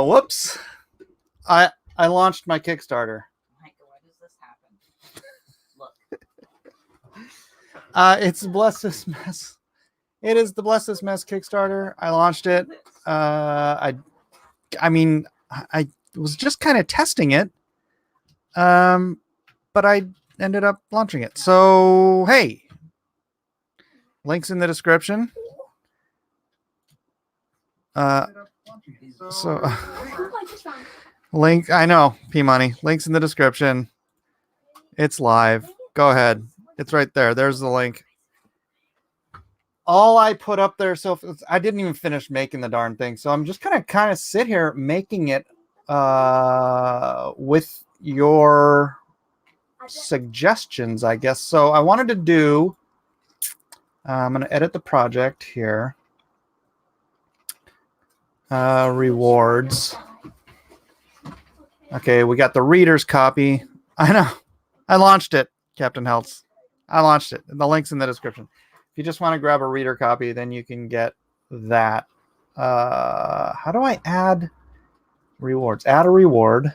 Whoops. I launched my Kickstarter. Michael, why does this happen? Look. It's Bless This Mess. It is the Bless This Mess Kickstarter. I launched it. I mean, I was just kind of testing it. But I ended up launching it. So, hey, links in the description. Link, I know, P Money. Links in the description. It's live. Go ahead. It's right there. There's the link. All I put up there, so I didn't even finish making the darn thing. So I'm just gonna kind of sit here making it with your suggestions, I guess. So I wanted to do, I'm going to edit the project here. Rewards. Okay, we got the reader's copy. I know. I launched it, Captain Heltz. I launched it. The link's in the description. If you just want to grab a reader copy, then you can get that. How do I add rewards? Add a reward.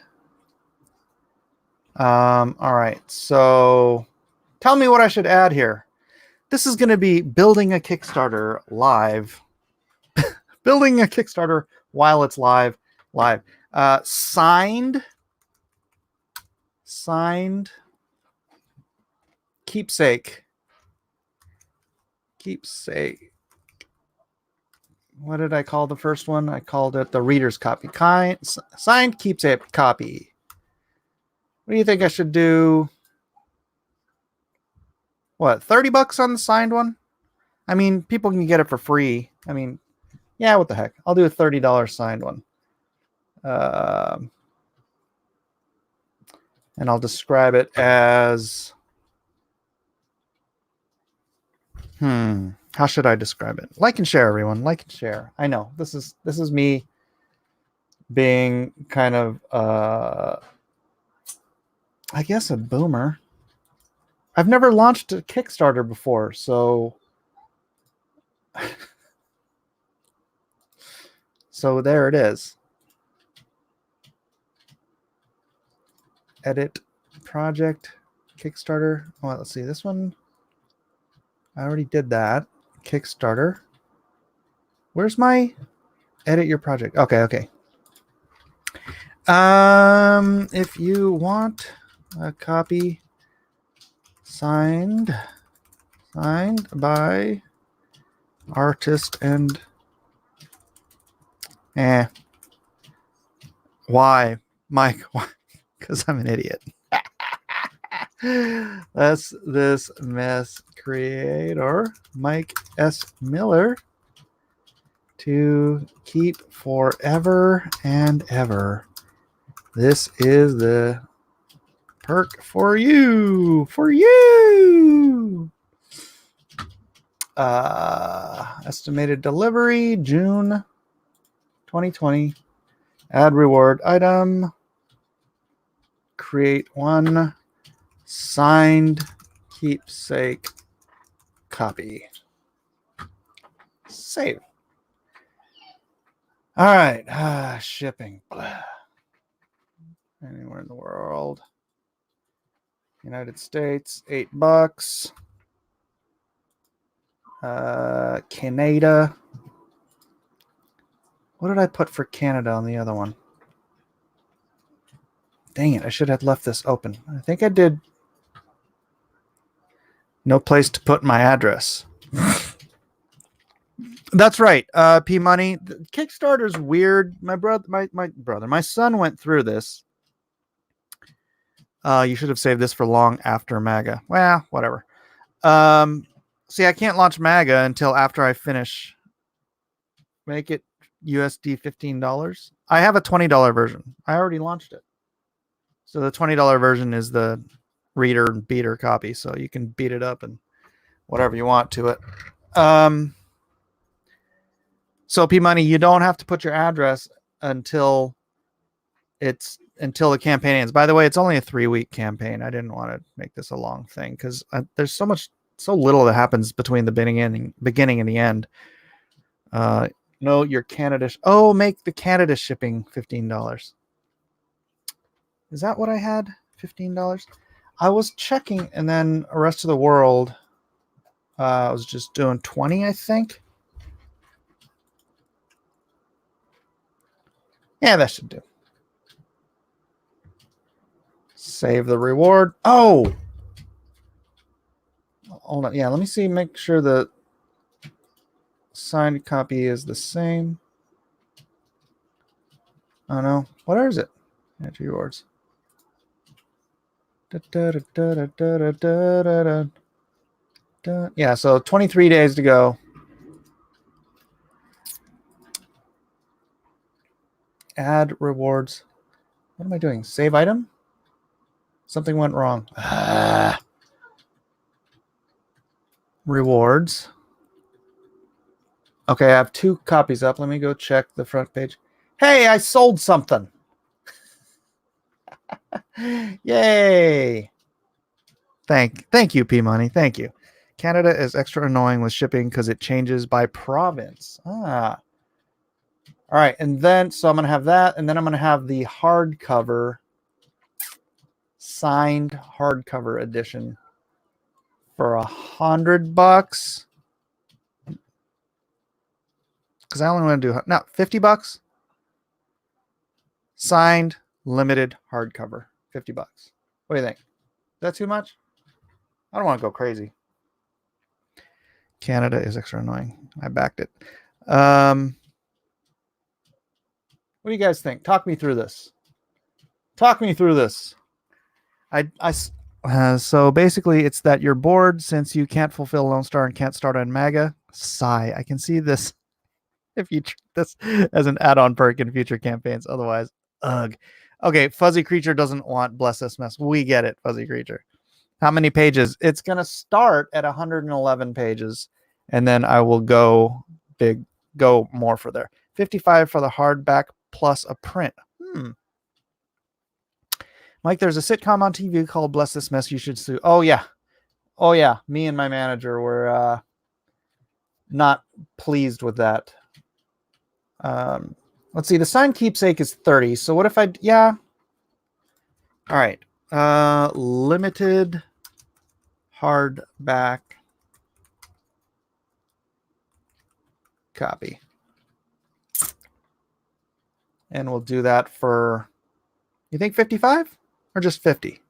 All right. So tell me what I should add here. This is going to be building a Kickstarter live. Building a Kickstarter while it's live. Signed keepsake. What did I call the first one? I called it the reader's copy. Signed keepsake copy. What do you think I should do? What, $30 on the signed one? I mean, people can get it for free. I mean, yeah, what the heck? I'll do a $30 signed one. And I'll describe it as... How should I describe it? Like and share, everyone. Like and share. I know. This is me being kind of... I guess a boomer. I've never launched a Kickstarter before, so so there it is. Edit project Kickstarter. Oh, let's see this one. I already did that. Kickstarter. Where's my edit your project? Okay. If you want a copy signed by artist and why, Mike? Why? Because I'm an idiot. That's this mess creator, Mike S. Miller, to keep forever and ever. This is the perk for you. Estimated delivery, June 2020. Add reward item. Create one signed keepsake copy. Save. All right. Shipping. Anywhere in the world. United States, $8. Canada. What did I put for Canada on the other one? Dang it, I should have left this open. I think I did. No place to put my address. That's right. P Money. Kickstarter's weird. My son went through this. You should have saved this for long after MAGA. Well, whatever. See, I can't launch MAGA until after I finish. Make it USD $15. I have a $20 version. I already launched it. So the $20 version is the reader and beater copy. So you can beat it up and whatever you want to it. So P Money, you don't have to put your address until the campaign ends. By the way, it's only a 3-week campaign. I didn't want to make this a long thing because there's so much so little that happens between the beginning and the end. No, your Canada. Oh, make the Canada shipping $15. Is that what I had? $15. I was checking, and then the rest of the world. I was just doing 20, I think. Yeah, that should do. Save the reward. Oh, hold on. Yeah, let me see. Make sure the signed copy is the same. Oh no, what is it? Enter yours. Yeah, so 23 days to go. Add rewards. What am I doing? Save item? Something went wrong. Rewards. Okay, I have 2 copies up. Let me go check the front page. Hey, I sold something. Yay. Thank you, P Money. Thank you. Canada is extra annoying with shipping because it changes by province. All right, and then so I'm gonna have that, and then I'm gonna have the hardcover, signed hardcover edition for $100. Because I only want to do $50. Signed, limited hardcover, $50. What do you think? Is that too much? I don't want to go crazy. Canada is extra annoying. I backed it. What do you guys think? Talk me through this. So basically, it's that you're bored since you can't fulfill Lone Star and can't start on MAGA. Sigh. I can see this if you treat this as an add-on perk in future campaigns. Otherwise, ugh. Okay, Fuzzy Creature doesn't want Bless This Mess. We get it, Fuzzy Creature. How many pages? It's going to start at 111 pages, and then I will go more for there. 55 for the hardback plus a print. Mike, there's a sitcom on TV called Bless This Mess. You should sue. Oh, yeah. Me and my manager were not pleased with that. Let's see. The signed keepsake is 30. So what if yeah. All right. Limited hardback copy. And we'll do that for, you think 55 or just 50?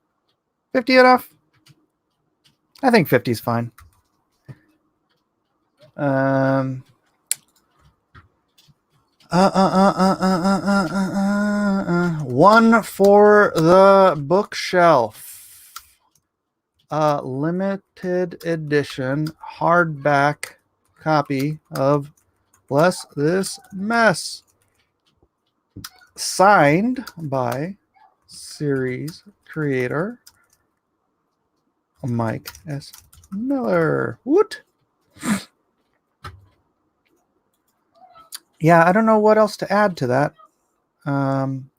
50 enough? I think 50 is fine. One for the bookshelf. Limited edition hardback copy of Bless This Mess. Signed by series creator Mike S. Miller. Woot! Yeah, I don't know what else to add to that. And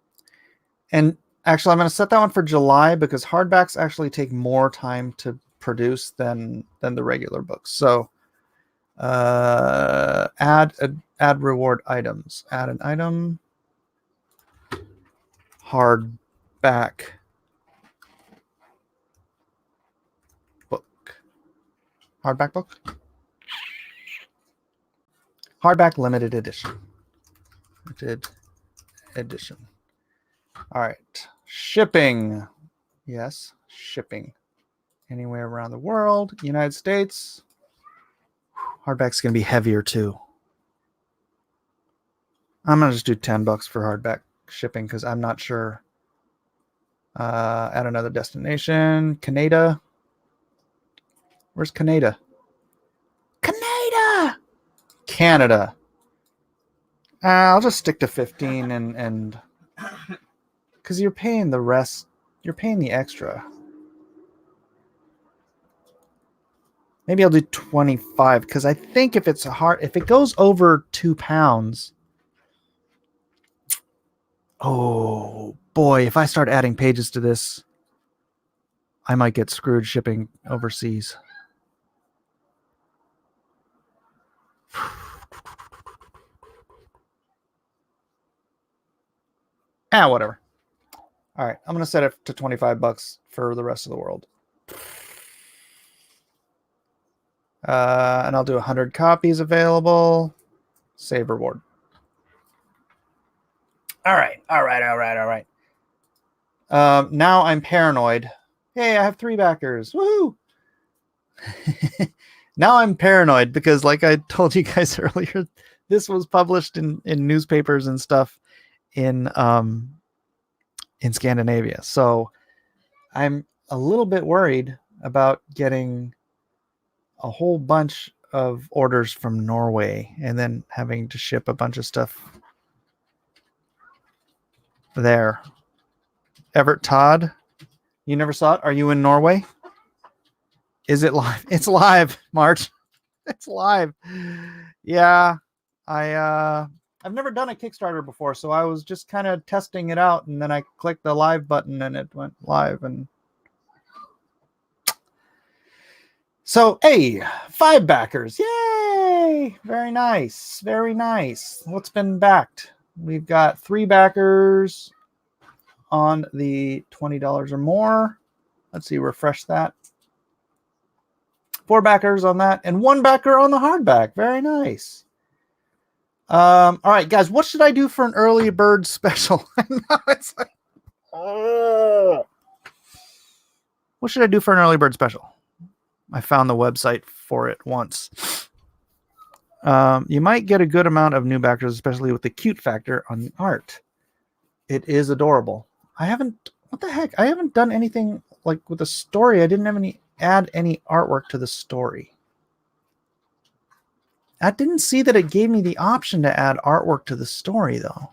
actually, I'm going to set that one for July because hardbacks actually take more time to produce than the regular books. So add reward items. Add an item. Hardback book. Hardback book. Hardback limited edition. Limited edition. All right. Shipping. Yes, shipping. Anywhere around the world. United States. Hardback's going to be heavier too. I'm going to just do $10 for hardback shipping because I'm not sure. Add another destination. Canada. Where's Canada? Canada. I'll just stick to 15 and because you're paying the rest. You're paying the extra. Maybe I'll do 25 because I think if it goes over 2 pounds. Oh boy, if I start adding pages to this, I might get screwed shipping overseas. Whatever. All right, I'm gonna set it to $25 for the rest of the world. And I'll do 100 copies available. Save reward. All right. Now I'm paranoid. Hey, I have 3 backers. Woohoo! Now I'm paranoid because, like I told you guys earlier, this was published in newspapers and stuff in Scandinavia. So I'm a little bit worried about getting a whole bunch of orders from Norway and then having to ship a bunch of stuff there. Everett Todd, you never saw it? Are you in Norway? Is it live? It's live, March. It's live. Yeah. I've never done a Kickstarter before, so I was just kind of testing it out, and then I clicked the live button and it went live. And so, hey, 5 backers. Yay! Very nice. Very nice. What's been backed? We've got 3 backers on the $20 or more. Let's see, refresh that. 4 backers on that, and 1 backer on the hardback. Very nice. All right, guys, what should I do for an early bird special? It's like, oh. What should I do for an early bird special? I found the website for it once. You might get a good amount of new backers, especially with the cute factor on the art. It is adorable. What the heck? I haven't done anything like with the story. I didn't have add any artwork to the story. I didn't see that it gave me the option to add artwork to the story, though. All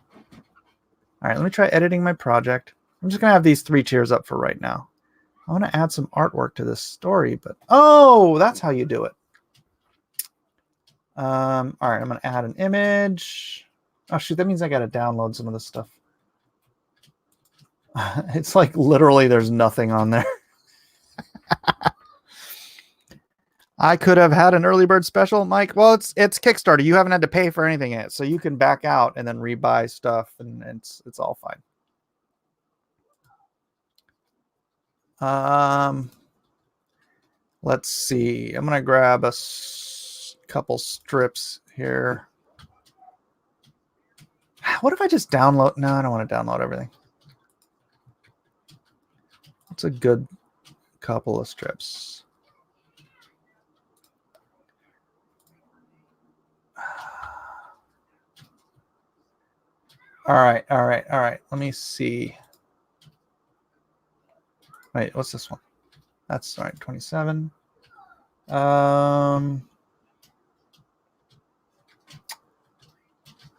right, let me try editing my project. I'm just going to have these 3 tiers up for right now. I want to add some artwork to this story, but... Oh, that's how you do it. All right, I'm going to add an image. Oh, shoot, that means I got to download some of this stuff. It's like literally there's nothing on there. I could have had an early bird special, Mike. Well, it's Kickstarter. You haven't had to pay for anything yet, so you can back out and then rebuy stuff, and it's all fine. Let's see. I'm gonna grab a couple strips here. What if I just download? No, I don't want to download everything. It's a good couple of strips. All right. Let me see. Wait, what's this one? That's all right, 27. How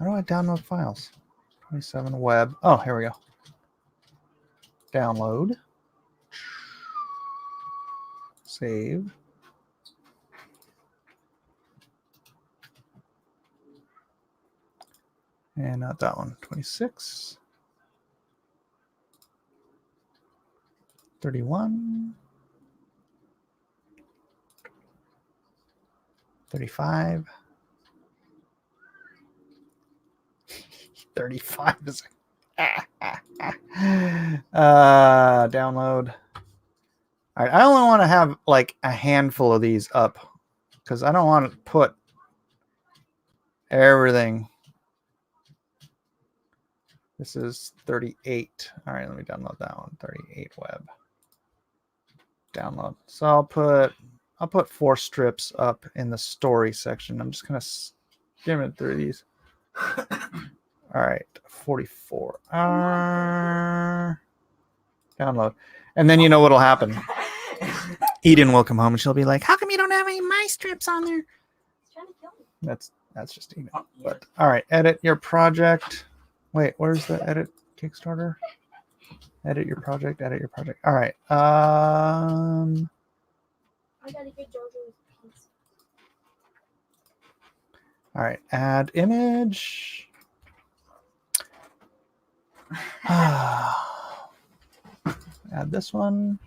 do I download files? 27 web. Oh, here we go. Download. Save. And not that one. 26. 31. 35. 35 is download. All right, I only want to have like a handful of these up because I don't want to put everything. This is 38. All right, let me download that one. 38 web. Download. So I'll put 4 strips up in the story section. I'm just gonna skim it through these. All right, 44. Download. And then you know what'll happen. Eden will come home and she'll be like, "How come you don't have any of my strips on there?" That's just Eden. But all right, edit your project. Wait, where's the edit Kickstarter? Edit your project. Edit your project. All right. I gotta get JoJo's piece. All right. Add image. Add this one.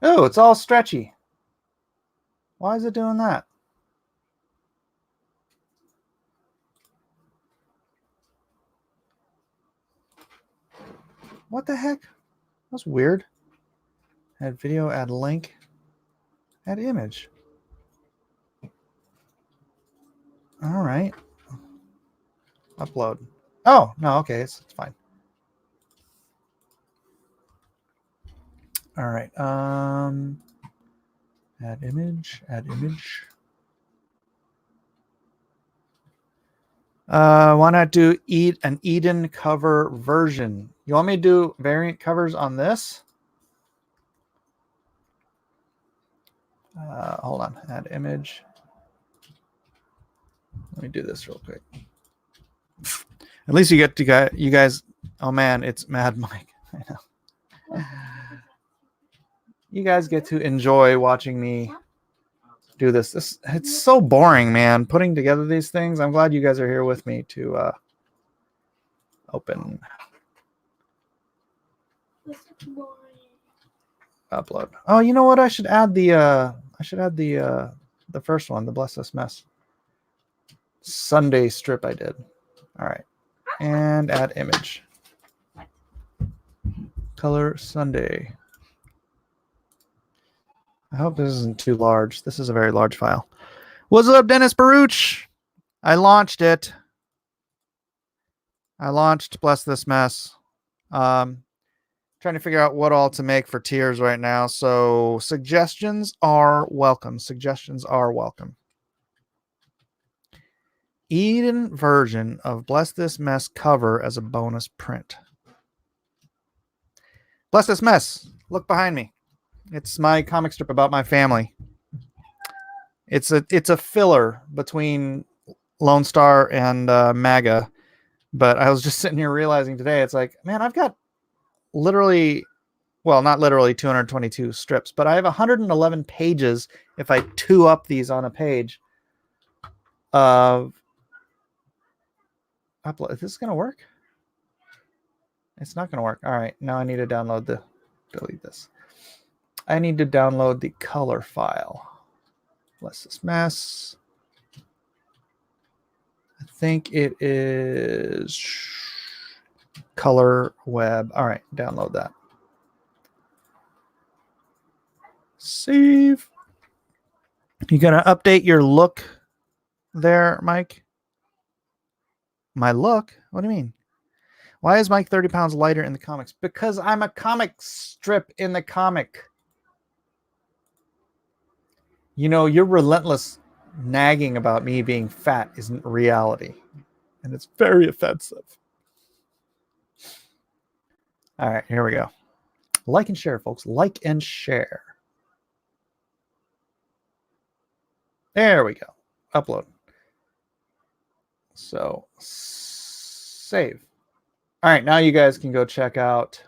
Oh, it's all stretchy. Why is it doing that? What the heck? That's weird. Add video, add link, add image. All right. Upload. Oh, no, okay, it's fine. All right. Add image, add image. Why not do an Eden cover version? You want me to do variant covers on this? Hold on. Add image. Let me do this real quick. At least you get to you guys. Oh man, it's Mad Mike. I know. You guys get to enjoy watching me do this. It's so boring, man. Putting together these things. I'm glad you guys are here with me to open. Upload. Oh, you know what? I should add the first one, the Bless This Mess Sunday strip I did. All right. And add image. Color Sunday. I hope this isn't too large. This is a very large file. What's up, Dennis Baruch? I launched it. I launched Bless This Mess. Trying to figure out what all to make for tiers right now. So suggestions are welcome. Suggestions are welcome. Eden version of Bless This Mess cover as a bonus print. Bless This Mess. Look behind me. It's my comic strip about my family. It's a filler between Lone Star and MAGA. But I was just sitting here realizing today, it's like, man, I've got literally, well, not literally 222 strips, but I have 111 pages if I two up these on a page of upload. Is this going to work? It's not going to work. All right. Now I need to delete this. I need to download the color file. Bless This Mess. I think it is color web. All right. Download that. Save. You gonna update your look there, Mike? My look? What do you mean? Why is Mike 30 pounds lighter in the comics? Because I'm a comic strip in the comic. You know, your relentless nagging about me being fat isn't reality. And it's very offensive. All right, here we go. Like and share, folks. Like and share. There we go. Upload. So, save. All right, now you guys can go check out.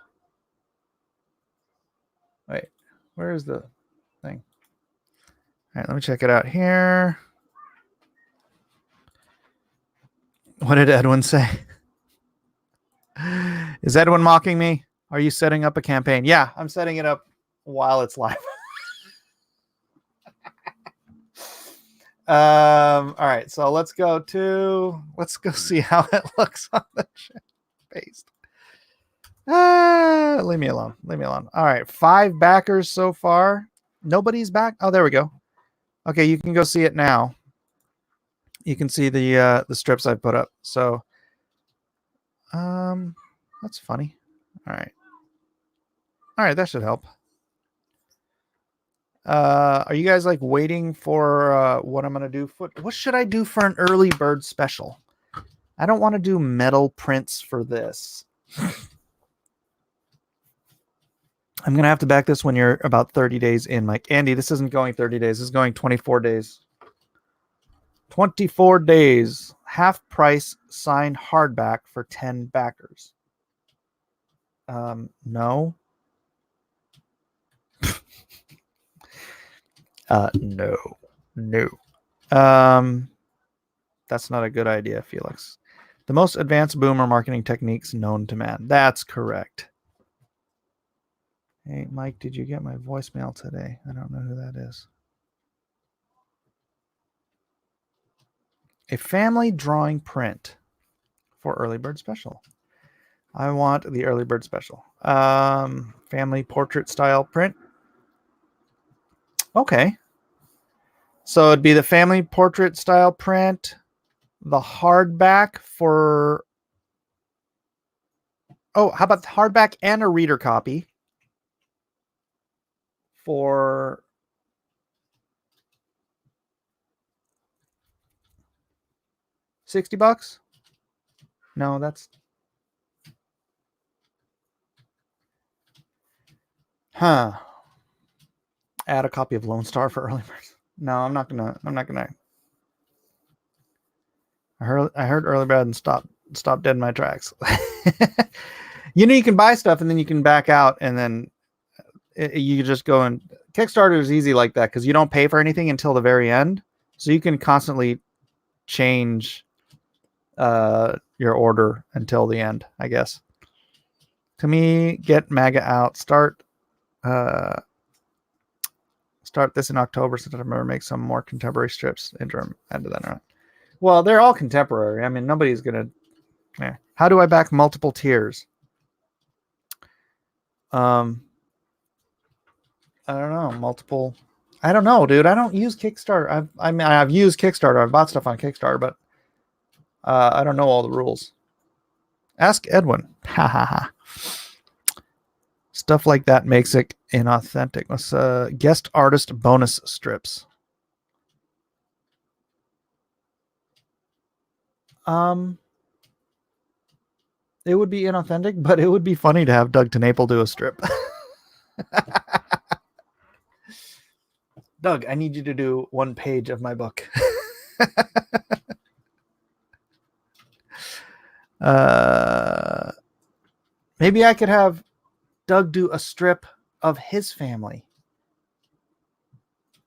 Wait, where's the thing? All right, let me check it out here. What did Edwin say? Is Edwin mocking me? Are you setting up a campaign? Yeah, I'm setting it up while it's live. All right, so let's go see how it looks on the paste. Leave me alone. Leave me alone. All right, 5 backers so far. Nobody's back. Oh, there we go. Okay, you can go see it now. You can see the strips I put up. So, that's funny. All right, that should help. Are you guys like waiting for what I'm gonna do? What should I do for an early bird special? I don't want to do metal prints for this. I'm gonna have to back this when you're about 30 days in, Mike. Andy, this isn't going 30 days. This is going 24 days. 24 days. Half price signed hardback for 10 backers. No. No. That's not a good idea, Felix. The most advanced boomer marketing techniques known to man. That's correct. Hey, Mike, did you get my voicemail today? I don't know who that is. A family drawing print for early bird special. I want the early bird special. Family portrait style print. Okay. So it'd be the family portrait style print, the hardback for. Oh, how about the hardback and a reader copy for $60? No, that's. Huh. Add a copy of Lone Star for early birds. No, I'm not gonna. I heard early bird and stop dead in my tracks. You can buy stuff and then you can back out, and then you just go and Kickstarter is easy like that because you don't pay for anything until the very end, so you can constantly change your order until the end, I guess. To me, get MAGA out. Start this in October, September. Make some more contemporary strips. Interim end of that. Well, they're all contemporary. I mean, nobody's gonna. Yeah. How do I back multiple tiers? I don't know. Multiple. I don't know, dude. I don't use Kickstarter. I've used Kickstarter. I've bought stuff on Kickstarter, but I don't know all the rules. Ask Edwin. Ha ha ha. Stuff like that makes it inauthentic. Let's guest artist bonus strips. It would be inauthentic, but it would be funny to have Doug TeNapel do a strip. Doug, I need you to do 1 page of my book. Maybe I could have Doug do a strip of his family.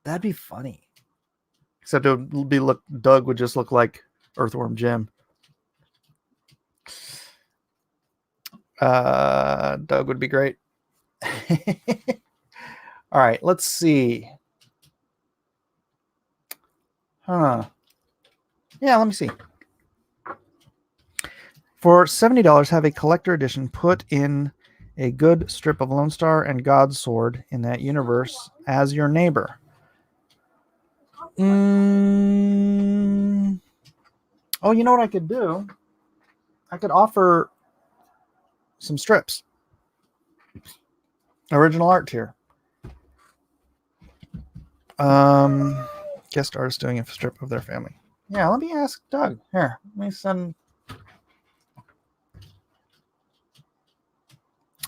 That'd be funny. Except it would be Doug would just look like Earthworm Jim. Doug would be great. All right, let's see. Yeah, let me see. For $70, have a collector edition. Put in a good strip of Lone Star and God's Sword in that universe as your neighbor. Oh, you know what I could do? I could offer some strips. Original art tier. Guest artist doing a strip of their family. Yeah, let me ask Doug. Here, let me send.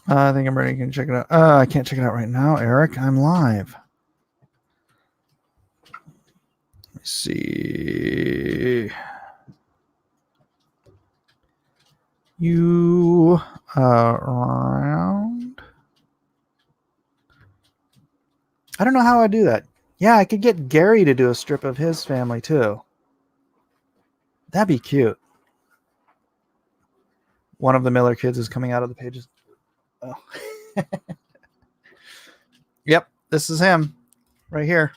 I think I'm ready. You can check it out. I can't check it out right now, Eric. I'm live. Let me see. You around? I don't know how I do that. Yeah, I could get Gary to do a strip of his family too. That'd be cute. One of the Miller kids is coming out of the pages. Oh. Yep, this is him right here.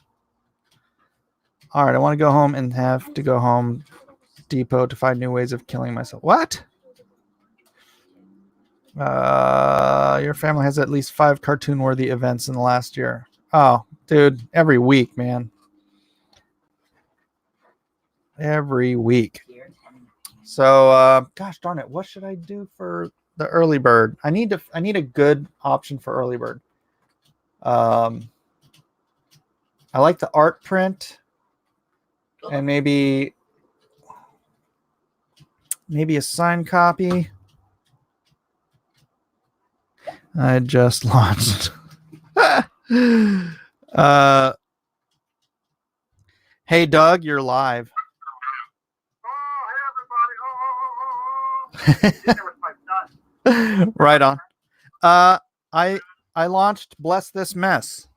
All right, I want to go home and have to go home depot to find new ways of killing myself. What? Your family has at least 5 cartoon-worthy events in the last year. Oh, dude, every week, man. Every week. So, gosh darn it, what should I do for the early bird? I need a good option for early bird. I like the art print, and maybe a signed copy. I just launched. Hey Doug, you're live. Right on. I launched Bless This Mess.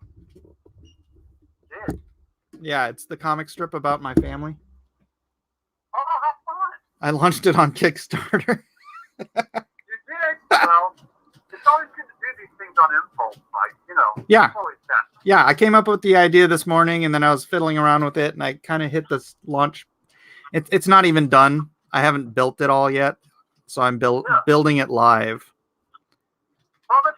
Yeah, it's the comic strip about my family. Oh, how fun! I launched it on Kickstarter. You did? Well, it's always good to do these things on impulse, like, Yeah. Always best. Yeah, I came up with the idea this morning, and then I was fiddling around with it, and I kind of hit this launch. It's not even done. I haven't built it all yet, so I'm building it live. Well, that's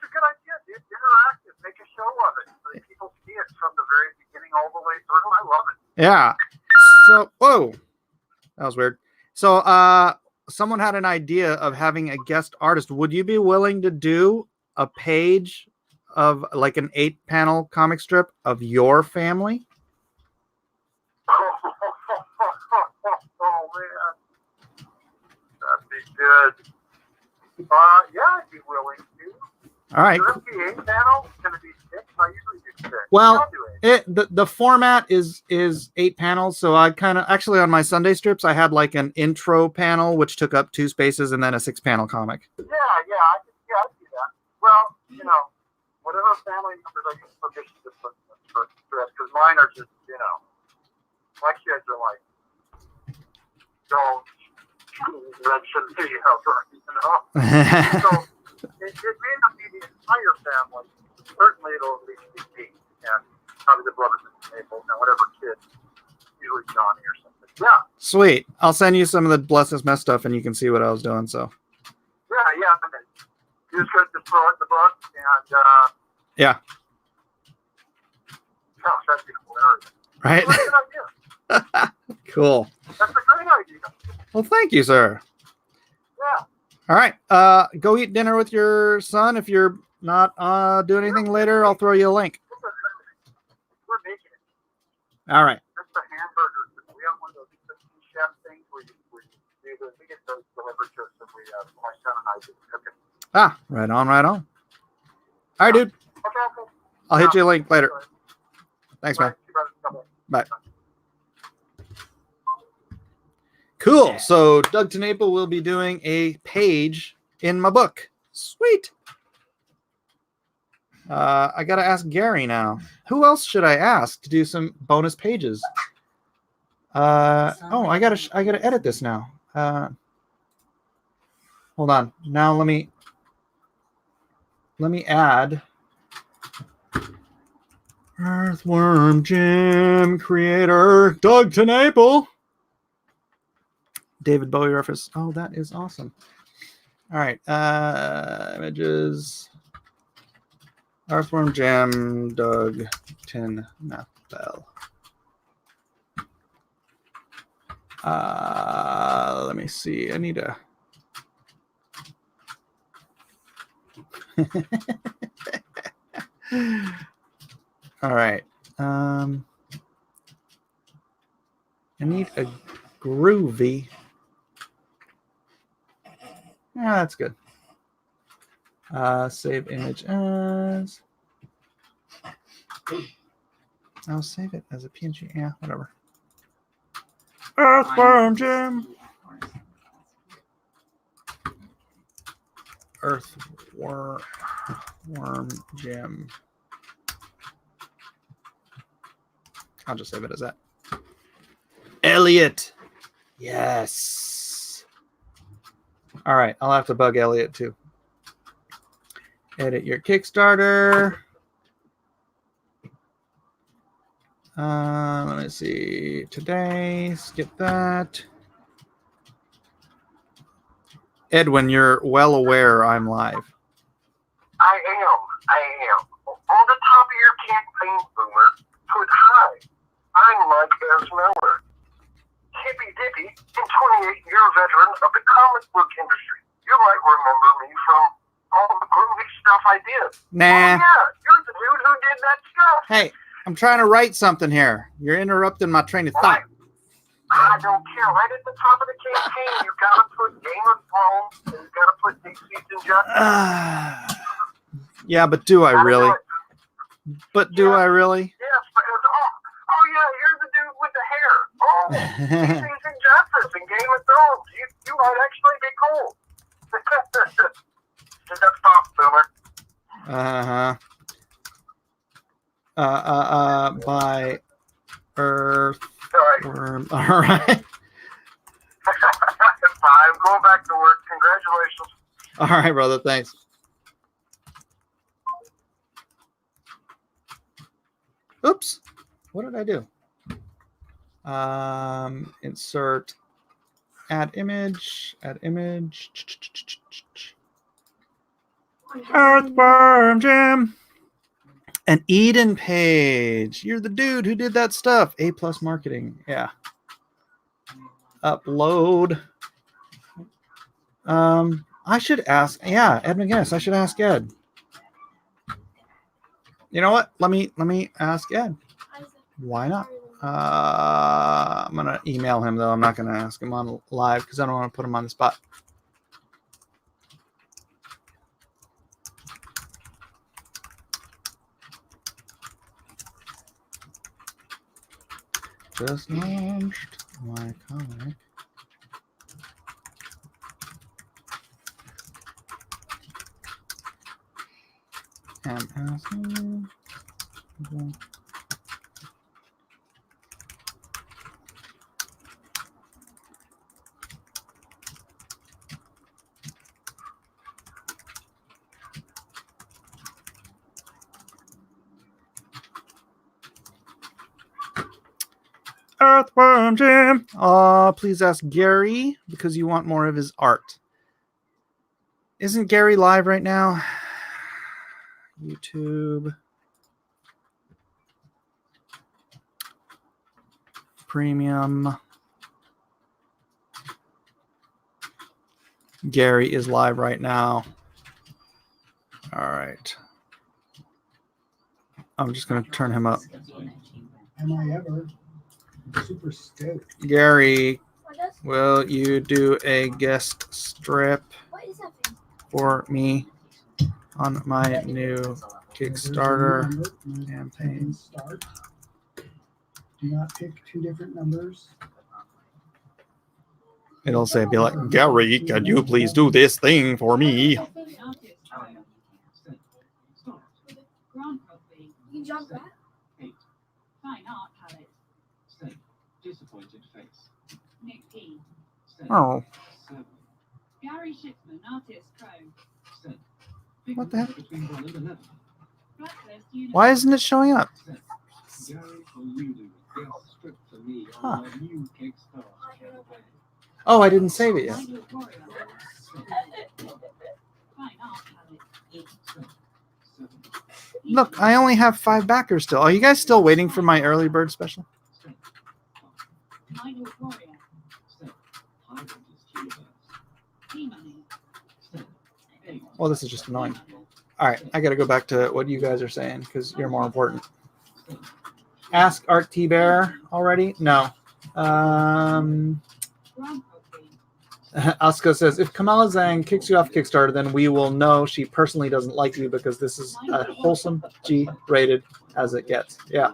from the very beginning all the way through. I love it. Yeah. So, whoa, that was weird. So, someone had an idea of having a guest artist. Would you be willing to do a page of like an 8-panel comic strip of your family? Oh man, that'd be good. Yeah, I'd be willing to. All right. Should it be 8 panels? It's gonna be 6. I usually do 6. Well, I'll do 8. the format is 8 panels. So I kind of actually on my Sunday strips I had like an intro panel which took up 2 spaces and then a 6-panel comic. Yeah, I do that. Well, you know, whatever family members I get permission to put for strips, because mine are just, you know, my kids are like, don't mention me ever, you know. So it may not be the entire family. Certainly it'll at least be me and probably the brothers and Naples and whatever kid, usually Johnny or something. Yeah. Sweet. I'll send you some of the Bless This Mess stuff and you can see what I was doing. So Yeah. And then you just got to throw it in the book and yeah. Gosh, that'd be hilarious. Right. That's a good idea. Cool. That's a great idea. Well, thank you, sir. Yeah. All right. Go eat dinner with your son. If you're not doing anything later, I'll throw you a link. We're making it. All right. That's the hamburgers. We have one of those chef things where we get those delivered to us and my son and I do the cooking. Ah, right on, right on. All right, dude. Okay. I'll hit you a link later. Thanks, man. Bye. Bye. Cool. So Doug Tenaple will be doing a page in my book. Sweet. I gotta ask Gary now. Who else should I ask to do some bonus pages? Oh, I gotta edit this now. Hold on. Now let me add Earthworm Jim creator Doug Tenaple. David Bowie reference. Oh, that is awesome. All right. Images. Earthworm Jim, Doug Tenaple. Let me see. I need a. All right. I need a groovy. Yeah, that's good. Save image as. I'll save it as a PNG. Yeah, whatever. Earthworm Jim. Earthworm Jim. I'll just save it as that. Elliot. Yes. All right. I'll have to bug Elliot too. Edit your Kickstarter. Let me see. Today, skip that. Edwin, you're well aware I'm live. I am. On the top of your campaign, Boomer, put hi. I'm Mike S. Miller. Hippy dippy and 28-year veteran of the comic book industry. You might remember me from all the groovy stuff I did. Nah. Oh, yeah, you're the dude who did that stuff. Hey, I'm trying to write something here. You're interrupting my train of thought. I don't care. Right at the top of the campaign, you gotta put Game of Thrones and you gotta put Big Season Justice. Yeah, but do I really? But do I really? Yes, because yeah, you're the dude with the hair. Oh, Big Season Justice and Game of Thrones. You might actually be cool. Just that stop, Boomer. By Earth. Sorry. All right. I'm going back to work. Congratulations. All right, brother. Thanks. Oops. What did I do? Insert. Add image. Earthworm Jim. And Eden Page, you're the dude who did that stuff. A+ marketing, yeah. Upload. I should ask. Yeah, Ed McGinnis. I should ask Ed. You know what? Let me ask Ed. Why not? I'm gonna email him though. I'm not gonna ask him on live because I don't want to put him on the spot. Just launched my comic. I'm asking. Earthworm Jim. Please ask Gary because you want more of his art. Isn't Gary live right now? YouTube. Premium. Gary is live right now. All right. I'm just going to turn him up. Am I ever super stoked? Gary, will you do a guest strip for me on my new Kickstarter campaign? Start. Do not pick two different numbers. It'll say, be like, Gary, can you please do this thing for me? You jump that? Fine art palette. Disappointed face. Nick P. Oh, Gary Shipman, artist pro. what the heck? Blacklist Universe. Why isn't it showing up? Gary Lulu, guest strip for me Huh. on my new Kickstarter campaign. Oh, I didn't save it yet. Michael Warrior. Fine art palette. Look, I only have 5 backers still. Are you guys still waiting for my early bird special? Michael Warrior. T-Money. Well, this is just annoying. All right, I got to go back to what you guys are saying because you're more important. Ask Art T Bear already? No. Asuka says, if Kamala Zhang kicks you off Kickstarter, then we will know she personally doesn't like you because this is a wholesome G rated as it gets. Yeah.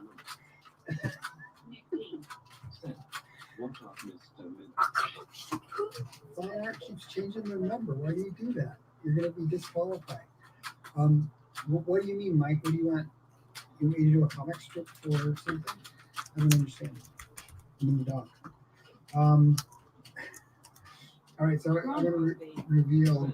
Fire keeps changing their number. Why do you do that? You're going to be disqualified. What do you mean, Mike? What do you want? You want me to do a comic strip for something? I don't understand. I'm in the dog. All right, so I'm going to reveal.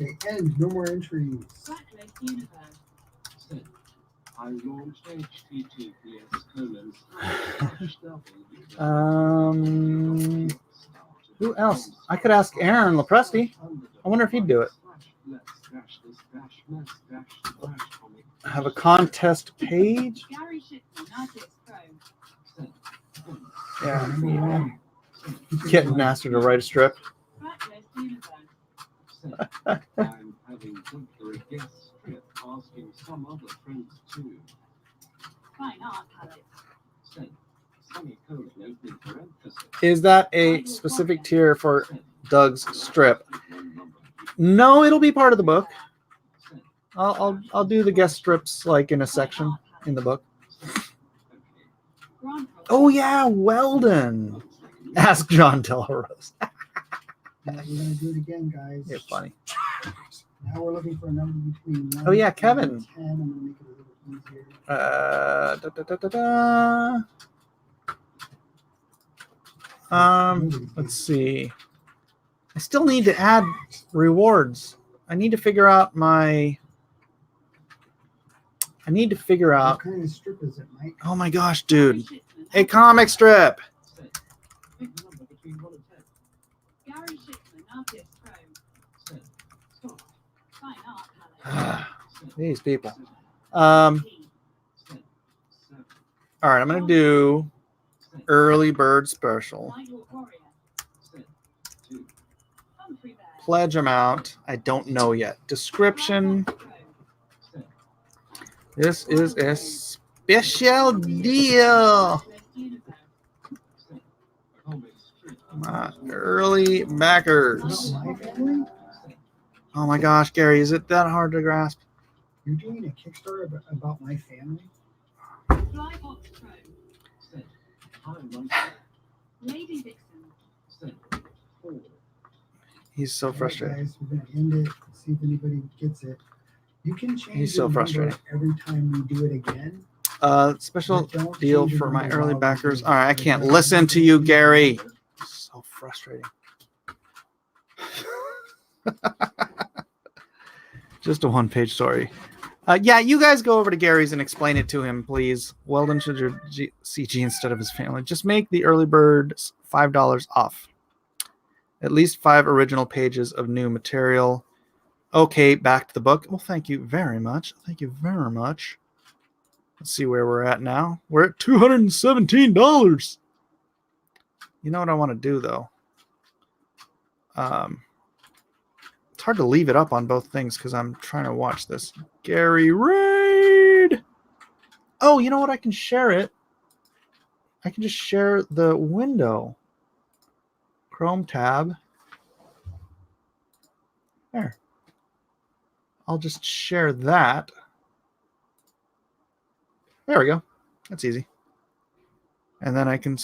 Okay, end. No more entries. Blacklist Universe. I launched HTTPS : Who else? I could ask Aaron Lepresti. I wonder if he'd do it. Have a contest page? Gary Shipman, artist pro. Yeah. Getting Master to write a strip. Blacklist Universe. I'm having temporary guest strip asking some other friends too. Fine art palette. Semicolon opening parenthesis. Is that a specific tier for Doug's strip? No, it'll be part of the book. I'll do the guest strips like in a section in the book. Oh yeah, Weldon. Ask John Delarose. Now we're going to do it again, guys. You're funny. Now we're looking for a number between 1 Oh yeah, Kevin. and 10. I'm going to make it a little easier. Let's see. I still need to add rewards. I need to figure out my. I need to figure What out. kind of strip is it, Mike? Oh my gosh, dude! A comic strip. Gary Shipman, artist pro. These people. All right, I'm gonna do early bird special. Pledge amount, I don't know yet. Description. This is a special deal. My early backers. My family? Oh my gosh, Gary, is it that hard to grasp? You're doing a Kickstarter about my family? He's so frustrated. All right, guys, we're gonna end it. See if anybody gets it. You can change He's so the number frustrating. every time we do it again. Special But don't deal change the for my number early while we backers. do All it. right, I can't listen to you, Gary. So frustrating. Just a one-page story. Yeah, you guys go over to Gary's and explain it to him, please. Weldon should your CG instead of his family. Just make the early birds $5 off. At least 5 original pages of new material. Okay, back to the book. Well, thank you very much. Thank you very much. Let's see where we're at now. We're at $217. You know what I want to do, though? It's hard to leave it up on both things because I'm trying to watch this. Gary Raid! Oh, you know what? I can share it. I can just share the window. Chrome tab. There. I'll just share that. There we go. That's easy. And then I can...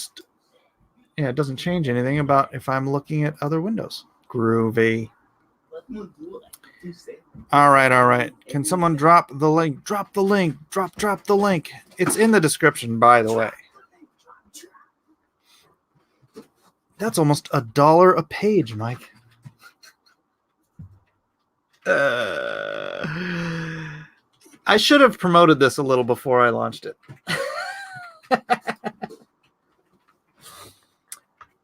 yeah, it doesn't change anything about if I'm looking at other windows. Groovy. All right, all right. Can someone drop the link? Drop the link. Drop the link. It's in the description, by the way. That's almost $1 a page, Mike. I should have promoted this a little before I launched it.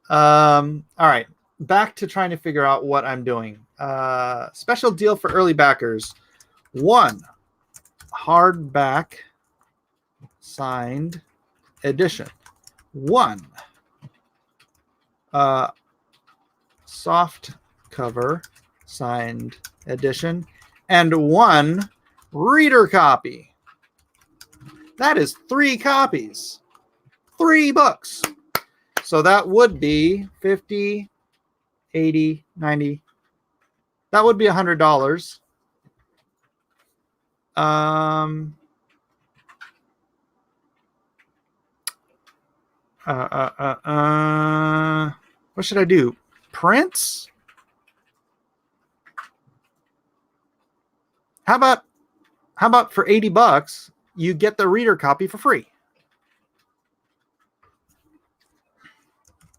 All right. Back to trying to figure out what I'm doing. Special deal for early backers. 1 hardback signed edition. 1 soft cover signed edition. And 1 reader copy. That is 3 copies. 3 books. So that would be 50, 80, 90. That would be $100. What should I do? Prints? How about for $80 you get the reader copy for free?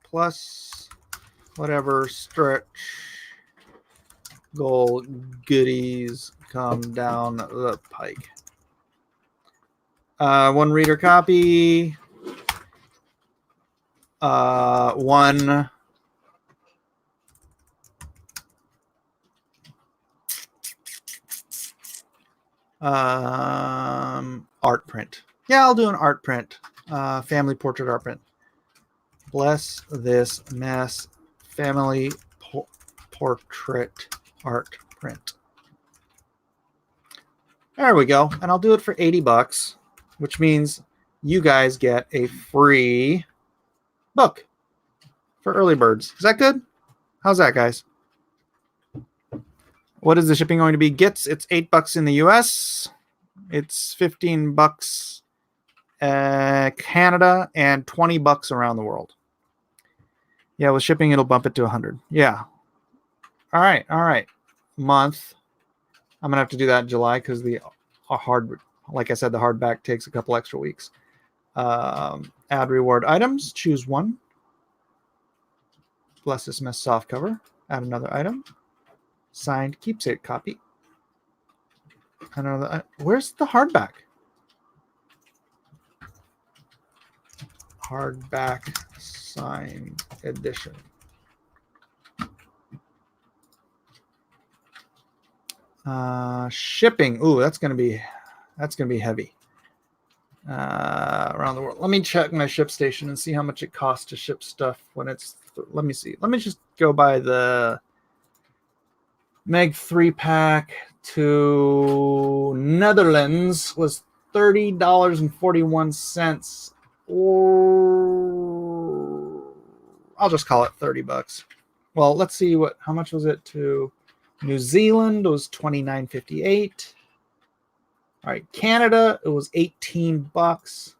Plus whatever stretch goal goodies come down the pike. 1 reader copy. 1 art print. Yeah, I'll do an art print. Family portrait art print. Bless this mess. Family portrait art print. There we go. And I'll do it for $80, which means you guys get a free book for early birds. Is that good? How's that, guys? What is the shipping going to be? It's $8 in the US. It's $15 Canada and $20 around the world. Yeah, with shipping it'll bump it to 100. Yeah. All right. Month. I'm gonna have to do that in July because the like I said, the hardback takes a couple extra weeks. Add reward items. Choose 1. Bless this mess soft cover. Add another item. Signed keepsake copy. Another. Where's the hardback? Hardback signed edition. Shipping. Ooh, that's gonna be heavy. Around the world. Let me check my ship station and see how much it costs to ship stuff when it's. Let me see. Let me just go by the Meg 3-pack to Netherlands was $30.41, or I'll just call it $30. Well, let's see how much was it to New Zealand. It was $29.58. All right, Canada, it was $18.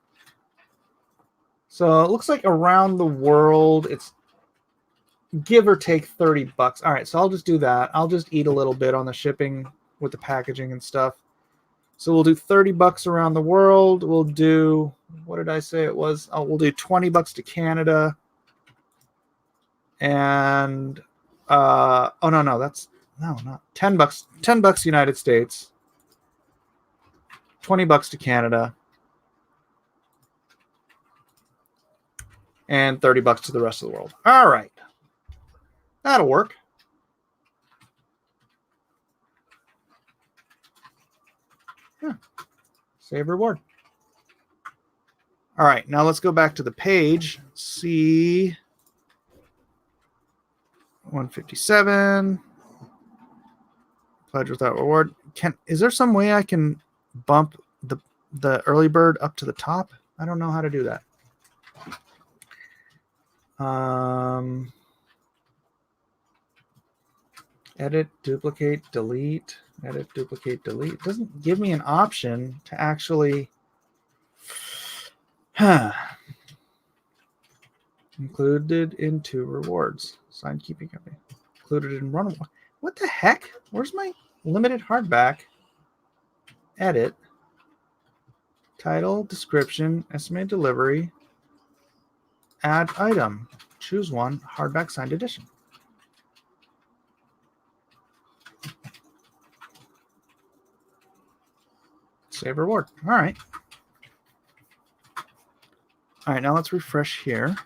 So it looks like around the world, it's give or take $30. All right, so I'll just do that. I'll just eat a little bit on the shipping with the packaging and stuff. So we'll do $30 around the world. We'll do, what did I say it was? Oh, we'll do $20 to Canada. And oh no, that's not $10. $10 United States. $20 to Canada. And $30 to the rest of the world. All right. That'll work. Yeah. Save reward. All right, now let's go back to the page. See 157. Pledge without reward. Is there some way I can bump the early bird up to the top? I don't know how to do that. Edit, duplicate, delete. Edit, duplicate, delete. It doesn't give me an option to actually included into rewards. Sign keeping company. Included in run. What the heck? Where's my limited hardback? Edit. Title, description, estimated delivery. Add item. Choose one. Hardback signed edition. Save reward. All right. All right, now let's refresh here.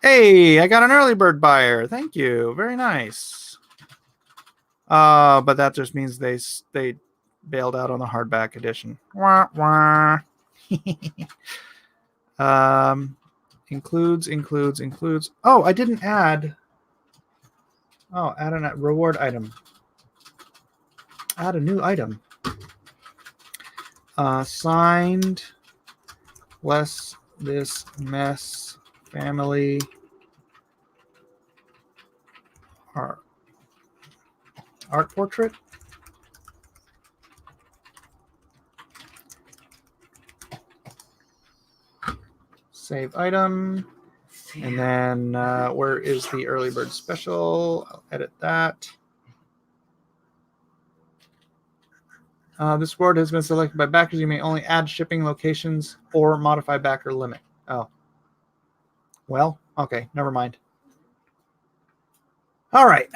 Hey, I got an early bird buyer. Thank you. Very nice. But that just means they bailed out on the hardback edition. Wah, wah. Includes. Oh, I didn't add. Oh, add a reward item. Add a new item. Signed. Bless this mess, family. Art portrait. Save item. And then where is the early bird special? I'll edit that. This word has been selected by backers. You may only add shipping locations or modify backer limit. Oh. Well, okay, never mind. All right.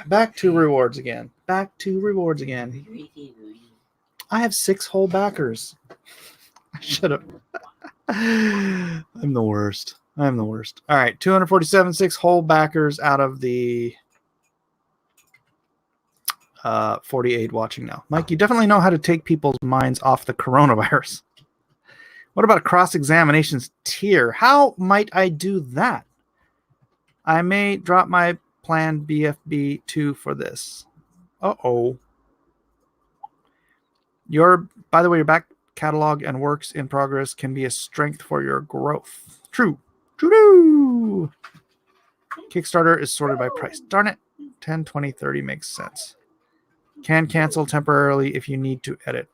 Back to rewards again. I have 6 whole backers. I should have. I'm the worst. All right, 247, 6 whole backers out of the 48 watching now. Mike, you definitely know how to take people's minds off the coronavirus. What about a cross-examinations tier? How might I do that? I may drop my plan BFB2 for this. Uh-oh. By the way, your back catalog and works in progress can be a strength for your growth. True. Kickstarter is sorted by price. Darn it. 10, 20, 30 makes sense. Can cancel temporarily if you need to edit.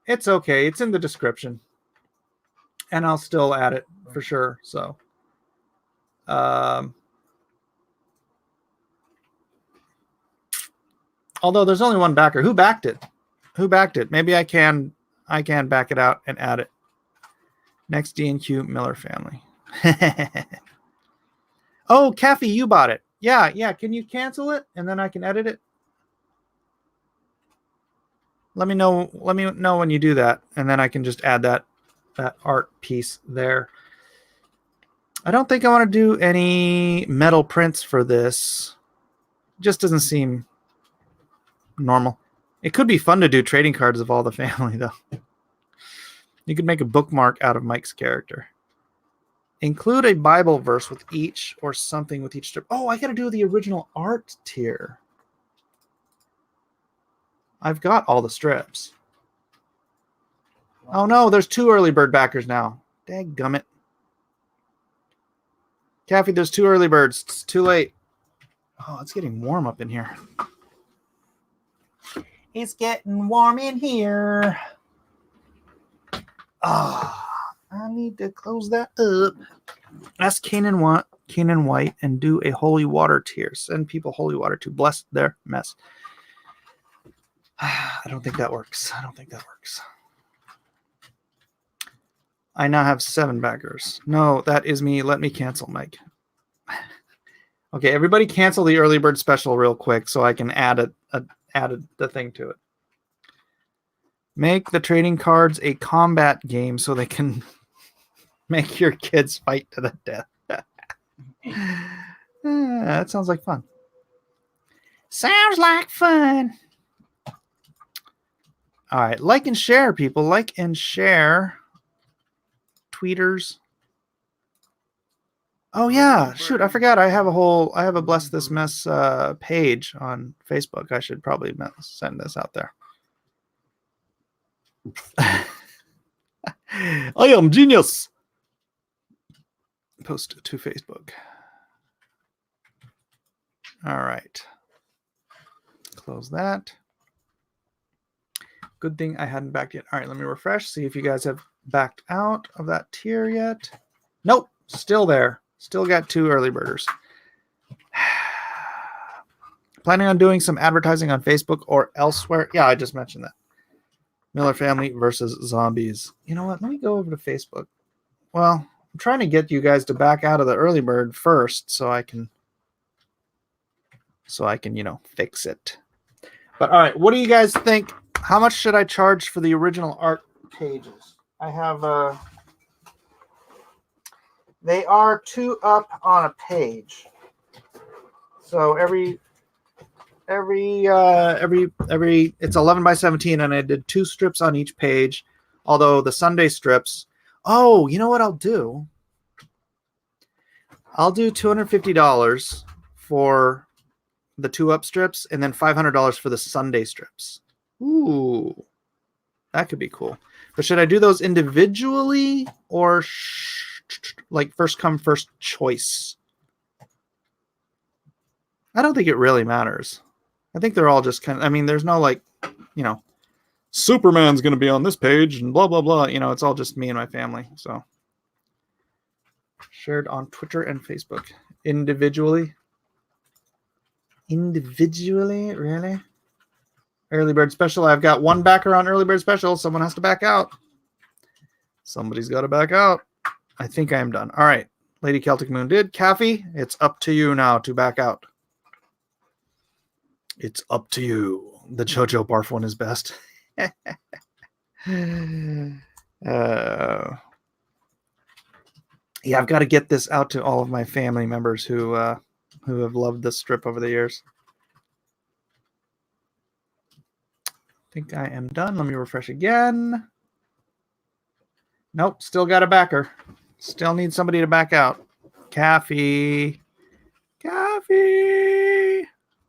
It's okay. It's in the description. And I'll still add it for sure. So, although there's only one backer. Who backed it? Maybe I can back it out and add it. Next D&Q Miller family. Oh, Kathy, you bought it. Yeah. Can you cancel it and then I can edit it? Let me know when you do that, and then I can just add that art piece there. I don't think I want to do any metal prints for this. just doesn't seem normal. It could be fun to do trading cards of all the family, though. You could make a bookmark out of Mike's character. Include a Bible verse with each or something with each strip. Oh, I got to do the original art tier. I've got all the strips. Oh, no, there's 2 early bird backers now. Dadgummit. Kathy, there's 2 early birds. It's too late. Oh, it's getting warm up in here. It's getting warm in here. I need to close that up. Ask Canaan White and do a holy water tier. Send people holy water to bless their mess. I don't think that works. I now have 7 backers. No, that is me. Let me cancel, Mike. Okay, everybody cancel the early bird special real quick so I can add the thing to it. Make the trading cards a combat game so they can make your kids fight to the death. That sounds like fun. Sounds like fun. All right, like and share, people. Like and share. Tweeters. Oh yeah, shoot! I forgot. I have a Bless This Mess page on Facebook. I should probably send this out there. I am genius. Post to Facebook. All right. Close that. Good thing I hadn't backed yet. All right, let me refresh. See if you guys have backed out of that tier yet. Nope, still there. Still got 2 early birders. Planning on doing some advertising on Facebook or elsewhere? Yeah, I just mentioned that. Miller Family versus Zombies. You know what? Let me go over to Facebook. Well, I'm trying to get you guys to back out of the early bird first so I can, fix it. But all right, what do you guys think? How much should I charge for the original art pages? I have they are 2 up on a page. So every it's 11 by 17 and I did 2 strips on each page. Although the Sunday strips, oh, you know what I'll do? I'll do $250 for the 2 up strips and then $500 for the Sunday strips. Ooh, that could be cool. But should I do those individually or like first come, first choice? I don't think it really matters. I think they're all just kind of, I mean, there's no like, Superman's going to be on this page and blah, blah, blah. It's all just me and my family. So shared on Twitter and Facebook individually. Really? Early bird special. I've got 1 backer on early bird special. Someone has to back out. Somebody's got to back out. I think I am done. All right. Lady Celtic Moon did. Kathy, it's up to you now to back out. It's up to you. The JoJo barf one is best. Yeah, I've got to get this out to all of my family members who have loved this strip over the years. I think I am done. Let me refresh again. Nope, still got a backer. Still need somebody to back out. Kathy.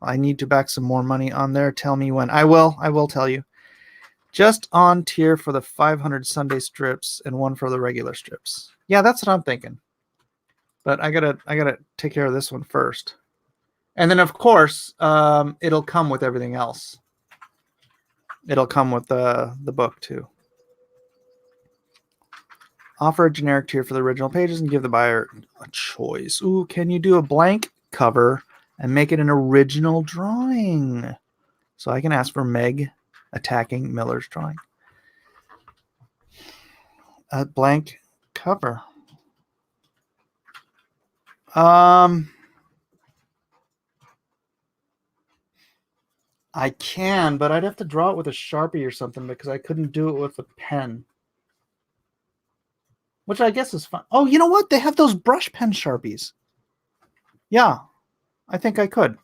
I need to back some more money on there. Tell me when. I will tell you. Just on tier for the 500 Sunday strips and 1 for the regular strips. Yeah, that's what I'm thinking. But I gotta take care of this one first. And then of course, it'll come with everything else. It'll come with the book too. Offer a generic tier for the original pages and give the buyer a choice. Ooh, can you do a blank cover and make it an original drawing? So I can ask for Meg attacking Miller's drawing. A blank cover. I can, but I'd have to draw it with a Sharpie or something because I couldn't do it with a pen. Which I guess is fun. Oh, you know what? They have those brush pen Sharpies. Yeah, I think I could.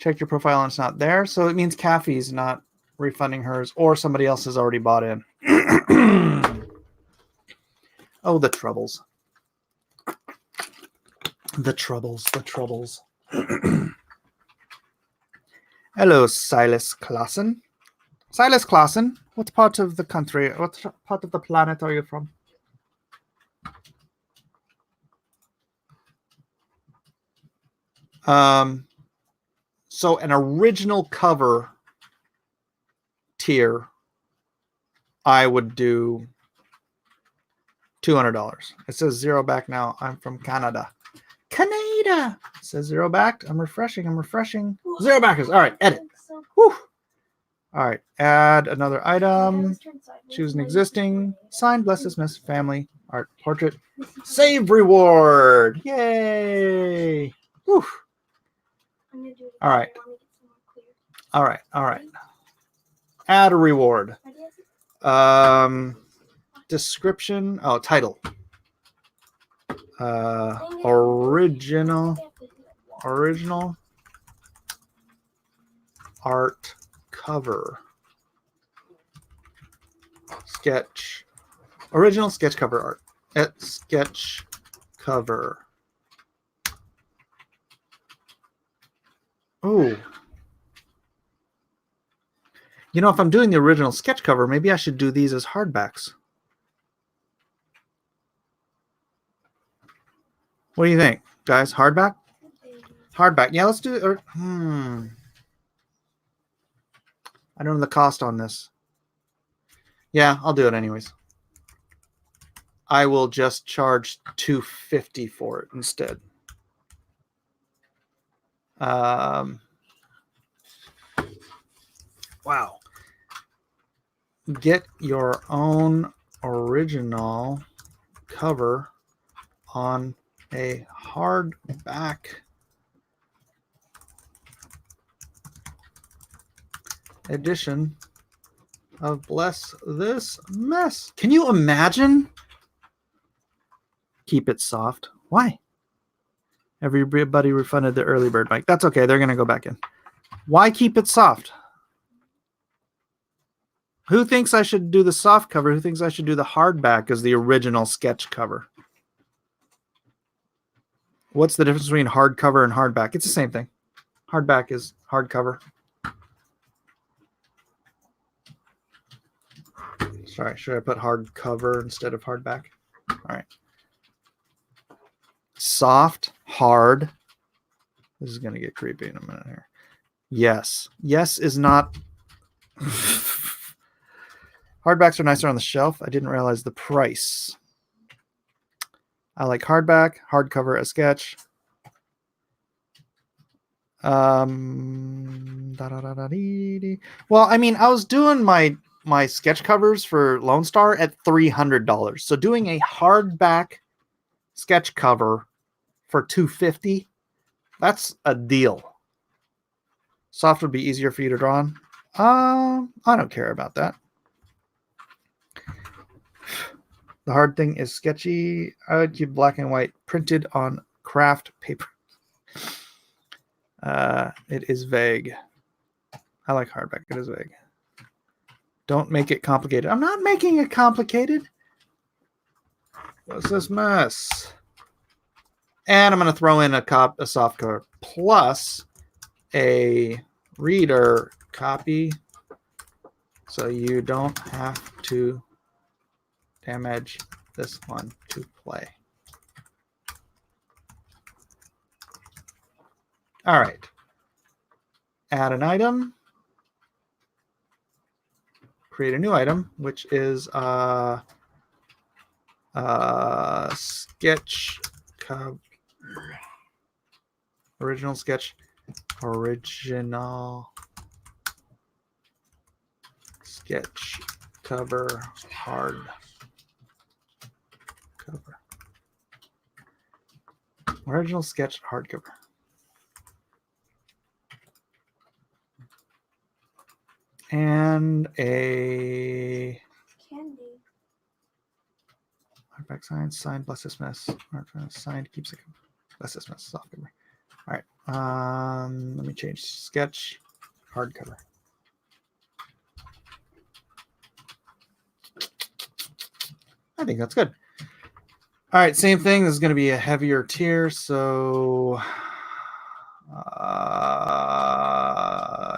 Check your profile and it's not there. So it means Caffey's not refunding hers or somebody else has already bought in. Oh, the troubles. The troubles. Hello, Silas Klassen. Silas Klassen, what part of the country, what part of the planet are you from? So an original cover tier, I would do $200. It says zero back now. I'm from Canada. Canada. It says zero backed. I'm refreshing. Zero backers. All right, edit. Whew. All right, add another item. Choose an existing. Signed, bless this miss, family, art, portrait. Save reward. Yay. Whew. All right. Add a reward. Description. Oh, title. Original art cover. Sketch. Original sketch cover art. Sketch cover. Oh. You know, if I'm doing the original sketch cover, maybe I should do these as hardbacks. What do you think, guys? Hardback? Hardback. Yeah, let's do it. I don't know the cost on this. Yeah, I'll do it anyways. I will just charge $250 for it instead. Wow. Get your own original cover on a hardback edition of Bless This Mess. Can you imagine? Keep it soft. Why? Everybody refunded the early bird, Mike. That's okay. They're going to go back in. Why keep it soft? Who thinks I should do the soft cover? Who thinks I should do the hardback as the original sketch cover? What's the difference between hardcover and hardback? It's the same thing. Hardback is hardcover. Sorry, should I put hardcover instead of hardback? All right. Soft, hard. This is going to get creepy in a minute here. Yes. Yes is not... Hardbacks are nicer on the shelf. I didn't realize the price. I like hardback, hardcover, a sketch. Well, I mean, I was doing my sketch covers for Lone Star at $300. So doing a hardback sketch cover for $250, that's a deal. Soft would be easier for you to draw on. I don't care about that. The hard thing is sketchy. I would keep black and white printed on craft paper. It is vague. I like hardback. It is vague. Don't make it complicated. I'm not making it complicated. What's this mess? And I'm going to throw in a soft cover plus a reader copy so you don't have to damage this one to play. All right. Add an item. Create a new item, which is sketch cover. Original sketch. Original sketch cover hard cover. Original sketch hardcover. And a Candy. hardback signed, bless this mess. Signed, keepsake, bless this mess, soft cover. All right, Let me change sketch, hardcover. I think that's good. All right, same thing. This is going to be a heavier tier, so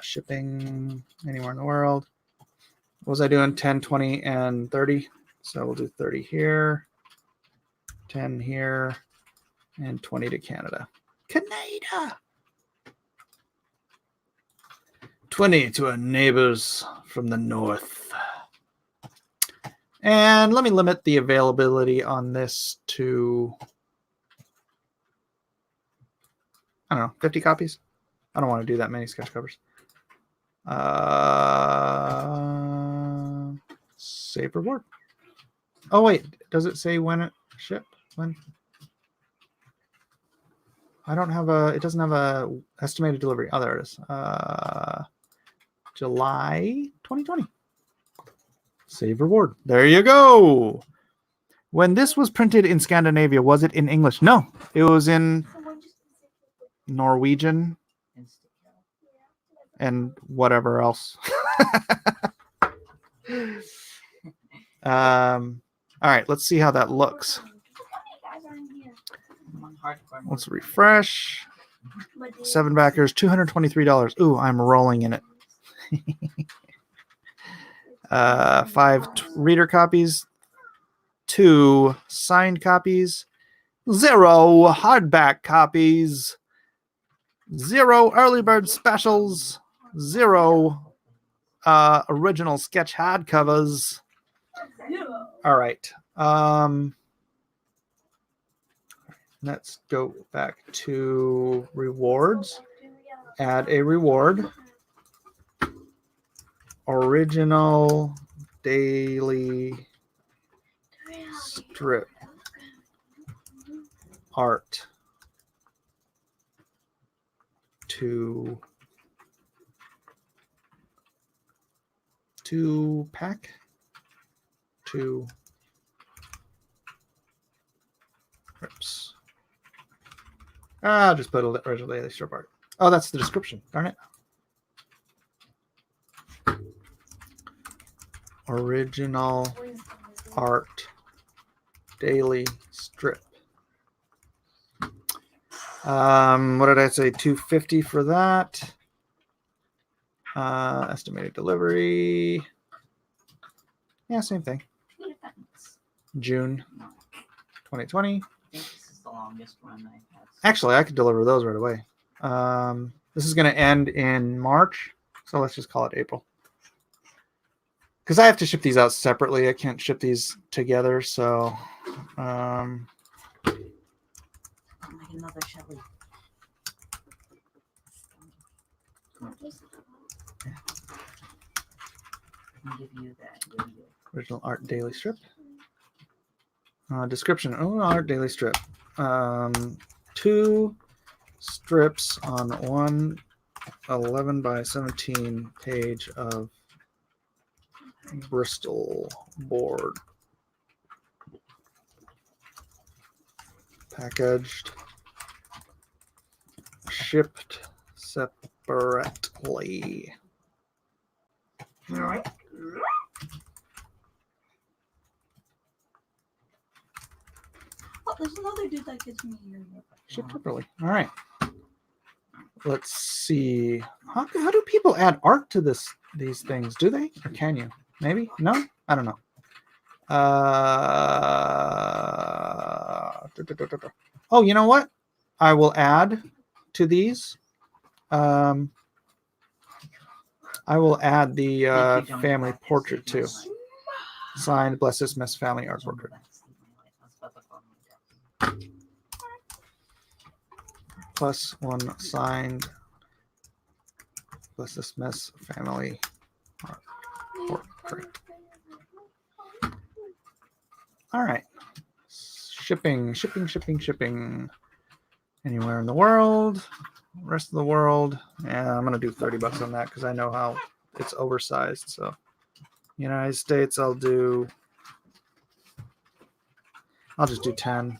shipping anywhere in the world. What was I doing? 10, 20, and 30. So we'll do 30 here, 10 here, and 20 to Canada. Canada! 20 to our neighbors from the north. And let me limit the availability on this to, I don't know, 50 copies. I don't want to do that many sketch covers. Save reward. Oh wait, does it say when it shipped? When? I don't have a. It doesn't have a estimated delivery. Oh, there it is. July 2020. Save reward. There you go. When this was printed in Scandinavia, was it in English? No, it was in Norwegian and whatever else. All right, let's see how that looks. Let's refresh. 7 backers, $223. Ooh, I'm rolling in it. 5 reader copies, 2 signed copies, 0 hardback copies, 0 early bird specials, 0 original sketch hardcovers. All right. Let's go back to rewards. Add a reward. Original daily strip art to pack to rips. I'll just put original daily strip art. Oh, that's the description. Darn it. Original art daily strip. What did I say? $250 for that. Estimated delivery. Yeah, same thing. June 2020. This is the longest one I've had. Actually, I could deliver those right away. This is going to end in March, so let's just call it April. Because I have to ship these out separately. I can't ship these together, so... Like another Shelly. I can give you that video. Original art daily strip. Description. Oh, art daily strip. 2 strips on one 11 by 17 page of Bristol board. Packaged. Shipped separately. All right. Oh, there's another dude that gives me your Shipped separately. All right. Let's see. How do people add art to these things? Do they? Or can you? Maybe? No? I don't know. Oh, you know what? I will add to these. I will add the family portrait too. Signed, Bless This Mess family art portrait. Plus 1 signed Bless This Mess family art portrait. All right. Shipping. Anywhere in the world. Rest of the world. Yeah, I'm going to do $30 on that because I know how it's oversized. So, United States, I'll just do 10.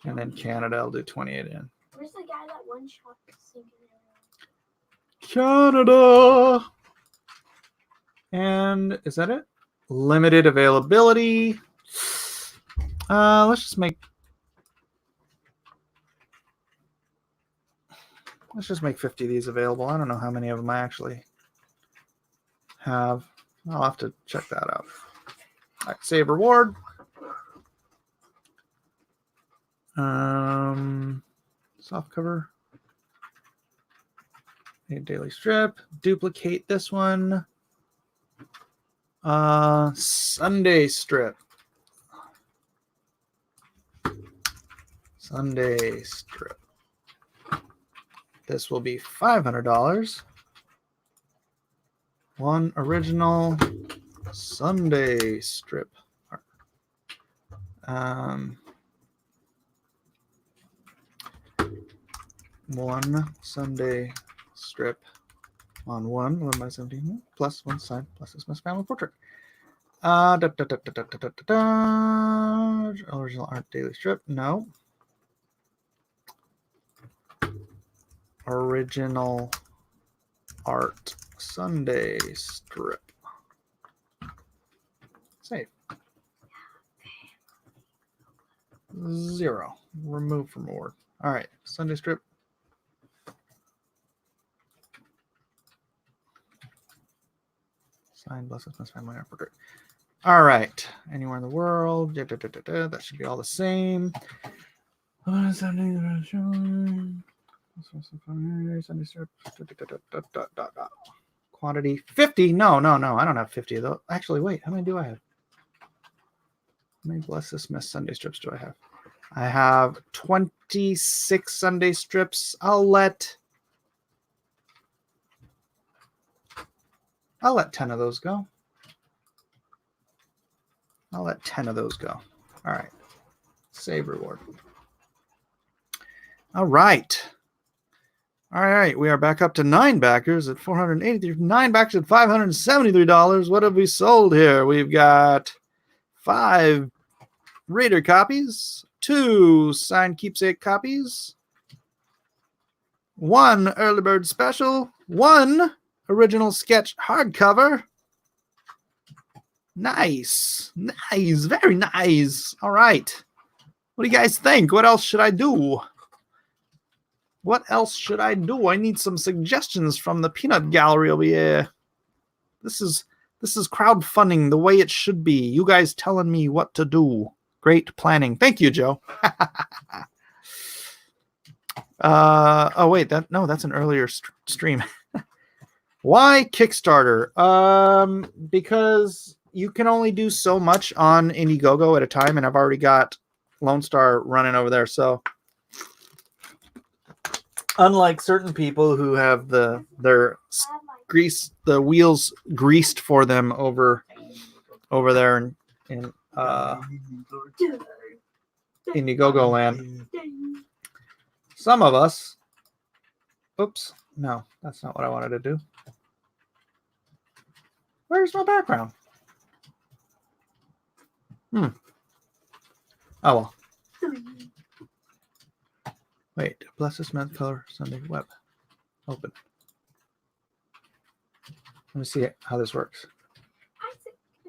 And then Canada, I'll do 28 in. Where's the guy that one shot sink in Canada. And is that it? Limited availability. Let's just make 50 of these available. I don't know how many of them I actually have. I'll have to check that out. All right, save reward. Soft cover. A daily strip. Duplicate this one. Sunday strip. Sunday strip. This will be $500. One original Sunday strip. One Sunday strip on 11 by 17 plus one side plus this my family portrait. Original art daily strip. No. Original art Sunday strip. Save. 0. Remove from award. All right. Sunday strip. Sign blesses my family art portrait. All right. Anywhere in the world. That should be all the same. Sunday strip. Quantity 50. No. I don't have 50 of those. Actually, wait. How many do I have? How many Bless This Mess Sunday strips do I have? I have 26 Sunday strips. I'll let 10 of those go. All right. Save reward. All right. We are back up to 9 backers at $483. 9 backers at $573. What have we sold here? We've got 5 Raider copies, 2 signed keepsake copies, 1 early bird special, 1 original sketch hardcover. Nice. Very nice. All right. What do you guys think? What else should I do? I need some suggestions from the peanut gallery over here. This is crowdfunding the way it should be. You guys telling me what to do. Great planning. Thank you, Joe. Oh wait, that's an earlier stream. Why Kickstarter? Because you can only do so much on Indiegogo at a time, and I've already got Lone Star running over there. So unlike certain people who have the wheels greased for them over there in Indiegogo land, some of us. Oops, no, that's not what I wanted to do. Where's my background? Oh well. Wait, Bless This Month Color Sunday Web. Open. Let me see how this works. I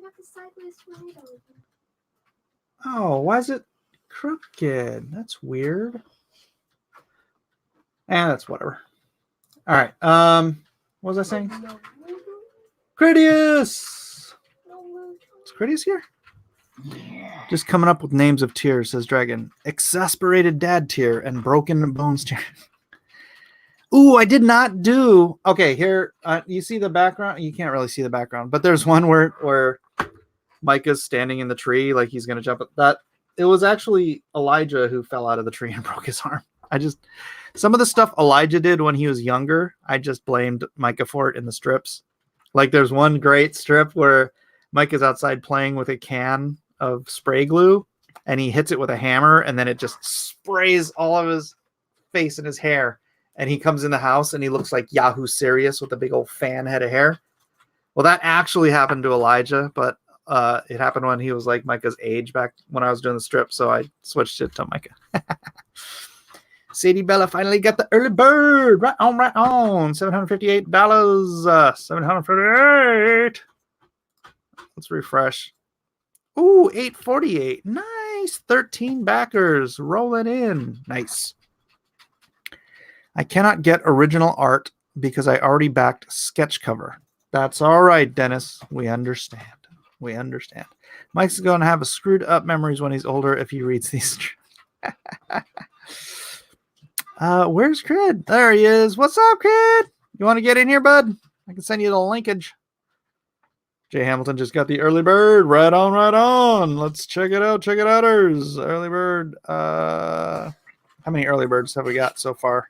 got the sideways tornado open. Oh, why is it crooked? That's weird. That's whatever. All right. What was I saying? Critias! Is Critias here? Just coming up with names of tears, says Dragon. Exasperated dad tear and broken bones tear. Ooh, I did not do. Okay, here you see the background. You can't really see the background, but there's one where Micah's standing in the tree like he's gonna jump at that. It was actually Elijah who fell out of the tree and broke his arm. Some of the stuff Elijah did when he was younger, I just blamed Micah for it in the strips. Like there's one great strip where Micah's outside playing with a can of spray glue and he hits it with a hammer and then it just sprays all of his face and his hair. And he comes in the house and he looks like Yahoo Serious with a big old fan head of hair. Well, that actually happened to Elijah, but it happened when he was like Micah's age back when I was doing the strip. So I switched it to Micah. Sadie Bella finally got the early bird. Right on, right on. $758. $758. Let's refresh. Ooh, 848. Nice. 13 backers rolling in. Nice. I cannot get original art because I already backed sketch cover. That's all right, Dennis. We understand. We understand. Mike's going to have a screwed up memories when he's older if he reads these. Where's Cred? There he is. What's up, Cred? You want to get in here, bud? I can send you the linkage. Jay Hamilton just got the early bird. Right on, right on. Let's check it out. Check it out. Early bird. How many early birds have we got so far?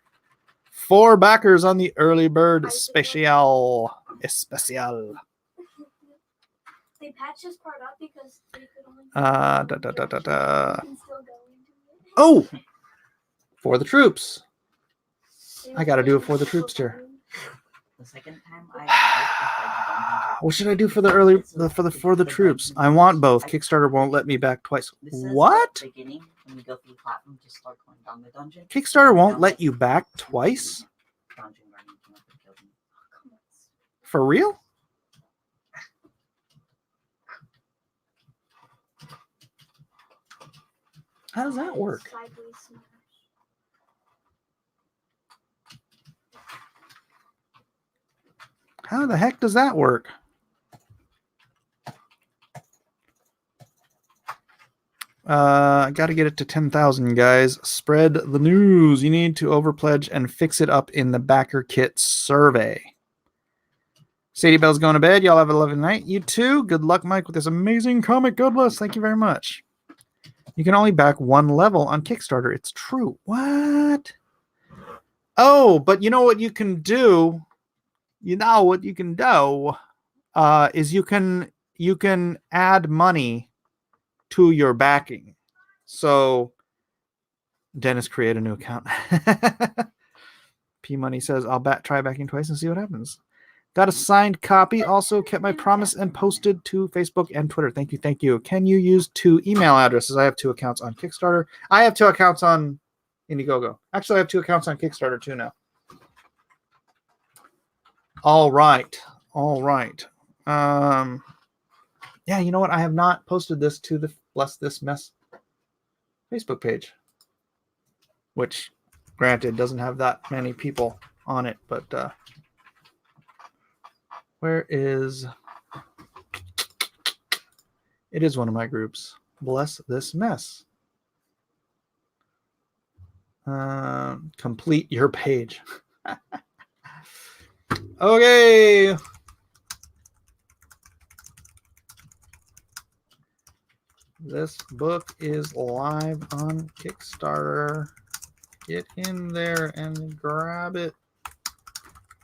4 backers on the early bird special. Especial. They patched this part up because they could only. Da. You can still go into it. Oh! For the troops. I gotta do it for the troops here. The second time I What should I do for the early for the troops? I want both. Kickstarter won't let me back twice. What? Beginning, when you go through the platform, just start going down the dungeon. Kickstarter won't let you back twice? Dungeon running came up and killed me. For real? How does that work? Sideways smash. How the heck does that work? I got to get it to 10,000, guys. Spread the news. You need to overpledge and fix it up in the backer kit survey. Sadie Bell's going to bed. Y'all have a lovely night. You too. Good luck, Mike, with this amazing comic. God bless. Thank you very much. You can only back 1 level on Kickstarter. It's true. What? Oh, but you know what you can do? You know what you can do is you can add money to your backing. So Dennis, create a new account. P Money says I'll try backing twice and see what happens. Got a signed copy. Also kept my promise and posted to Facebook and Twitter. Thank you. Thank you. Can you use 2 email addresses? I have 2 accounts on Kickstarter. I have 2 accounts on Indiegogo. Actually, I have 2 accounts on Kickstarter too now. All right. All right. Yeah, you know what? I have not posted this to the Bless This Mess Facebook page, which, granted, doesn't have that many people on it, but where is... It is one of my groups. Bless This Mess. Complete your page. Okay. This book is live on Kickstarter. Get in there and grab it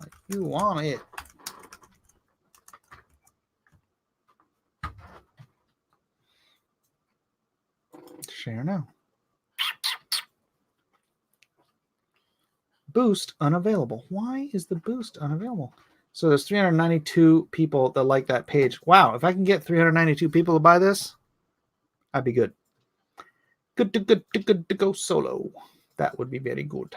like you want it. Share now. Boost unavailable. Why is the boost unavailable? So there's 392 people that like that page. Wow, if I can get 392 people to buy this, I'd be good. Good to go solo. That would be very good.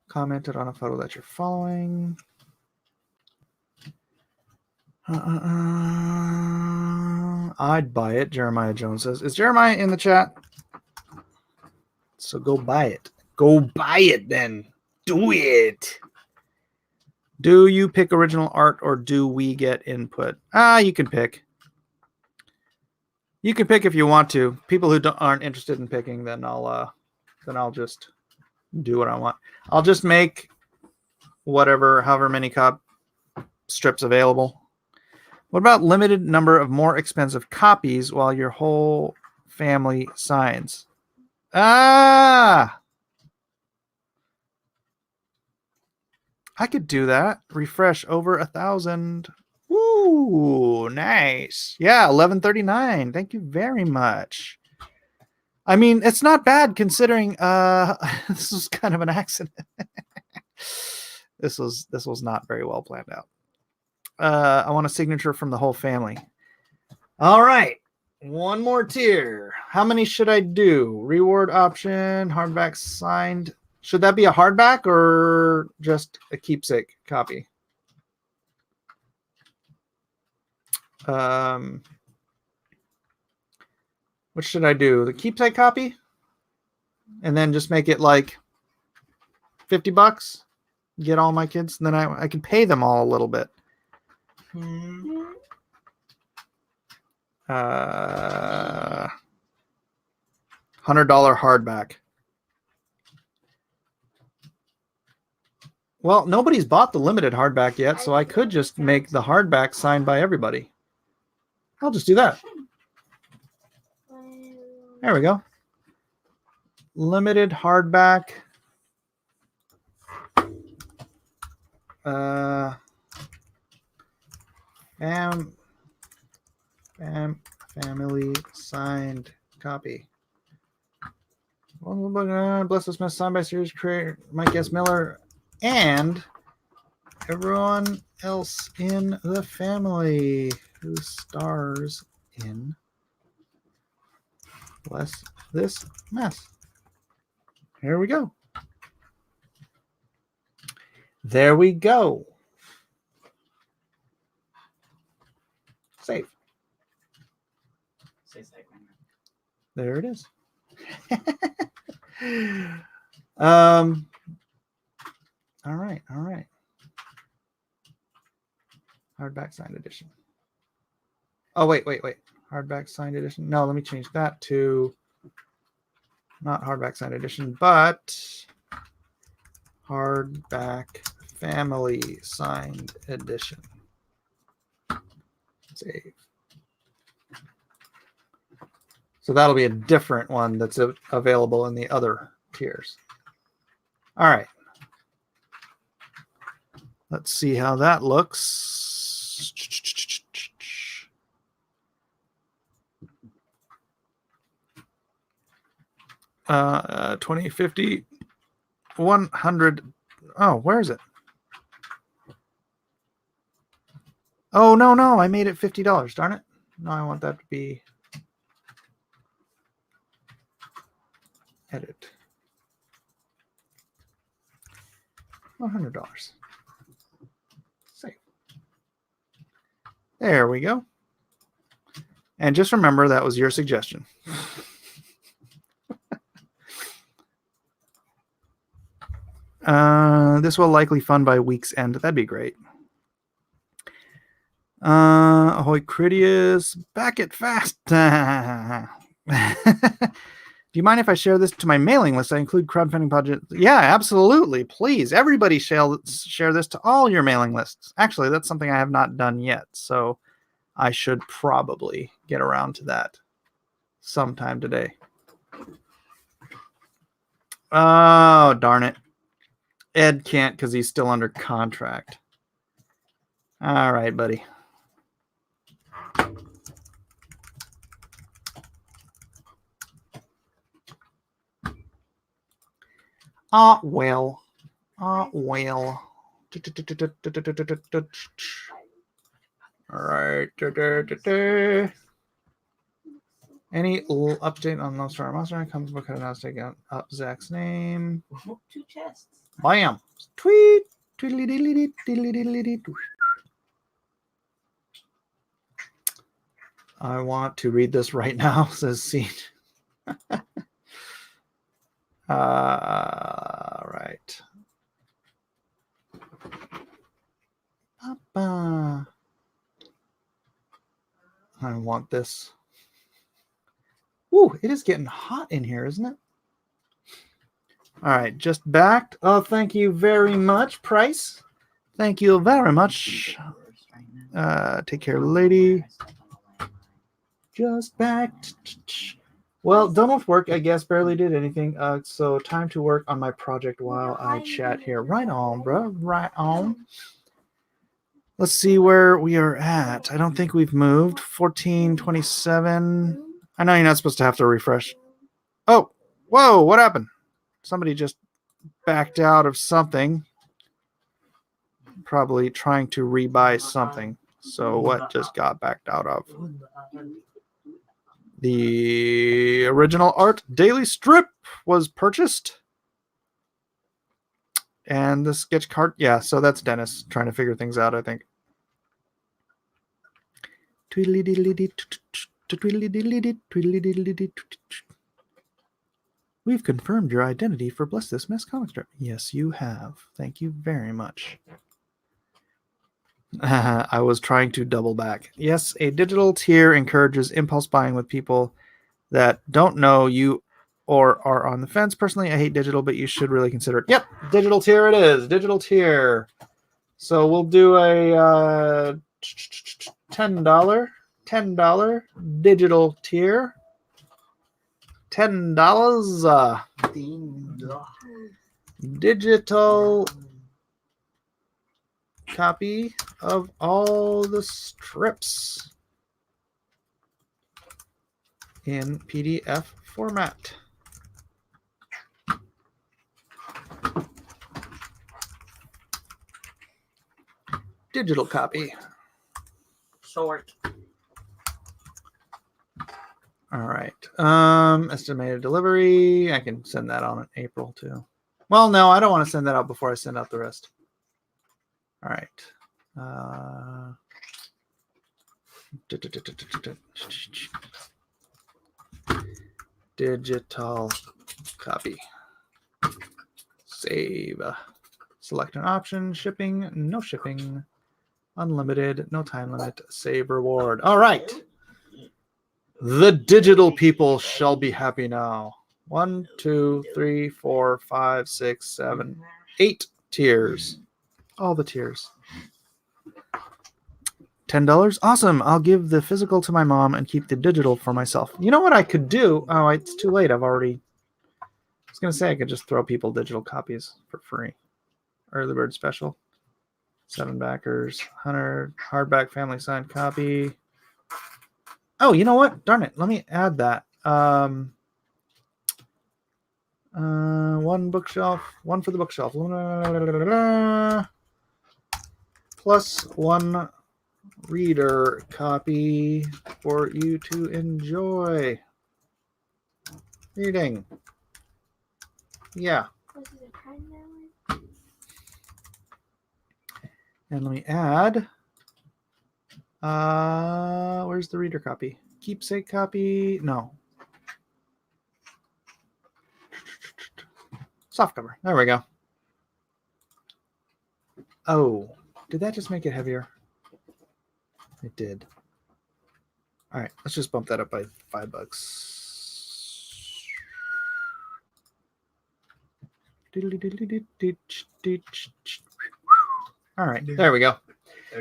Commented on a photo that you're following. I'd buy it, Jeremiah Jones says. Is Jeremiah in the chat? So go buy it. Go buy it then. Do it. Do you pick original art or do we get input? You can pick. You can pick if you want to. People who aren't interested in picking, then I'll just do what I want. I'll just make however many strips available. What about limited number of more expensive copies while your whole family signs? I could do that. Refresh over 1,000. Woo, nice. Yeah, 1139. Thank you very much. I mean, it's not bad considering this was kind of an accident. This was not very well planned out. I want a signature from the whole family. All right. One more tier. How many should I do? Reward option, hardback signed. Should that be a hardback or just a keepsake copy? What should I do? The keepsake copy? And then just make it like $50? Get all my kids, and then I can pay them all a little bit. $100 hardback. Well, nobody's bought the limited hardback yet, so I could just make the hardback signed by everybody. I'll just do that. There we go. Limited hardback. Family signed copy. Bless us, signed by series creator Mike S. Miller and everyone else in the family who stars in Bless This Mess. Here we go. There we go. Save. There it is. All right. Hardback signed edition. Oh, wait. Hardback signed edition. No, let me change that to not hardback signed edition, but hardback family signed edition. Save. So that'll be a different one that's available in the other tiers. All right. Let's see how that looks. 20, 50, 100. Oh, where is it? Oh, no. I made it $50. Darn it. No, I want that to be edit. $100. Save. There we go. And just remember that was your suggestion. This will likely fund by week's end. That'd be great. Ahoy Critias, back it fast. Do you mind if I share this to my mailing list? I include crowdfunding projects. Yeah, absolutely. Please, everybody share this to all your mailing lists. Actually, that's something I have not done yet, so I should probably get around to that sometime today. Oh, darn it. Ed can't because he's still under contract. All right, buddy. Well. All right. Any update on Lone Star Monster? Comes book now taking up Zach's name. 2 chests. Bam. Tweet. I want to read this right now, says Scene. Right. Papa. I want this. Ooh, it is getting hot in here, isn't it? All right, just backed. Oh, thank you very much, Price. Thank you very much. Take care, lady. Just backed. Well, done with work, I guess. Barely did anything. So time to work on my project while I chat here. Right on, bro. Right on. Let's see where we are at. I don't think we've moved. 1427. I know you're not supposed to have to refresh. Oh, whoa, what happened? Somebody just backed out of something. Probably trying to rebuy something. So what just got backed out of? The original art daily strip was purchased. And the sketch card, yeah, so that's Dennis trying to figure things out, I think. We've confirmed your identity for Bless This Mess comic strip. Yes, you have. Thank you very much. I was trying to double back. Yes, a digital tier encourages impulse buying with people that don't know you or are on the fence. Personally, I hate digital, but you should really consider it. Yep, digital tier it is. Digital tier. So we'll do a $10 digital tier. $10 digital copy of all the strips in PDF format. Digital copy. Short. All right. Estimated delivery. I can send that on in April too. Well, no, I don't want to send that out before I send out the rest. All right. Digital copy. Save. Select an option. Shipping. No shipping. Unlimited. No time limit. Save reward. All right. The digital people shall be happy now. 1, 2, 3, 4, 5, 6, 7, 8 tiers. All the tiers. $10? Awesome. I'll give the physical to my mom and keep the digital for myself. You know what I could do? Oh, it's too late. I was going to say I could just throw people digital copies for free. Early bird special. 7 backers. 100. Hardback family signed copy. Oh, you know what? Darn it. Let me add that. One bookshelf. One for the bookshelf. Plus 1 reader copy for you to enjoy reading. Yeah. And let me add. Where's the reader copy? Keepsake copy? No. Softcover. There we go. Oh, did that just make it heavier? It did. All right, let's just bump that up by $5. All right, there we go.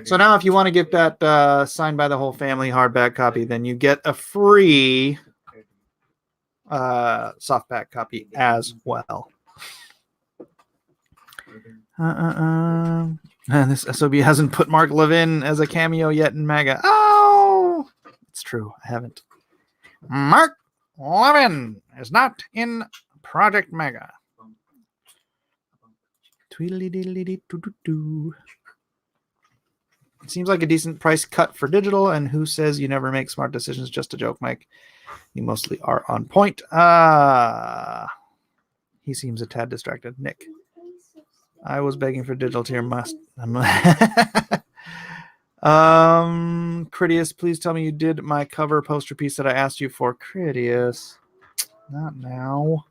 So now if you want to get that signed by the whole family hardback copy, then you get a free softback copy as well. This SOB hasn't put Mark Levin as a cameo yet in MAGA. Oh, it's true. I haven't. Mark Levin is not in Project MAGA. Tweedledee-dee-dee-doo-doo-doo. It seems like a decent price cut for digital, and who says you never make smart decisions? Just a joke, Mike. You mostly are on point. He seems a tad distracted. Nick. I was begging for digital tier must. Critias, please tell me you did my cover poster piece that I asked you for. Critias. Not now.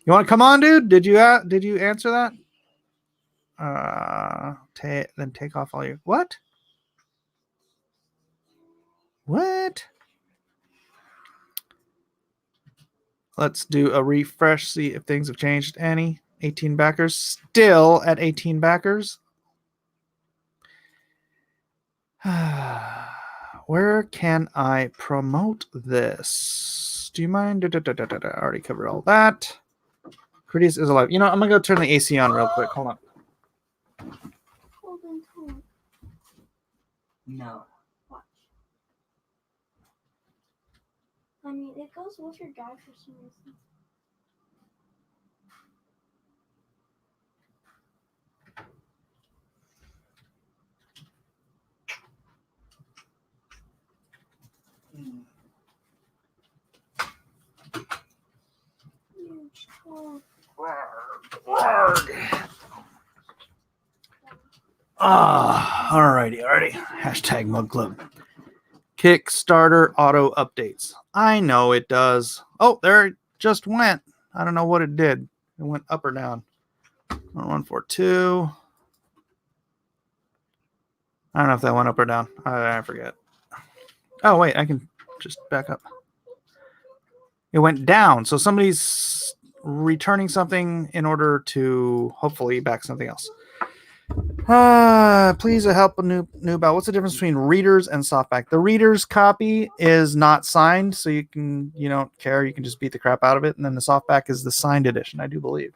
You want to come on, dude? Did you answer that? Then take off all your what? What? Let's do a refresh, see if things have changed any. 18 backers, still at 18 backers. Where can I promote this? Do you mind? I already covered all that. Critias is alive. You know, I'm gonna go turn the AC on real quick. Hold on. Hold on, hold on. No. Watch. I mean, it goes with your drive for some reason. Alrighty. Hashtag Mug Club. Kickstarter auto updates. I know it does. Oh, there it just went. I don't know what it did. It went up or down. 142. I don't know if that went up or down. I forget. Oh, wait. I can just back up. It went down. So somebody's returning something in order to hopefully back something else. Please help a new about what's the difference between readers and softback. The reader's copy is not signed, so you don't care, you can just beat the crap out of it, and then the softback is the signed edition, I do believe.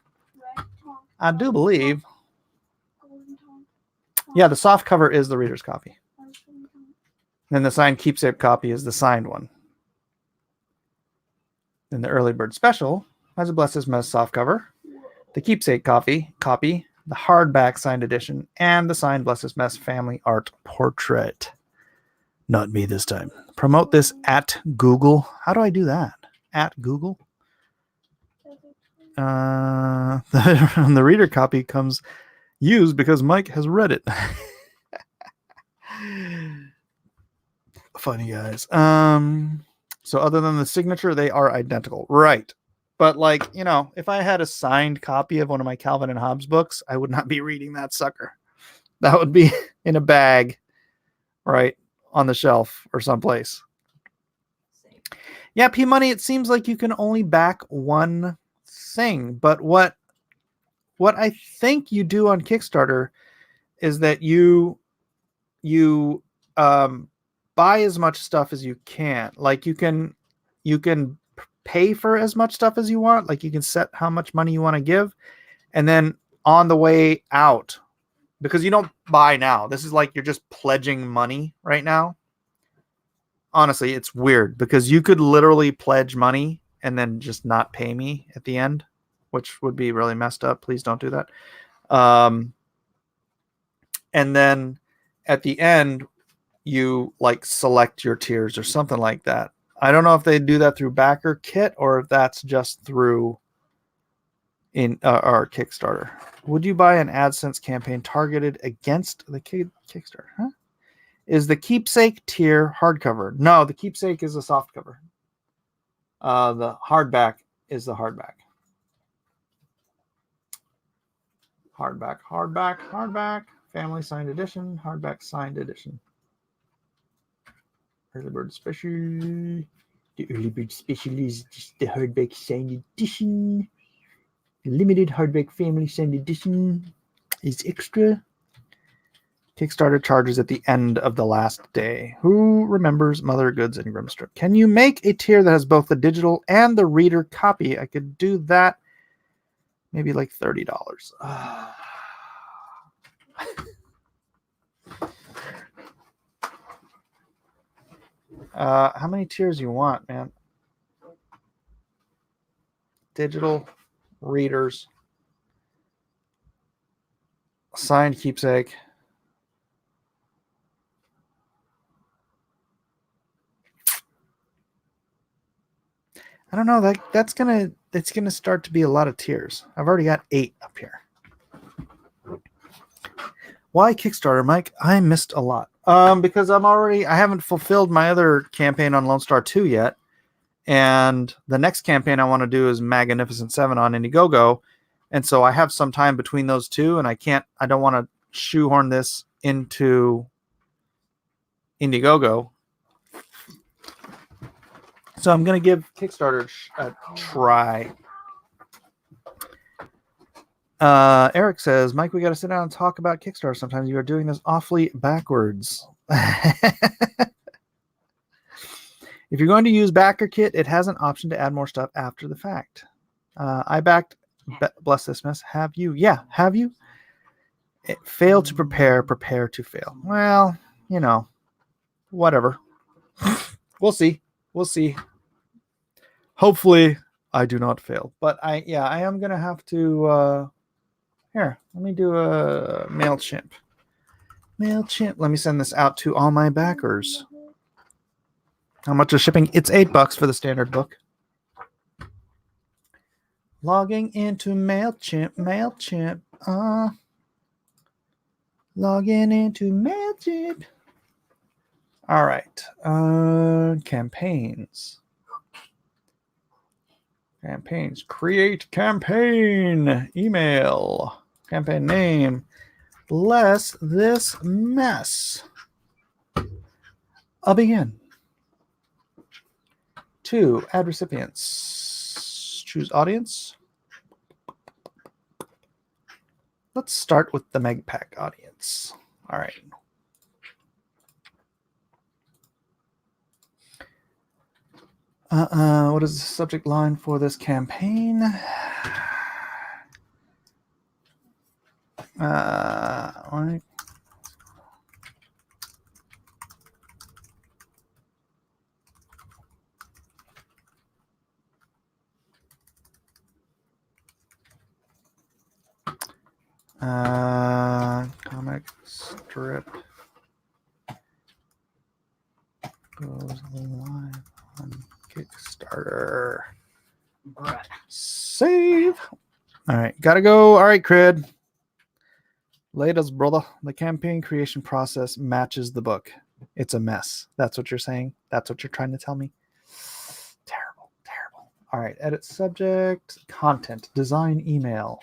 Yeah, the soft cover is the reader's copy. Then the signed keepsake copy is the signed one. Then the early bird special has a Bless This Mess soft cover, the keepsake copy, the hardback signed edition, and the signed Bless This Mess family art portrait. Not me this time. Promote this at Google. How do I do that? At Google? The reader copy comes used because Mike has read it. Funny guys. So other than the signature, they are identical. Right. But if I had a signed copy of one of my Calvin and Hobbes books, I would not be reading that sucker. That would be in a bag, right, on the shelf or someplace. Yeah, P Money, it seems like you can only back one thing. But what I think you do on Kickstarter is that you buy as much stuff as you can. Like you can pay for as much stuff as you want. Like you can set how much money you want to give, and then on the way out, because you don't buy now. This is like you're just pledging money right now. Honestly, it's weird because you could literally pledge money and then just not pay me at the end, which would be really messed up. Please don't do that. And then at the end, you select your tiers or something like that. I don't know if they do that through Backer Kit or if that's just through in our Kickstarter. Would you buy an AdSense campaign targeted against the Kickstarter? Huh? Is the keepsake tier hardcover? No, the keepsake is a soft cover. The hardback is the hardback. Hardback. Family signed edition. Hardback signed edition. Early bird special. The early bird special is just the hardback signed edition. The limited hardback family signed edition is extra. Kickstarter charges at the end of the last day. Who remembers Mother Goods and Grimstrip? Can you make a tier that has both the digital and the reader copy? I could do that. Maybe like $30. How many tiers you want, man? Digital, readers, signed keepsake. I don't know. It's gonna start to be a lot of tiers. I've already got 8 up here. Why Kickstarter, Mike? I missed a lot. Because I haven't fulfilled my other campaign on Lone Star 2 yet. And the next campaign I want to do is Magnificent 7 on Indiegogo. And so I have some time between those two, and I don't want to shoehorn this into Indiegogo. So I'm going to give Kickstarter a try. Eric says, Mike, we got to sit down and talk about Kickstarter. Sometimes you are doing this awfully backwards. If you're going to use Backer Kit, it has an option to add more stuff after the fact. I backed Bless This Mess. Have you? Yeah, have you? Fail to prepare to fail. Well, whatever. We'll see. Hopefully I do not fail. But I am going to have to... Here, let me do a MailChimp. Let me send this out to all my backers. How much is shipping? It's $8 for the standard book. Logging into MailChimp. Logging into MailChimp. All right. Campaigns. Campaigns. Create campaign. Email. Campaign name. Bless this mess. I'll begin. 2. Add recipients. Choose audience. Let's start with the MegPack audience. All right. What is the subject line for this campaign? All right. Comic strip goes live on Kickstarter. Bruh. Save. All right, gotta go. All right, Crid. Latest, brother. The campaign creation process matches the book. It's a mess. That's what you're saying? That's what you're trying to tell me? Terrible, terrible. All right, edit subject, content, design, email.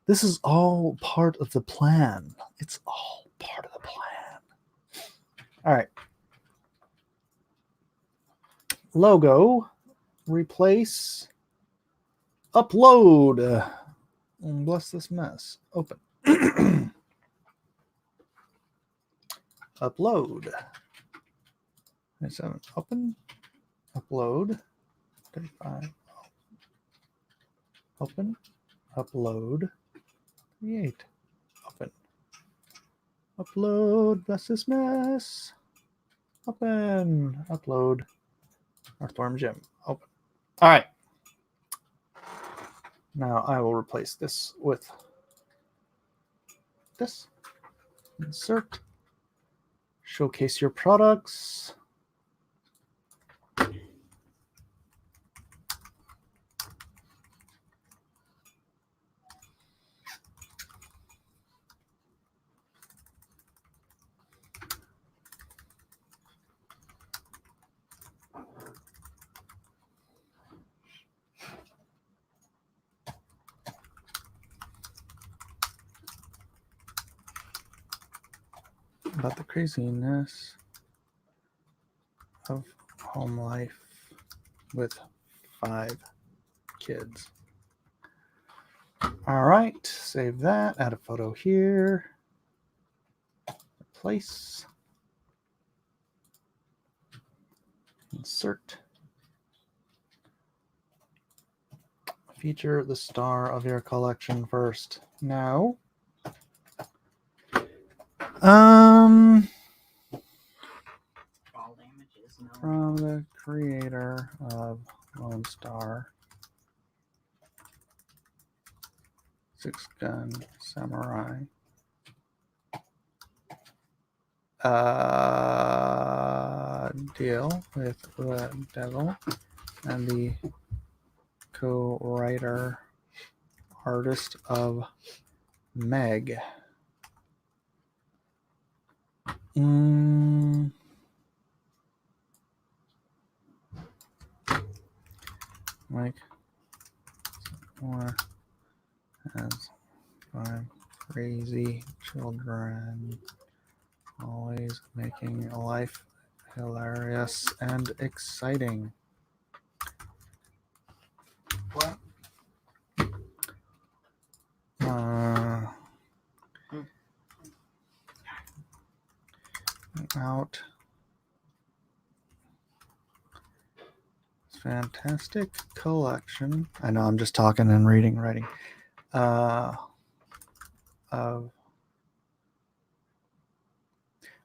This is all part of the plan. It's all part of the plan. All right. Logo, replace, upload. Bless this mess. Open. Upload. 27. Open. Upload. 35. Open. Upload. Create. Open. Upload. Bless this mess. Open. Upload. Earthworm Jim. Open. All right. Now I will replace this with this. Insert. Showcase your products. About the craziness of home life with 5 kids. All right, save that. Add a photo here. Replace. Insert. Feature the star of your collection first. Now. All damages. No. From the creator of Lone Star, Six Gun Samurai. Deal with the devil and the co-writer artist of Meg. Like or has 5 crazy children, always making life hilarious and exciting. What? Out. Fantastic collection. I know I'm just talking and writing. Of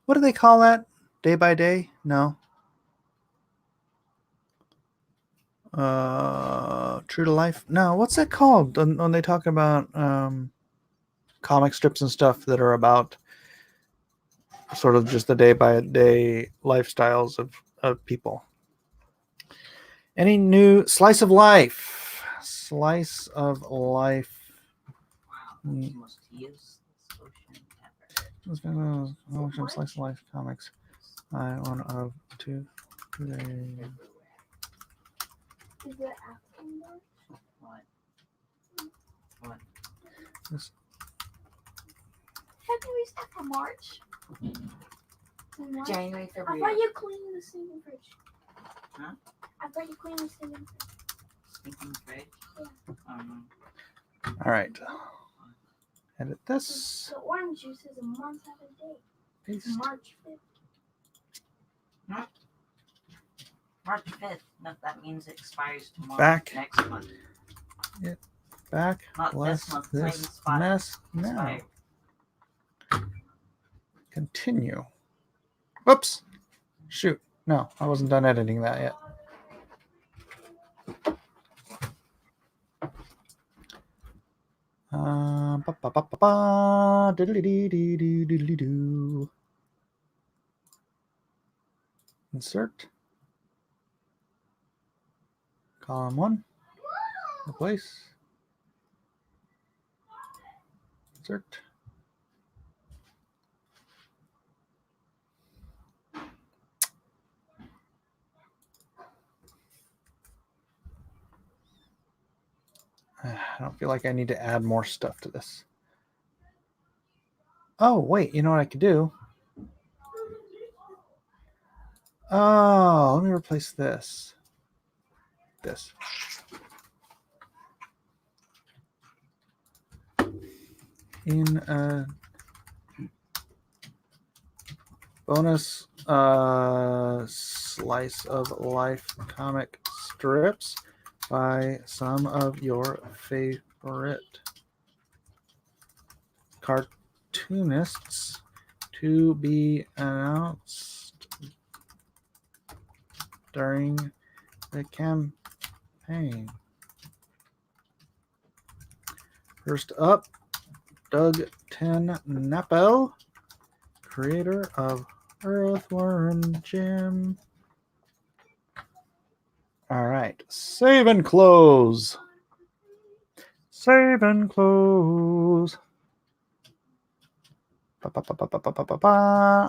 what do they call that? Day by day? No. True to life? No. What's that called when they talk about comic strips and stuff that are about sort of just the day by day lifestyles of people? Any new slice of life? slice of life. Wow, that's the most useless ocean ever. Slice of life comics. One of two. Three. Everywhere. Is it after March? What? What? This- How can we start for March? In March? January, I February. thought you cleaned the stinking fridge. Huh? I thought you cleaned the stinking fridge. Stinking fridge. All right. Edit this. The orange juice is a month out of date. It's Paste. March 5th. March 5th. No, that means it expires tomorrow. Back. Next month. Back. Not Bless this month. It's not even this expired. mess now. Expired. Continue. Whoops. Shoot. No, I wasn't done editing that yet. Diddly-dee-dee-dee-diddly-doo. Insert. Column 1. Replace. Insert. I don't feel like I need to add more stuff to this. Oh, wait, you know what I could do? Oh, let me replace this. This. In a bonus slice of life comic strips by some of your favorite cartoonists to be announced during the campaign. First up, Doug Ten-Napel, creator of Earthworm Jim. All right, save and close. Save and close. All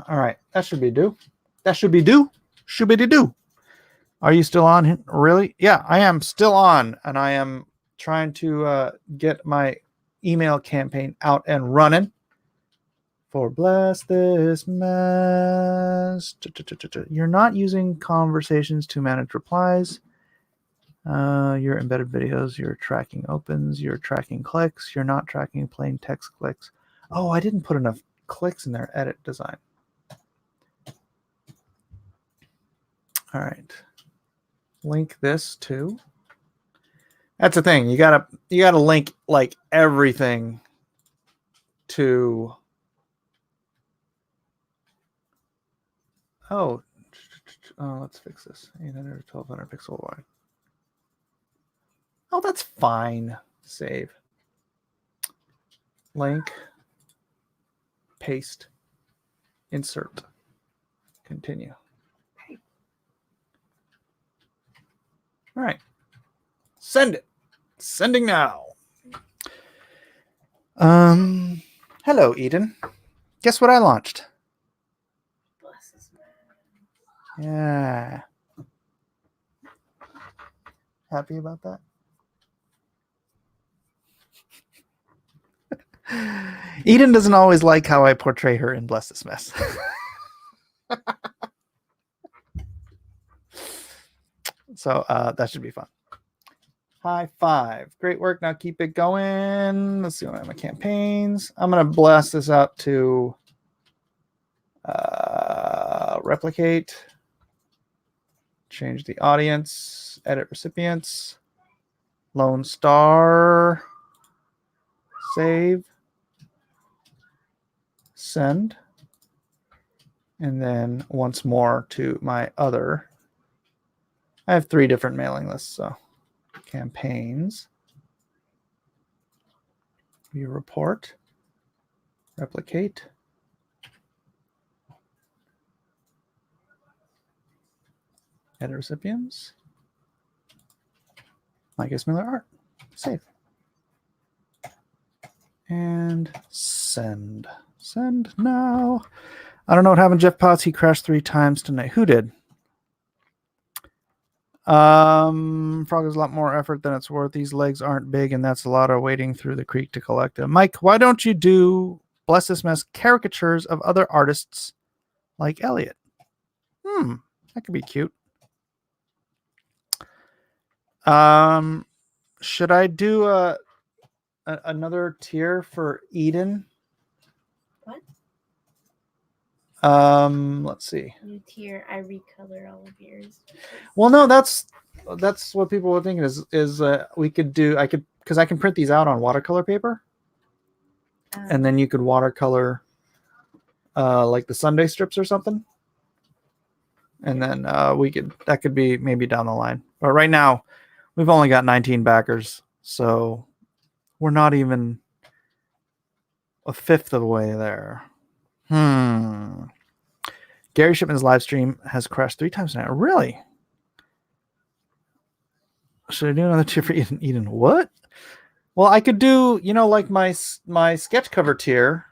right, that should be due. That should be due. Should be due. Are you still on? Really? Yeah, I am still on, and I am trying to get my email campaign out and running for Bless This Mess. You're not using conversations to manage replies. Your embedded videos, you're tracking opens, you're tracking clicks, you're not tracking plain text clicks. Oh, I didn't put enough clicks in their edit design. All right. Link this to. That's the thing. You gotta link like everything to. Oh, let's fix this. 800 1200 pixel wide. Oh, that's fine. Save. Link. Paste. Insert. Continue. All right. Send it. Sending now. Hello, Eden. Guess what I launched? Bless this man. Yeah. Happy about that? Eden doesn't always like how I portray her in Bless This Mess. So that should be fun. High five. Great work. Now keep it going. Let's see what I have my campaigns. I'm going to blast this out to replicate. Change the audience. Edit recipients. Lone Star. Save. Send. And then once more to my other. I have 3 different mailing lists, so campaigns. View report. Replicate. Edit recipients. Mike S. Miller Art. Save. And send. Send now. I don't know what happened, Jeff Potts. He crashed 3 times tonight. Who did? Frog is a lot more effort than it's worth. These legs aren't big, and that's a lot of wading through the creek to collect them. Mike, why don't you do Bless This Mess caricatures of other artists like Elliot? That could be cute. Should I do another tier for Eden? What? Let's see. New tier. I recolor all of yours. Well, no, that's what people were thinking is we could do. I can print these out on watercolor paper, and then you could watercolor like the Sunday strips or something, and then that could be maybe down the line. But right now, we've only got 19 backers, so we're not even a fifth of the way there. Gary Shipman's live stream has crashed 3 times now. Really? Should I do another tier for Eden? Eden, what? Well, I could do, like my sketch cover tier,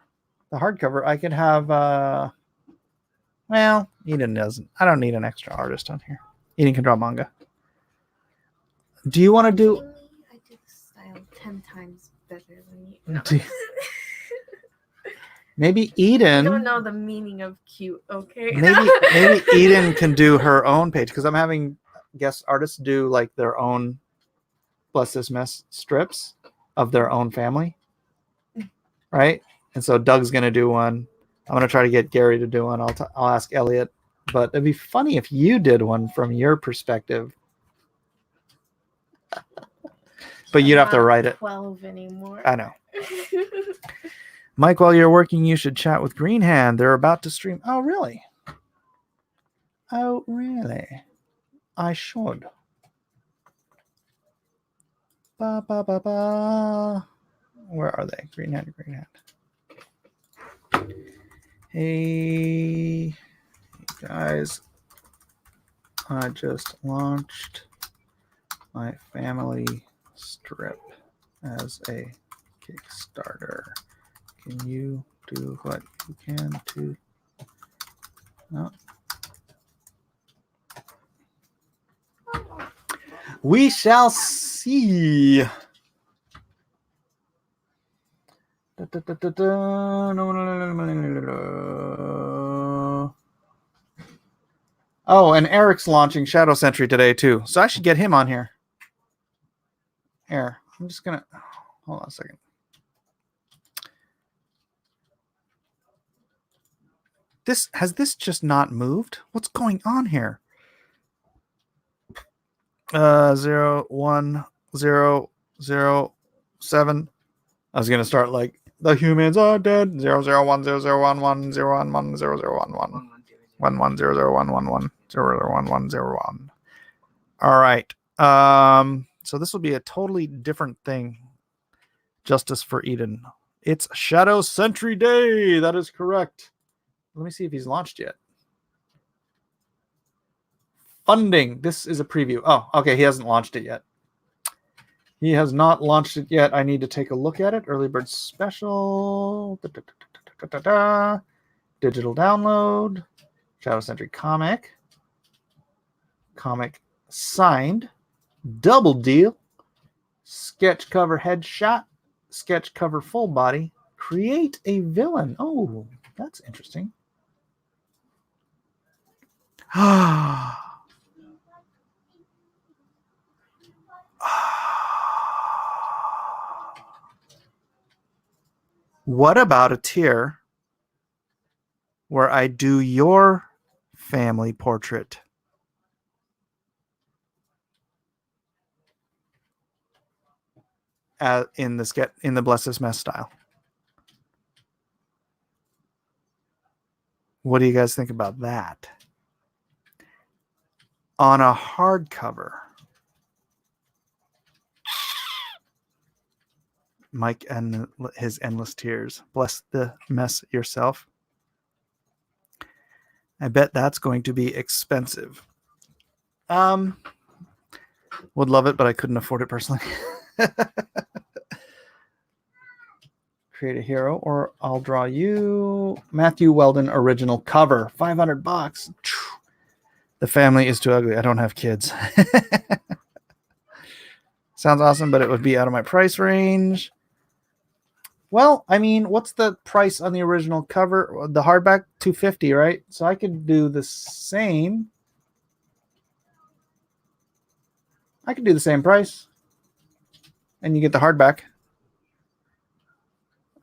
the hardcover. I could have, well, Eden doesn't. I don't need an extra artist on here. Eden can draw manga. Do you want to do? I do the style 10 times better than you. No. Maybe I Eden. don't know the meaning of cute. Okay. Maybe Eden can do her own page because I'm having guest artists do like their own Bless This Mess strips of their own family, right? And so Doug's gonna do one. I'm gonna try to get Gary to do one. I'll ask Elliot, but it'd be funny if you did one from your perspective. But you'd have to write it. 12 anymore. I know. Mike, while you're working, you should chat with Greenhand. They're about to stream. Oh, really? Oh, really? I should. Ba, ba, ba, ba. Where are they? Greenhand. Hey, guys. I just launched my family strip as a Kickstarter. Can you do what you can to? No. We shall see. Oh, and Eric's launching Shadow Sentry today too, so I should get him on here. Here, I'm just gonna hold on a second. Has this just not moved? What's going on here? 0 1 0 0 7. I was gonna start like the humans are dead. 0 0 1 0 0 1 1 0 1 1 0 0 1 1 1 1 0 0 1 1 1 0 0 1 1 0 1. All right. So this will be a totally different thing. Justice for Eden. It's Shadow Sentry Day. That is correct. Let me see if he's launched yet. Funding. This is a preview. Oh, okay. He hasn't launched it yet. He has not launched it yet. I need to take a look at it. Early bird special. Digital download. Shadow Sentry comic. Comic signed. Double deal. Sketch cover headshot. Sketch cover full body. Create a villain. Oh, that's interesting. What about a tier where I do your family portrait? In the Bless This Mess style. What do you guys think about that? On a hardcover. Mike and his endless tears. Bless the mess yourself. I bet that's going to be expensive. Would love it, but I couldn't afford it personally. Create a hero, or I'll draw you. Matthew Weldon original cover, $500. The family is too ugly. I don't have kids. Sounds awesome, but it would be out of my price range. Well, I mean, what's the price on the original cover? The hardback, $250, right? So I could do the same. I could do the same price, and you get the hardback.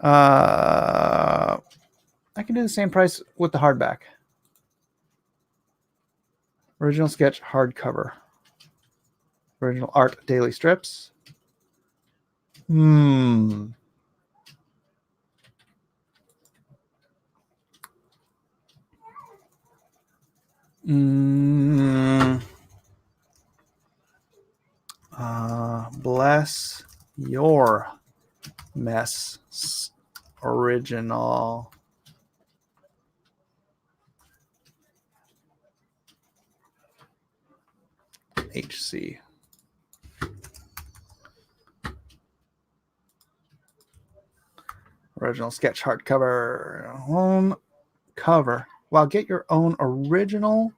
I can do the same price with the hardback. Original sketch, hardcover. Original art, daily strips. Bless your mess. Original. HC. Original sketch hardcover. Home cover. Well, get your own original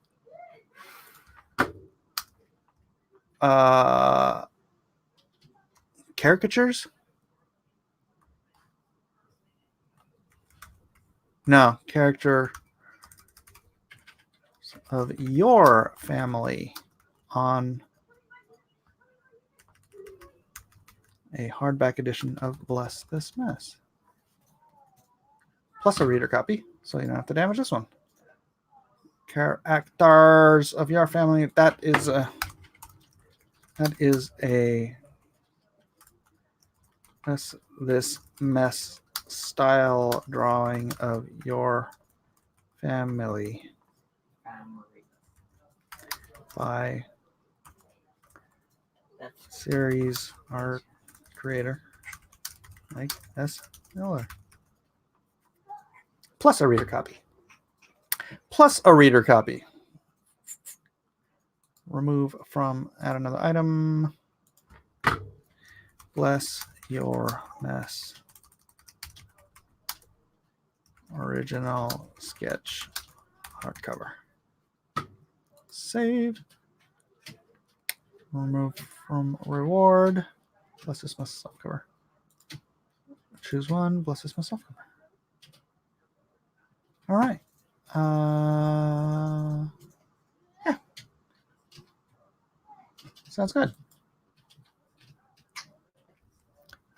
caricatures? No, character of your family on a hardback edition of Bless This Mess. Plus a reader copy, so you don't have to damage this one. Characters of your family. That is a this mess style drawing of your family by series art creator Mike S. Miller. Plus a reader copy. Plus a reader copy. Remove from add another item. Bless your mess. Original sketch hardcover. Save. Remove from reward. Bless this mess softcover. Choose one. Bless this mess softcover. All right. Yeah. Sounds good.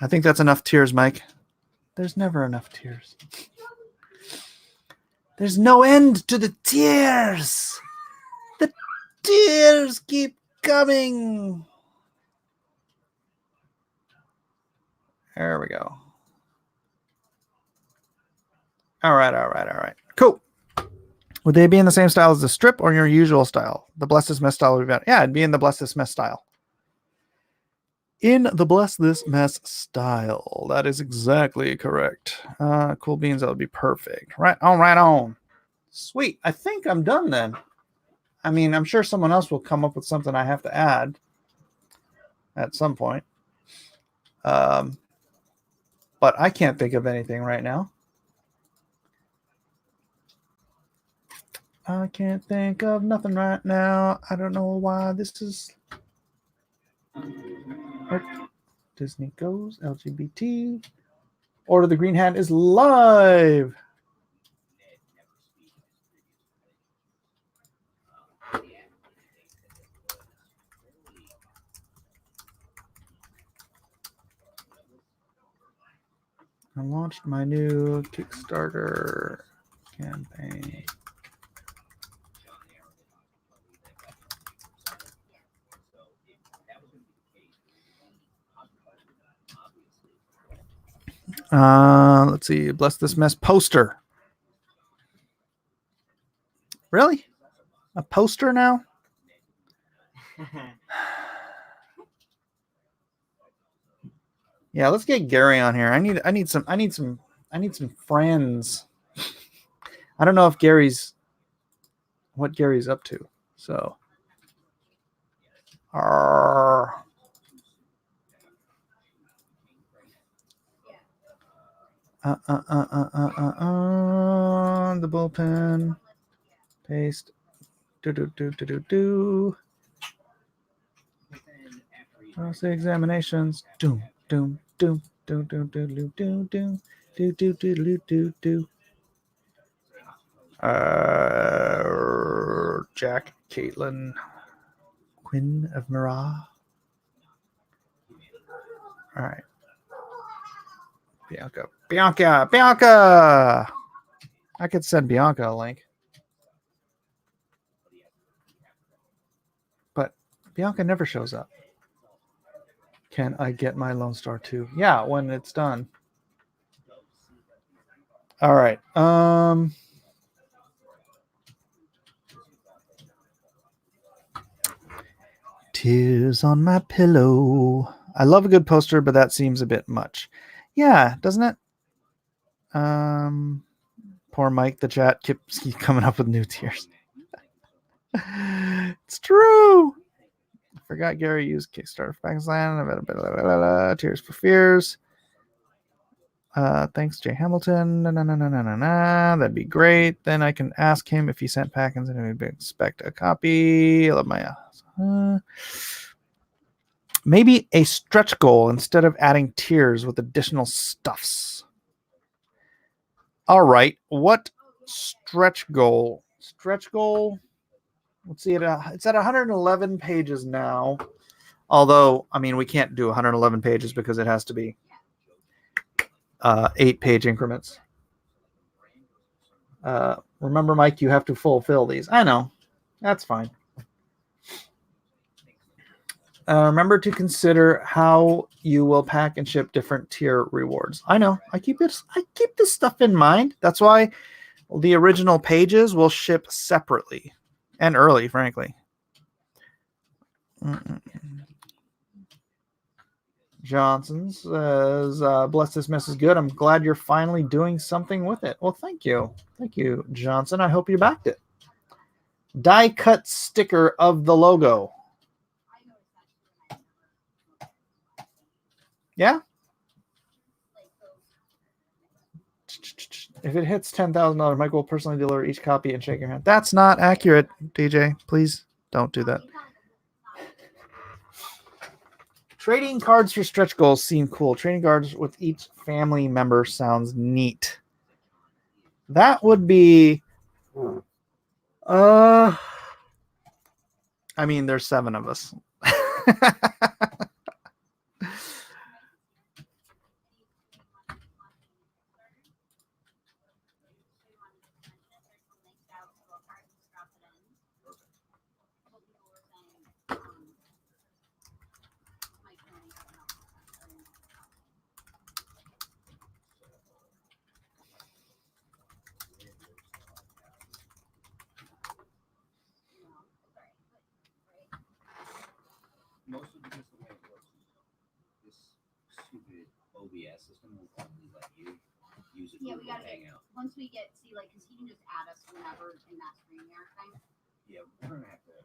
I think that's enough tears, Mike. There's never enough tears. There's no end to the tears. The tears keep coming. There we go. All right. Cool. Would they be in the same style as the strip or your usual style? The Bless This Mess style would be better. Yeah, it'd be in the Bless This Mess style. In the Bless This Mess style. That is exactly correct. Cool beans, that would be perfect. Right on. Sweet. I think I'm done then. I mean, I'm sure someone else will come up with something I have to add at some point. But I can't think of anything right now. I can't think of nothing right now. I don't know why this is... Disney goes, LGBT. Order the Green Hat is live. I launched my new Kickstarter campaign. Let's see. Bless This Mess poster. Really? A poster now? Yeah, let's get Gary on here. I need some friends. I don't know what Gary's up to. So The bullpen. Paste. Do. Policy examinations. Doom. Jack, Caitlin, Quinn of Mirah. All right. Bianca. I could send Bianca a link. But Bianca never shows up. Can I get my Lone Star 2? Yeah, when it's done. All right. Tears on my pillow. I love a good poster, but that seems a bit much. Yeah, doesn't it? Poor Mike, the chat keeps coming up with new tears. It's true. I forgot Gary used Kickstarter Backsland. Tears for Fears. Thanks, Jay Hamilton. That'd be great. Then I can ask him if he sent packings and we'd expect a copy. I love my maybe a stretch goal instead of adding tiers with additional stuffs. All right. What stretch goal? Stretch goal. Let's see. It's at 111 pages now. Although, I mean, we can't do 111 pages because it has to be 8-page increments. Remember, Mike, you have to fulfill these. I know. That's fine. Remember to consider how you will pack and ship different tier rewards. I know. I keep this stuff in mind. That's why the original pages will ship separately and early, frankly. Johnson says, bless this mess is good. I'm glad you're finally doing something with it. Well, thank you. Thank you, Johnson. I hope you backed it. Die cut sticker of the logo. Yeah? If it hits $10,000, Mike will personally deliver each copy and shake your hand. That's not accurate, DJ. Please don't do that. Trading cards for stretch goals seem cool. Trading cards with each family member sounds neat. That would be... I mean, there's 7 of us. Most of the way it works is this stupid OBS system will only let you use it for Hangout. Once we get, because he can just add us whenever in that StreamYard thing. Yeah, we're gonna have to.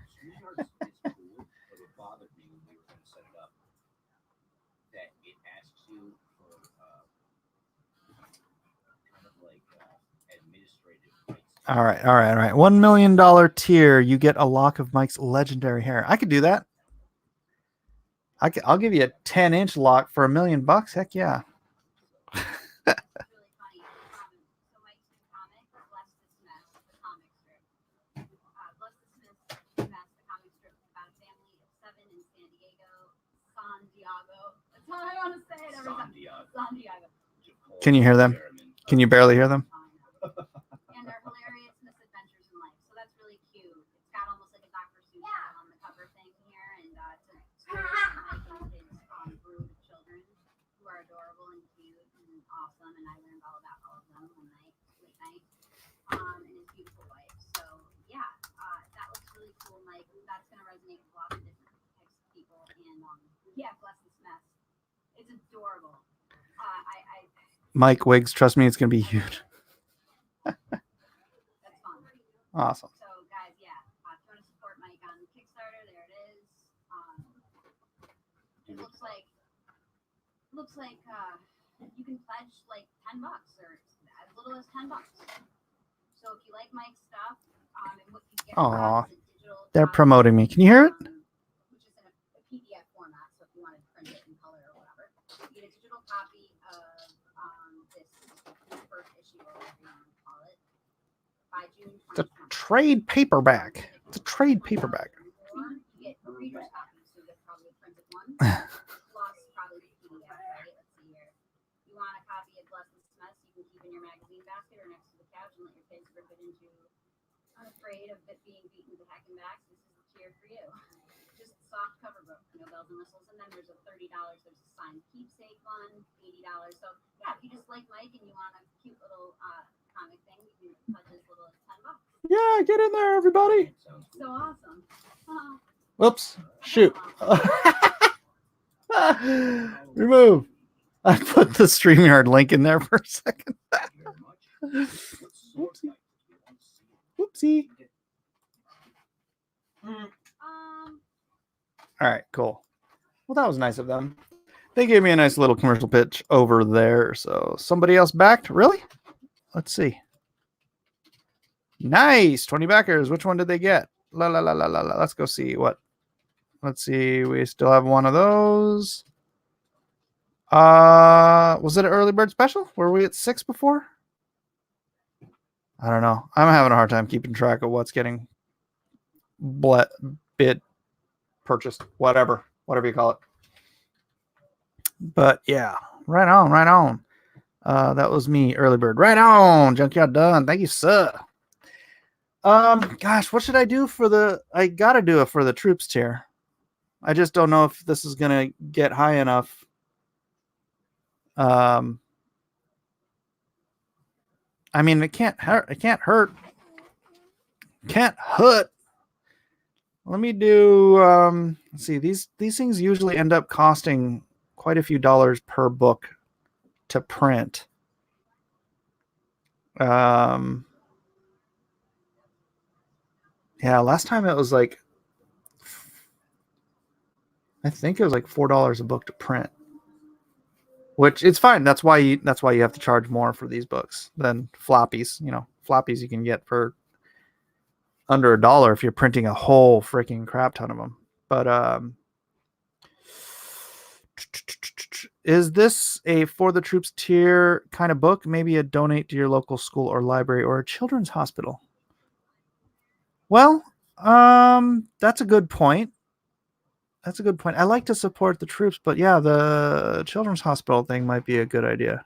StreamYard is cool, but it bothered me when we were gonna set it up that it asks you for kind of like administrative rights. All right. $1 million tier, you get a lock of Mike's legendary hair. I could do that. I'll give you a 10-inch lock for $1 million. Heck yeah. Can you hear them? Can you barely hear them? And their hilarious misadventures in life. So that's really cute. It's got almost like a Dr. Seuss on the cover thing here, and it's a story of his brood of children who are adorable and cute and awesome. And I learned all about all of them one night, late night, and his beautiful wife. So yeah, that looks really cool, Mike. That's gonna resonate with lots of different types of people. And yeah, bless this mess. It's adorable. Mike Wiggs, trust me, it's gonna be huge. That's fun. Awesome. So, guys, yeah, if you want to support Mike on Kickstarter, there it is. It looks like you can pledge like $10 or as little as $10. So if you like Mike's stuff, and what you get Aw, is a digital they're copy, promoting me. Can you hear it? which is in a PDF format. So if you wanted to print it in color or whatever, you get a digital copy of this first issue or whatever you want to call it by June It's a 2020. trade paperback. It's a trade paperback. Or you get a reader's copy, so you get probably a printed one, plus probably the PDF, right? Let's see here. You want a copy of Bless the Smiths, you can keep in your magazine basket or next to the couch and let your kids rip it into Unafraid of it being beaten to heck and back. This is the tier for you. Just soft cover book, no bells and whistles. And then there's a $30, there's a signed keepsake one, $80. So yeah, if you just like Mike and you want a cute little comic thing, you can pledge as little as $10. Yeah, get in there, everybody. So awesome. Whoops. Shoot. Remove. I put the StreamYard link in there for a second. Whoopsie. Whoopsie. All right, cool. Well, that was nice of them. They gave me a nice little commercial pitch over there. So somebody else backed? Really? Let's see. Nice. 20 backers. Which one did they get? La la la la la la. Let's go see what. Let's see. We still have one of those. Was it an early bird special? Were we at 6 before? I don't know. I'm having a hard time keeping track of what's getting bid, purchased, whatever you call it. But yeah, right on, right on. That was me, early bird. Right on, junkyard done. Thank you, sir. Gosh, what should I do for the? I gotta do it for the troops tier. I just don't know if this is gonna get high enough. I mean, it can't hurt. It can't hurt. Can't hurt. Let me do. Let's see. These things usually end up costing quite a few dollars per book to print. Yeah, last time it was like, I think it was like $4 a book to print, which it's fine. That's why you have to charge more for these books than floppies. You know, floppies you can get for under $1 if you're printing a whole freaking crap ton of them. But is this a for the troops tier kind of book? Maybe a donate to your local school or library or a children's hospital. Well, that's a good point. That's a good point. I like to support the troops, but yeah, the children's hospital thing might be a good idea.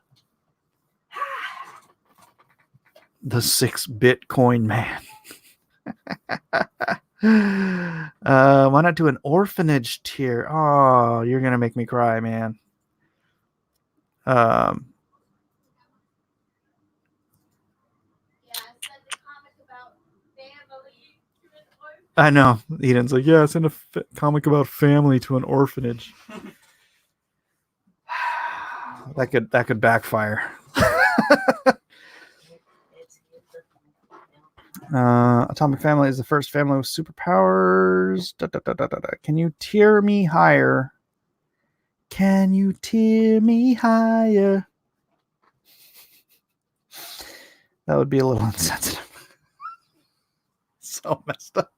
The 6 Bitcoin man. Why not do an orphanage tier? Oh, you're gonna make me cry, man. I know. Eden's like, yeah, send a comic about family to an orphanage. that could backfire. Atomic Family is the first family with superpowers. Can you tier me higher? Can you tier me higher? That would be a little insensitive. So messed up.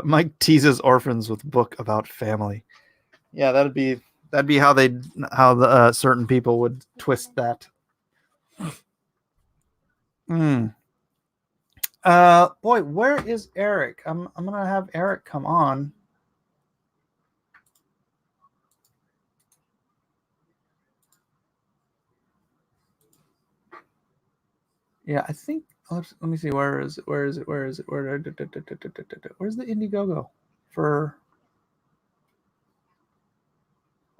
Mike teases orphans with book about family. Yeah, that'd be how the certain people would twist that. Boy, where is Eric? I'm gonna have Eric come on. Yeah, I think. Let me see. Where is it? Where's the Indiegogo for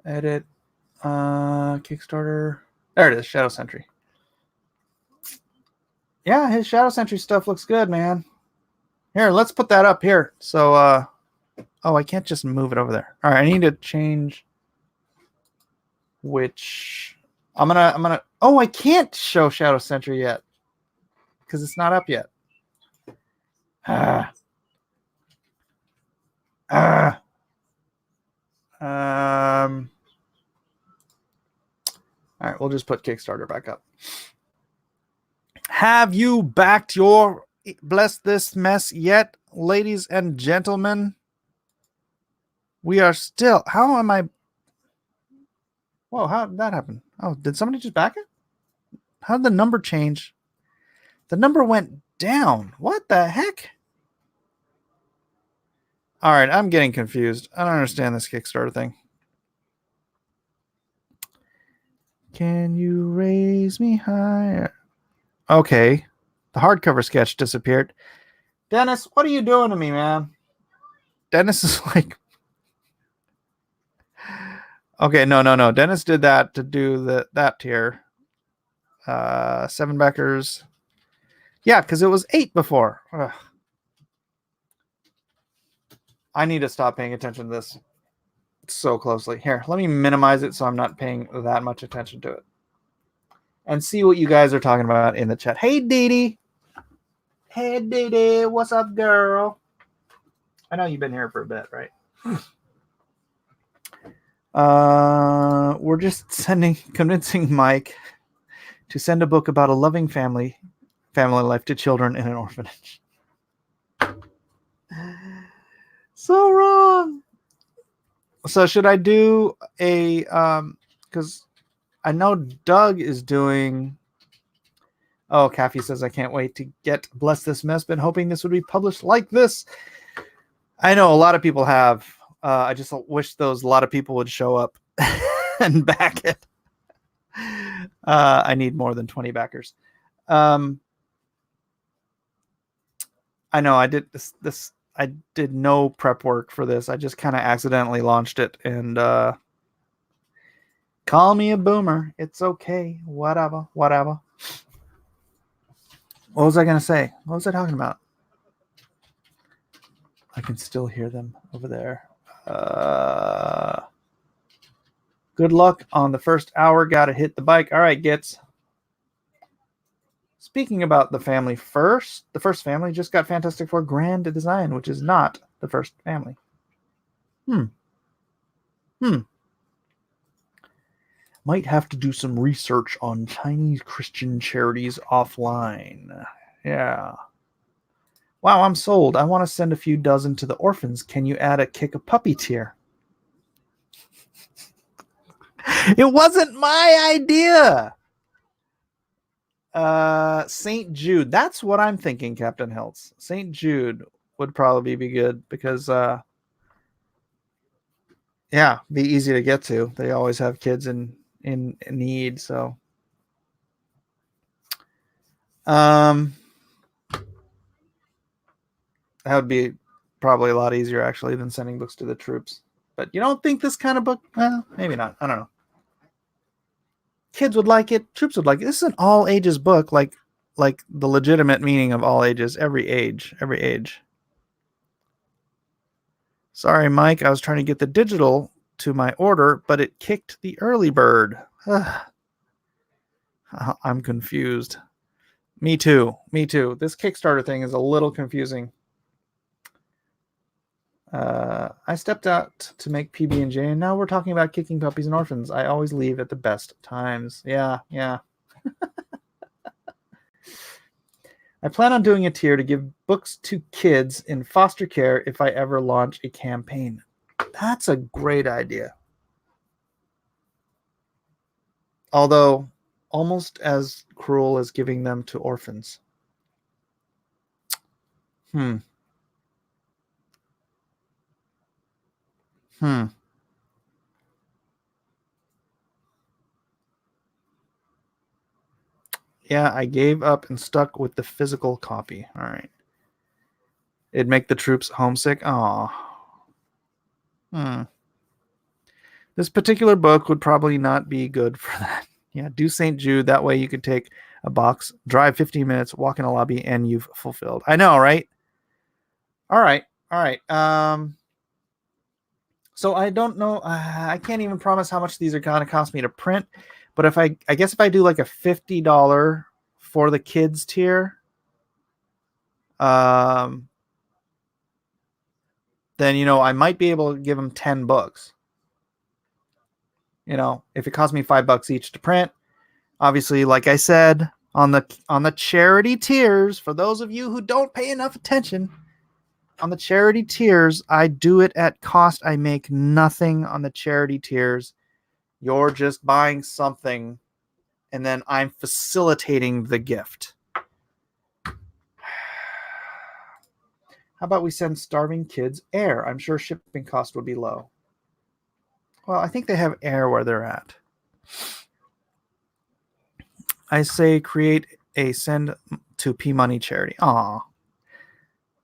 edit? Kickstarter. There it is. Shadow Sentry. Yeah, his Shadow Sentry stuff looks good, man. Here, let's put that up here. So, oh, I can't just move it over there. All right, I need to change which. I'm gonna. Oh, I can't show Shadow Sentry yet because it's not up yet. right, we'll just put Kickstarter back up. Have you backed your Bless This Mess yet, ladies and gentlemen? We are still. How am I? Whoa, how did that happen? Oh, did somebody just back it? How did the number change? The number went down. What the heck? All right, I'm getting confused. I don't understand this Kickstarter thing. Can you raise me higher? Okay. The hardcover sketch disappeared. Dennis, what are you doing to me, man? Dennis is like... Okay, no. Dennis did that to do that tier. 7 backers. Yeah, because it was 8 before. Ugh. I need to stop paying attention to this so closely. Here, let me minimize it so I'm not paying that much attention to it. And see what you guys are talking about in the chat. Hey, Dee Dee. Hey, Dee Dee. What's up, girl? I know you've been here for a bit, right? We're just convincing Mike to send a book about a loving family life to children in an orphanage. So wrong. So should I do a because I know Doug is doing... Oh, Kathy says, I can't wait to get Bless This Mess. Been hoping this would be published like this. I know a lot of people have. I just wish a lot of people would show up and back it. I need more than 20 backers. I know I did this. I did no prep work for this. I just kind of accidentally launched it, and call me a boomer. It's okay. Whatever. What was I going to say? What was I talking about? I can still hear them over there. Good luck on the first hour. Got to hit the bike. All right, Gits. Speaking about the family first, the first family just got Fantastic Four Grand Design, which is not the first family. Might have to do some research on Chinese Christian charities offline. Yeah. Wow, I'm sold. I want to send a few dozen to the orphans. Can you add a kick a puppy tier? It wasn't my idea. St. Jude. That's what I'm thinking, Captain Hiltz. St. Jude would probably be good because yeah, be easy to get to. They always have kids in need, so that would be probably a lot easier actually than sending books to the troops. But you don't think this kind of book? Well, maybe not. I don't know. Kids would like it. Troops would like it. This is an all ages book, like the legitimate meaning of all ages. Every age. Sorry, Mike. I was trying to get the digital to my order, but it kicked the early bird. I'm confused. Me too. This Kickstarter thing is a little confusing. I stepped out to make PB&J, and now we're talking about kicking puppies and orphans. I always leave at the best times. Yeah. I plan on doing a tier to give books to kids in foster care if I ever launch a campaign. That's a great idea. Although almost as cruel as giving them to orphans. Yeah, I gave up and stuck with the physical copy. All right. It'd make the troops homesick. This particular book would probably not be good for that. Yeah, do St. Jude. That way you could take a box, drive 15 minutes, walk in a lobby, and you've fulfilled. I know, right? All right. So I don't know. I can't even promise how much these are going to cost me to print. But if I guess if I do like a $50 for the kids tier, then, I might be able to give them 10 books. If it costs me $5 each to print, Obviously, like I said, on the charity tiers, for those of you who don't pay enough attention, on the charity tiers, I do it at cost. I make nothing on the charity tiers. You're just buying something, and then I'm facilitating the gift. How about we send starving kids air? I'm sure shipping cost would be low. Well, I think they have air where they're at. I say create a send to P Money charity. Aw.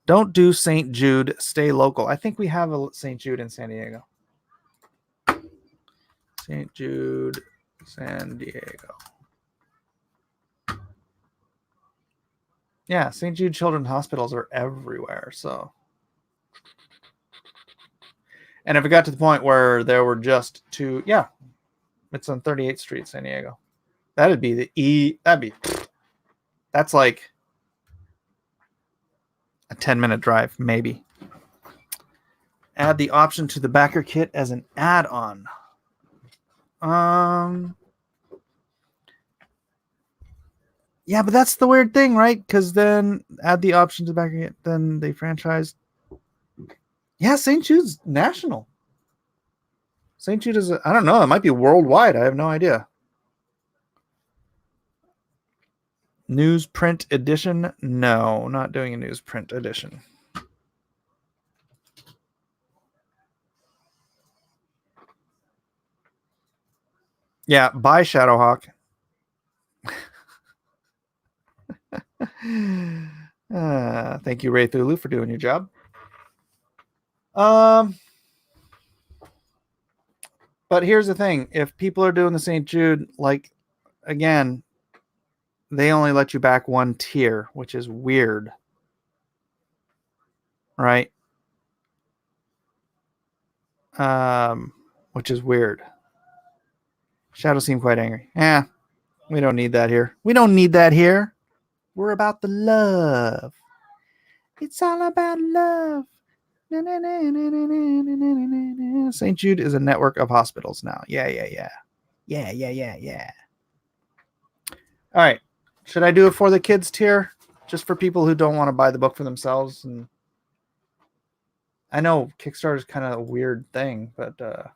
Don't do St. Jude. Stay local. I think we have a St. Jude in San Diego. St. Jude, San Diego. Yeah, St. Jude Children's Hospitals are everywhere. So, and if it got to the point where there were just two, yeah, it's on 38th Street, San Diego. That'd be the that's like a 10-minute drive, maybe. Add the option to the backer kit as an add-on. Yeah, but that's the weird thing, right? Because then add the option to the backer kit, then they franchise. Yeah, St. Jude's national. St. Jude is, I don't know, it might be worldwide. I have no idea. Newsprint edition? No, not doing a newsprint edition. Yeah, buy Shadowhawk. Thank you, Ray Thulu, for doing your job. But here's the thing. If people are doing the St. Jude, like, again, they only let you back one tier, which is weird. Right? Which is weird. Shadow seemed quite angry. Yeah, we don't need that here. We don't need that here. We're about the love. It's all about love. St. Jude is a network of hospitals now. Yeah. All right. Should I do it for the kids tier? Just for people who don't want to buy the book for themselves? And I know Kickstarter is kind of a weird thing, but all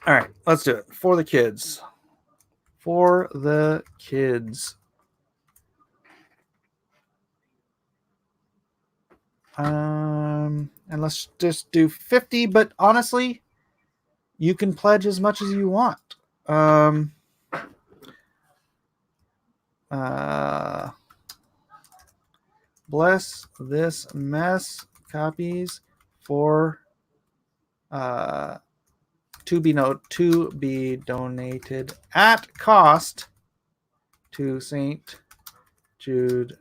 right, let's do it for the kids. For the kids. And let's just do 50, but honestly, you can pledge as much as you want. Bless this mess. Copies for to be donated at cost to St. Jude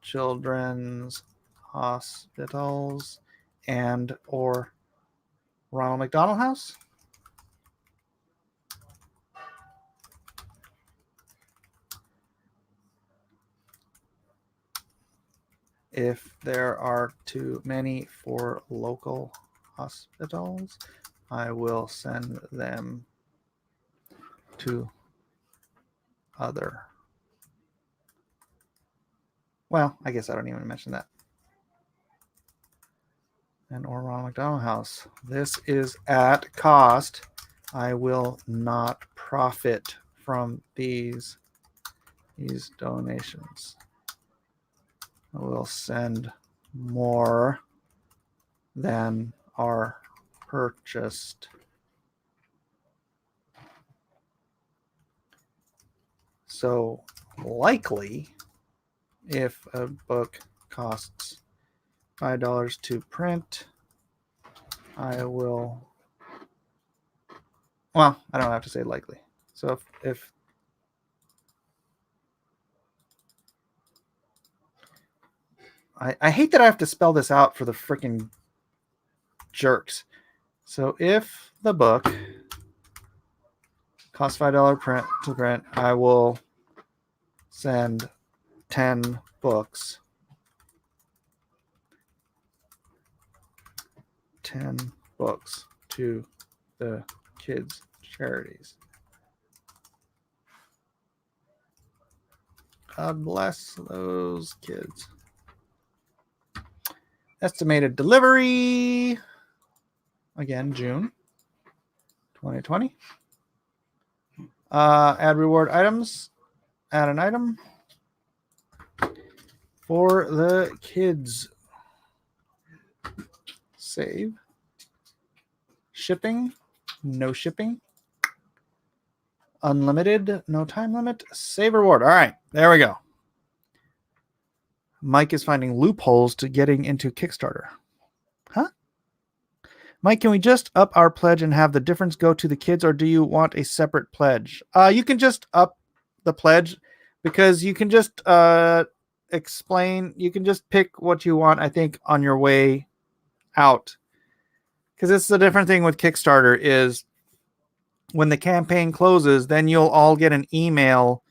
Children's Hospitals and or Ronald McDonald House. If there are too many for local hospitals, I will send them to other. Well, I guess I don't even mention that. And or Ronald McDonald House. This is at cost. I will not profit from these donations. I will send more than are purchased. So likely, if a book costs $5 to print, I will, well, I don't have to say likely. So if I hate that I have to spell this out for the freaking jerks. So if the book costs $5 to print, I will send 10 books. 10 books to the kids' charities. God bless those kids. Estimated delivery. Again, June 2020. Add reward items. Add an item for the kids. Save. Shipping. No shipping. Unlimited. No time limit. Save reward. All right. There we go. Mike is finding loopholes to getting into Kickstarter. Huh? Mike, can we just up our pledge and have the difference go to the kids, or do you want a separate pledge? You can just up the pledge because you can just explain. You can just pick what you want, I think, on your way out. Because it's the different thing with Kickstarter is when the campaign closes, then you'll all get an email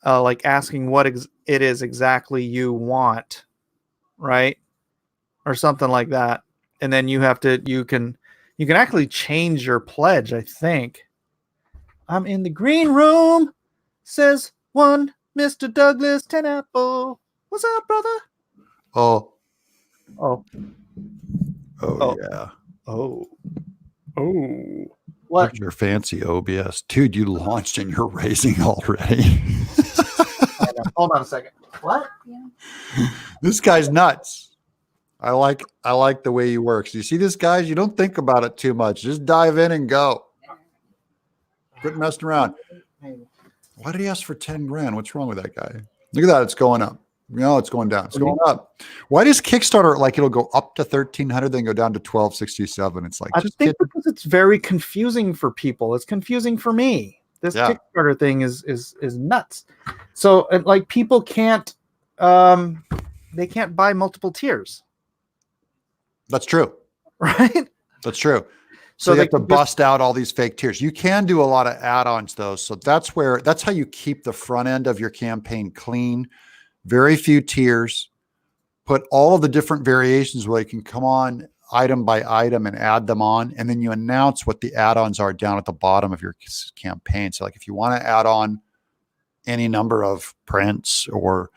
like asking what it is exactly you want, right? Or something like that. And then you can actually change your pledge, I think. I'm in the green room, says one Mr. Douglas 10 Apple. What's up, brother? Oh, Oh. yeah. Oh. Look What? at your fancy OBS. Dude, you launched and you're raising already. Hold on a second. What? This guy's nuts. I like the way he works. You see this, guys? You don't think about it too much. Just dive in and go. Quit messing around. Why did he ask for 10 grand? What's wrong with that guy? Look at that. It's going up. No, it's going down. It's going up. Why does Kickstarter, like, it'll go up to 1,300, then go down to 1,267? It's like, I just think because it's very confusing for people. It's confusing for me. This Kickstarter thing is nuts. So like people can't they can't buy multiple tiers. That's true. Right? That's true. So you have to bust out all these fake tiers. You can do a lot of add-ons though. So that's how you keep the front end of your campaign clean. Very few tiers. Put all of the different variations where you can come on item by item and add them on. And then you announce what the add-ons are down at the bottom of your campaign. So like if you want to add on any number of prints or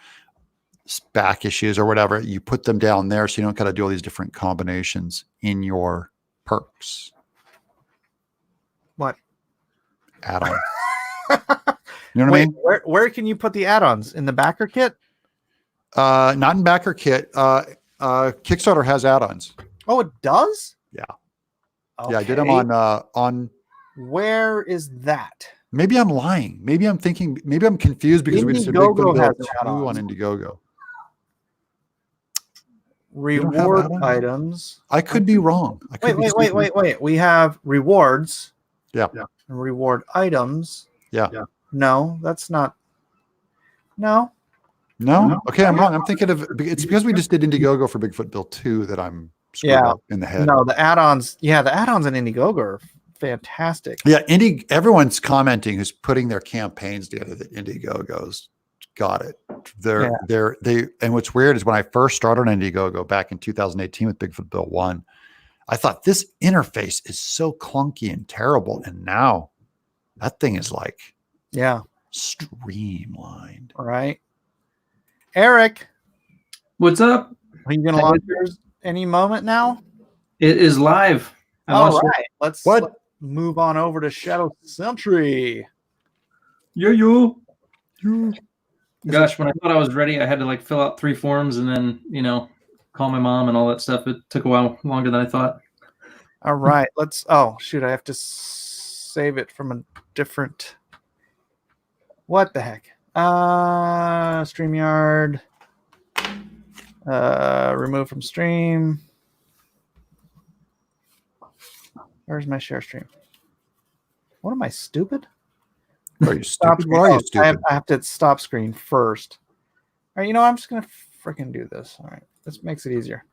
back issues or whatever, you put them down there so you don't got to do all these different combinations in your perks. What? Add-on. You know what I mean? Where can you put the add-ons? In the backer kit? Not in backer kit. Kickstarter has add-ons. Oh, it does? Yeah. Okay. Yeah, I did them on. Where is that? Maybe I'm lying. Maybe I'm confused because we just did Indiegogo Bigfoot has Bill 2 add-ons. on Indiegogo. Reward items. I could be wrong. Wait. We have rewards. Yeah. And reward items. Yeah. No, that's not. No. Okay, I'm wrong. I'm thinking of it's because we just did Indiegogo for Bigfoot Bill 2 that I'm screwed up in the head. No, the add-ons. Yeah, the add-ons in Indiegogo are fantastic. Yeah, everyone's commenting who's putting their campaigns together that Indiegogo's got it. And what's weird is when I first started on Indiegogo back in 2018 with Bigfoot Bill 1, I thought this interface is so clunky and terrible. And now that thing is like streamlined. Right. Eric, what's up? Are you going to launch yours any moment now? It is live. All right. Let's move on over to Shadow Sentry. Yo. Gosh, when I thought I was ready, I had to like fill out 3 forms and then, call my mom and all that stuff. It took a while longer than I thought. All right. I have to save it from a different. What the heck? StreamYard. Remove from stream. Where's my share stream? What am I, stupid? Are you stupid? Why are you stupid? I have to stop screen first. All right, I'm just going to freaking do this. All right, this makes it easier.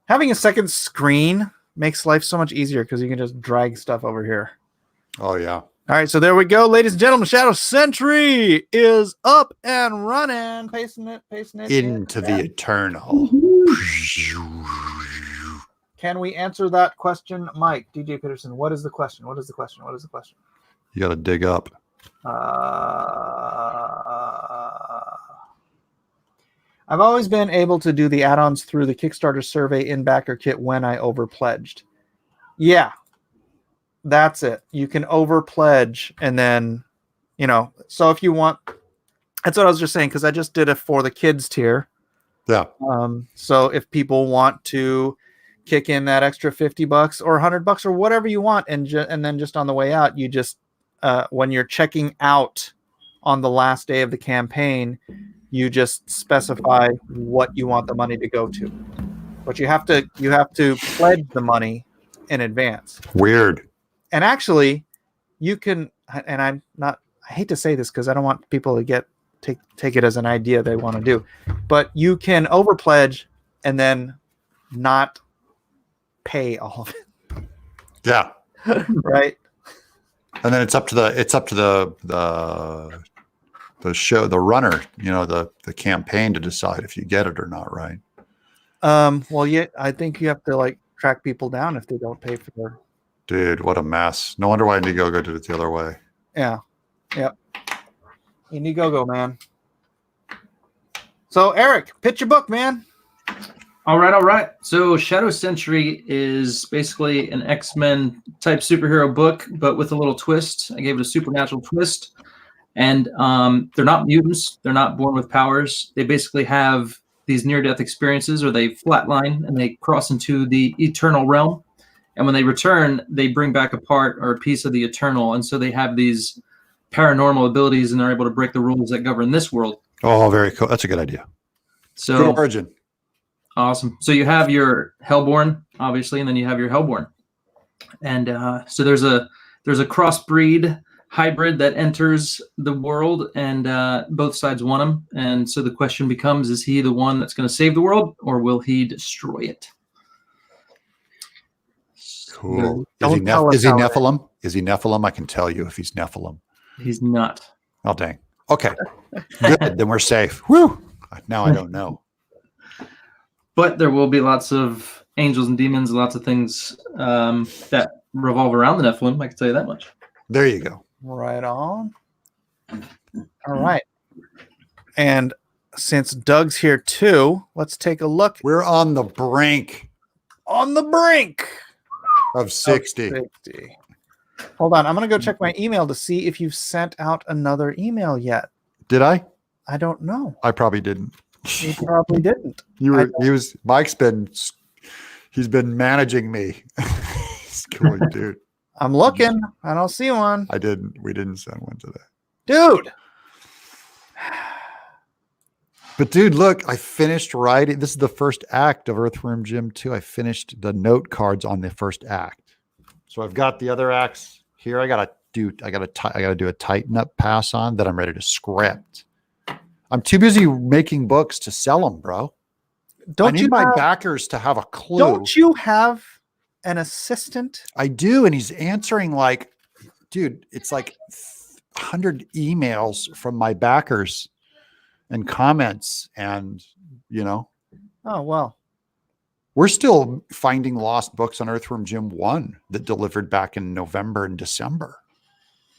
Having a second screen makes life so much easier because you can just drag stuff over here. Oh, yeah. All right, so there we go, ladies and gentlemen. Shadow Sentry is up and running. Pasting it into the eternal. Can we answer that question, Mike? DJ Peterson, what is the question? You got to dig up. I've always been able to do the add-ons through the Kickstarter survey in backer kit when I overpledged. Yeah, that's it. You can overpledge and then, so if you want, that's what I was just saying, because I just did it for the kids tier. Yeah. So if people want to kick in that extra $50 or $100 or whatever you want, and then just on the way out, you just when you're checking out on the last day of the campaign, you just specify what you want the money to go to. But you have to pledge the money in advance. Weird. And actually, you can, and I hate to say this because I don't want people to take it as an idea they want to do, but you can overpledge and then not pay all of it. Yeah. Right. And then it's up to the show, the runner, the campaign to decide if you get it or not, right? Well, yeah, I think you have to track people down if they don't pay for their. Dude, what a mess. No wonder why Indiegogo did it the other way. Yeah. Yep. Indiegogo, man. So Eric, pitch your book, man. All right. So Shadow Sentry is basically an X-Men type superhero book, but with a little twist. I gave it a supernatural twist. And they're not mutants. They're not born with powers. They basically have these near-death experiences, or they flatline and they cross into the eternal realm. And when they return, they bring back a part or a piece of the eternal. And so they have these paranormal abilities, and they're able to break the rules that govern this world. Oh, very cool. That's a good idea. So good origin. Awesome. So you have your Hellborn, obviously, and then you have your Hellborn. And so there's a crossbreed hybrid that enters the world, and both sides want him. And so the question becomes, is he the one that's going to save the world, or will he destroy it? Cool. Is he Nephilim? Is he Nephilim? I can tell you if he's Nephilim. He's not. Oh, dang. Okay. Good. Then we're safe. Woo. Now I don't know. But there will be lots of angels and demons, and lots of things that revolve around the Nephilim. I can tell you that much. There you go. Right on. All right. And since Doug's here too, let's take a look. We're on the brink. On the brink of 60. Hold on. I'm going to go check my email to see if you've sent out another email yet. Did I? I don't know. I probably didn't. You probably didn't. He's been managing me. He's cool, dude. I'm looking. I don't see one. We didn't send one today. Dude. But dude, look, I finished writing. This is the first act of Earthworm Jim 2. I finished the note cards on the first act. So I've got the other acts here. I gotta do a tighten up pass on that I'm ready to script. I'm too busy making books to sell them, bro. I need my backers to have a clue. Don't you have an assistant? I do, and he's answering dude, it's 100 emails from my backers and comments, and Oh, well. We're still finding lost books on Earthworm Jim 1 that delivered back in November and December.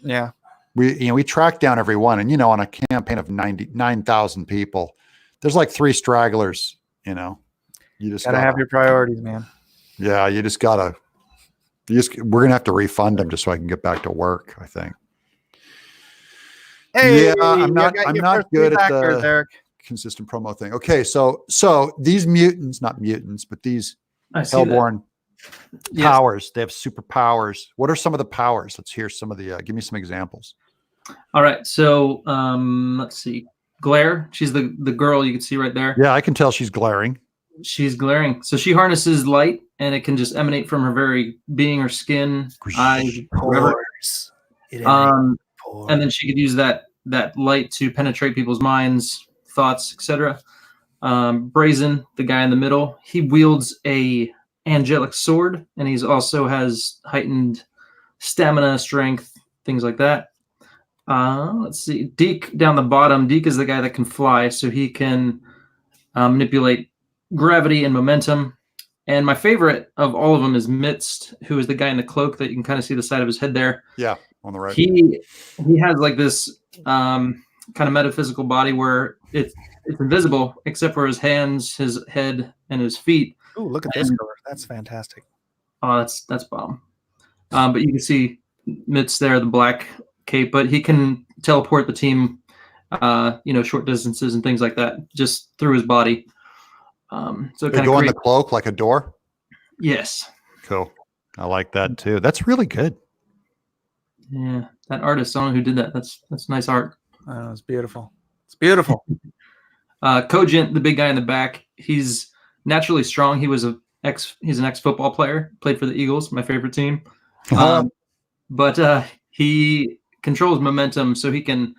Yeah. We track down every one, and on a campaign of 99,000 people, there's 3 stragglers. You just gotta have your priorities, man. Yeah, we're gonna have to refund them just so I can get back to work, I think. Hey, yeah, I'm not good at the Eric. Consistent promo thing. Okay, so these mutants, not mutants, but these Hellborn powers, they have superpowers. What are some of the powers? Let's hear some of the give me some examples. All right, so let's see. Glare, she's the girl you can see right there. Yeah, I can tell she's glaring. She's glaring. So she harnesses light, and it can just emanate from her very being, her skin, eyes, whatever. And then she could use that light to penetrate people's minds, thoughts, etc. Brazen, the guy in the middle, he wields a angelic sword, and he's also has heightened stamina, strength, things like that. Let's see. Deke down the bottom. Deke is the guy that can fly, so he can manipulate gravity and momentum. And my favorite of all of them is Midst, who is the guy in the cloak that you can kind of see the side of his head there. Yeah, on the right. He has this kind of metaphysical body where it's invisible except for his hands, his head, and his feet. Ooh, look at this And- cover. That's fantastic. Oh, that's bomb. But you can see Mitz there, the black cape, but he can teleport the team, short distances and things like that, just through his body. So it They kind go of in the cloak like a door. yes, Cool. I like that too. That's really good. yeah. That artist, I don't know who did that. That's nice art. Oh, it's beautiful. It's beautiful. Cogent, the big guy in the back, he's naturally strong. He's an ex football player, played for the Eagles, my favorite team. But he controls momentum, so he can,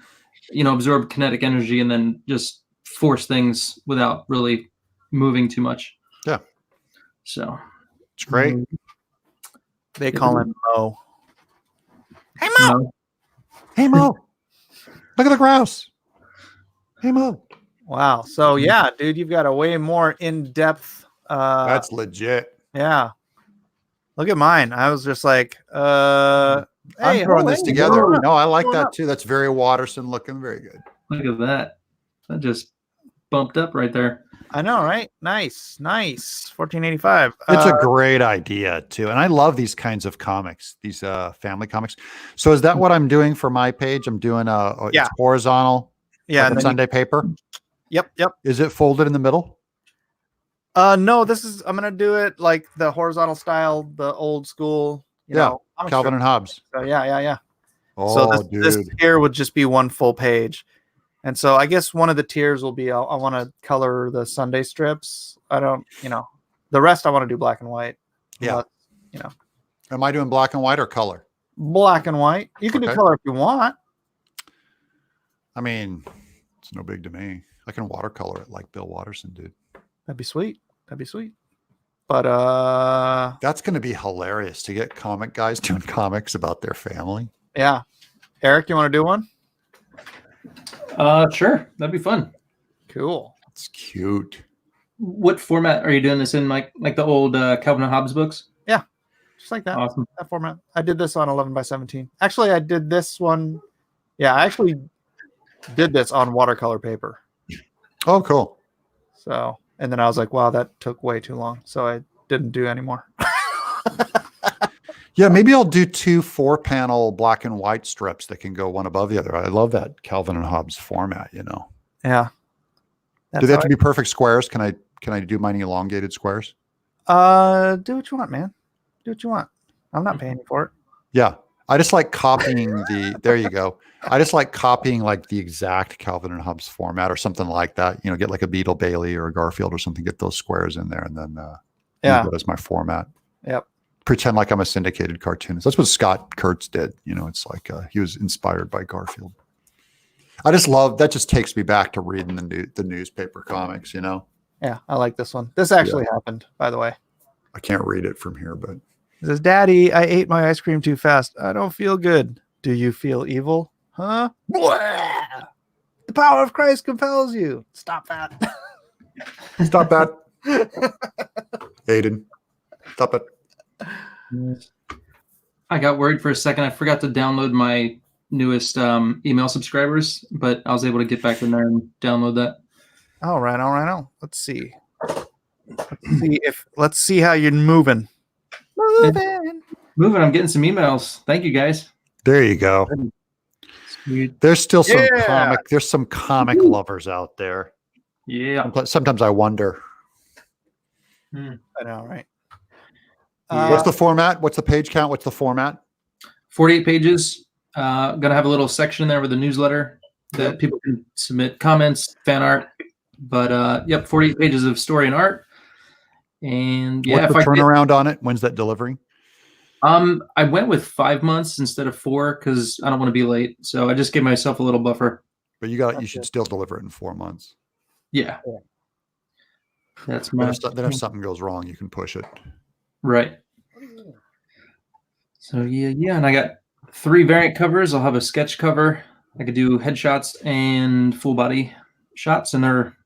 absorb kinetic energy and then just force things without really moving too much. Yeah. So It's great. They call him Mo. Hey Mo. No. Hey Mo. Look at the grouse. Hey Mo. Wow. So yeah, dude, you've got a way more in-depth. That's legit. Yeah. Look at mine. I was just like, I'm throwing this together. whoa, No, I like hold that up. too. That's very Watterson looking. Very good. Look at that. That just bumped up right there. I know, right? Nice. 1485. It's a great idea too. And I love these kinds of comics, these family comics. So is that what I'm doing for my page? I'm doing it's horizontal. Yeah. Like And a then Sunday paper. Yep. Is it folded in the middle? No, I'm gonna do it like the horizontal style, the old school, Calvin and Hobbes. So yeah. Oh, so this dude. tier would just be one full page. And so I guess one of the tiers will be I want to color the Sunday strips. I don't, the rest I want to do black and white. Yeah. But, Am I doing black and white or color? black and white. You can do Okay. color if you want. I mean, it's no big to me. I can watercolor it like Bill Watterson did. That'd be sweet. But That's going to be hilarious to get comic guys doing comics about their family. yeah. Eric, you want to do one? Sure. That'd be fun. Cool. It's cute. What format are you doing this in? Like the old Calvin and Hobbes books? Yeah. Just like that. Awesome. That format. I did this on 11 by 17. Actually, I did this one. Yeah, I actually did this on watercolor paper. Oh, cool. So, and then I was like, wow, that took way too long. So I didn't do anymore. Yeah, maybe I'll do 2 4-panel black and white strips that can go one above the other. I love that Calvin and Hobbes format, Yeah. Do they have to be perfect squares? Can I do mine elongated squares? Do what you want, man. Do what you want. I'm not paying you for it. Yeah. I just like copying there you go. I just like copying like the exact Calvin and Hobbes format or something like that. Get like a Beetle Bailey or a Garfield or something, get those squares in there and then use that as my format. Yep. Pretend like I'm a syndicated cartoonist. That's what Scott Kurtz did. It's like he was inspired by Garfield. I just love that. Just takes me back to reading the newspaper comics. Yeah, I like this one. This actually happened, by the way. I can't read it from here, but It says, "Daddy, I ate my ice cream too fast. I don't feel good. Do you feel evil? Huh? Blah! The power of Christ compels you. Stop that." stop that, Aiden. Stop it. I got worried for a second. I forgot to download my newest email subscribers, but I was able to get back in there and download that. All right. Let's see. Let's see how you're moving. Moving. I'm getting some emails. Thank you, guys. There you go. Sweet. There's still some Yeah. There's some comic lovers out there. Yeah. Sometimes I wonder. I know, right? What's the format? What's the page count? What's the format? 48 pages. Gonna have a little section there with a newsletter that people can submit comments, fan art. But 48 pages of story and art. And yeah, What's the turnaround on it? When's that delivery? I went with 5 months instead of 4 because I don't want to be late. So I just gave myself a little buffer. But you should still deliver it in 4 months. Yeah. That's Then my if something goes wrong, you can push it. right. So yeah, and I got 3 variant covers. I'll have a sketch cover. I could do headshots and full body shots, and they're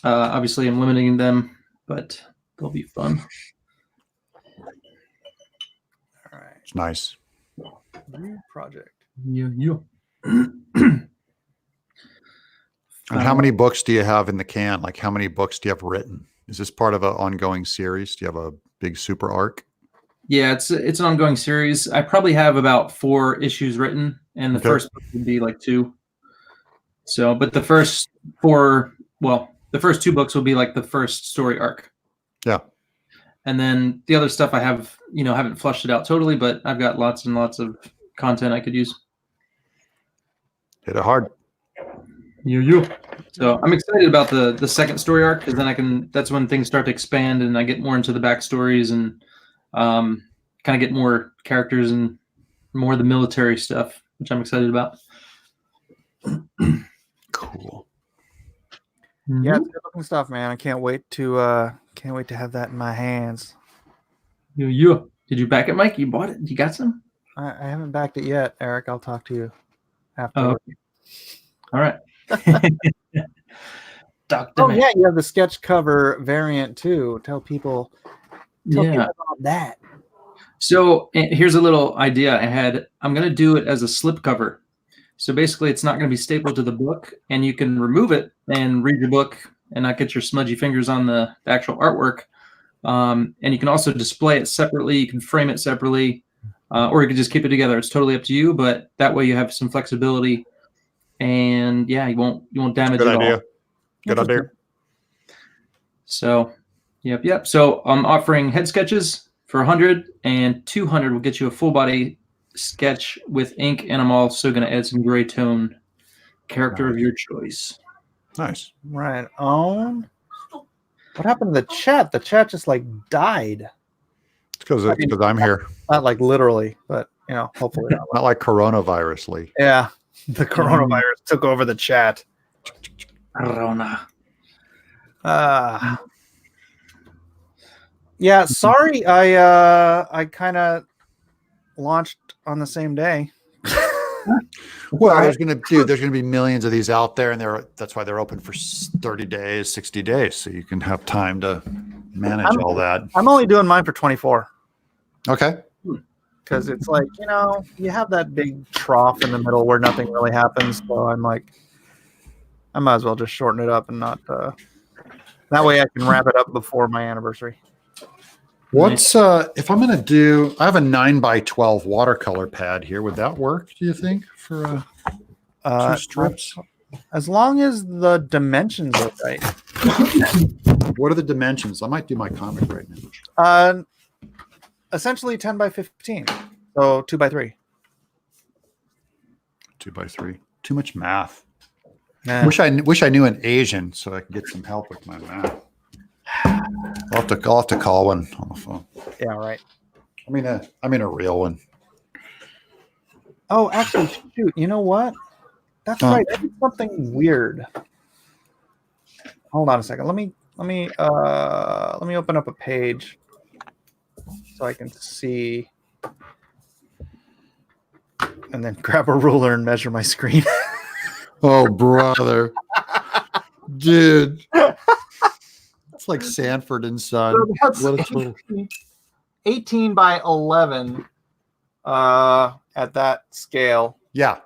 obviously I'm limiting them, but they'll be fun. All right. It's nice. New project. Yeah. And how many books do you have in the can? Like how many books do you have written? Is this part of an ongoing series? Do you have a big super arc? Yeah, it's an ongoing series. I probably have about 4 issues written, and the Okay. first book would be like 2. So, but the first 4, well, the first 2 books will be like the first story arc. Yeah. And then the other stuff I have, haven't flushed it out totally, but I've got lots and lots of content I could use. Hit it hard. So I'm excited about the second story arc, because then that's when things start to expand and I get more into the backstories and kind of get more characters and more of the military stuff, which I'm excited about. Cool. Yeah, it's good looking stuff, man. I can't wait to have that in my hands. Did you back it, Mike? You bought it? You got some? I haven't backed it yet, Eric. I'll talk to you after. Oh, okay. All right. Oh yeah, you have the sketch cover variant too. Tell people about that. So here's a little idea I had. I'm going to do it as a slip cover. So basically, it's not going to be stapled to the book, and you can remove it and read your book and not get your smudgy fingers on the actual artwork. And you can also display it separately. You can frame it separately, or you can just keep it together. It's totally up to you, but that way you have some flexibility. And yeah, you won't damage it all. Good idea. So, yep. So I'm offering head sketches for 100, and 200 will get you a full body sketch with ink, and I'm also going to add some gray tone character of your choice. Nice. Right on. What happened to the chat? The chat just like died. It's because I'm here. Not like literally, but hopefully not. Not like coronavirus, Lee. Yeah, the coronavirus took over the chat. Corona. Yeah, sorry, I kind of launched on the same day. Well, there's going to be millions of these out there, and that's why they're open for 30 days, 60 days, so you can have time to manage all that. I'm only doing mine for 24. Okay. Because it's like, you have that big trough in the middle where nothing really happens. So I'm like, I might as well just shorten it up and not. That way I can wrap it up before my anniversary. What's if I'm going to do? I have a 9x12 watercolor pad here. Would that work? Do you think for 2 strips? As long as the dimensions are right. What are the dimensions? I might do my comic right now. Essentially 10 by 15, so 2 by 3. 2 by 3. Too much math. Nah. Wish I knew an Asian so I could get some help with my math. I'll have to call one on the phone. Yeah, right. I mean a real one. Oh, actually, shoot. You know what? That's right. I did something weird. Hold on a second. Let me open up a page so I can see, and then grab a ruler and measure my screen. Oh, brother. Dude. It's like Sanford and Son. So what a total. 18 by 11 at that scale. Yeah.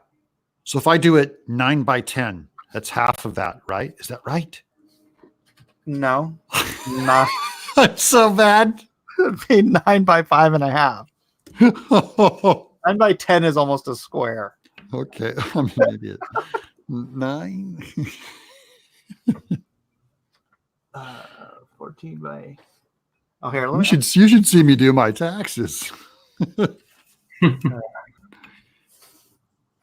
So if I do it 9 by 10, that's half of that, right? Is that right? No. Not. That's so bad. It'd be 9 by 5.5. 9 by 10 is almost a square. Okay. I'm an idiot. 9. 14 by. Oh, here. You should see me do my taxes. All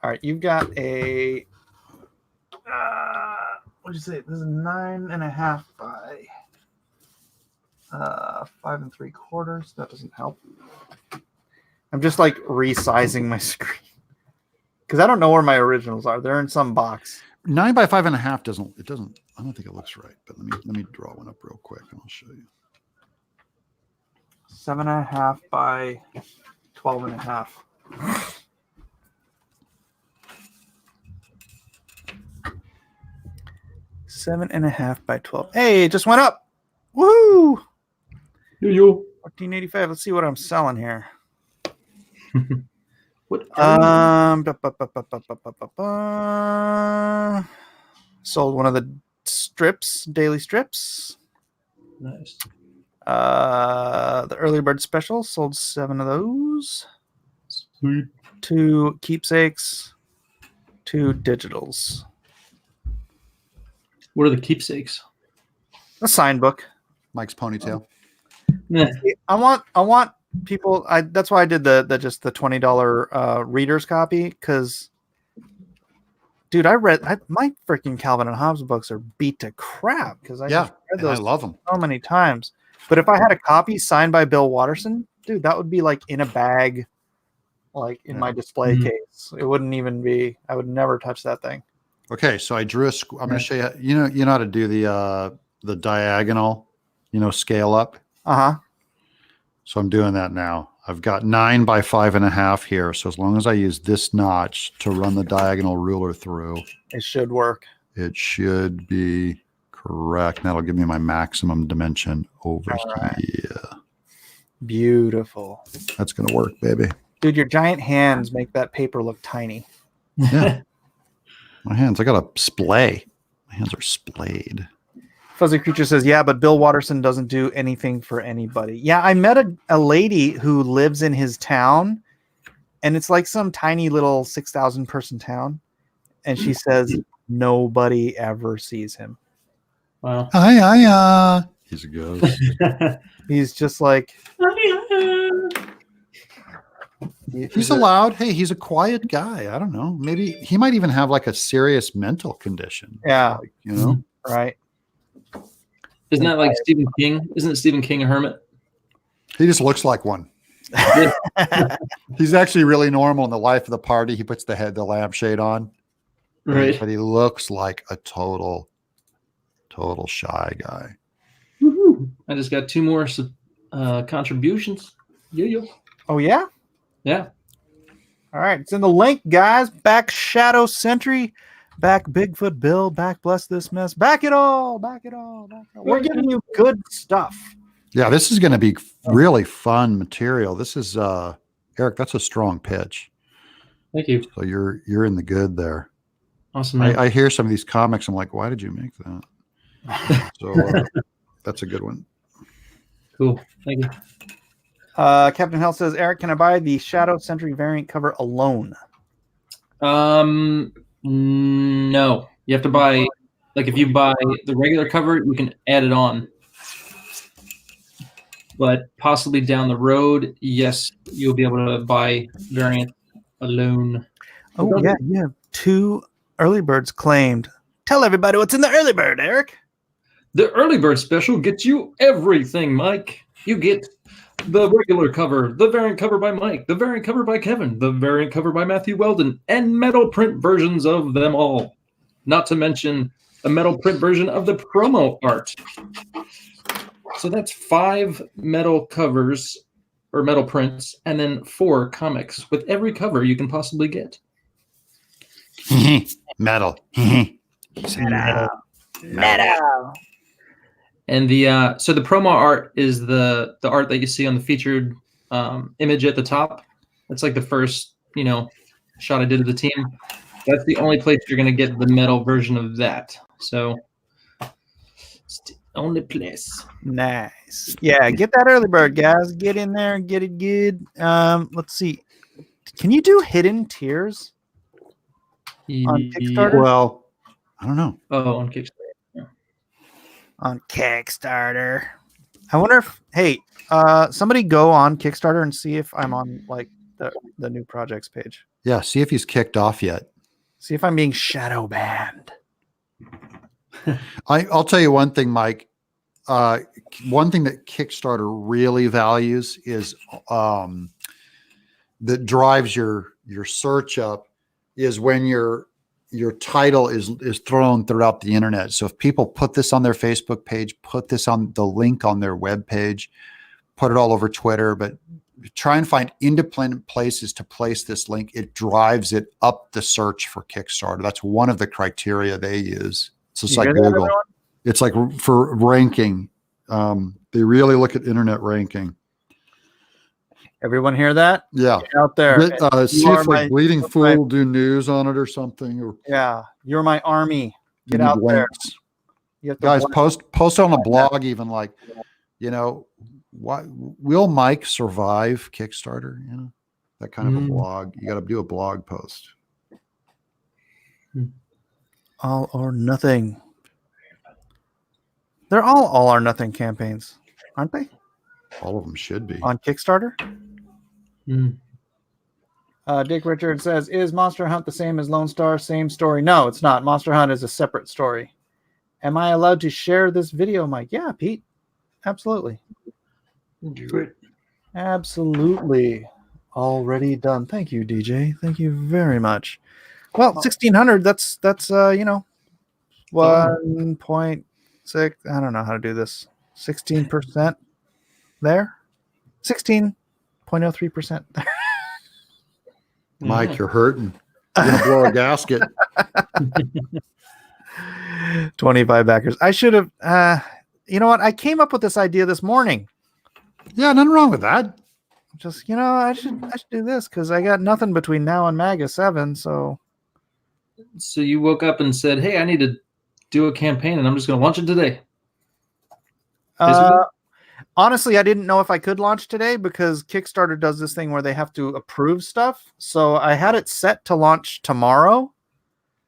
right, you've got a. What did you say? This is 9.5 by 5 3/4. That doesn't help. I'm just like resizing my screen because I don't know where my originals are. They're in some box. 9 by 5.5 doesn't. I don't think it looks right. But let me draw one up real quick and I'll show you. 7.5 by 12.5. 7.5 by 12. Hey, it just went up. Woo! Yo. 1485. Let's see what I'm selling here. What? Sold one of the strips, daily strips. Nice. The early bird special sold 7 of those. Sweet. 2 keepsakes, 2 digitals. What are the keepsakes? A sign book. Mike's ponytail. Yeah. I want people. That's why I did the $20 reader's copy, because, dude, my freaking Calvin and Hobbes books are beat to crap because I just read and I those love them. so many times. But if I had a copy signed by Bill Watterson, dude, that would be like in a bag, like in my display case. It wouldn't even be. I would never touch that thing. Okay, so I drew I'm going to show you. You know how to do the diagonal, scale up. So I'm doing that now. I've got 9 by 5.5 here. So as long as I use this notch to run the diagonal ruler through, it should work. It should be correct. That'll give me my maximum dimension over here. Beautiful. That's going to work, baby. Dude, your giant hands make that paper look tiny. Yeah. My hands, I got a splay. My hands are splayed. Fuzzy Creature says, yeah, but Bill Watterson doesn't do anything for anybody. Yeah, I met a lady who lives in his town, and it's like some tiny little 6,000 person town. And she says nobody ever sees him. Wow. Hi. He's a ghost. He's just like... He's allowed. Hey, he's a quiet guy. I don't know. Maybe he might even have like a serious mental condition. Yeah. Like, Right. Isn't that like Stephen King? Isn't Stephen King a hermit? He just looks like one. He's actually really normal in the life of the party. He puts the lampshade on. Right. But he looks like a total shy guy. Woo-hoo. I just got 2 more contributions. Yeah. Oh, yeah? Yeah. All right. It's in the link, guys. Back Shadow Sentry. Back Bigfoot Bill. Back Bless This Mess. Back it all. Back it all. Back it all. We're giving you good stuff. Yeah, this is going to be really fun material. This is Eric, that's a strong pitch. Thank you. So you're in the good there. Awesome. I hear some of these comics. I'm like, why did you make that? So that's a good one. Cool. Thank you. Captain Hell says, Eric, can I buy the Shadow Sentry variant cover alone? No. You have to buy, like, if you buy the regular cover, you can add it on. But possibly down the road, yes, you'll be able to buy variant alone. Oh, yeah. You have 2 early birds claimed. Tell everybody what's in the early bird, Eric. The early bird special gets you everything, Mike. You get the regular cover, the variant cover by Mike, the variant cover by Kevin, the variant cover by Matthew Weldon, and metal print versions of them all. Not to mention a metal print version of the promo art. So that's 5 metal covers or metal prints, and then 4 comics with every cover you can possibly get. Metal. Metal. And the so the promo art is the art that you see on the featured image at the top. That's like the first shot I did of the team. That's the only place you're gonna get the metal version of that. So it's the only place. Nice. Yeah, get that early bird, guys. Get in there and get it good. Let's see. Can you do hidden tiers on Kickstarter? Well, I don't know. Oh, on Kickstarter. On Kickstarter. I wonder if somebody go on Kickstarter and see if I'm on like the new projects page. Yeah, see if he's kicked off yet. See if I'm being shadow banned. I'll tell you one thing, Mike. One thing that Kickstarter really values is that drives your search up is when your title is thrown throughout the internet. So if people put this on their Facebook page, put this on the link on their web page, put it all over Twitter, but try and find independent places to place this link. It drives it up the search for Kickstarter. That's one of the criteria they use. So it's like Google. It's like for ranking. They really look at internet ranking. Everyone hear that? Yeah. Get out there. See if like Bleeding Fool do news on it or something. Or yeah, you're my army. Get You need out there. links. You have to Guys, blend- post on the blog, even like, you know, why will Mike survive Kickstarter? You know, that kind of a blog. You got to do a blog post. all or nothing. They're all or nothing campaigns, aren't they? All of them should be. On Kickstarter. Mm. Dick Richard says, "Is Monster Hunt the same as Lone Star? Same story? No, it's not. Monster Hunt is a separate story. Am I allowed to share this video, Mike? Yeah, Pete. Absolutely. Do it. Absolutely. Already done. Thank you, DJ. Thank you very much. Well, 1600. That's 1.6. I don't know how to do this. 16% there. 16.03% there. Mike, you're hurting. You're gonna blow a gasket. 25 backers. I should have. You know what? I came up with this idea this morning. Yeah, nothing wrong with that. Just I should do this because I got nothing between now and MAGA 7. So you woke up and said, "Hey, I need to do a campaign, and I'm just going to launch it today." Honestly, I didn't know if I could launch today because Kickstarter does this thing where they have to approve stuff. So I had it set to launch tomorrow.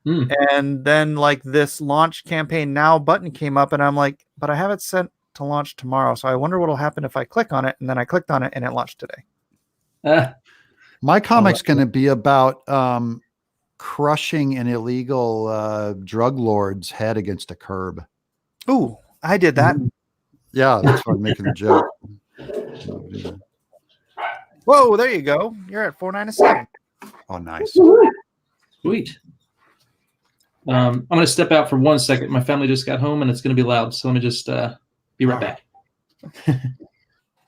And then like this launch campaign now button came up and I'm like, but I have it set to launch tomorrow. So I wonder what'll happen if I click on it. And then I clicked on it and it launched today. My comic's going to be about crushing an illegal drug lord's head against a curb. Ooh, I did that. Yeah, that's why I'm making the joke. Whoa, there you go. You're at 497. Oh, nice. Sweet. I'm going to step out for 1 second. My family just got home and it's going to be loud. So let me just be right back.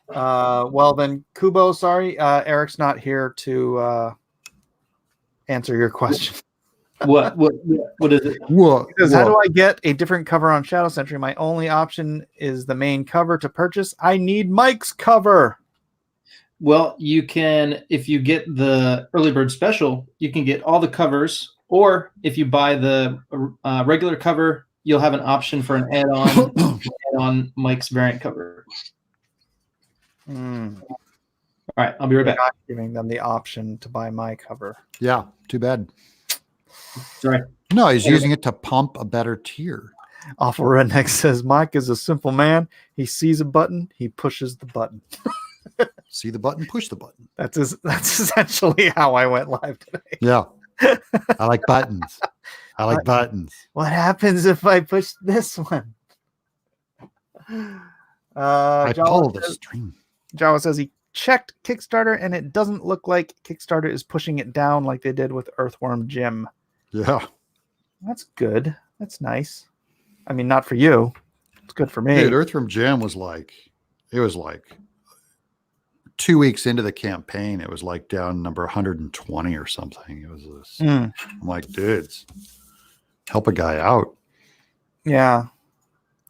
Well then, Kubo, sorry. Eric's not here to answer your question. What is it? Because how do I get a different cover on Shadow Sentry? My only option is the main cover to purchase. I need Mike's cover. Well, you can, if you get the early bird special, you can get all the covers, or if you buy the regular cover, you'll have an option for an add-on Mike's variant cover. All right, I'll be right back. Not giving them the option to buy my cover. Yeah, too bad. Sorry. No, he's using it to pump a better tier. Awful Redneck says Mike is a simple man. He sees a button, he pushes the button. See the button, push the button. That's essentially how I went live today. Yeah. I like buttons. I like buttons. What happens if I push this one? I pull the string. Jawa says he checked Kickstarter and it doesn't look like Kickstarter is pushing it down like they did with Earthworm Jim. Yeah. That's good. That's nice. I mean, not for you. It's good for me. Dude, Earthworm Jim was like 2 weeks into the campaign. It was like down number 120 or something. It was this. I'm like, dudes, help a guy out. Yeah.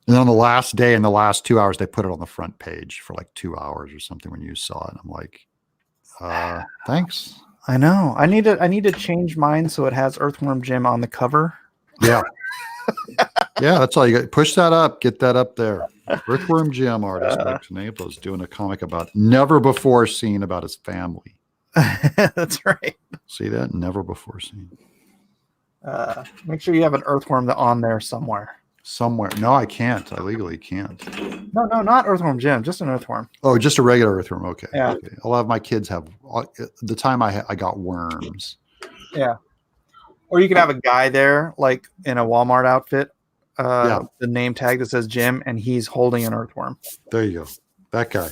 And then on the last day, in the last 2 hours, they put it on the front page for like 2 hours or something when you saw it. I'm like, thanks. I know. I need to change mine so it has Earthworm Jim on the cover. Yeah. Yeah, that's all you got. Push that up. Get that up there. Earthworm Jim artist Mike Naples doing a comic about never before seen about his family. That's right. See that? Never before seen. Make sure you have an earthworm on there somewhere. Somewhere. No, I can't. I legally can't. No, not Earthworm Jim. Just an earthworm. Oh, just a regular earthworm. Okay. Yeah. Okay. A lot of my kids have. The time I got worms. Yeah. Or you can have a guy there, like in a Walmart outfit, the name tag that says Jim, and he's holding an earthworm. There you go. That guy.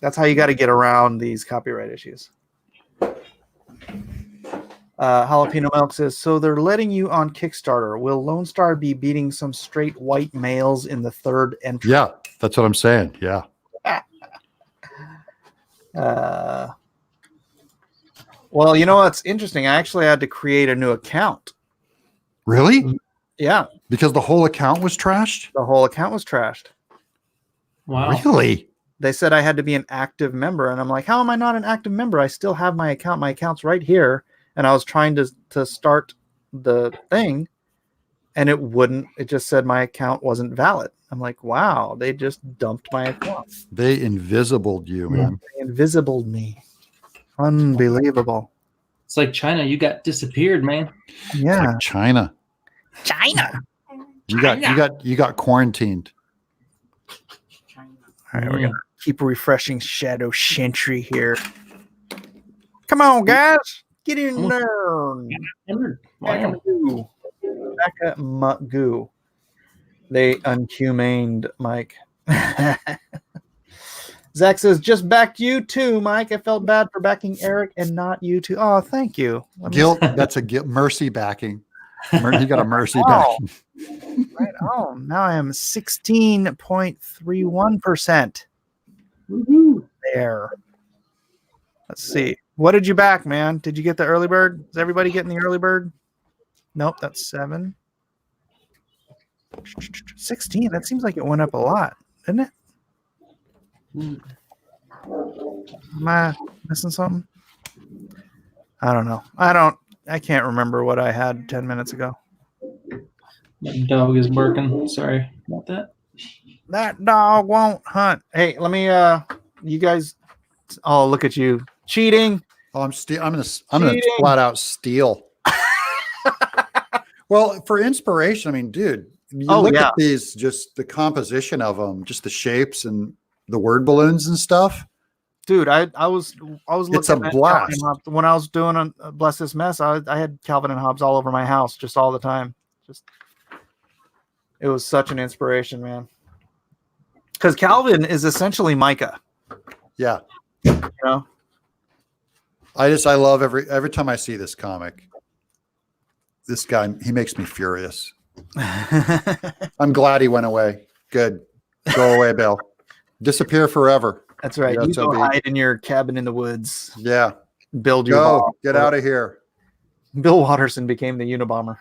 That's how you got to get around these copyright issues. Jalapeno Milk says, so they're letting you on Kickstarter. Will Lone Star be beating some straight white males in the third entry? Yeah, that's what I'm saying. Yeah. Well, you know what's interesting? I actually had to create a new account. Really? Yeah. Because the whole account was trashed? The whole account was trashed. Wow. Really? They said I had to be an active member. And I'm like, how am I not an active member? I still have my account. My account's right here. And I was trying to start the thing. and it wouldn't. It just said my account wasn't valid. I'm like, wow, they just dumped my account. They invisibled you, man. They invisibled me. Unbelievable. It's like China. You got disappeared, man. Yeah. Like China. You got quarantined. All right, we're gonna keep refreshing Shadow Sentry here. Come on, guys, get in there. Back at Magoo. They unhumaned Mike. Zach says, just backed you too, Mike. I felt bad for backing Eric and not you too. Oh, thank you. Guilt. That's a guilt. Mercy backing. He got a mercy backing. Right on. Now I am 16.31%. There. Let's see. What did you back, man? Did you get the early bird? Is everybody getting the early bird? Nope, that's 7. 16. That seems like it went up a lot, didn't it? Am I missing something? I don't know. I can't remember what I had 10 minutes ago. My dog is barking. Sorry about that. That dog won't hunt. Hey, let me you guys, oh, look at you cheating. Oh, I'm gonna flat out steal. Well, for inspiration, I mean, dude, you look at these, just the composition of them, just the shapes and the word balloons and stuff. Dude, I was looking it's a at blast. when I was doing Bless This Mess. I had Calvin and Hobbes all over my house just all the time. It was such an inspiration, man. Because Calvin is essentially Micah. Yeah. You know? I love every time I see this comic. This guy, he makes me furious. I'm glad he went away. Good. Go away, Bill. Disappear forever. That's right. You go hide in your cabin in the woods. Yeah. Build your Go. Get out of here. Bill Watterson became the Unabomber.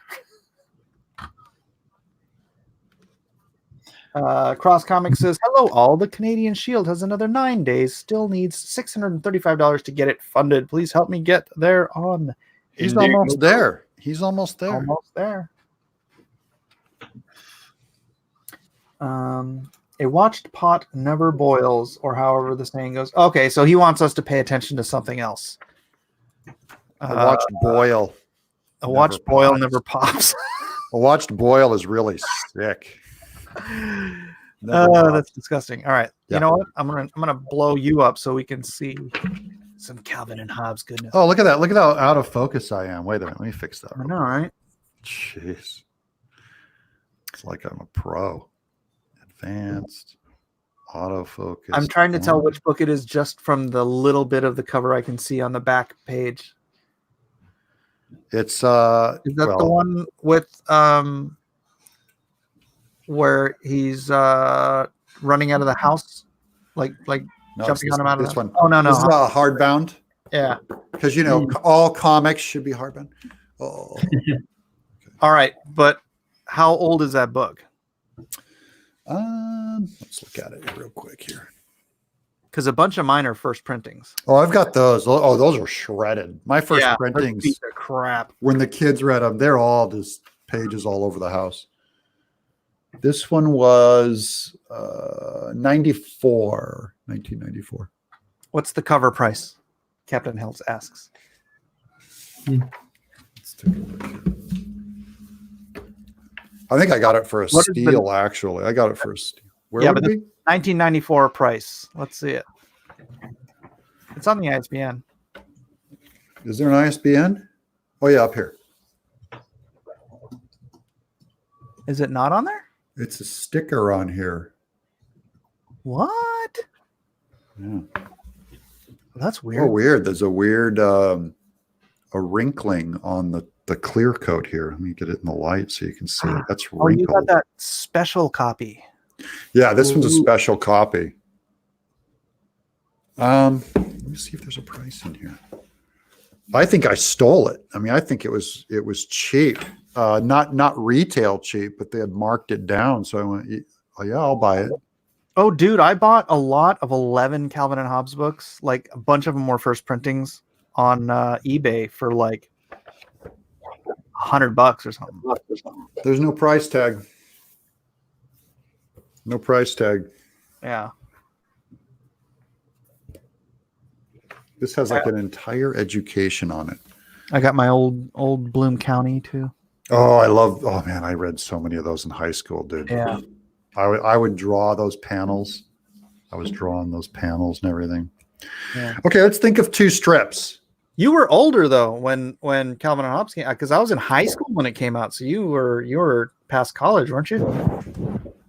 Cross Comics says, hello all. The Canadian Shield has another 9 days. Still needs $635 to get it funded. Please help me get there on. He's almost there. He's almost there. Almost there. A watched pot never boils, or however the saying goes. Okay, so he wants us to pay attention to something else. A watched boil. A watched boil never pops. A watched boil is really sick. That's disgusting. All right. Yeah. You know what? I'm gonna blow you up so we can see some Calvin and Hobbes goodness. Oh, look at that. Look at how out of focus I am. Wait a minute. Let me fix that. I know, right? Jeez. It's like I'm a pro. Advanced. Autofocus. I'm trying to tell which book it is just from the little bit of the cover I can see on the back page. It's is that the one with where he's running out of the house, like jumping on him out of this one. Oh no, this is hardbound. Yeah, because all comics should be hardbound. Oh, all right, but how old is that book? Let's look at it real quick here. Because a bunch of mine are first printings. Oh, I've got those. Oh, those are shredded. My first printings. Piece of crap. When the kids read them, they're all just pages all over the house. This one was 1994. What's the cover price? Captain Hills asks. Let's take a look here. I think I got it for a steal, actually. I got it for a steal. Where would it be? 1994 price. Let's see it. It's on the ISBN. Is there an ISBN? Oh, yeah, up here. Is it not on there? It's a sticker on here. What? Yeah. That's weird. Oh, weird. There's a weird a wrinkling on the clear coat here. Let me get it in the light so you can see it. That's wrinkled. Oh, you got that special copy. Yeah, this one's a special copy. Let me see if there's a price in here. I think I stole it. I mean, I think it was cheap. Not retail cheap, but they had marked it down. So I went, oh yeah, I'll buy it. Oh, dude, I bought a lot of 11 Calvin and Hobbes books. Like a bunch of them were first printings on eBay for like $100 or something. There's no price tag. No price tag. Yeah. This has like an entire education on it. I got my old Bloom County too. Oh, I love. Oh man, I read so many of those in high school, dude. Yeah. I would draw those panels. I was drawing those panels and everything. Yeah. Okay, let's think of two strips. You were older though when Calvin and Hobbes came out, because I was in high school when it came out. So you were past college, weren't you?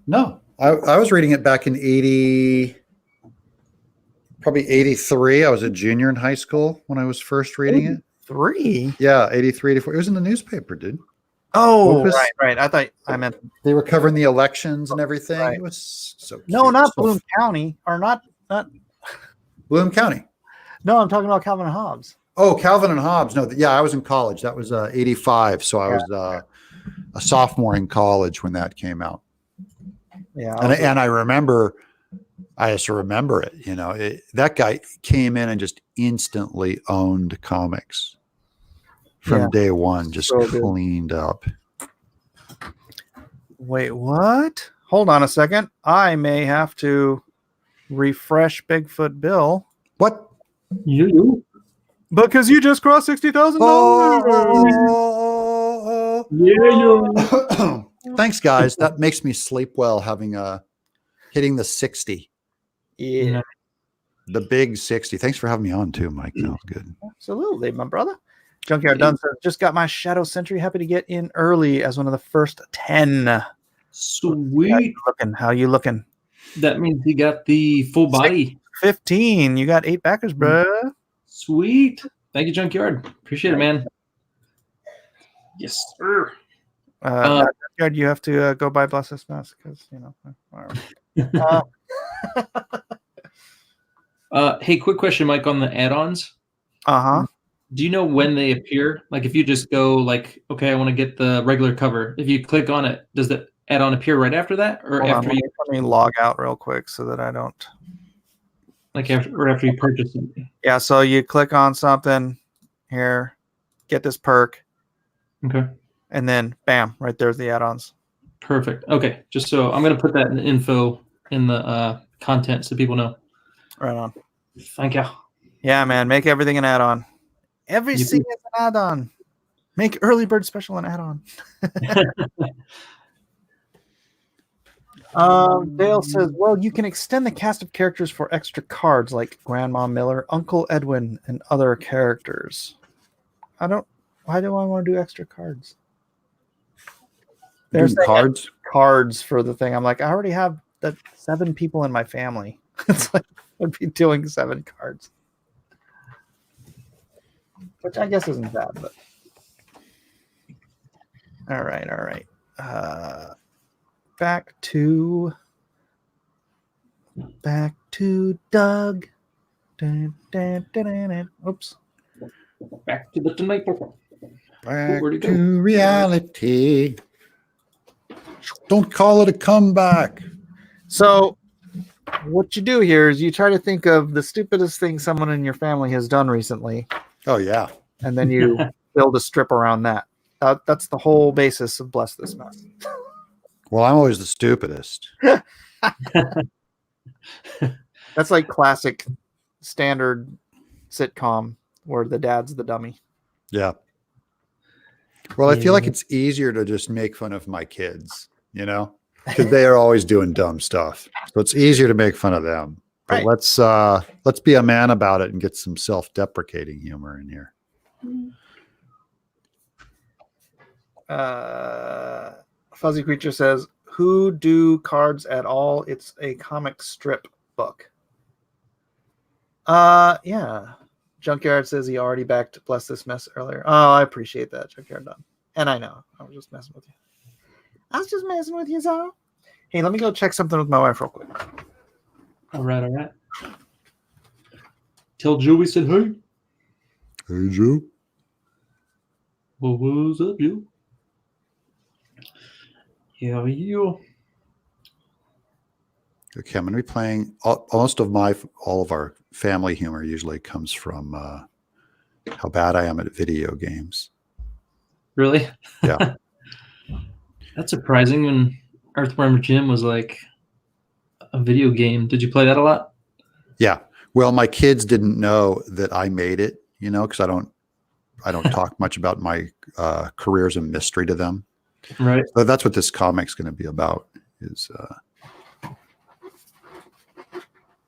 No, I was reading it back in probably 83. I was a junior in high school when I was first reading it. 3? Yeah, 83, 84. It was in the newspaper, dude. Oh, right. I meant they were covering the elections and everything. Right. It was so cute. no, not Bloom County, or not Bloom County. No, I'm talking about Calvin and Hobbes. Oh, Calvin and Hobbes. No, yeah, I was in college. That was 85. So I was a sophomore in college when that came out. Yeah. And I remember, I just remember it, you know, that guy came in and just instantly owned comics from day one, just So cleaned up. Wait, what? Hold on a second. I may have to refresh Bigfoot Bill. What? You? Because you just crossed $60,000. Yeah. Thanks, guys. That makes me sleep well, hitting the 60. Yeah. The big 60. Thanks for having me on too, Mike. That was good. Absolutely, my brother. Junkyard Dunn says, just got my Shadow Sentry. Happy to get in early as one of the first 10. Sweet. How you looking? That means he got the full body. 15. You got 8 backers, bruh. Sweet. Thank you, Junkyard. Appreciate it, man. Yes, sir. Junkyard, you have to go buy Bless This Mess because, hey, quick question, Mike, on the add-ons. Uh-huh. Do you know when they appear? Like if you just go like, okay, I want to get the regular cover. If you click on it, does the add-on appear right after that? Or Hold after on, you let me log out real quick so that I don't. like after you purchase it? Yeah, so you click on something here, get this perk. Okay. And then bam, right there's the add-ons. Perfect. Okay. Just so I'm gonna put that in the info in the content so people know. Right on. Thank you. Yeah, man. Make everything an add-on. Everything is an add-on. Make early bird special an add-on. Dale says, well, you can extend the cast of characters for extra cards like Grandma Miller, Uncle Edwin, and other characters. Why do I want to do extra cards? There's cards for the thing. I'm like, I already have 7 people in my family. It's like I'd be doing 7 cards. Which I guess isn't bad, but all right. Back to Doug. Oops. Back to the Tonight Show. Back to reality. Don't call it a comeback. So what you do here is you try to think of the stupidest thing someone in your family has done recently. Oh, yeah. And then you build a strip around that. That's the whole basis of Bless This Mess. Well, I'm always the stupidest. That's like classic standard sitcom where the dad's the dummy. Yeah. Well, I feel like it's easier to just make fun of my kids, because they are always doing dumb stuff. So it's easier to make fun of them. But let's be a man about it and get some self-deprecating humor in here. Fuzzy Creature says, who do cards at all? It's a comic strip book. Yeah. Junkyard says he already backed Bless This Mess earlier. Oh, I appreciate that, Junkyard Done. And I know. I was just messing with you. So. Hey, let me go check something with my wife real quick. All right. Tell Joe we said hey. Hey, Joe. Well, what's up, Joe? Yeah. Okay, I'm going to be playing. All of our family humor usually comes from how bad I am at video games. Really? Yeah. That's surprising when Earthworm Jim was like a video game. Did you play that a lot? Yeah. Well, my kids didn't know that I made it, because I don't talk much about my career as a mystery to them. Right. So that's what this comic's going to be about. Is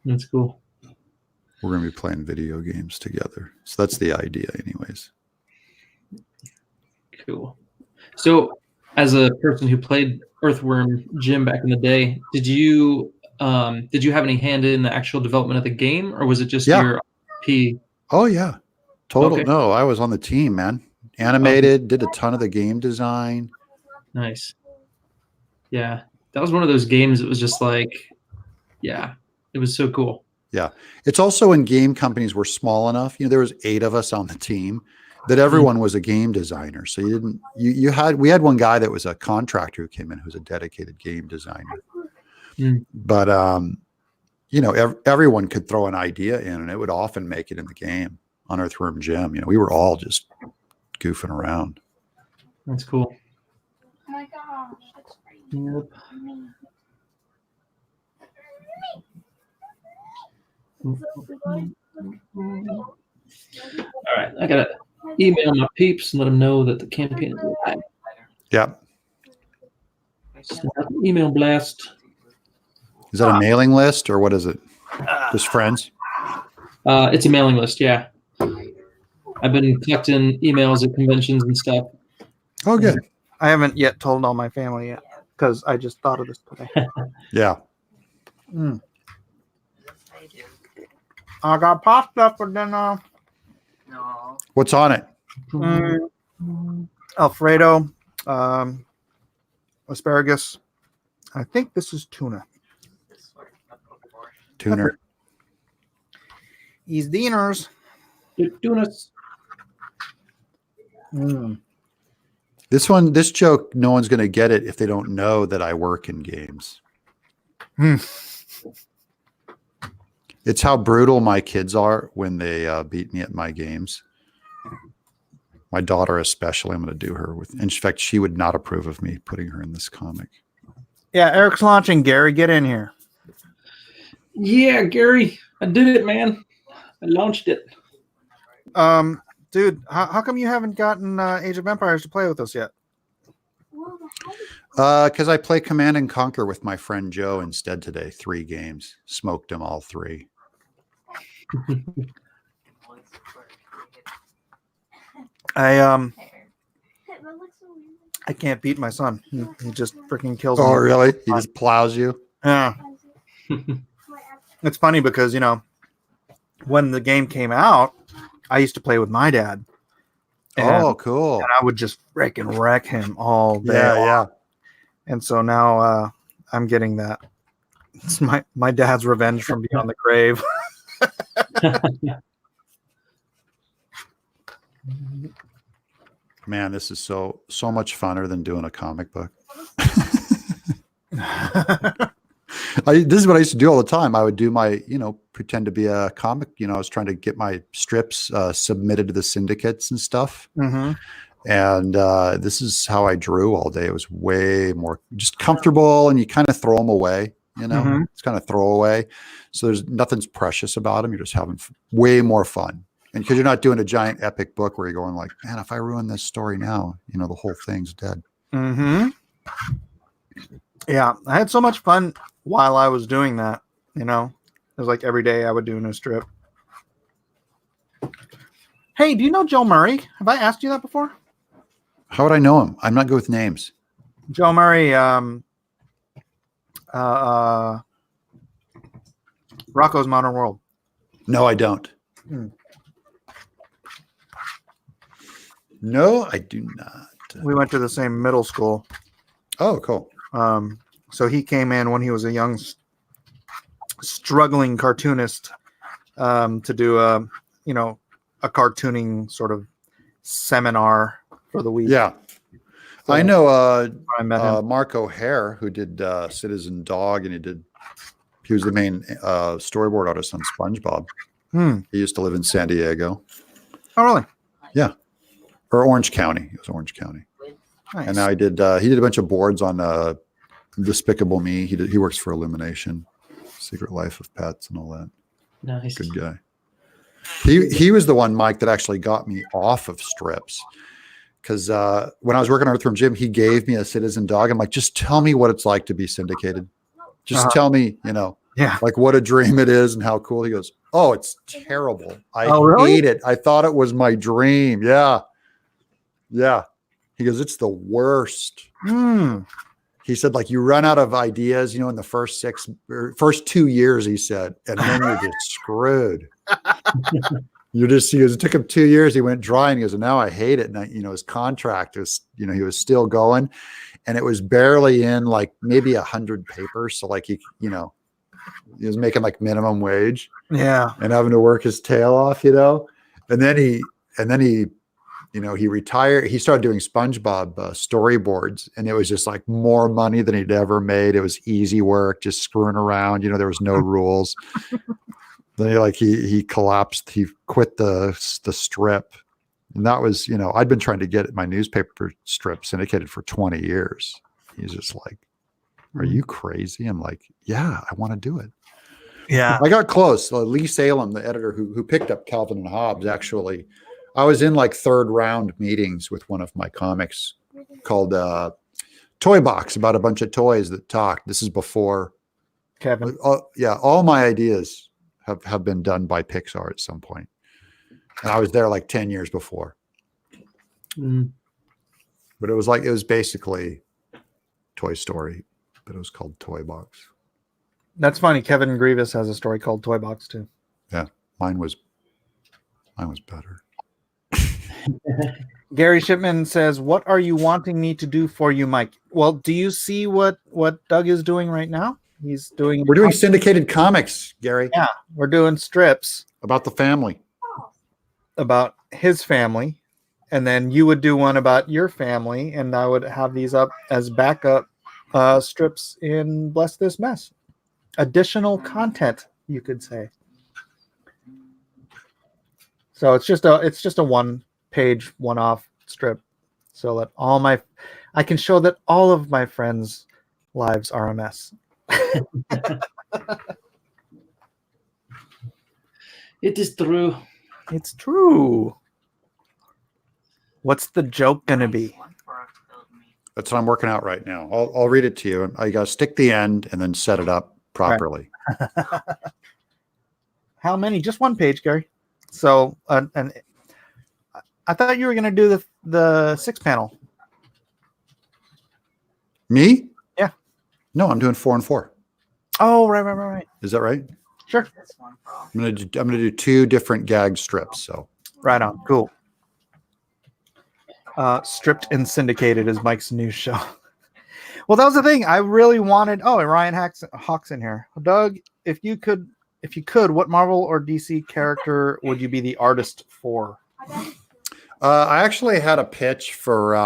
That's cool. we're going to be playing video games together. So that's the idea, anyways. Cool. So, as a person who played Earthworm Jim back in the day, did you have any hand in the actual development of the game, or was it just your IP? Oh yeah, total. Okay. No, I was on the team, man. Animated, did a ton of the game design. Nice. Yeah, that was one of those games that was just like, yeah, it was so cool. Yeah, it's also when game companies were small enough. There was 8 of us on the team, that everyone was a game designer. So we had one guy that was a contractor who came in who was a dedicated game designer. But everyone could throw an idea in, and it would often make it in the game on Earthworm Jim. We were all just goofing around. That's cool. Oh my gosh, that's great. Yep. All right, I gotta email my peeps and let them know that the campaign is live. Yeah. Send out an email blast. Is that a mailing list or what is it? Just friends? It's a mailing list, yeah. I've been collecting emails at conventions and stuff. Oh, good. I haven't yet told all my family yet because I just thought of this today. Yeah. I got pasta for dinner. No. What's on it? Alfredo, asparagus. I think this is tuna. Tuner. These dinners. Tunas. This joke, no one's going to get it if they don't know that I work in games. It's how brutal my kids are when they beat me at my games. My daughter especially, I'm going to do her with. In fact, she would not approve of me putting her in this comic. Yeah, Eric's launching. Gary, get in here. Yeah, Gary, I did it, man. I launched it. Dude, how come you haven't gotten Age of Empires to play with us yet? Because I play Command and Conquer with my friend Joe instead today. 3 games. Smoked them all 3. I can't beat my son. He just freaking kills me. Oh, really? He just plows you? Yeah. It's funny because, when the game came out, I used to play with my dad. Oh, cool. And I would just freaking wreck him all day. Yeah. And so now I'm getting that. It's my dad's revenge from beyond the grave. Man, this is so much funner than doing a comic book. This is what I used to do all the time. I would do my, pretend to be a comic. I was trying to get my strips submitted to the syndicates and stuff. Mm-hmm. And this is how I drew all day. It was way more just comfortable, and you kind of throw them away. It's kind of throwaway. So there's nothing's precious about them. You're just having way more fun. And because you're not doing a giant epic book where you're going like, man, if I ruin this story now, the whole thing's dead. Mm-hmm. Yeah, I had so much fun while I was doing that. It was like every day I would do a new strip. Hey, do you know Joe Murray? Have I asked you that before? How would I know him? I'm not good with names. Joe Murray, Rocco's Modern World. No, I don't. No, I do not. We went to the same middle school. Oh, cool. So he came in when he was a young, struggling cartoonist to do a cartooning sort of seminar for the week. Yeah. So I know I met him. Mark O'Hare, who did Citizen Dog, and he was the main storyboard artist on SpongeBob. He used to live in San Diego. Oh, really? Yeah. or Orange County. It was Orange County. Nice. And now he did a bunch of boards on Despicable Me. He works for Illumination, Secret Life of Pets, and all that. Nice. Good guy. He was the one, Mike, that actually got me off of strips. Because when I was working on Earthworm Jim, he gave me a Citizen Dog. I'm like, just tell me what it's like to be syndicated. Just tell me, like what a dream it is and how cool. He goes, oh, it's terrible. I hate it. I thought it was my dream. Yeah. Yeah. He goes, it's the worst. He said, like, you run out of ideas, in the first 2 years, he said, and then you're just screwed. He goes, it took him 2 years. He went dry and he goes, and now I hate it. And his contract was, he was still going, and it was barely in like maybe 100 papers. So like he was making like minimum wage, and having to work his tail off, and then he he retired. He started doing SpongeBob storyboards, and it was just like more money than he'd ever made. It was easy work, just screwing around. There was no rules. Then he collapsed. He quit the strip, and that was I'd been trying to get my newspaper strip syndicated for 20 years. He's just like, "Are you crazy?" I'm like, "Yeah, I want to do it." Yeah, I got close. Lee Salem, the editor who picked up Calvin and Hobbes, actually, I was in like third round meetings with one of my comics called Toy Box, about a bunch of toys that talked. This is before Kevin. All my ideas have been done by Pixar at some point. And I was there like 10 years before. But it was basically Toy Story, but it was called Toy Box. That's funny. Kevin Grievous has a story called Toy Box too. Yeah, mine was better. Gary Shipman says, "What are you wanting me to do for you, Mike?" Well, do you see what Doug is doing right now? We're doing syndicated comics, Gary. Yeah, we're doing strips about the family, about his family, and then you would do one about your family, and I would have these up as backup strips in Bless This Mess. Additional content, you could say. So it's just a one-page, one-off strip, so that I can show that all of my friends' lives are a mess. It is true. It's true. What's the joke gonna be? That's what I'm working out right now. I'll read it to you. I gotta stick the end and then set it up properly. Right. How many? Just one page, Gary. So, and I thought you were gonna do the 6-panel. Me? Yeah. No, I'm doing 4 and 4. Oh, right. Is that right? Sure. I'm gonna do 2 different gag strips. So right on. Cool. Stripped and Syndicated is Mike's new show. Well, that was the thing. I really wanted. Oh, and Ryan Hawk's in here. Doug, if you could, what Marvel or DC character would you be the artist for? I actually had a pitch for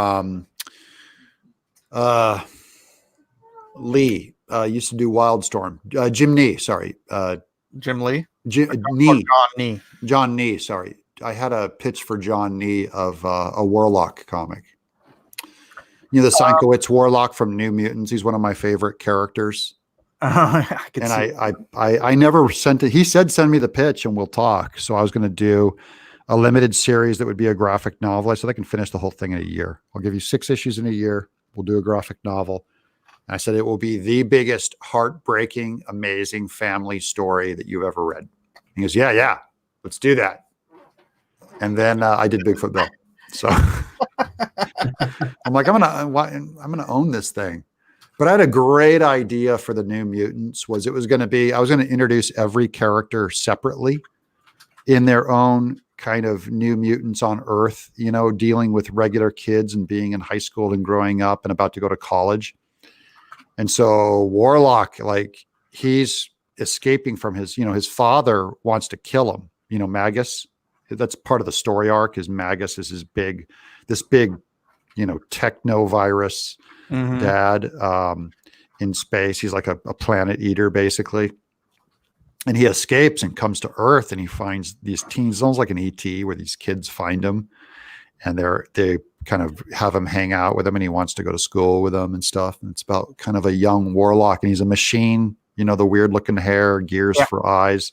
Lee. Used to do Wildstorm. Jim Nee. Sorry. Jim Lee. Nee. John Nee. John Nee. Sorry. I had a pitch for John Nee of a Warlock comic. The Sienkiewicz Warlock from New Mutants. He's one of my favorite characters. I never sent it. He said, send me the pitch and we'll talk. So I was going to do a limited series that would be a graphic novel. I said, I can finish the whole thing in a year. I'll give you 6 issues in a year. We'll do a graphic novel. And I said, it will be the biggest, heartbreaking, amazing family story that you've ever read. He goes, yeah, let's do that. And then I did Bigfoot Bill. So I'm like, I'm gonna own this thing. But I had a great idea for the New Mutants. I was going to introduce every character separately in their own kind of New Mutants on Earth, dealing with regular kids and being in high school and growing up and about to go to college. And so Warlock, like, he's escaping from his father wants to kill him, Magus. That's part of the story arc. Is Magus is this big, techno virus dad in space. He's like a planet eater, basically. And he escapes and comes to Earth, and he finds these teens, almost like an ET, where these kids find him. and they kind of have him hang out with him, and he wants to go to school with them and stuff. And it's about kind of a young warlock, and he's a machine, the weird looking hair, gears for eyes.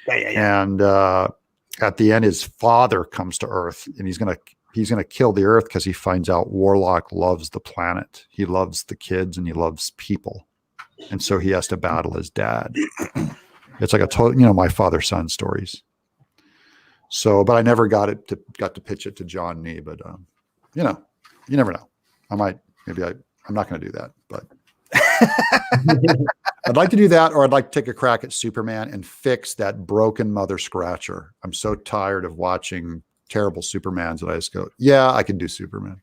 And at the end, his father comes to Earth, and he's gonna kill the Earth because he finds out Warlock loves the planet. He loves the kids and he loves people, and so he has to battle his dad. It's like a total, my father-son stories. So, but I never got to pitch it to John Nee. But you never know. I'm not going to do that, but I'd like to do that, or I'd like to take a crack at Superman and fix that broken Mother Scratcher. I'm so tired of watching terrible Supermans that I just go, yeah, I can do Superman.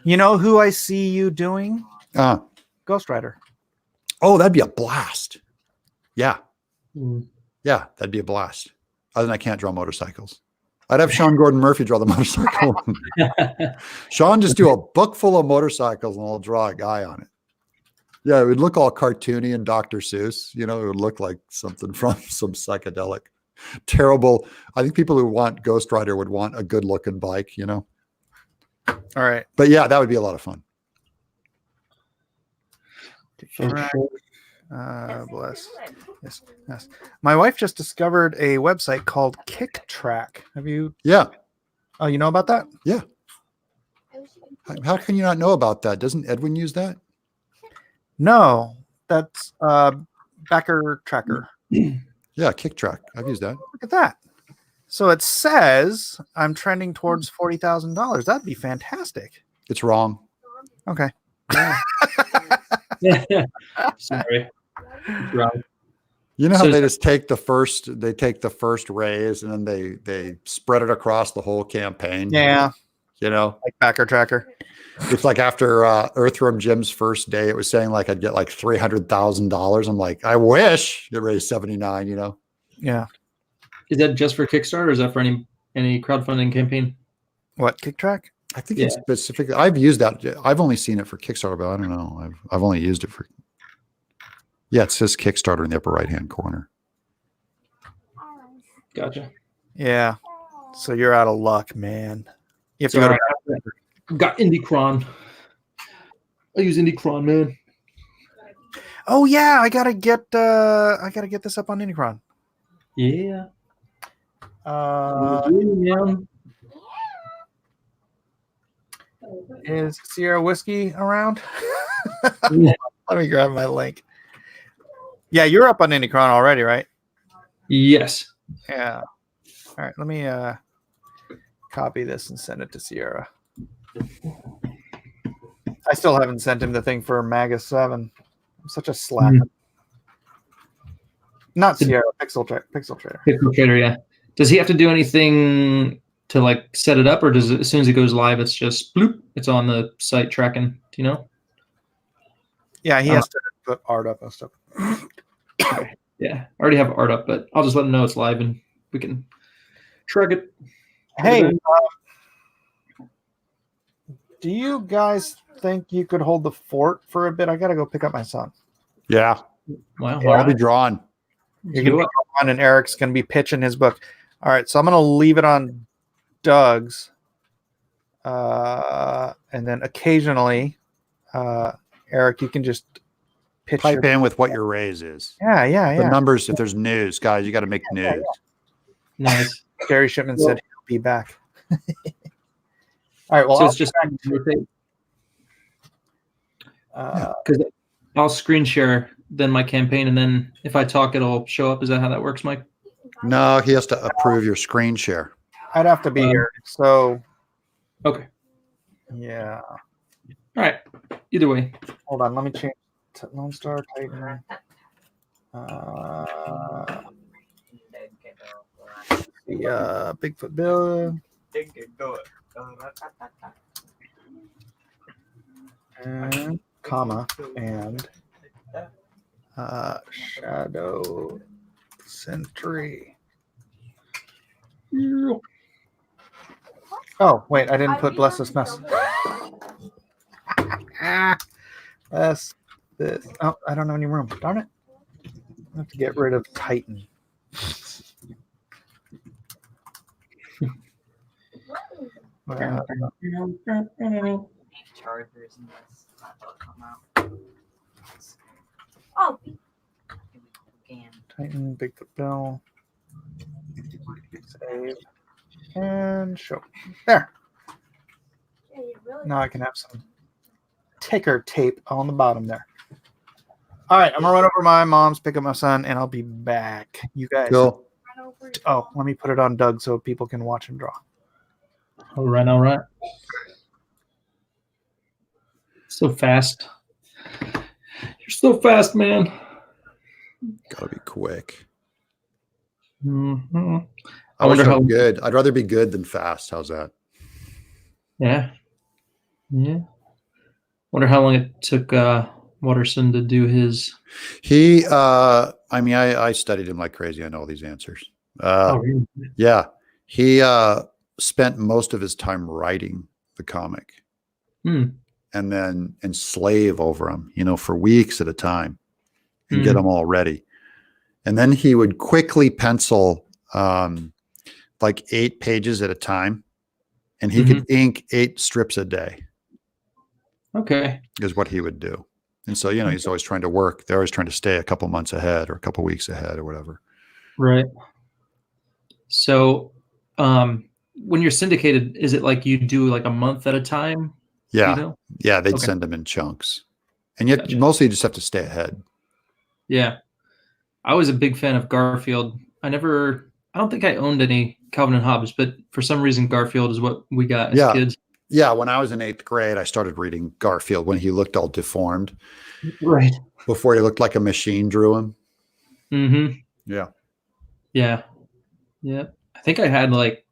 You know who I see you doing? Ghost Rider. Oh, that'd be a blast. Yeah. Yeah, that'd be a blast. Other than I can't draw motorcycles. I'd have Sean Gordon Murphy draw the motorcycle. Sean just do a book full of motorcycles and I'll draw a guy on it. Yeah, it would look all cartoony and Dr. Seuss. It would look like something from some psychedelic, terrible. I think people who want Ghost Rider would want a good looking bike, All right. But yeah, that would be a lot of fun. Bless. Yes. My wife just discovered a website called Kicktrack. Have you? Yeah. Oh, you know about that? Yeah. How can you not know about that? Doesn't Edwin use that? No, that's Backer Tracker. Yeah, Kicktrack. I've used that. Look at that. So it says I'm trending towards $40,000. That'd be fantastic. It's wrong. Okay. Sorry. Wrong. You know how they just take the first raise and then they spread it across the whole campaign. Yeah. Like Backer Tracker. It's like after Earthworm Jim's first day, it was saying like I'd get like $300,000. I'm like, I wish it raised 79. Yeah. Is that just for Kickstarter, or is that for any crowdfunding campaign? What, Kicktrack? I think it's specifically. I've used that. I've only seen it for Kickstarter, but I don't know. I've only used it for. Yeah, it says Kickstarter in the upper right hand corner. Gotcha. Yeah. So you're out of luck, man. You have to go to. Got IndieCron. I use IndieCron, man. Oh yeah, I gotta get this up on Unicron. Yeah. Is Sierra Whiskey around? Let me grab my link. Yeah, you're up on Unicron already, right? Yes. Yeah. All right, let me copy this and send it to Sierra. I still haven't sent him the thing for MAGA 7. I'm such a slacker. Not Sierra, Pixel Trader. Pixel Trader, yeah. Does he have to do anything to like set it up, or does it, as soon as it goes live, it's just bloop, it's on the site tracking? Do you know? Yeah, he has to put art up and stuff. Okay. Yeah, I already have art up, but I'll just let him know it's live and we can track it. Hey, do you guys think you could hold the fort for a bit? I gotta go pick up my son. Yeah. Wow. I'll be drawn. You're gonna be drawn, and Eric's gonna be pitching his book. All right, so I'm gonna leave it on Doug's, and then occasionally, Eric, you can just pitch. Pipe in with what your raise is. Yeah. The numbers. If there's news, guys, you got to make news. Nice. Gary Shipman said he'll be back. All right. Well, so it's just because I'll screen share then my campaign, and then if I talk, it'll show up. Is that how that works, Mike? No, he has to approve your screen share. I'd have to be here. So. Okay. Yeah. All right. Either way. Hold on. Let me change to Lone Star Titan. The Bigfoot Bill. And comma and Shadow Sentry. Oh wait, I didn't put Bless This Mess. Bless this. Oh, I don't have any room. Darn it. I have to get rid of Titan. Chargers and this. That'll come out. Oh, Again. Titan, Bigfoot Bill. Save. And show. There. yeah, you really. Now I can have some ticker tape on the bottom there. All right, I'm gonna run over to my mom's, pick up my son, and I'll be back. You guys. Cool. Run over to- Oh, let me put it on Doug so people can watch him draw. All right, all right. So fast. You're so fast, man. Gotta be quick. Mm-hmm. I wish I was good. I'd rather be good than fast. How's that? Yeah. Yeah. Wonder how long it took Watterson to do his. He, I mean, I studied him like crazy. I know all these answers. Really? Yeah. He spent most of his time writing the comic and then enslave over them, you know, for weeks at a time and get them all ready. And then he would quickly pencil like 8 pages at a time, and he could ink 8 strips a day. Okay. Is what he would do. And so, you know, he's always trying to work. They're always trying to stay a couple months ahead or a couple weeks ahead or whatever. Right. So when you're syndicated, is it like you do like a month at a time? Yeah. You know? Yeah. They'd send them in chunks. And yet mostly you just have to stay ahead. Yeah. I was a big fan of Garfield. I don't think I owned any Calvin and Hobbes, but for some reason Garfield is what we got as kids. Yeah. When I was in 8th grade, I started reading Garfield when he looked all deformed. Right. Before he looked like a machine drew him. Mm-hmm. Yeah. Yeah. Yeah. I think I had like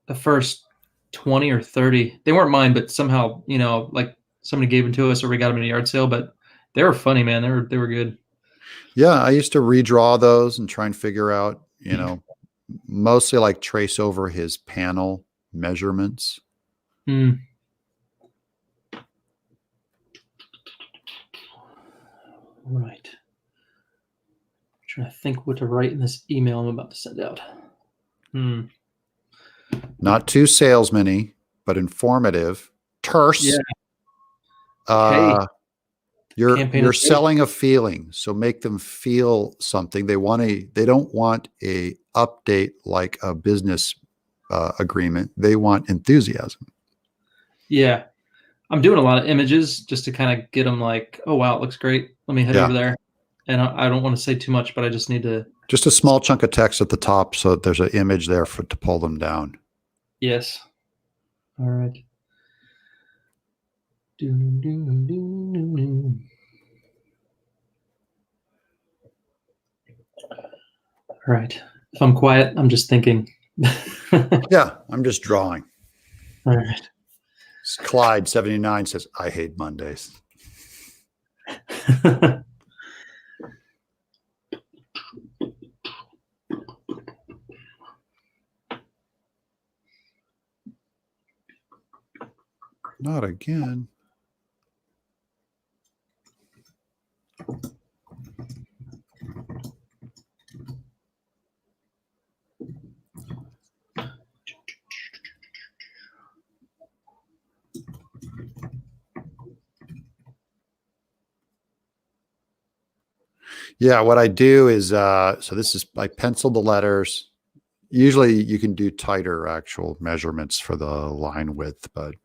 the first 20 or 30. They weren't mine, but somehow, you know, like somebody gave them to us or we got them at a yard sale, but they were funny, man. They were good. Yeah. I used to redraw those and try and figure out, you know, mostly like trace over his panel measurements. Right. I'm trying to think what to write in this email I'm about to send out. Not too salesman-y, but informative. Terse. Yeah. You're selling a feeling, so make them feel something. They don't want a update like a business agreement. They want enthusiasm. Yeah. I'm doing a lot of images just to kind of get them like, oh, wow, it looks great. Let me head over there. And I don't want to say too much, but I just need to. Just a small chunk of text at the top so that there's an image there to pull them down. Yes. All right. All right. If I'm quiet, I'm just thinking. Yeah, I'm just drawing. All right. Clyde 79 says, I hate Mondays. Not again. Yeah, what I do is, so this is, I pencil the letters. Usually you can do tighter actual measurements for the line width, but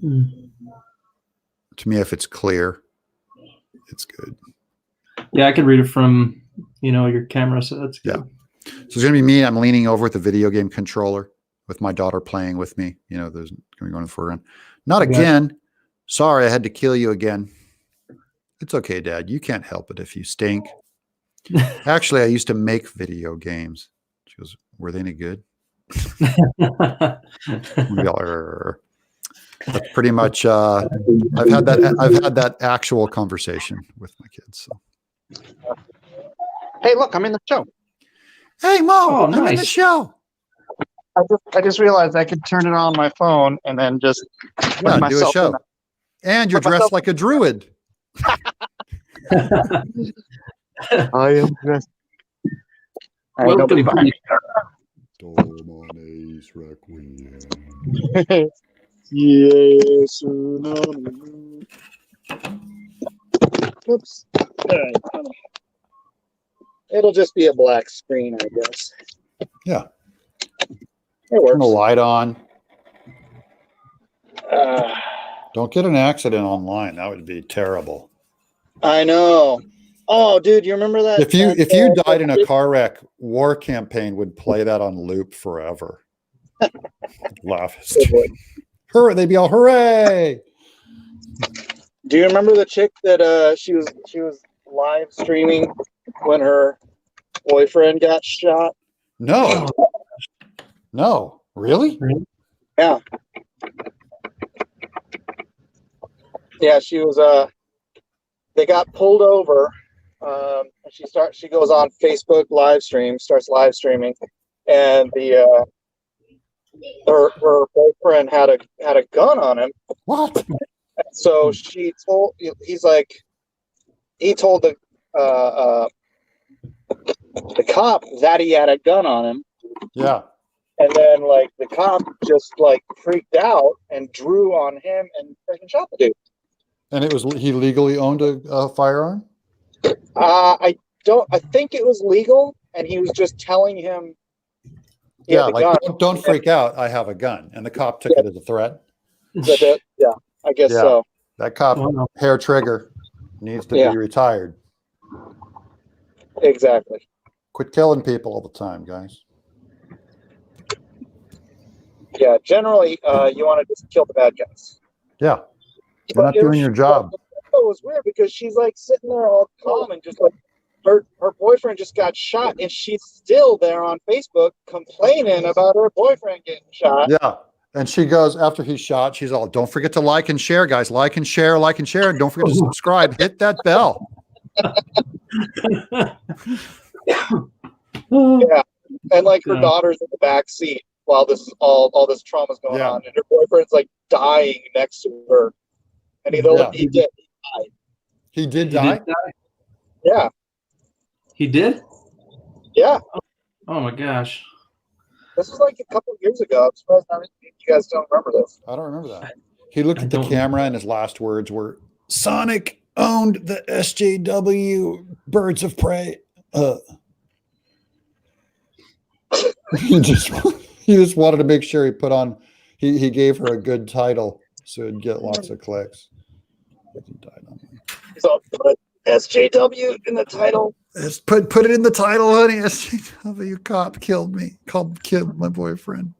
to me, if it's clear, it's good. Yeah, I could read it from, you know, your camera, so that's good. Yeah. So it's going to be me. I'm leaning over with the video game controller with my daughter playing with me. You know, there's going to be going for a run. Not again. Sorry, I had to kill you again. It's okay, Dad. You can't help it if you stink. Actually, I used to make video games. She goes, were they any good? That's pretty much, I've had that actual conversation with my kids. So. Hey, look, I'm in the show. Hey, Mo, I'm in the show. I just realized I could turn it on my phone and then just do a show. And you're dressed like a druid. I am dressed. Welcome, Domanes Requiem. Yes. No. Oops. All right. It'll just be a black screen, I guess. Yeah. It works. Turn the light on. Uh, Don't get an accident online. That would be terrible. I know. Oh, dude, you remember that? If you died in a car wreck, War Campaign would play that on loop forever. Laugh. Hooray! They'd be all hooray! Do you remember the chick that she was live streaming when her boyfriend got shot? No. No. Really? Yeah. Yeah, she was they got pulled over. And she goes on Facebook starts live streaming, and her boyfriend had a gun on him. What? So he told the cop that he had a gun on him. Yeah. And then the cop just freaked out and drew on him and freaking shot the dude. And he legally owned a firearm? I think it was legal, and he was just telling him. Yeah, don't freak out. I have a gun, and the cop took it as a threat. Yeah, I guess so. That cop, hair trigger, needs to be retired. Exactly. Quit killing people all the time, guys. Yeah, generally, you want to just kill the bad guys. Yeah, you're not doing your job. It was weird because she's sitting there all calm and just her boyfriend just got shot, and she's still there on Facebook complaining about her boyfriend getting shot. Yeah. And she goes, after he's shot, she's all, don't forget to like and share, guys. Like and share. And don't forget to subscribe. Hit that bell. Yeah. And her daughter's in the back seat while all this trauma's going on. And her boyfriend's dying next to her. And he did. He did die? Yeah. He did? Yeah. Oh my gosh. This was a couple of years ago. I'm surprised you guys don't remember this. I don't remember that. He looked at the camera and his last words were, Sonic owned the SJW Birds of Prey. He just wanted to make sure he put on, he gave her a good title so it'd get lots of clicks. So put SJW in the title. Put it in the title, honey. SJW cop killed me. Killed my boyfriend.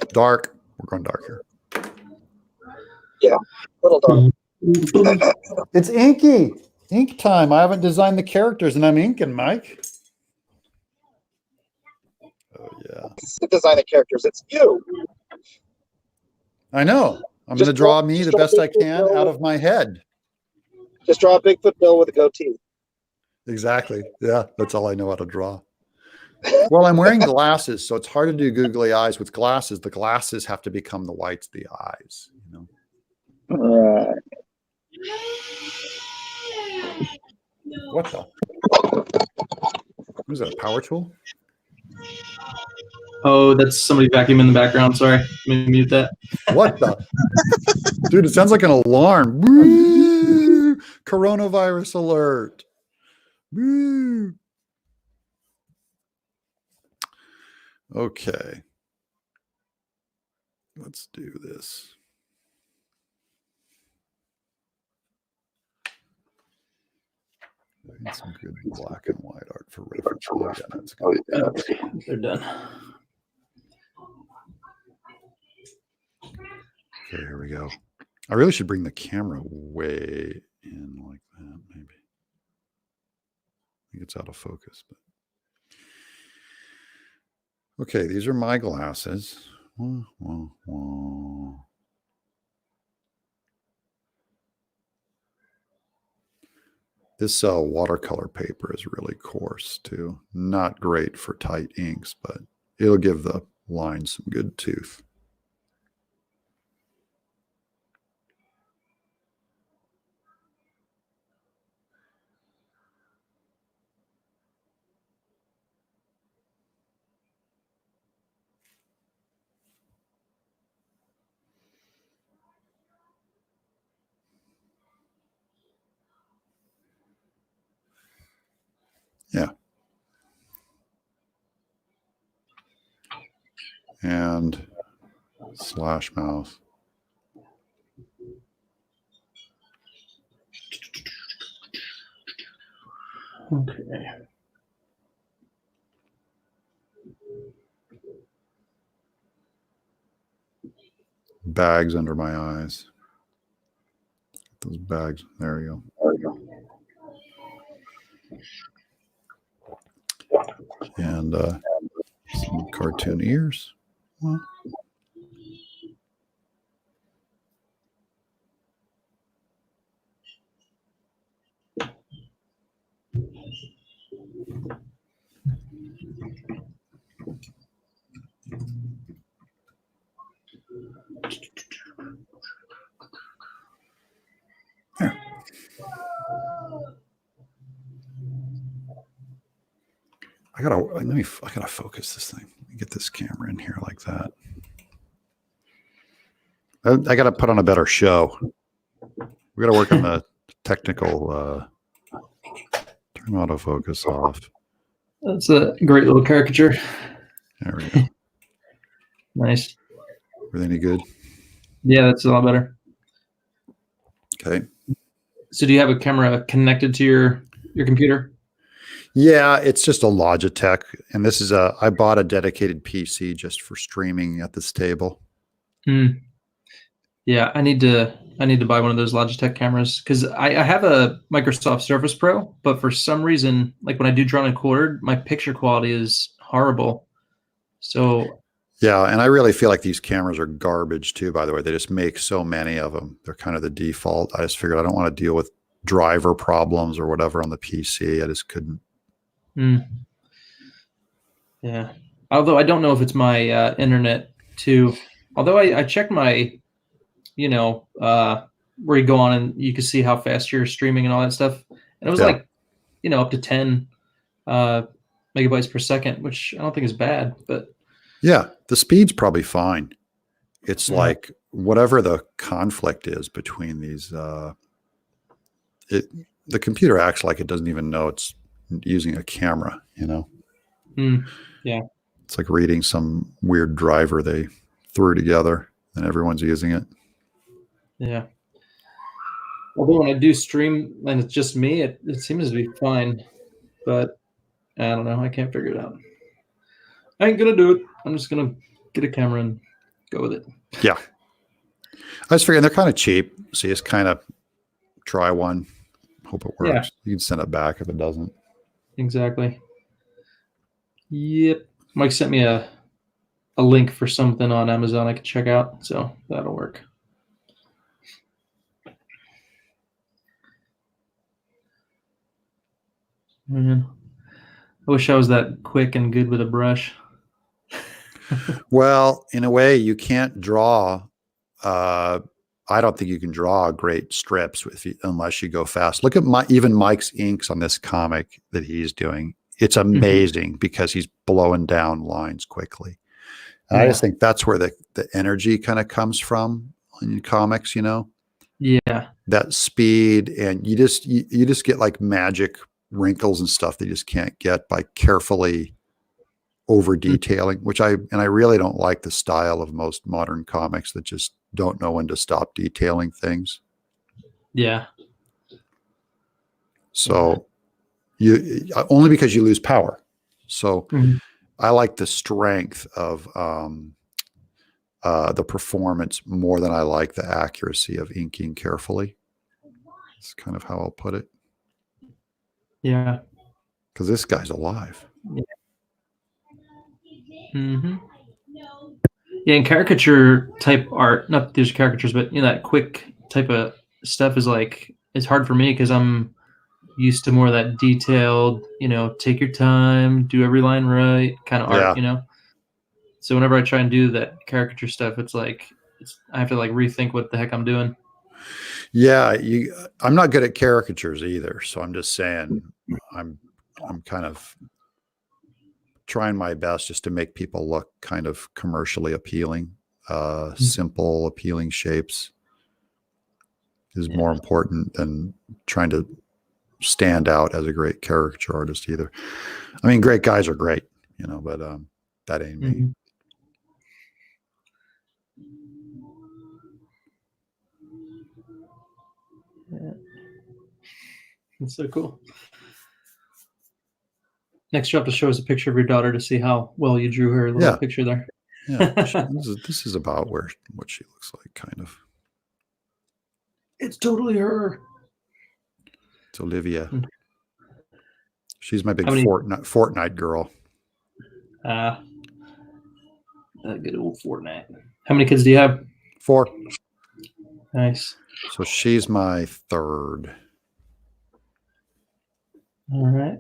Dark. We're going dark here. Yeah, little dark. It's inky. Ink time. I haven't designed the characters and I'm inking, Mike. Oh yeah. Design the characters. It's you. I know. I'm going to draw me the best I can out of my head. Just draw a Bigfoot Bill with a goatee. Exactly. Yeah, that's all I know how to draw. Well, I'm wearing glasses, so it's hard to do googly eyes with glasses. The glasses have to become the whites of the eyes. Right. What the? What is that, a power tool? Oh, that's somebody vacuuming in the background. Sorry. Let me mute that. What the? Dude, it sounds like an alarm. Woo! Coronavirus alert. Woo! Okay. Let's do this. I need some good black and white art for reference. Yeah, that's good. They're done. Okay, here we go. I really should bring the camera way in like that, maybe. I think it's out of focus, but okay, these are my glasses. This watercolor paper is really coarse too. Not great for tight inks, but it'll give the line some good tooth. and slash mouse. Okay. Bags under my eyes. Those bags. There we go. And some cartoon ears. Well, there. I gotta focus this thing. Let me get this camera in here like that. I gotta put on a better show. We gotta work on the technical. Turn autofocus off. That's a great little caricature. There we go. Nice. Everything any good? Yeah, that's a lot better. Okay. So do you have a camera connected to your computer? Yeah, it's just a Logitech, and this is I bought a dedicated PC just for streaming at this table. Yeah, I need to buy one of those Logitech cameras because I have a Microsoft Surface Pro, but for some reason, like when I do draw and quartered, my picture quality is horrible. So yeah, and I really feel like these cameras are garbage too, by the way. They just make so many of them. They're kind of the default. I just figured I don't want to deal with driver problems or whatever on the PC. I just couldn't. Yeah. Although I don't know if it's my internet too. Although I checked my, where you go on and you can see how fast you're streaming and all that stuff. And it was like, up to 10 megabytes per second, which I don't think is bad, but yeah, the speed's probably fine. It's like whatever the conflict is between these, the computer acts like it doesn't even know it's using a camera, Yeah. It's like reading some weird driver they threw together and everyone's using it. Yeah. Although when I do stream and it's just me, it seems to be fine, but I don't know. I can't figure it out. I ain't gonna do it. I'm just gonna get a camera and go with it. Yeah. I was figuring they're kind of cheap. So you just kind of try one, hope it works. Yeah. You can send it back if it doesn't. Exactly. Yep. Mike sent me a link for something on Amazon I could check out, so that'll work. Man, I wish I was that quick and good with a brush. Well, in a way, you can't draw. I don't think you can draw great strips unless you go fast. Look at even Mike's inks on this comic that he's doing. It's amazing because he's blowing down lines quickly. And I just think that's where the energy kind of comes from in comics, Yeah. That speed, and you just get like magic wrinkles and stuff that you just can't get by carefully over detailing, which I really don't like the style of most modern comics that just don't know when to stop detailing things. Yeah. So you only because you lose power. So I like the strength of the performance more than I like the accuracy of inking carefully. It's kind of how I'll put it. Yeah. Because this guy's alive. Yeah. Yeah, and caricature type art, not that there's caricatures, but that quick type of stuff is like, it's hard for me because I'm used to more of that detailed, take your time, do every line right kind of art, So whenever I try and do that caricature stuff, it's like I have to like rethink what the heck I'm doing. Yeah, I'm not good at caricatures either, so I'm just saying I'm kind of trying my best just to make people look kind of commercially appealing. Simple, appealing shapes is more important than trying to stand out as a great caricature artist either. I mean, great guys are great, but that ain't me. Yeah. That's so cool. Next, you have to show us a picture of your daughter to see how well you drew her little picture there. Yeah. This is about what she looks like, kind of. It's totally her. It's Olivia. She's my big How many- Fortnite girl. Good old Fortnite. How many kids do you have? 4. Nice. So she's my 3rd. All right.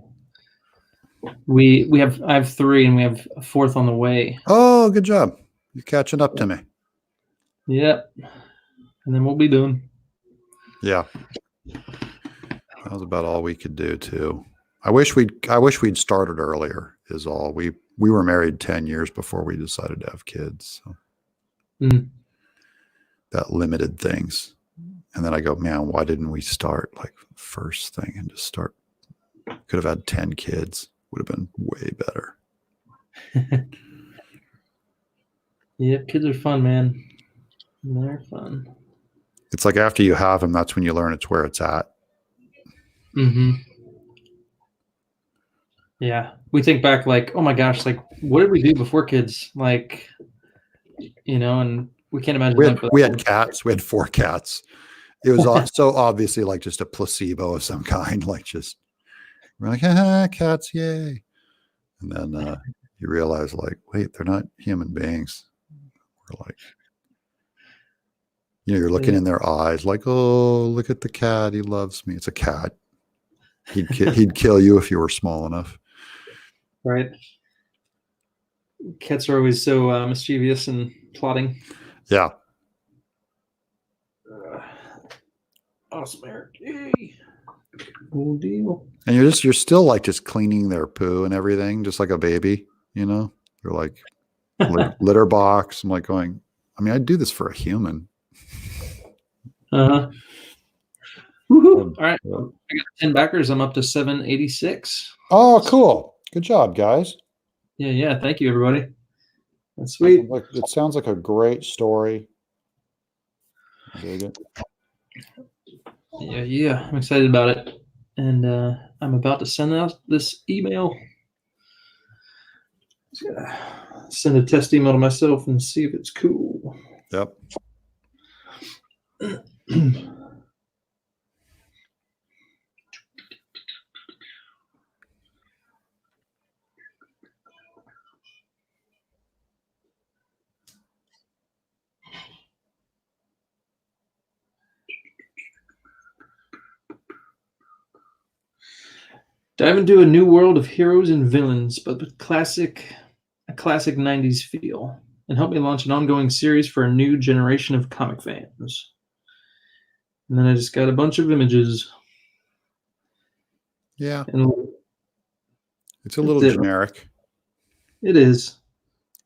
I have 3 and we have a 4th on the way. Oh, good job. You're catching up to me. Yep. And then we'll be done. Yeah. That was about all we could do too. I wish we'd started earlier is all. We were married 10 years before we decided to have kids. So that limited things. And then I go, man, why didn't we start like first thing and just start? Could have had 10 kids. Would have been way better. Yeah, kids are fun, man. They're fun. It's like after you have them, that's when you learn it's where it's at. Mm-hmm. Yeah. We think back like, oh my gosh, like what did we do before kids? Like, and we can't imagine. We had cats. We had 4 cats. It was so obviously like just a placebo of some kind. Like just, we're like, cats, yay. And then you realize like, wait, they're not human beings. We're like, you're looking in their eyes like, oh, look at the cat. He loves me. It's a cat. He'd kill you if you were small enough. Right. Cats are always so mischievous and plotting. Yeah. Awesome, Eric. Yay. Cool deal. And you're still like just cleaning their poo and everything, just like a baby, You're like litter box. I'm like going, I mean, I'd do this for a human. Uh-huh. Woohoo. All right. I got 10 backers. I'm up to 786. Oh, cool. Good job, guys. Yeah. Thank you, everybody. That's sweet. It sounds like a great story. I dig it. Yeah. I'm excited about it. And I'm about to send out this email. Just gonna send a test email to myself and see if it's cool. Yep. Dive into a new world of heroes and villains, but with a classic 90s feel, and help me launch an ongoing series for a new generation of comic fans. And then I just got a bunch of images. Yeah. And it's a little generic. It is.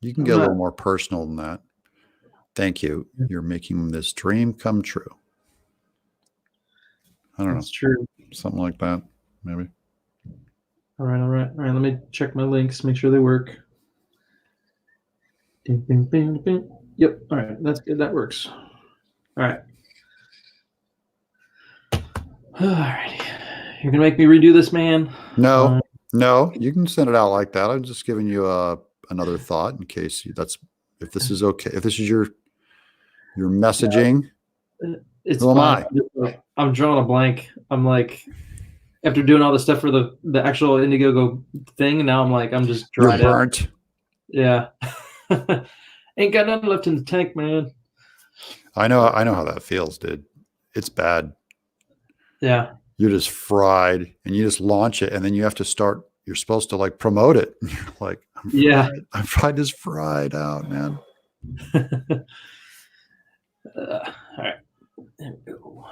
You can get a little more personal than that. Thank you. You're making this dream come true. I don't know. That's true. Something like that, maybe. All right. Let me check my links, make sure they work. Yep. All right. That's good. That works. All right. All righty. You're going to make me redo this, man? No, you can send it out like that. I'm just giving you another thought in case if this is okay. If this is your messaging, it's who am fine. I? I'm drawing a blank. I'm like, after doing all the stuff for the actual Indiegogo thing, and now I'm just dried You're burnt. out. Yeah. Ain't got nothing left in the tank, man. I know how that feels, dude. It's bad. Yeah. You're just fried, and you just launch it, and then you have to start. You're supposed to like promote it. You're like, I'm just fried out, man. All right. There we go.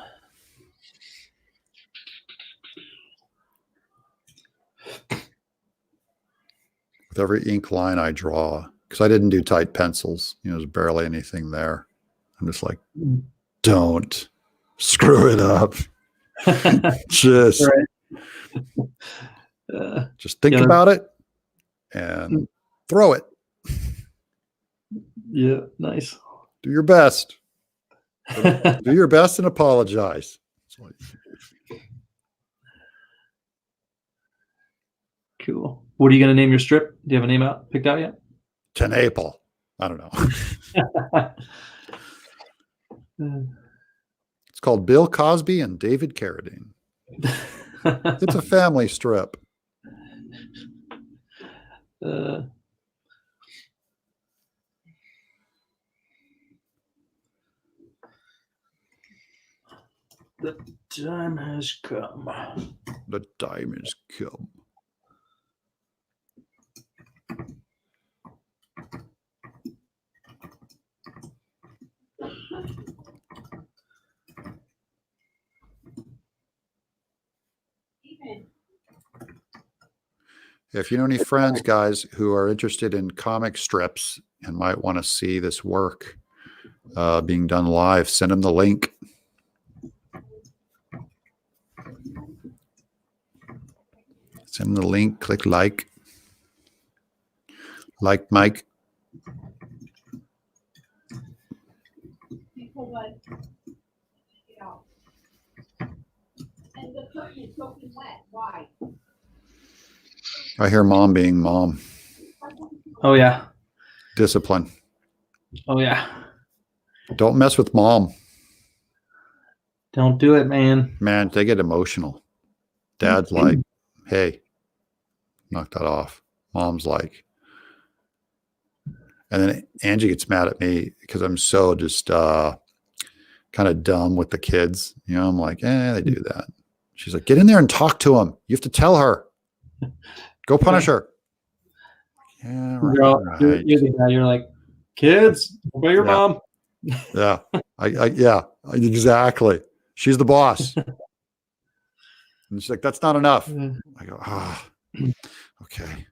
With every ink line I draw, because I didn't do tight pencils, there's barely anything there. I'm just like, don't screw it up. Just think about it and throw it. Yeah, nice. Do your best. Do your best and apologize. Cool. What are you going to name your strip? Do you have a name picked out yet? Tenaple. I don't know. It's called Bill Cosby and David Carradine. It's a family strip. The time has come. The time has come. If you know any friends, guys, who are interested in comic strips and might want to see this work being done live, send them the link. Send them the link. Click like. Like Mike. People would, you know, and the curtain is soaking wet. Why? I hear mom being mom. Oh, yeah. Discipline. Oh, yeah. Don't mess with mom. Don't do it, man. Man, they get emotional. Dad's like, hey, knock that off. Mom's like, and then Angie gets mad at me because I'm so just kind of dumb with the kids. You know, I'm like, they do that. She's like, get in there and talk to them. You have to tell her. Go punish her. Yeah, right. You're the guy. You're like, kids, obey your mom. Yeah, yeah, exactly. She's the boss. And she's like, that's not enough. I go, okay.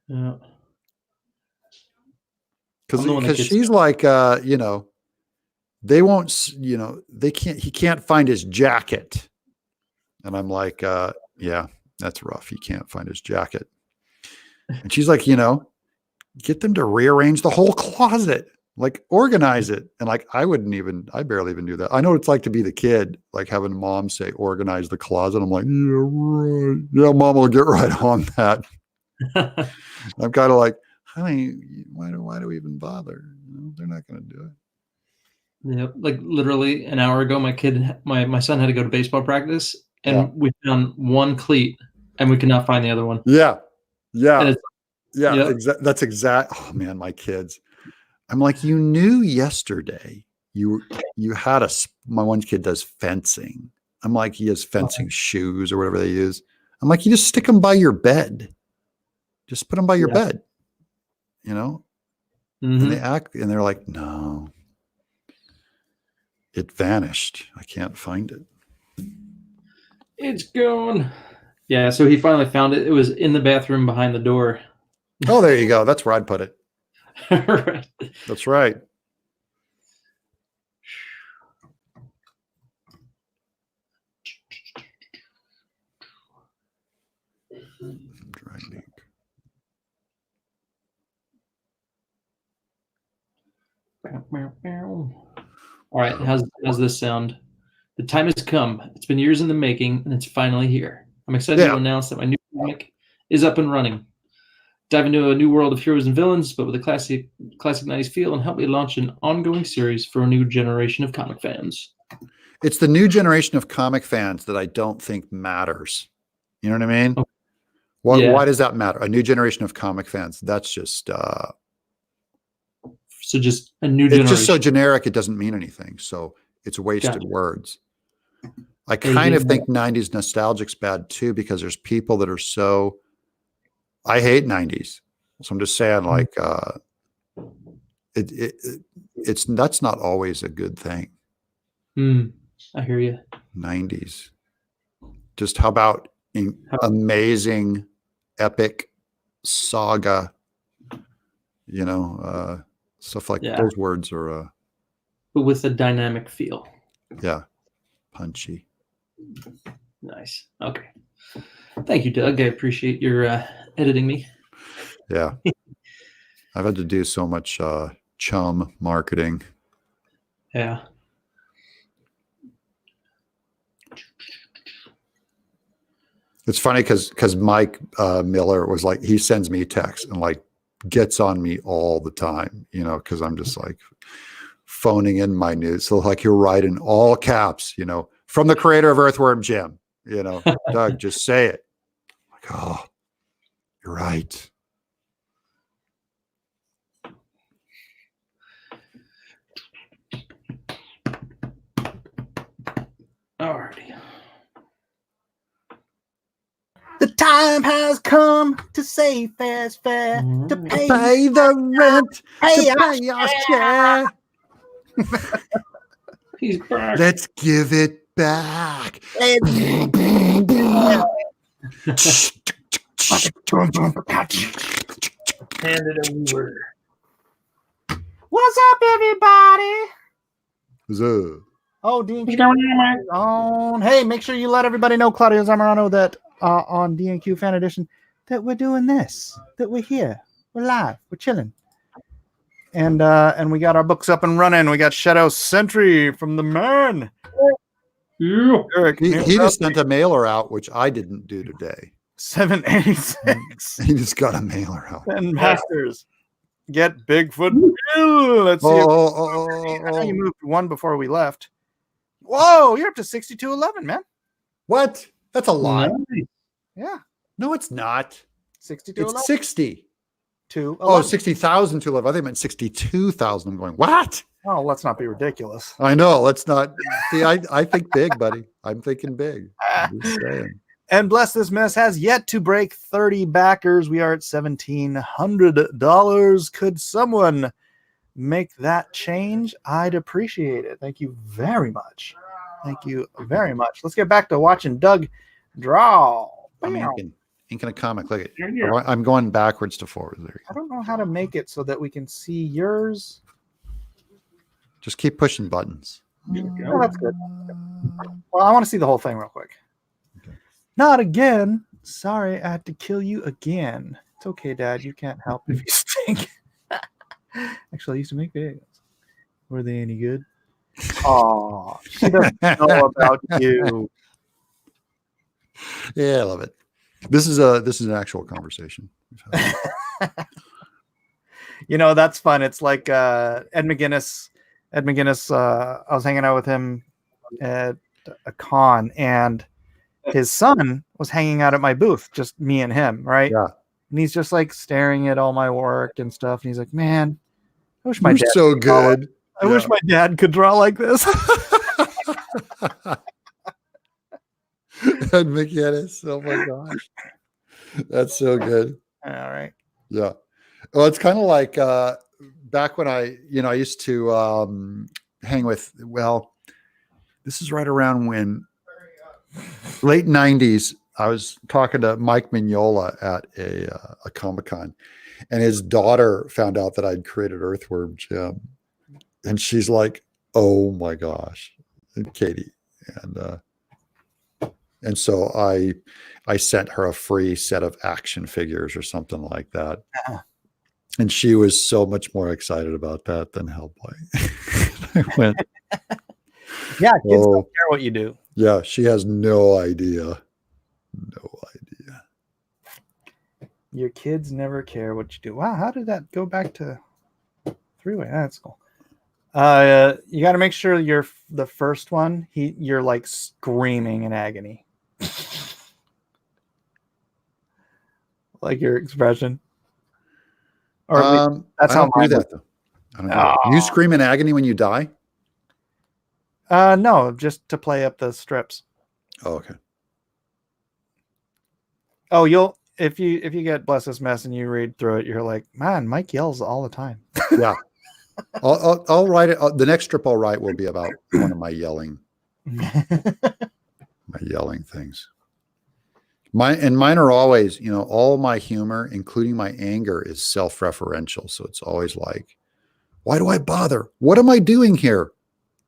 Yeah. Because she's like, you know, they won't, you know, he can't find his jacket. And I'm like, yeah, that's rough. He can't find his jacket. And she's like, you know, get them to rearrange the whole closet, like organize it. And like, I barely even do that. I know what it's like to be the kid, like having mom say, organize the closet. I'm like, yeah, right. Yeah, mom will get right on that. I'm kind of like, honey, why do we even bother? You know, they're not going to do it. Yeah, like literally an hour ago, my son had to go to baseball practice, and we found one cleat, and we could not find the other one. Yeah, yeah, yeah. That's exact. Oh man, my kids. I'm like, you knew yesterday. You had my one kid does fencing. I'm like, he has fencing shoes or whatever they use. I'm like, you just stick them by your bed. Just put them by your bed. You know, and they're like, no. It vanished. I can't find it. It's gone. Yeah, so he finally found it. It was in the bathroom behind the door. Oh, there you go. That's where I'd put it. Right. That's right. Dry ink. All right, how's this sound? The time has come. It's been years in the making, and it's finally here. I'm excited to announce that my new comic is up and running. Dive into a new world of heroes and villains, but with a classic 90s feel, and help me launch an ongoing series for a new generation of comic fans. It's the new generation of comic fans that I don't think matters. You know what I mean? Okay. Why does that matter? A new generation of comic fans. That's just so just a new generation. It's just so generic it doesn't mean anything. So it's wasted words. I kind of think 90s nostalgic's bad too, because there's people that are so, I hate 90s. So I'm just saying, like, that's not always a good thing. I hear you. 90s. Just how about amazing, epic saga, you know, stuff like those words are. But with a dynamic feel. Yeah. Punchy. Nice. Okay. Thank you, Doug. I appreciate your editing me. Yeah. I've had to do so much chum marketing. Yeah. It's funny because Mike Miller was like, he sends me texts and like gets on me all the time, you know, because I'm just like phoning in my news. So like he'll write in all caps, you know, from the creator of Earthworm Jim, you know, Doug, just say it. Like, oh, you're right. Alrighty. The time has come to say fair's fair, to pay the rent, Hey, to pay our share. He's back. Let's give it back. Hand it over. What's up, everybody? So, Oh, DNQ on. Hey, make sure you let everybody know, Claudio Zamorano, that on DNQ Fan Edition, that we're doing this, that we're here, we're live, we're chilling, and we got our books up and running. We got Shadow Sentry from the man. Yeah. Eric, he just sent a mailer out, which I didn't do today. 786. He just got a mailer out. And Masters. Get Bigfoot Bill. Let's see. I know you moved one before we left. Whoa, you're up to 6211, man. What? That's a lot. Nice. Yeah. No, it's not. 6211. It's 60. To Oh, 60,000 to live. I think it meant 62,000. I'm going, what? Oh, let's not be ridiculous. I know. Let's not. See, I think big, buddy. I'm thinking big. I'm just saying. And Bless This Mess has yet to break 30 backers. We are at $1,700. Could someone make that change? I'd appreciate it. Thank you very much. Thank you very much. Let's get back to watching Doug draw. I'm inking a comic. Look at it. I'm going backwards to forward. There. I don't know how to make it so that we can see yours. Just keep pushing buttons. Oh, that's good. Well, I want to see the whole thing real quick. Okay. Not again. Sorry, I had to kill you again. It's okay, Dad. You can't help if you stink. Actually, I used to make videos. Were they any good? Oh, she doesn't know about you. Yeah, I love it. This is an actual conversation. You know, that's fun. It's like Ed McGuinness. I was hanging out with him at a con, and his son was hanging out at my booth, just me and him, right? Yeah. And he's just like staring at all my work and stuff. And he's like, "Man, I wish my You're dad so good. I wish my dad could draw like this." Ed McGuinness. Oh my gosh. That's so good. All right. Yeah. Well, it's kind of like back when I used to hang with, this is right around when late 90s, I was talking to Mike Mignola at a Comic-Con, and his daughter found out that I'd created Earthworm Jim. And she's like, "Oh my gosh, Katie." And so I sent her a free set of action figures or something like that. And she was so much more excited about that than Hellboy. I went, yeah, kids don't care what you do. Yeah, she has no idea. No idea. Your kids never care what you do. Wow, how did that go back to three-way? That's cool. You got to make sure you're the first one. You're like screaming in agony, like your expression. Or that's how I do that though. I don't do that. You scream in agony when you die? No, just to play up the strips. Oh, okay. Oh, you'll if you get Bless This Mess and you read through it, you're like, man, Mike yells all the time. Yeah. I'll write it. The next strip I'll write will be about one of my yelling things. Mine are always, all my humor, including my anger, is self-referential. So it's always like, why do I bother? What am I doing here?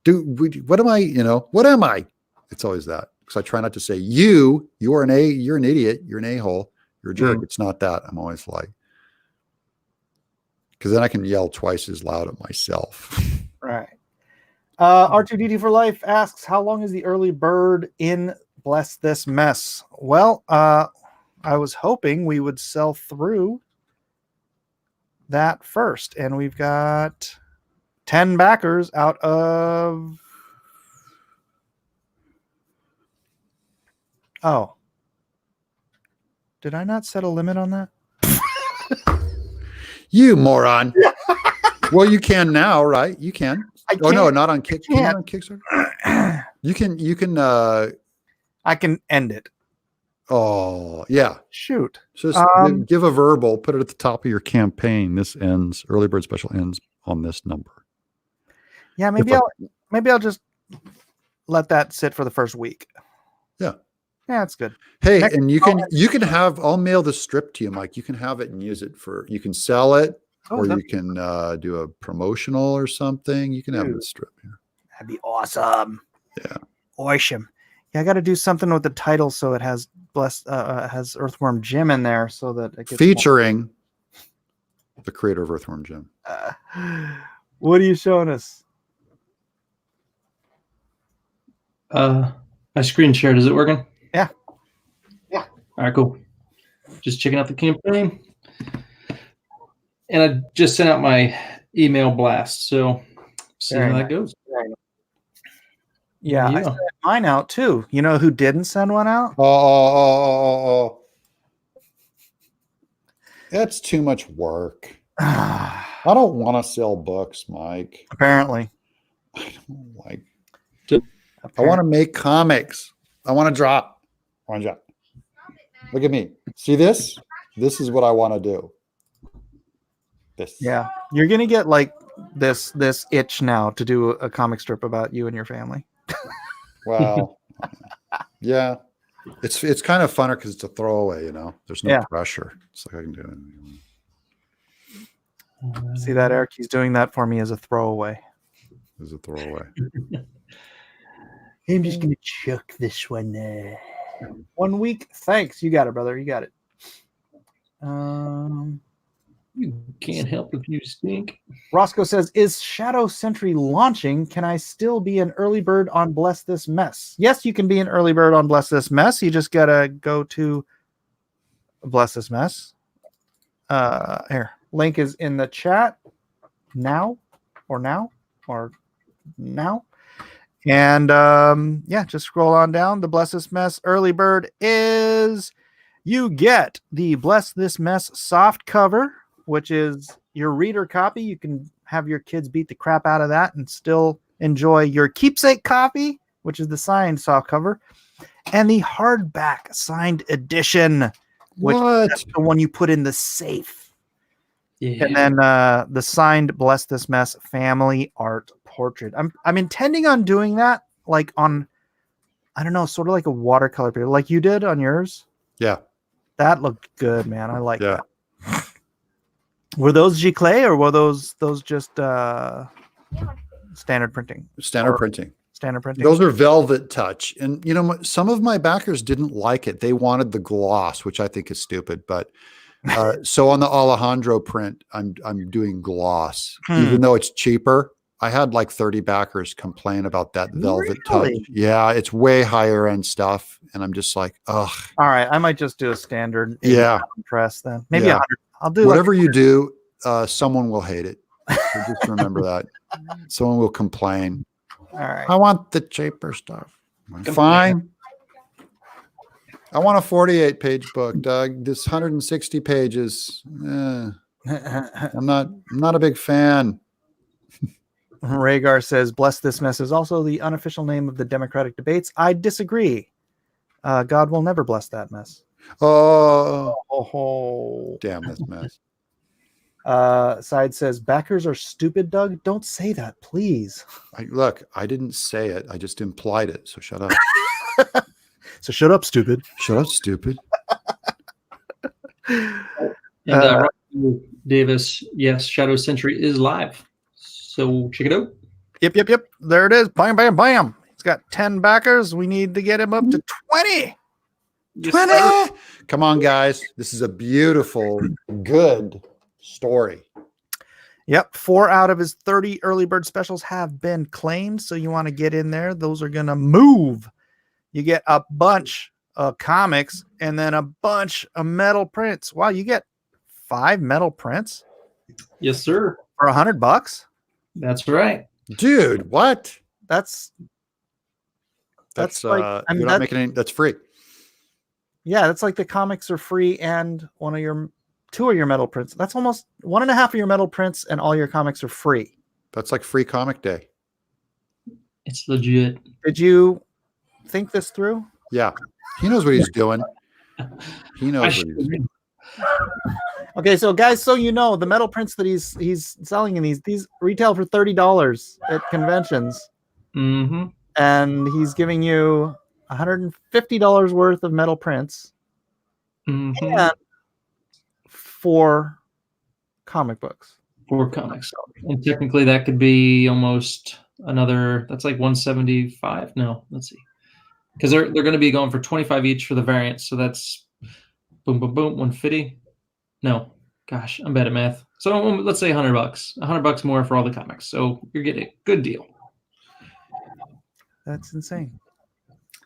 What am I? What am I? It's always that, because I try not to say you're an idiot, you're an a-hole, you're a jerk. It's not that. I'm always like, Because then I can yell twice as loud at myself. Right. R2DD for Life asks, how long is the early bird in Bless This Mess? Well, I was hoping we would sell through that first, and we've got 10 backers out of... Oh. Did I not set a limit on that? You moron. Well, you can now, right? You can. Oh no, not on Kick. Can you on Kickstarter? You can I can end it. Oh, yeah. Shoot. Just give a verbal, put it at the top of your campaign. This ends, early bird special ends on this number. Yeah, maybe I'll just let that sit for the first week. Yeah. Yeah, that's good. Hey, and you can have, I'll mail the strip to you, Mike. You can have it and use it for, you can sell it, or you can do a promotional or something. You can have the strip here. That'd be awesome. Yeah. Awesome. Yeah, I got to do something with the title so it has has Earthworm Jim in there so that it gets featuring the creator of Earthworm Jim. What are you showing us? I screen shared. Is it working? Yeah. All right, cool. Just checking out the campaign. And I just sent out my email blast. So see how that goes. Yeah, I sent mine out too. You know who didn't send one out? Oh. That's too much work. I don't want to sell books, Mike. Apparently. I don't like. I want to make comics. I want to drop. Look at me. See this? This is what I want to do. This. Yeah. You're going to get like this itch now to do a comic strip about you and your family. Well, yeah. It's kind of funner because it's a throwaway, you know. There's no pressure. It's like I can do it. See that, Eric? He's doing that for me as a throwaway. As a throwaway. I'm just going to chuck this one there. 1 week. Thanks. You got it, brother. You got it. You can't help if you stink. Roscoe says, is Shadow Sentry launching? Can I still be an early bird on Bless This Mess? Yes, you can be an early bird on Bless This Mess. You just got to go to Bless This Mess. Here. Link is in the chat now. And just scroll on down. The Bless This Mess early bird is you get the Bless This Mess soft cover, which is your reader copy. You can have your kids beat the crap out of that and still enjoy your keepsake copy, which is the signed soft cover, and the hardback signed edition, which is the one you put in the safe. Yeah. And then the signed Bless This Mess family art portrait. I'm intending on doing that like on, I don't know, sort of like a watercolor paper, like you did on yours. Yeah. That looked good, man. I like that. Were those giclée or were those just standard printing? Standard printing. Standard printing. Those are velvet touch. And you know, some of my backers didn't like it. They wanted the gloss, which I think is stupid, but so on the Alejandro print, I'm doing gloss, even though it's cheaper. I had like 30 backers complain about that velvet touch. Yeah, it's way higher end stuff, and I'm just like, ugh. All right, I might just do a standard press then. Maybe 100. I'll do whatever you do. Someone will hate it. So just remember that. Someone will complain. All right. I want the cheaper stuff. Fine. I want a 48-page book, Doug. This 160 pages. I'm not a big fan. Rhaegar says, Bless This Mess is also the unofficial name of the Democratic debates. I disagree. God will never bless that mess. Oh. Damn this mess. Side says, backers are stupid, Doug. Don't say that, please. Look, I didn't say it. I just implied it. So shut up. So shut up, stupid. Shut up, stupid. And Davis, yes, Shadow Sentry is live. So check it out. Yep. There it is. Bam, bam, bam. He's got 10 backers. We need to get him up to 20. 20. Come on, guys. This is a beautiful, good story. Yep, 4 out of his 30 early bird specials have been claimed. So you want to get in there. Those are going to move. You get a bunch of comics and then a bunch of metal prints. Wow, you get 5 metal prints Yes, sir. for $100. That's right. Dude, what? That's That's like, I mean, you're not making any. That's free. yeah, that's like the comics are free and 2 of your metal prints. That's almost 1.5 of your metal prints and all your comics are free. That's like free comic day. It's legit. Did you think this through? Yeah, he knows what he's doing. He knows what he's doing. Okay, so guys, so you know, the metal prints that he's selling in these retail for $30 at conventions. Mm-hmm. And he's giving you $150 worth of metal prints Mm-hmm. and 4 comic books. 4 comics. And technically that could be almost another, that's like 175. No, let's see. Because they're going to be going for 25 each for the variants. So that's boom, boom, boom, 150. No, gosh, I'm bad at math. So let's say $100. $100 more for all the comics. So you're getting a good deal. That's insane.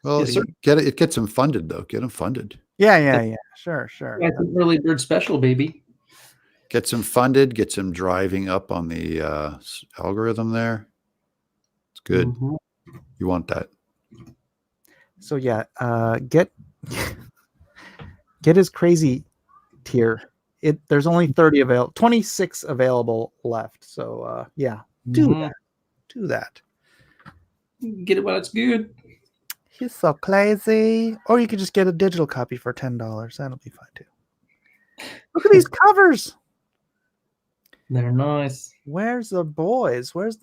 Well, Yes, sir. get it. It gets him funded though. Get him funded. Yeah. Sure. That's an early bird special, baby. Gets him funded. Gets him driving up on the algorithm there. It's good. Mm-hmm. You want that. So yeah, get his crazy tier. There's only 26 available left. So yeah, do that. Get it while it's good. He's so crazy. Or you could just get a digital copy for $10. That'll be fine too. Look at these covers. They're nice. Where's the boys? Where's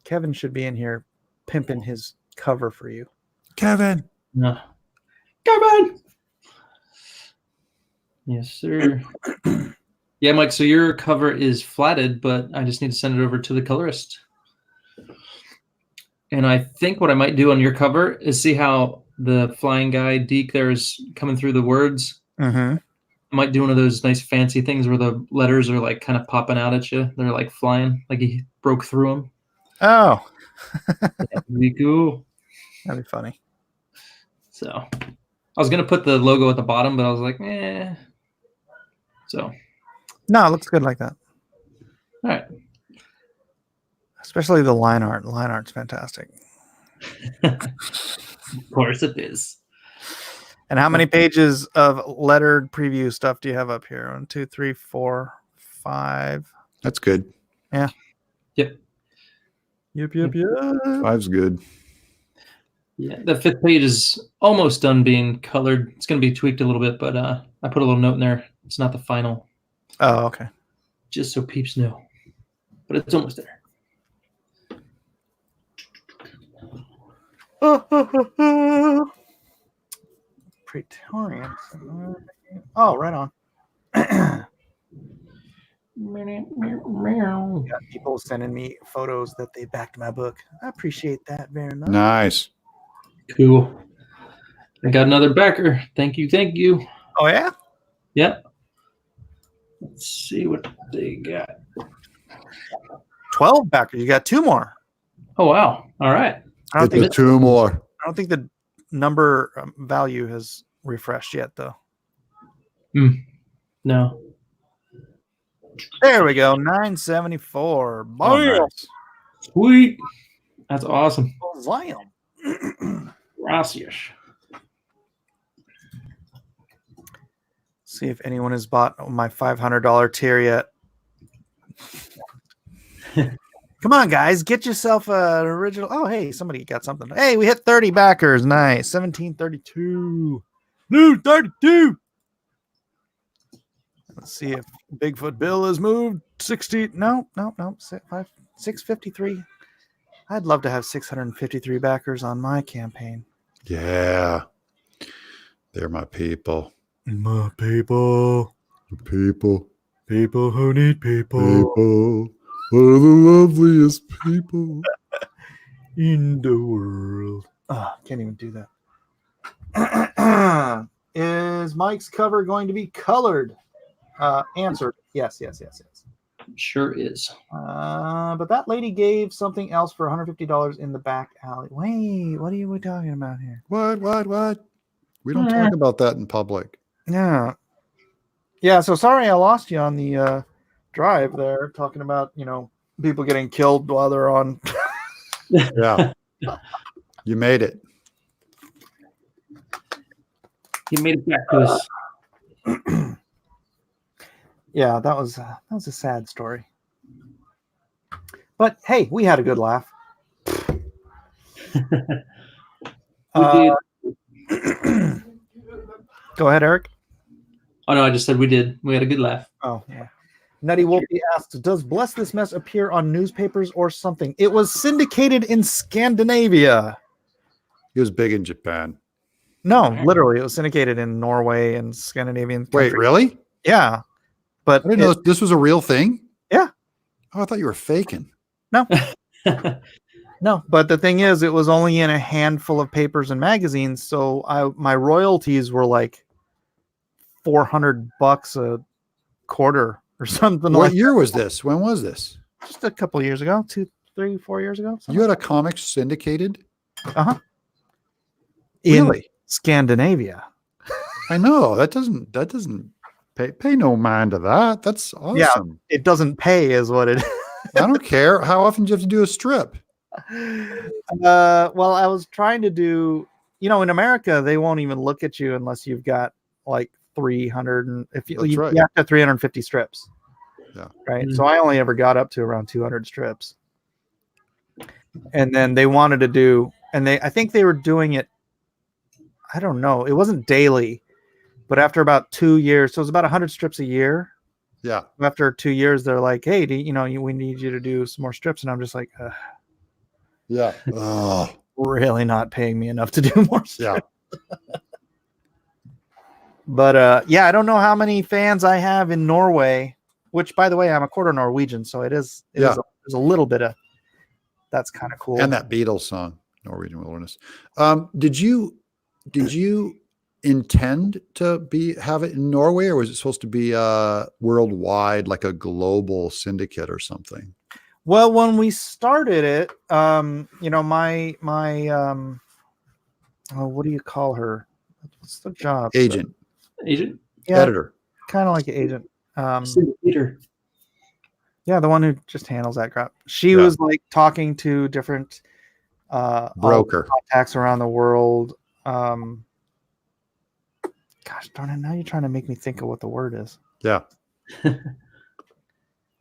Kevin should be in here pimping his cover for you. Kevin. No. Kevin. Yes, sir. Yeah, Mike. So your cover is flatted, but I just need to send it over to the colorist. And I think what I might do on your cover is see how the flying guy Deke there is coming through the words. Mm-hmm. I might do one of those nice fancy things where the letters are like kind of popping out at you. They're like flying, like he broke through them. Oh, that'd be cool. That'd be funny. So I was gonna put the logo at the bottom, but I was like, So no, it looks good like that. All right. Especially the line art. The line art's fantastic. Of course it is. And how many pages of lettered preview stuff do you have up here? 1, 2, 3, 4, 5. That's good. Yeah. Yep. Yep. 5's good. Yeah, the 5th page is almost done being colored. It's going to be tweaked a little bit, but I put a little note in there. It's not the final. Oh, okay. Just so peeps know. But it's almost there. Praetorian. Oh, right on. Got people sending me photos that they backed my book. I appreciate that very much. Nice. Cool. I got another backer. Thank you. Oh, yeah? Yep. Let's see what they got. 12 backers. You got 2 more. Oh, wow. All right. I don't think 2 more. I don't think the number value has refreshed yet, though. No. There we go. 974. Oh, nice. Sweet. That's awesome. Zion. Gracias. See if anyone has bought my $500 tier yet. Come on, guys. Get yourself an original. Oh, hey, somebody got something. Hey, we hit 30 backers. Nice. 1732. New 32. Let's see if Bigfoot Bill has moved 60. No. 653. I'd love to have 653 backers on my campaign. Yeah. They're my people. My people. People. People who need people. People are the loveliest people in the world. Oh, can't even do that. Is Mike's cover going to be colored? Answer. Yes. Sure is. But that lady gave something else for $150 in the back alley. Wait, what are we talking about here? What? We don't talk about that in public. Yeah. Yeah, so sorry I lost you on the drive there, talking about, people getting killed while they're on. Yeah. You made it. You made it back to us. Yeah, that was a sad story. But hey, we had a good laugh. We did. Go ahead, Eric. Oh no, I just said we did. We had a good laugh. Oh yeah. Nutty Wolfie asked, "Does Bless This Mess appear on newspapers or something?" It was syndicated in Scandinavia. He was big in Japan. No, literally, it was syndicated in Norway and Scandinavian countries. Wait, really? Yeah, but I didn't know this was a real thing. Yeah. Oh, I thought you were faking. No. No, but the thing is, it was only in a handful of papers and magazines, so my royalties were like $400 a quarter or something. What year was this? When was this? Just a couple years ago, 2, 3, 4 years ago. You had a comic syndicated? In Really? Scandinavia. I know that doesn't pay no mind to that. That's awesome. Yeah, it doesn't pay, is what it is. I don't care. How often do you have to do a strip? Well, I was trying to do, in America, they won't even look at you unless you've got like 300, and if you have to have 350 strips. Yeah. Right. So I only ever got up to around 200 strips. And then they wanted to do, I think they were doing it, I don't know, it wasn't daily, but after about 2 years, so it was about 100 strips a year. Yeah. After 2 years, they're like, "Hey, we need you to do some more strips," and I'm just like, yeah, really not paying me enough to do more strips. Yeah. But yeah, I don't know how many fans I have in Norway. Which, by the way, I'm a quarter Norwegian, so there's a little bit of that's kind of cool. And that Beatles song, Norwegian Wilderness. Did you intend to have it in Norway, or was it supposed to be worldwide, like a global syndicate or something? Well, when we started it, my what do you call her? What's the job? Agent. Yeah, editor. Kind of like an agent. Syndicator. Yeah, the one who just handles that crap. She was like talking to different broker contacts around the world. Gosh darn it! Now you're trying to make me think of what the word is. Yeah.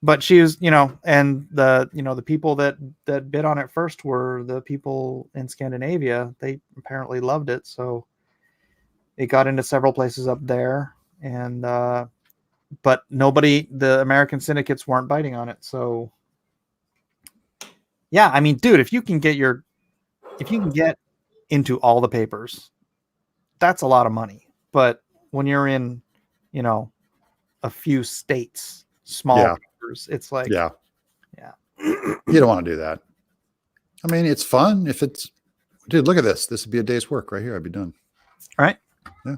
But she was, and the people that bid on it first were the people in Scandinavia. They apparently loved it, so it got into several places up there, and but the American syndicates weren't biting on it. So yeah, I mean, dude, if you can get into all the papers, that's a lot of money. But when you're in, a few states, small papers, it's like, yeah. You don't want to do that. I mean, it's fun if it's, dude, look at this. This would be a day's work right here. I'd be done. All right. Yeah.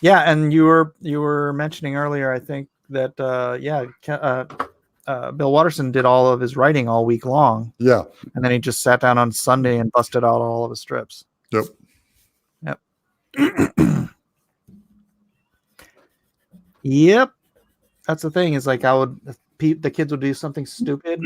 Yeah. And you were mentioning earlier, I think that, Bill Watterson did all of his writing all week long. Yeah. And then he just sat down on Sunday and busted out all of his strips. Yep. Yep. That's the thing, is like the kids would do something stupid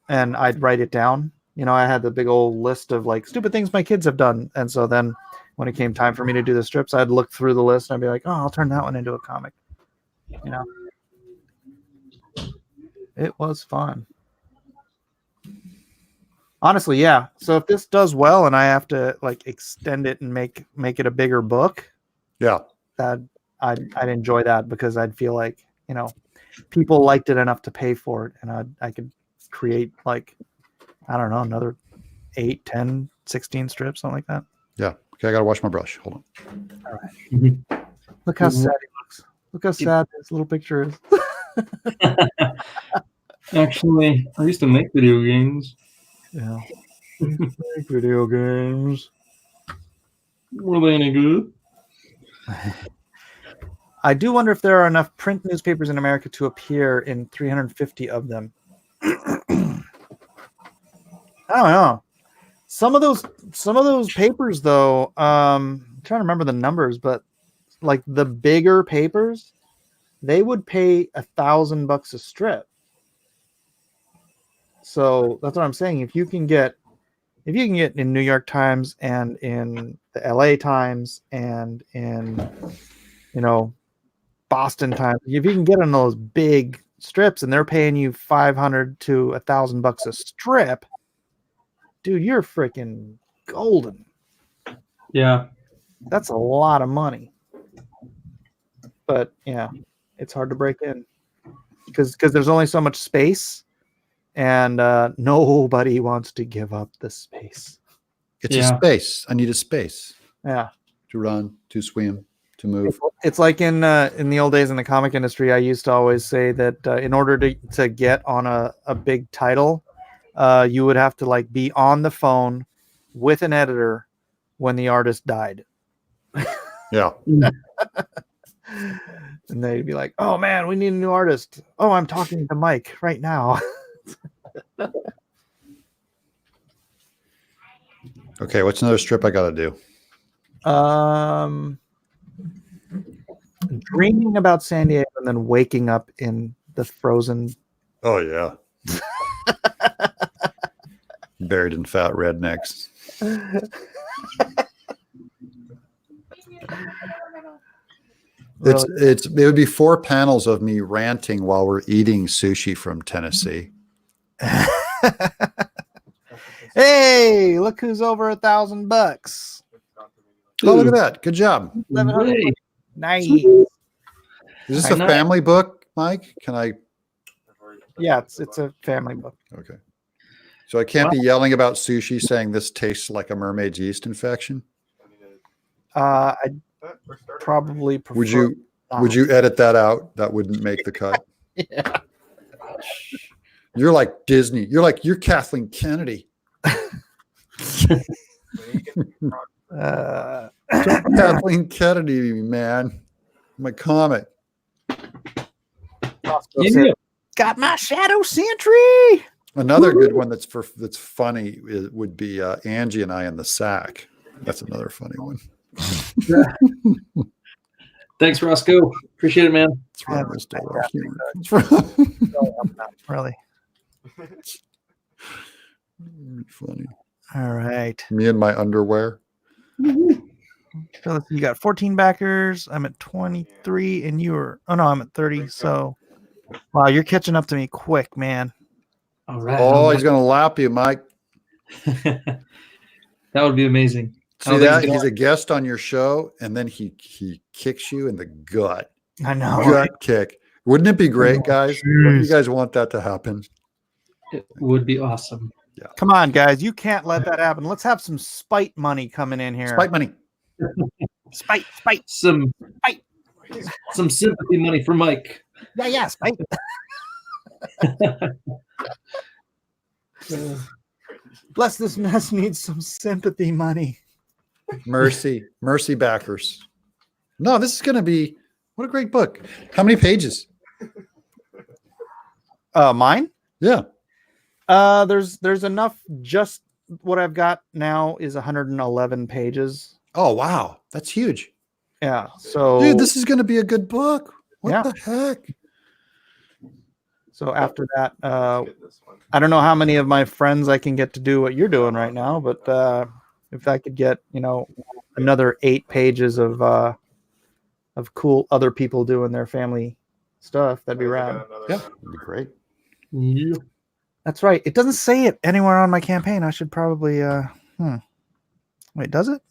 and I'd write it down. I had the big old list of like stupid things my kids have done. And so then when it came time for me to do the strips, I'd look through the list and I'd be like, oh, I'll turn that one into a comic. It was fun. Honestly, yeah. So if this does well and I have to like extend it and make it a bigger book, yeah, that I'd enjoy that, because I'd feel like, people liked it enough to pay for it, and I could create like, I don't know, another 8, 10, 16 strips, something like that. Yeah. Okay, I gotta wash my brush. Hold on. All right. Look how sad he looks. Look how sad this little picture is. Actually, I used to make video games. Yeah. Make video games. Were they any good? I do wonder if there are enough print newspapers in America to appear in 350 of them. I don't know. Some of those papers, though, I'm trying to remember the numbers, but like the bigger papers, they would pay $1,000 a strip. So that's what I'm saying. If you can get in New York Times and in the LA Times and in Boston Times, if you can get on those big strips and they're paying you $500 to $1,000 a strip, dude, you're freaking golden. Yeah. That's a lot of money. But yeah, it's hard to break in because there's only so much space, and nobody wants to give up the space. It's a space. I need a space. Yeah. To run, to swim, to move. It's like in the old days in the comic industry, I used to always say that in order to get on a big title, you would have to like be on the phone with an editor when the artist died. Yeah. And they'd be like, "Oh man, we need a new artist. Oh, I'm talking to Mike right now." Okay, what's another strip I got to do? Dreaming about San Diego and then waking up in the frozen. Oh yeah. Buried in fat rednecks. It would be 4 panels of me ranting while we're eating sushi from Tennessee. Hey, look who's over $1,000. Oh, look at that. Good job. Hey. Nice. Is this a family book, Mike? Can I? Yeah, it's a family book. Okay. So I can't be yelling about sushi saying this tastes like a mermaid's yeast infection? I probably prefer. Would you edit that out? That wouldn't make the cut. Yeah. You're like Disney. You're Kathleen Kennedy. Kathleen Kennedy, man. My comic. Yeah. Got my shadow Sentry. Another good one that's funny would be Angie and I in the sack. That's another funny one. Thanks, Roscoe. Appreciate it, man. That's where I stole our humor. Really funny. All right. Me in my underwear. So you got 14 backers. I'm at 23, and I'm at 30. So, wow, you're catching up to me quick, man. All right. Oh, he's gonna lap you, Mike. That would be amazing. See that? He's a guest on your show, and then he kicks you in the gut. I know. Gut kick. Wouldn't it be great, guys? Wouldn't you guys want that to happen? It would be awesome. Yeah. Come on, guys. You can't let that happen. Let's have some spite money coming in here. Spite money. Spite. Some sympathy money for Mike. Yeah, spite. Bless this mess needs some sympathy money. Mercy backers. No, this is going to be, what a great book. How many pages? Mine? Yeah. There's enough. Just what I've got now is 111 pages. Oh, wow. That's huge. Yeah. So, dude, this is going to be a good book. What the heck? So after that, I don't know how many of my friends I can get to do what you're doing right now, but if I could get, another 8 pages of cool other people doing their family stuff, that'd be rad. Yeah, that'd be great. Yeah. That's right. It doesn't say it anywhere on my campaign. I should probably wait, does it?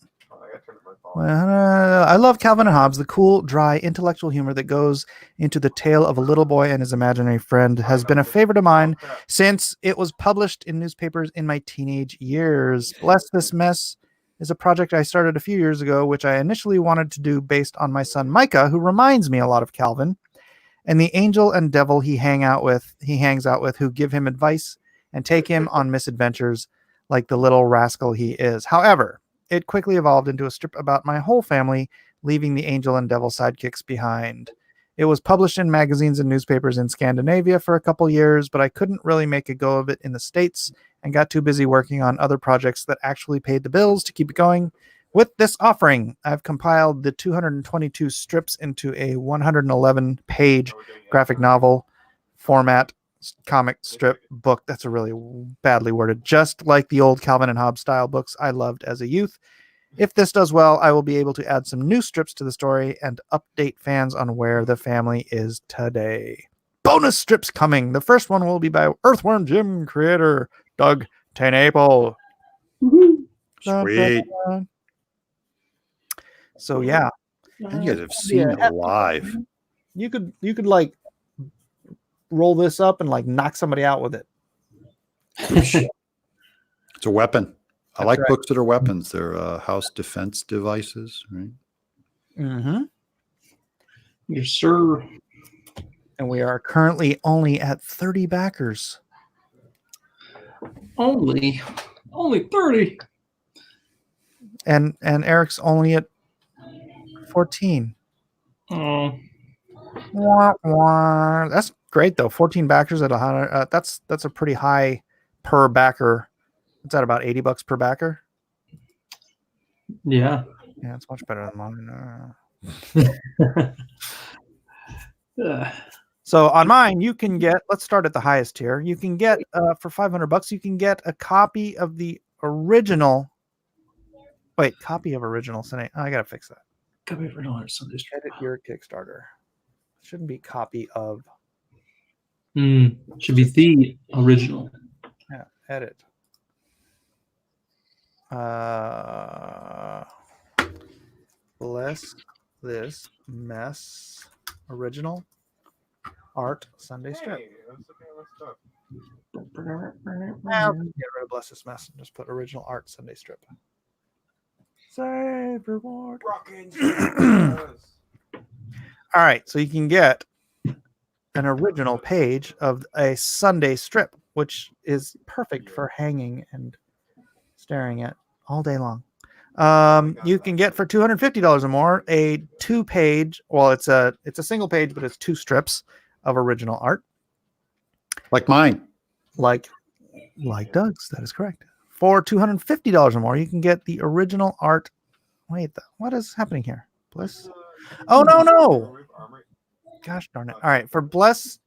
I love Calvin and Hobbes. The cool, dry, intellectual humor that goes into the tale of a little boy and his imaginary friend has been a favorite of mine since it was published in newspapers in my teenage years. Bless This Mess is a project I started a few years ago, which I initially wanted to do based on my son Micah, who reminds me a lot of Calvin, and the angel and devil he hangs out with, who give him advice and take him on misadventures like the little rascal he is. However, it quickly evolved into a strip about my whole family leaving the angel and devil sidekicks behind. It was published in magazines and newspapers in Scandinavia for a couple years, but I couldn't really make a go of it in the States and got too busy working on other projects that actually paid the bills to keep it going. With this offering, I've compiled the 222 strips into a 111-page graphic novel format comic strip book. That's a really badly worded, just like the old Calvin and Hobbes style books I loved as a youth. If this does well, I will be able to add some new strips to the story and update fans on where the family is today. Bonus strips coming. The first one will be by Earthworm Jim creator Doug Tenaple. Sweet. So yeah, And you guys have seen it live. you could like roll this up and like knock somebody out with it. It's a weapon. I like right. books that are weapons. They're house defense devices, right? Mm-hmm. Yes, sir. And we are currently only at 30 backers. Only 30. And Eric's only at 14. Oh, Wah, wah. That's great though. 14 backers at 100. That's a pretty high per backer. It's at about $80 per backer. yeah. Yeah, it's much better than mine. So on mine, you can get. Let's start at the highest tier. You can get for $500. You can get a copy of the original. Wait, copy of original Sunday. I gotta fix that. Copy of original Sunday strip. Edit your Kickstarter. Shouldn't be copy of. Should be the original. Yeah, edit. Bless this mess. Original art Sunday strip. Get rid of bless this mess and just put original art Sunday strip. Save reward. All right, so you can get an original page of a Sunday strip, which is perfect for hanging and staring at all day long. You can get for $250 or more a 2-page. Well, it's a single page, but it's 2 strips of original art, like mine, like Doug's. That is correct. For $250 or more, you can get the original art. Wait, what is happening here? Bliss. Oh no! Gosh darn it! All right, for bless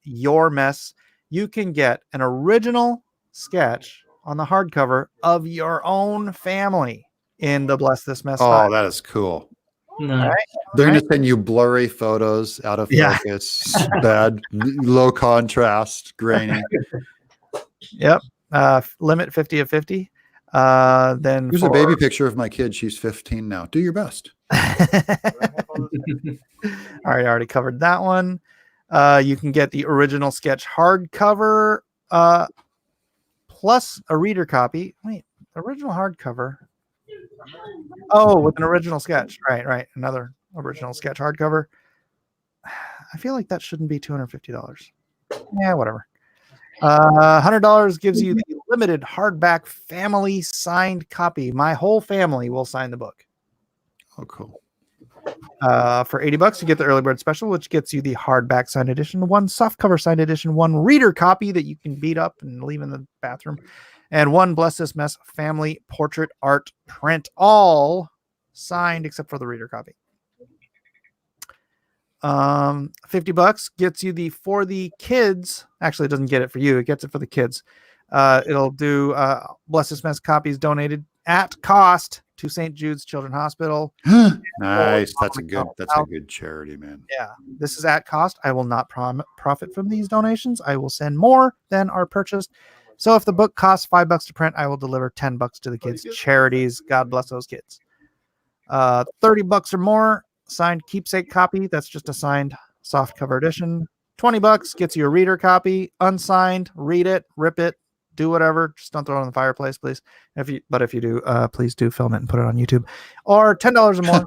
your mess, you can get an original sketch on the hardcover of your own family in the Bless This Mess. Oh, that is cool. No. All right. They're going to send you blurry photos, out of focus, bad, low contrast, grainy. Yep. Limit 50 of 50. Then here's a baby picture of my kid. She's 15 now. Do your best. All right, I already covered that one. You can get the original sketch hardcover plus a reader copy. Wait, original hardcover. Oh, with an original sketch. Right. Another original sketch hardcover. I feel like that shouldn't be $250. Yeah, whatever. $100 gives you the limited hardback family signed copy. My whole family will sign the book. Oh, cool. For $80, you get the early bird special, which gets you the hardback signed edition, 1 softcover signed edition, 1 reader copy that you can beat up and leave in the bathroom, and 1 Bless This Mess family portrait art print, all signed except for the reader copy. $50 gets you the for the kids. Actually, it doesn't get it for you. It gets it for the kids. It'll do Bless This Mess copies donated at cost to St. Jude's Children's Hospital. Nice. That's a good charity, man. Yeah, this is at cost. I will not profit from these donations. I will send more than are purchased. So if the book costs $5 to print, I will deliver $10 to the kids' charities. God bless those kids. $30 or more, signed keepsake copy. That's just a signed softcover edition. $20 gets you a reader copy, unsigned. Read it, rip it, do whatever. Just don't throw it in the fireplace, please. If you do, please do film it and put it on YouTube. Or $10 or more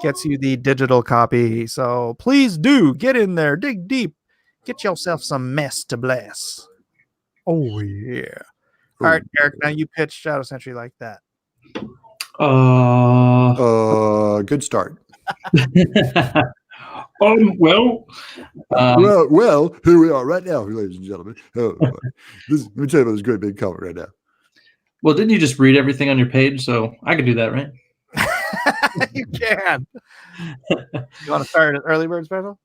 gets you the digital copy. So please do get in there, dig deep, get yourself some mess to bless. Oh yeah. All right, Eric. Now you pitch Shadow Sentry like that. Good start. Well, well, here we are right now, ladies and gentlemen. Oh, boy. Let me tell you about this great big cover right now. well, didn't you just read everything on your page? So I could do that, right? You can. You want to start an early bird special?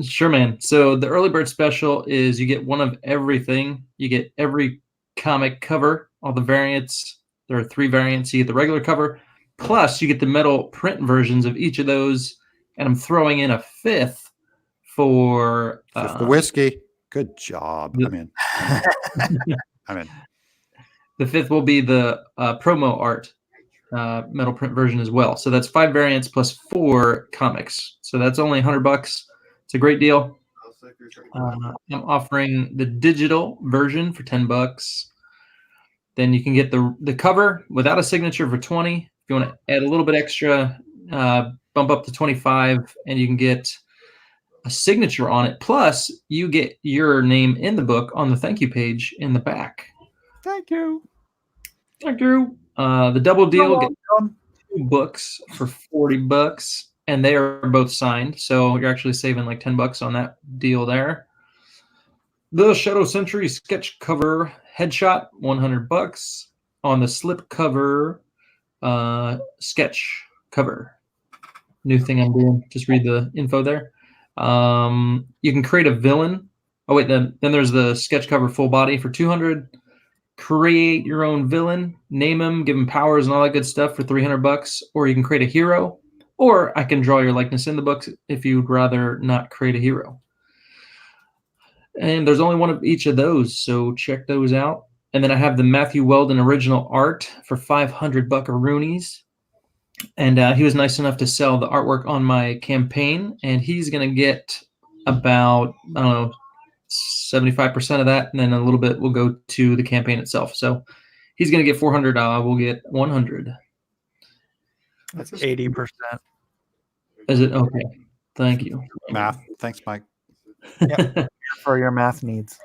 Sure, man. So the early bird special is you get one of everything. You get every comic cover, all the variants. There are 3 variants. You get the regular cover, plus you get the metal print versions of each of those. And I'm throwing in a 5th for The whiskey. Good job. the- I'm in. I'm in. The 5th will be the promo art metal print version as well. So that's 5 variants plus 4 comics. So that's only $100. It's a great deal. I'm offering the digital version for $10. Then you can get the cover without a signature for 20. If you want to add a little bit extra, bump up to 25, and you can get a signature on it. Plus, you get your name in the book on the thank you page in the back. Thank you. Thank you. The double deal, get welcome. 2 books for $40, and they are both signed. So you're actually saving like $10 on that deal there. The Shadow Sentry sketch cover headshot, $100. On the slip cover sketch cover. New thing I'm doing. Just read the info there. You can create a villain. Oh wait, then there's the sketch cover full body for $200. Create your own villain, name him, give him powers and all that good stuff for $300. Or you can create a hero, or I can draw your likeness in the books if you'd rather not create a hero. And there's only one of each of those, so check those out. And then I have the Matthew Weldon original art for 500 buckaroonies. And he was nice enough to sell the artwork on my campaign, and he's going to get about, I don't know, 75% of that, and then a little bit will go to the campaign itself. So he's going to get 400. We'll get 100. That's 80%. Is it? Okay. Thank you. Math. Thanks, Mike. Yep. For your math needs.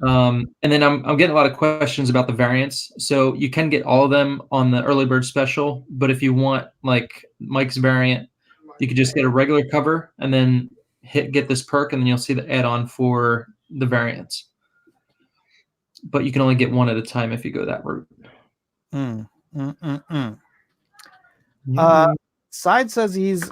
And then I'm getting a lot of questions about the variants. So you can get all of them on the early bird special, but if you want like Mike's variant, you could just get a regular cover and then get this perk, and then you'll see the add-on for the variants. But you can only get one at a time if you go that route. Side says he's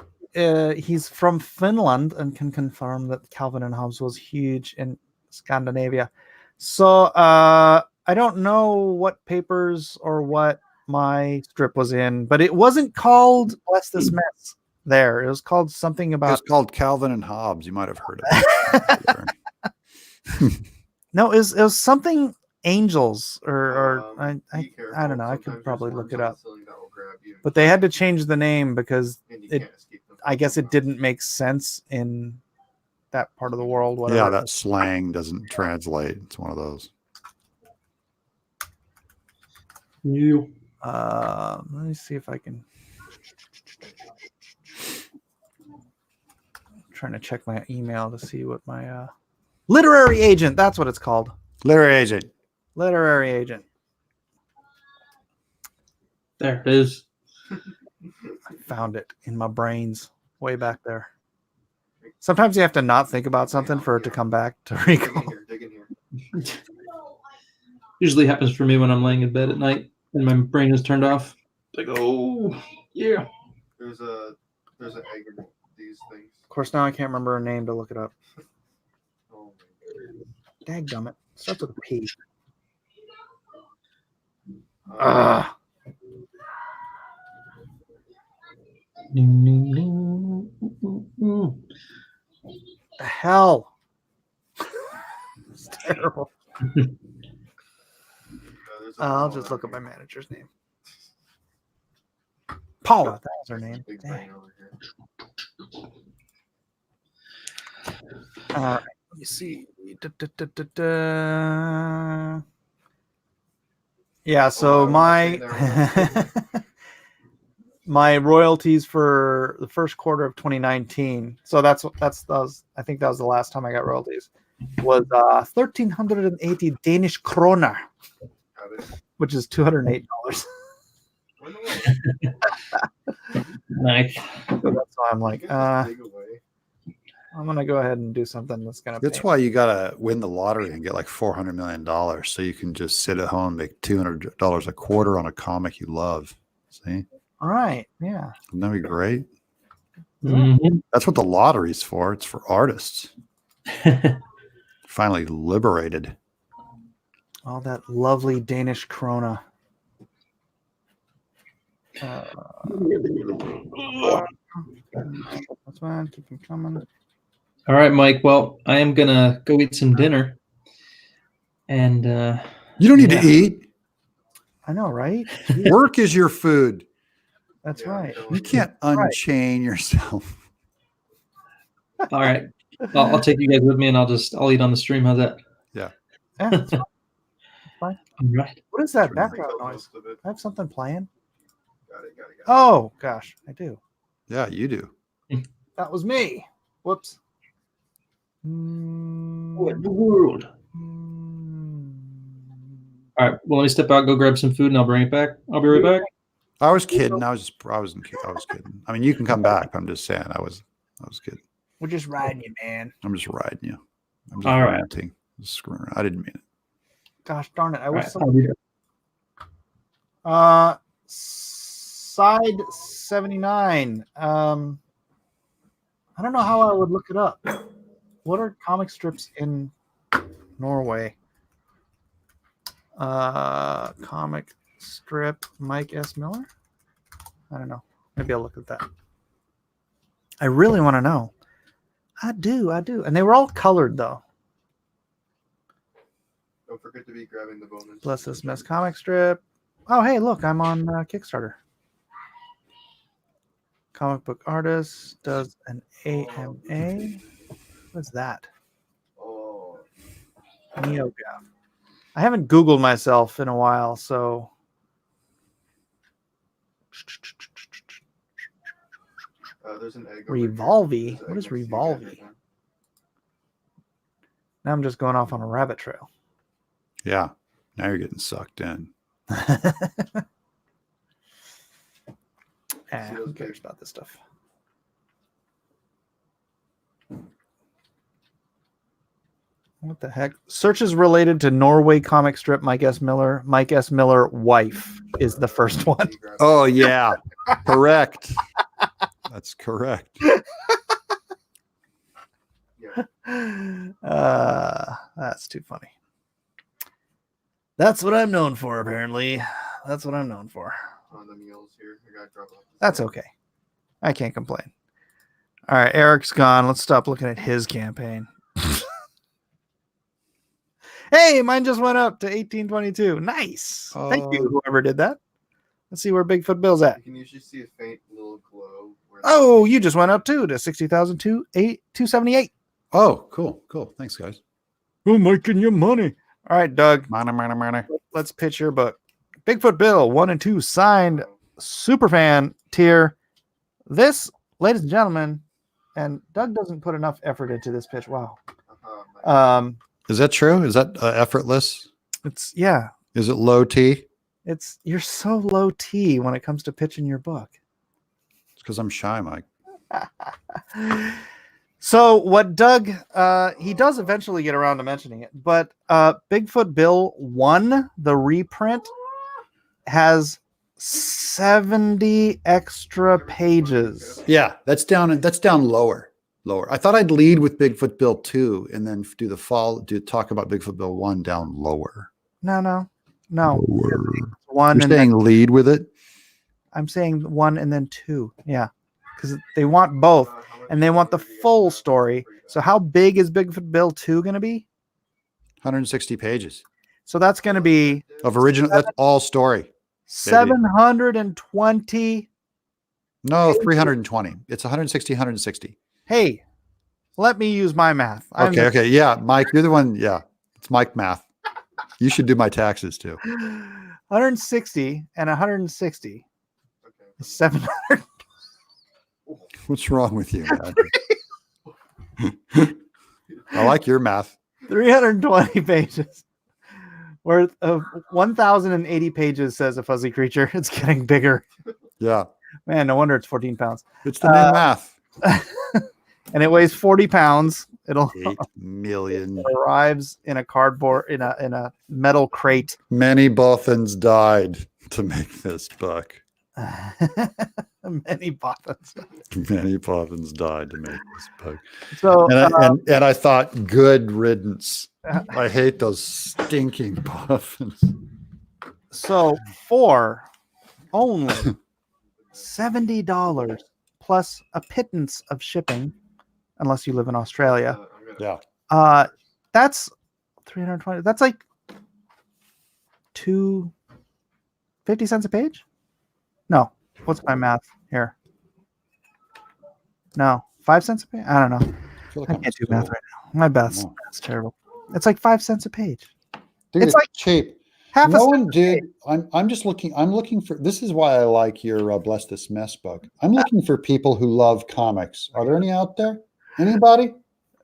from Finland and can confirm that Calvin and Hobbes was huge in Scandinavia. So I don't know what papers or what my strip was in, but it wasn't called Bless This Mess there. It was called something about... It's called Calvin and Hobbes. You might have heard of it. No, it was something Angels or I don't know. I could probably look it up. But they had to change the name because I guess it didn't make sense in that part of the world. Whatever. Yeah, that slang doesn't translate. It's one of those. Let me see if I can. I'm trying to check my email to see what my literary agent. That's what it's called. Literary agent. Literary agent. There it is. I found it in my brains way back there. Sometimes you have to not think about something for it to come back to recall. Usually happens for me when I'm laying in bed at night and my brain is turned off. It's like, oh, yeah. There's an egg in these things. Of course, now I can't remember her name to look it up. Oh, Dadgummit. Starts with a P. The hell? It's terrible. I'll just look up my manager's name. Paula, that was her name. Dang. Let me see. Yeah, so my my royalties for the first quarter of 2019. So that was, I think that was the last time I got royalties. Was 1,380 Danish kroner, which is $208. Nice. So that's why I'm like, I'm gonna go ahead and do something that's gonna. That's why you gotta win the lottery and get like $400 million, so you can just sit at home and make $200 a quarter on a comic you love. See? All right. Yeah. Wouldn't that be great? Mhm. That's what the lottery's for. It's for artists. Finally liberated. All that lovely Danish krona. That's fine. Keep them coming. All right, Mike. Well, I am gonna go eat some dinner. And you don't need to eat. I know, right? Work is your food. That's right. You can't unchain yourself. All right. I'll take you guys with me and I'll eat on the stream. How's that? Yeah. Yeah, that's fine. That's fine. All right. What is that background noise? I have something playing. Oh gosh, I do. Yeah, you do. That was me. Whoops. What in the world? All right. Well, let me step out, go grab some food, and I'll bring it back. I'll be right back. I was kidding. I was kidding. I mean, you can come back. I'm just saying. I was kidding. We're just riding you, man. I'm just riding you. I'm just All right. ranting. Just screwing around. I didn't mean it. Gosh darn it! I wish. Right, Side 79. I don't know how I would look it up. What are comic strips in Norway? Comic strip Mike S. Miller? I don't know. Maybe I'll look at that. I really want to know. I do. And they were all colored though. Don't forget to be grabbing the bonus. Bless this mess comic strip. Oh, hey, look, I'm on Kickstarter. Comic book artist does an AMA. What's that? Oh. NeoGAF. I haven't Googled myself in a while, so. There's an egg. Revolve. What is Revolve? Now I'm just going off on a rabbit trail. Yeah. Now you're getting sucked in. Who cares about this stuff? What the heck? Searches related to Norway comic strip Mike S. Miller. Mike S. Miller wife is the first one. Oh, yeah. Correct. That's correct. That's too funny. That's what I'm known for, apparently. That's what I'm known for. On the meals here. I gotta drop off. That's okay. I can't complain. All right, Eric's gone. Let's stop looking at his campaign. Hey, mine just went up to 1822. Nice. Thank you, whoever did that. Let's see where Bigfoot Bill's at. You can usually see a faint little glow. Oh, you just went up too to 60,278. Oh, cool. Thanks, guys. We're making you money. All right, Doug. Money. Let's pitch your book. Bigfoot Bill 1 and 2 signed superfan tier. This, ladies and gentlemen, and Doug doesn't put enough effort into this pitch. Wow. Is that true? Is that effortless? It's yeah. Is it low T? You're so low T when it comes to pitching your book. It's because I'm shy, Mike. So what Doug, he does eventually get around to mentioning it, but Bigfoot Bill 1, the reprint, has 70 extra pages. Yeah, that's down lower. I thought I'd lead with Bigfoot Bill 2 and then talk about Bigfoot Bill 1 down lower. No. Lower. One. You're saying lead with it? I'm saying 1 and then 2. Yeah. Because they want both and they want the full story. So how big is Bigfoot Bill 2 going to be? 160 pages. So that's going to be of original. That's all story. 720. No, 320. It's 160. Hey, let me use my math. Okay. Yeah, Mike, you're the one. Yeah, it's Mike math. You should do my taxes too. 160 and 160 is 700. What's wrong with you, man? I like your math. 320 pages. Where 1,080 pages says a fuzzy creature. It's getting bigger. Yeah. Man, no wonder it's 14 pounds. It's the new math. And it weighs 40 pounds. It 8 million. arrives in a cardboard in a metal crate. Many boffins died to make this book. Many boffins. Many boffins died to make this book. So and I thought, good riddance. I hate those stinking boffins. So for only $70 plus a pittance of shipping, unless you live in Australia. Yeah. That's 320. That's like 50 cents a page? No. What's my math here? No. 5 cents a page? I don't know. I can't do math right now. My math's terrible. It's like 5 cents a page. Dude, it's like cheap. I'm just looking. I'm looking for. This is why I like your Bless This Mess book. I'm looking for people who love comics. Are there any out there? Anybody?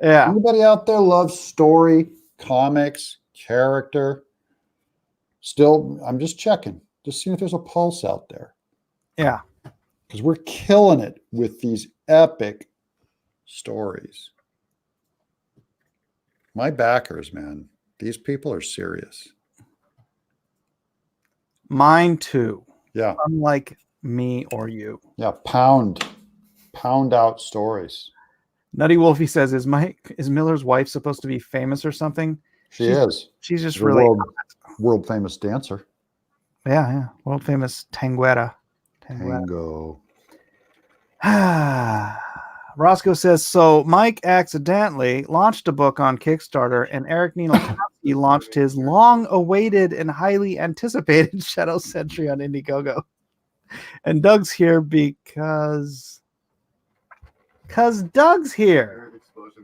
Yeah. Anybody out there loves story, comics, character? Still, I'm just checking, just seeing if there's a pulse out there. Yeah. Because we're killing it with these epic stories. My backers, man, these people are serious. Mine too. Yeah. Unlike me or you. Yeah. Pound out stories. Nutty Wolfie says, is Miller's wife supposed to be famous or something? She's just the really world famous dancer. Yeah. World famous Tanguera. Tango. Roscoe says, so Mike accidentally launched a book on Kickstarter, and Eric Nienowski launched his long-awaited and highly anticipated Shadow Sentry on Indiegogo. And Doug's here because Doug's here.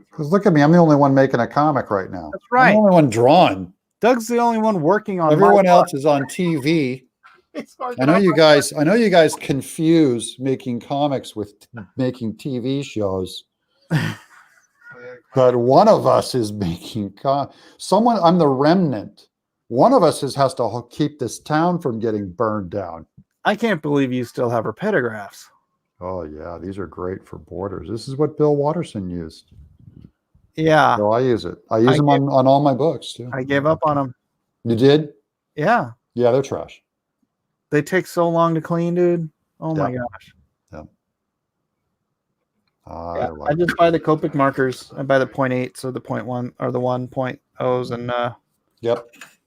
Because look at me, I'm the only one making a comic right now. That's right. I'm the only one drawing. Doug's the only one working on. Everyone else is on TV. I know you guys confuse making comics with making TV shows. But one of us is making I'm the remnant. One of us has to keep this town from getting burned down. I can't believe you still have repetographs. Oh yeah, these are great for borders. This is what Bill Watterson used. Yeah. So I use it. I use them on all my books too. I gave up on them. You did? Yeah. Yeah, they're trash. They take so long to clean, dude. Oh my gosh. Yeah. I just buy the Copic markers. I buy the 0.8s or the 0.1 or the 1.0s, and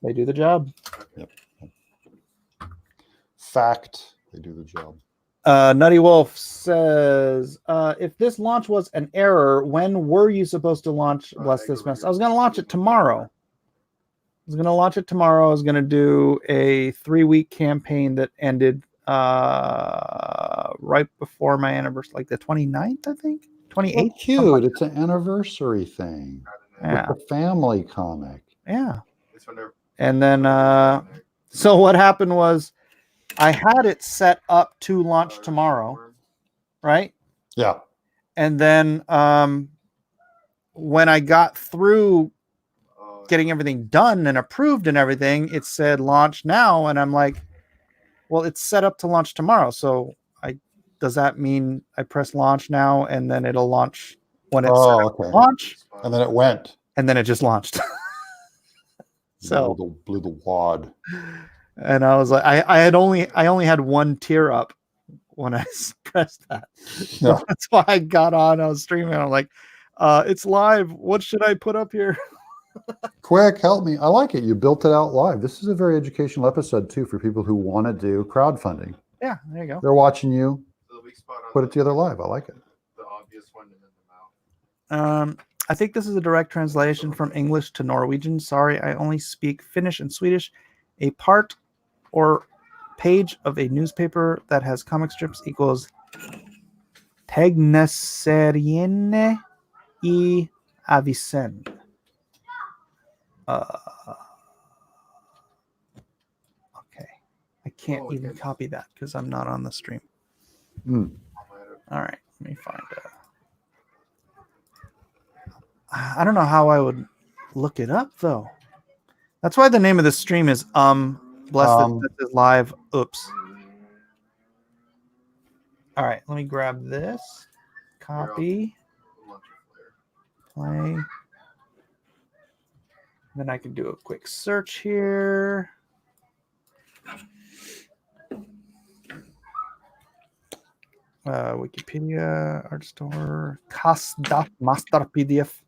they do the job. Yep. Fact, they do the job. Nutty Wolf says, if this launch was an error, when were you supposed to launch Bless This Mess? I was going to launch it tomorrow. I was going to do a 3-week campaign that ended right before my anniversary, like the 29th, I think. 28th. Oh, cute. It's an anniversary thing. Yeah. With the family comic. Yeah. And then, so what happened was I had it set up to launch tomorrow, right? Yeah. And then when I got through getting everything done and approved and everything, it said launch now. And I'm like, well, it's set up to launch tomorrow. So does that mean I press launch now and then it'll launch when it's set up to launch? And then it went. And then it just launched. So blew the wad. And I was like, I only had one tear up when I pressed that. So that's why I got on. I was streaming. I'm like, it's live. What should I put up here? Quick, help me. I like it. You built it out live. This is a very educational episode too for people who want to do crowdfunding. Yeah, there you go. They're watching you put it together live. I like it. The obvious one and then the mouth. I think this is a direct translation from English to Norwegian. Sorry, I only speak Finnish and Swedish. A part or page of a newspaper that has comic strips equals Tegneseriene I avisen. Okay. I can't even copy that because I'm not on the stream. All right. Let me find it. I don't know how I would look it up, though. That's why the name of this stream is Blessed This is Live. Oops. All right, let me grab this. Copy. Play. Then I can do a quick search here. Wikipedia, Art Store, Kasdat Master PDF.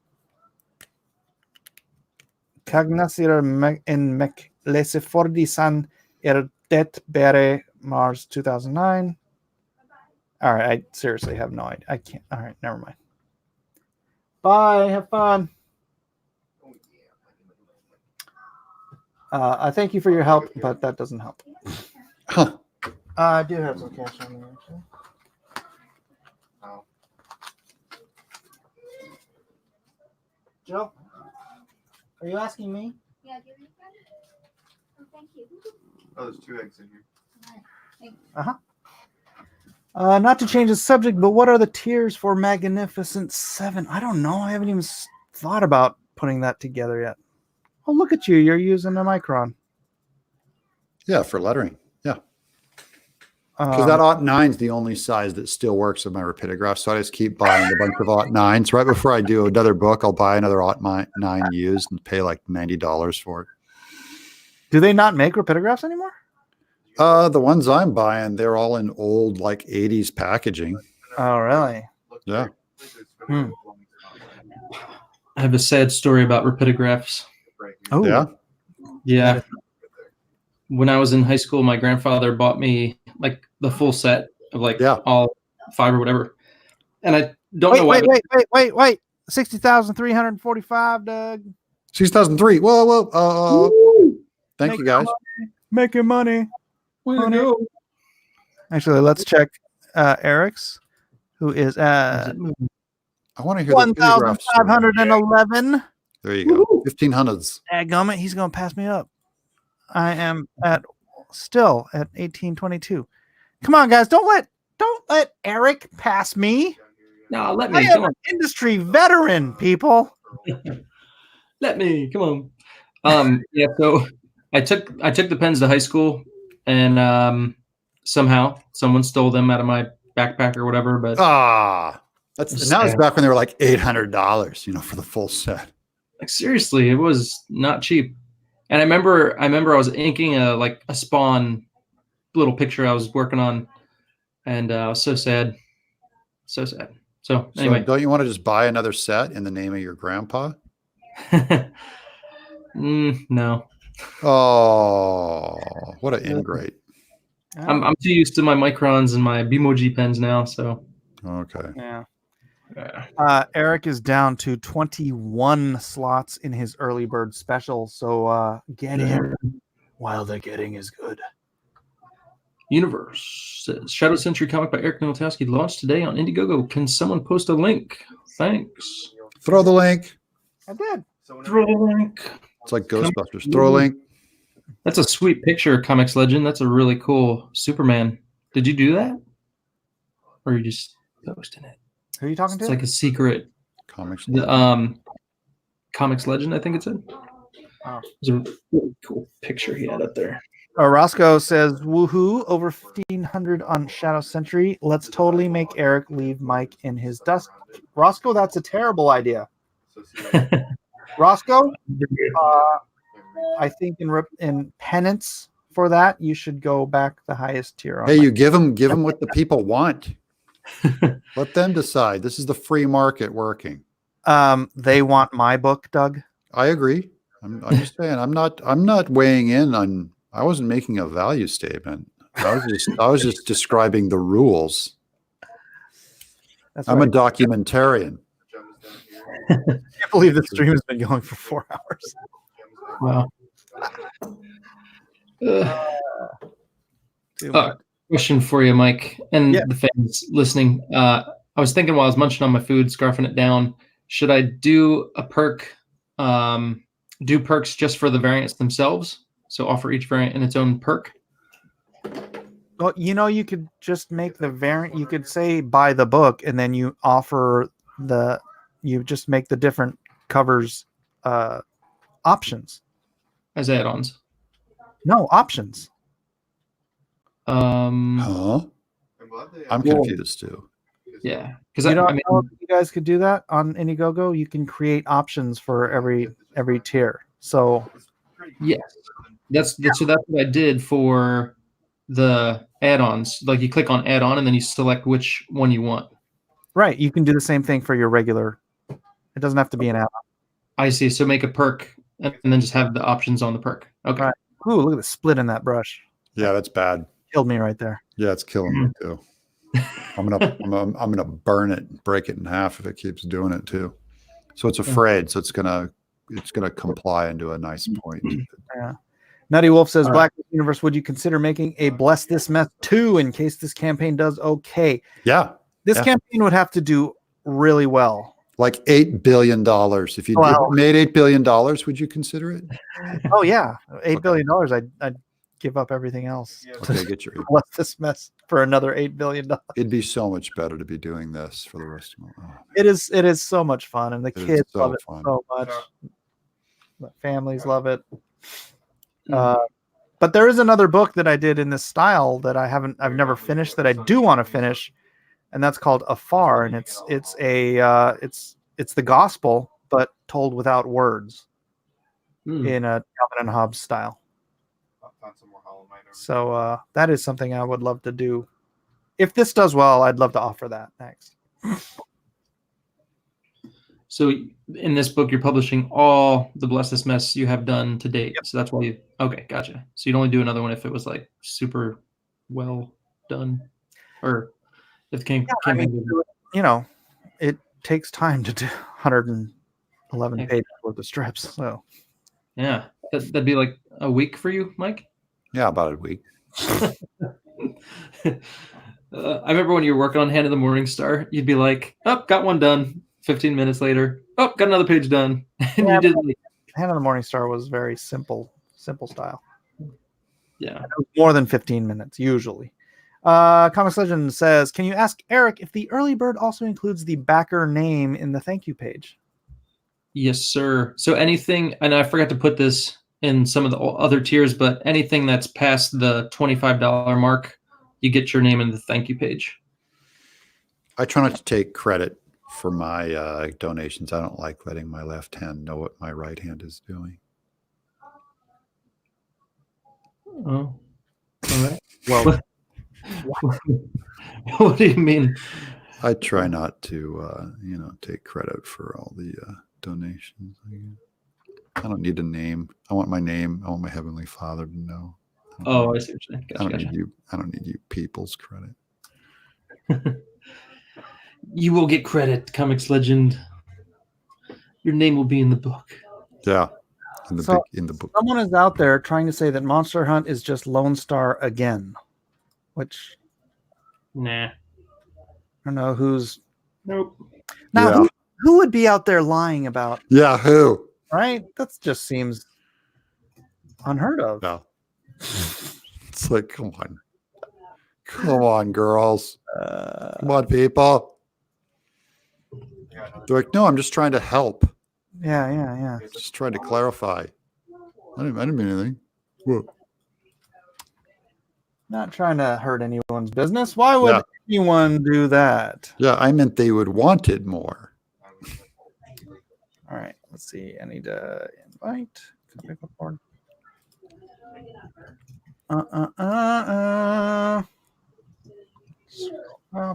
Kagnasir en Mek Lesefordisan Det Bere Mars 2009. All right, I seriously have no idea. I can't. All right, never mind. Bye. Have fun. I thank you for your help, but that doesn't help. Huh. I do have some cash on me, actually. Jill, are you asking me? Yeah, give me a credit. Oh, thank you. Oh, there's 2 eggs in here. Not to change the subject, but what are the tiers for Magnificent 7? I don't know. I haven't even thought about putting that together yet. Oh, look at you. You're using a micron. Yeah, for lettering. Yeah. Because that aught 9 is the only size that still works with my rapidograph. So I just keep buying a bunch of aught 9s. Right before I do another book, I'll buy another aught 9 used and pay like $90 for it. Do they not make rapidographs anymore? The ones I'm buying, they're all in old like 80s packaging. Oh, really? Yeah. I have a sad story about rapidographs. Oh, yeah. Yeah. When I was in high school, my grandfather bought me like the full set of like all 5 or whatever. And I don't know why. Wait. 60,345, Doug. 6003. Whoa. Thank you guys. Making money. Way to go. Actually, let's check Eric's, who is at I want to hear the rapidographs. 1,511. There you go. 1500s. Dadgummit, he's going to pass me up. I am still at 1822. Come on, guys. Don't let Eric pass me. No, let me. I am an industry veteran, people. Let me. Come on. Yeah, so I took the pens to high school, and somehow someone stole them out of my backpack or whatever. But that's now it's back when they were like $800, for the full set. Like seriously, it was not cheap. And I remember I was inking a Spawn little picture I was working on, and I was so sad. So anyway, don't you want to just buy another set in the name of your grandpa? No. Oh, what an ingrate! I'm too used to my microns and my Bimoji pens now. So okay. Yeah. Eric is down to 21 slots in his early bird special, so get in while the getting is good. Universe says Shadow Sentry comic by Eric Nowotowski launched today on Indiegogo. Can someone post a link? Thanks. Throw the link. I did. Throw the link. It's like Ghostbusters. Throw a link. That's a sweet picture, Comics Legend. That's a really cool Superman. Did you do that? Or are you just posting it? Who are you talking to? It's like a secret. Comics. Comics Legend, I think it said. Oh. There's a really cool picture he had up there. Roscoe says, woohoo, over 1,500 on Shadow Sentry. Let's totally make Eric leave Mike in his dust. Roscoe, that's a terrible idea. Roscoe, I think in penance for that, you should go back the highest tier. Hey, you give them what the people want. Let them decide. This is the free market working. They want my book, Doug. I agree. I'm just saying. I'm not weighing in on. I wasn't making a value statement. I was just describing the rules. I'm a documentarian. I can't believe this stream has been going for 4 hours. Wow. Question for you, Mike, and the fans listening. I was thinking while I was munching on my food, scarfing it down, should I do a perk, do perks just for the variants themselves? So offer each variant in its own perk? Well, you could just make the variant. You could say buy the book, and then you offer you just make the different covers options. as add-ons. No, options. Huh? I'm glad they I'm Well, confused too. Yeah, because You I don't mean, know if you guys could do that on Indiegogo. You can create options for every tier. So yes, that's what I did for the add-ons. Like you click on add-on and then you select which one you want. right, you can do the same thing for your regular. It doesn't have to be an add-on. I see. So make a perk and then just have the options on the perk. Okay. Right. Ooh, look at the split in that brush. Yeah, that's bad. Killed me right there. Yeah, it's killing me too. I'm gonna burn it and break it in half if it keeps doing it too. So it's afraid. So it's gonna comply into a nice point. Yeah. Nutty Wolf says, All Black Universe, would you consider making a Bless This Mess 2 in case this campaign does okay? Yeah. This Yeah. campaign would have to do really well. Like $8 billion. If you Wow. made $8 billion, would you consider it? Oh yeah, $8 billion. I'd give up everything else. Okay, get your. Bless This Mess for another $8 billion. It'd be so much better to be doing this for the rest of my life. It is so much fun, and the It is kids so love it fun. so much. The families love it. Mm. But there is another book that I did in this style that I've never finished that I do want to finish, and that's called Afar, and it's the gospel but told without words in a Calvin and Hobbes style. So that is something I would love to do. If this does well, I'd love to offer that next. So in this book, you're publishing all the Bless This Mess you have done to date. So that's why you. Okay, gotcha. So you'd only do another one if it was like super well done, or if it came. I mean, it takes time to do 111 pages worth of strips. So yeah, that'd be like a week for you, Mike. Yeah, about a week. I remember when you were working on Hand of the Morning Star, you'd be like, "Oh, got one done." 15 minutes later, oh, got another page done. And you did. Hand of the Morning Star was very simple style. Yeah, more than 15 minutes usually. Comics Legend says, "Can you ask Eric if the early bird also includes the backer name in the thank you page?" Yes, sir. So anything, and I forgot to put this in some of the other tiers, but anything that's past the $25 mark, you get your name in the thank you page. I try not to take credit for my donations. I don't like letting my left hand know what my right hand is doing. Oh, all right. Well, what do you mean? I try not to, take credit for all the donations. I don't need a name. I want my name. I want my Heavenly Father to know. I see what you're saying. I don't need you. I don't need you people's credit. You will get credit, Comics Legend. Your name will be in the book. Yeah, in the book. Someone is out there trying to say that Monster Hunt is just Lone Star again, which nah. I don't know who's. Nope. Now, who would be out there lying about? Yeah, who? Right? That just seems unheard of. No. It's like, come on, girls. Come on, people. They're like, no, I'm just trying to help. Yeah. Just trying to clarify. I didn't mean anything. What? Not trying to hurt anyone's business. Why would anyone do that? Yeah, I meant they would want it more. All right, let's see. I need to invite.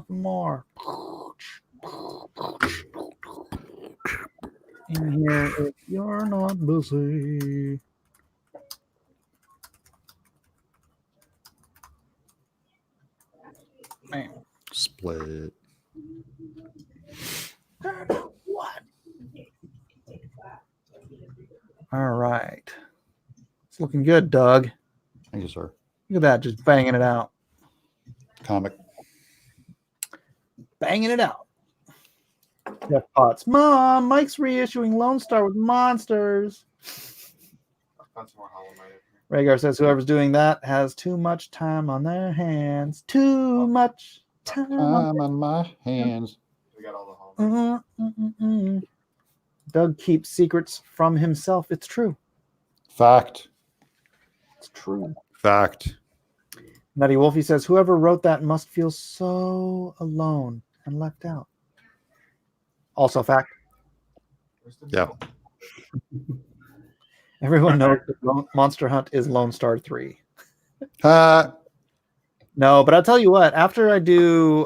More. In here if you're not busy. Man. Split. What? All right. It's looking good, Doug. Thank you, sir. Look at that, just banging it out. Comic. Banging it out. Jeff Potts. Mom, Mike's reissuing Lone Star with monsters. Rhaegar says whoever's doing that has too much time on their hands. Too much time on my hands. We got all the home. Doug keeps secrets from himself. It's true. Fact. true. Fact. Nutty Wolfie says, whoever wrote that must feel so alone and left out. Also fact. Yeah. Everyone knows that Monster Hunt is Lone Star 3. Uh, No, but I'll tell you what, after I do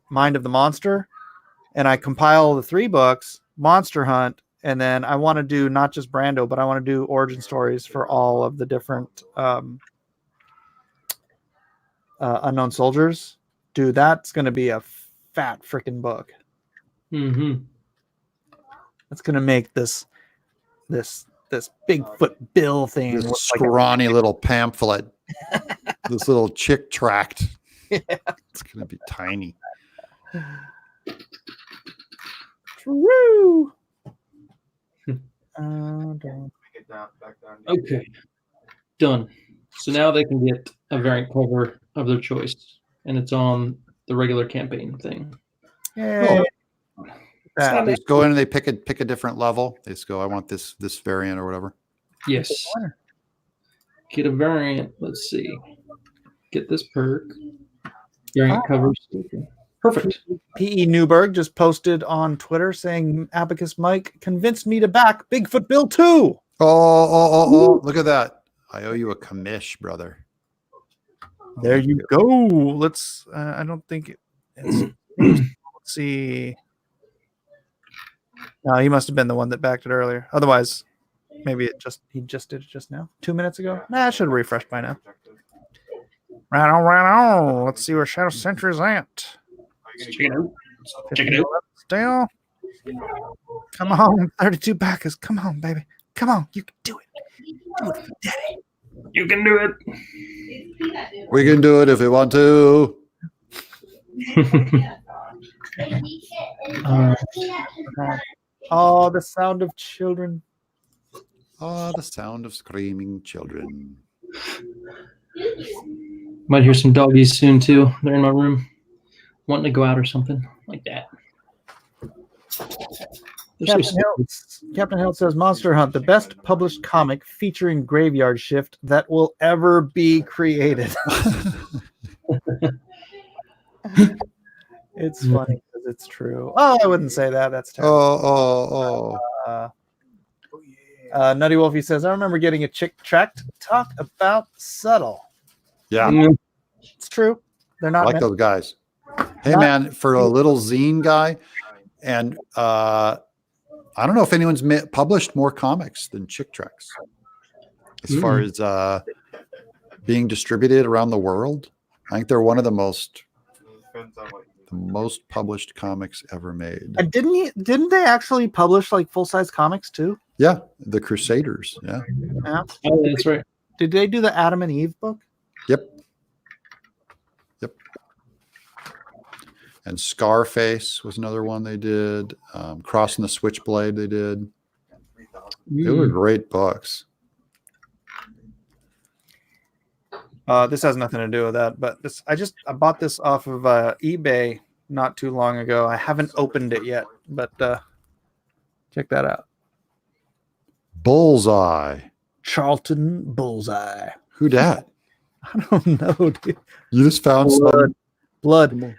Mind of the Monster and I compile the 3 books, Monster Hunt, and then I want to do not just Brando, but I want to do origin stories for all of the different unknown soldiers. Dude, that's going to be a fat freaking book. Mm-hmm. That's going to make this Bigfoot Bill thing this look scrawny little pamphlet, this little chick tract. Yeah. It's going to be tiny. True. Okay. Done. So now they can get a variant cover of their choice, and it's on the regular campaign thing. Yeah. They just go in and they pick a different level. They just go, I want this variant or whatever. Yes. Get a variant. Let's see. Get this perk. Variant cover. Perfect. P.E. Newberg just posted on Twitter saying Abacus Mike convinced me to back Bigfoot Bill 2. Oh, look at that. I owe you a commish, brother. There you go. Let's I don't think it's let's see. No, he must have been the one that backed it earlier. Otherwise, maybe he just did it just now. 2 minutes ago. Nah, I should have refreshed by now. Right on. Let's see where Shadow Sentry is at. Check it out. Check it out. Still. Come on, 32 backers. Come on, baby. Come on, you can do it. Do it for daddy. You can do it. We can do it if we want to. Oh, the sound of children. Oh, the sound of screaming children. Might hear some doggies soon too. They're in my room, wanting to go out or something like that. Captain Hill says Monster Hunt, the best published comic featuring Graveyard Shift that will ever be created. It's funny because it's true. Oh, I wouldn't say that. That's terrible. Nutty Wolfie says, I remember getting a chick tract. Talk about subtle. Yeah. It's true. They're not I like those guys. Hey, man, for a little zine guy, and I don't know if anyone's published more comics than Chick Tracks as far as being distributed around the world. I think they're one of the most published comics ever made. And didn't they actually publish like full-size comics too? Yeah, the Crusaders. Yeah. Oh, that's right. Did they do the Adam and Eve book? Yep. And Scarface was another one they did. Crossing the Switchblade they did. They were great books. This has nothing to do with that, but I bought this off of eBay not too long ago. I haven't opened it yet, but check that out. Bullseye. Charlton Bullseye. Who dat? I don't know, dude. You just found Blood.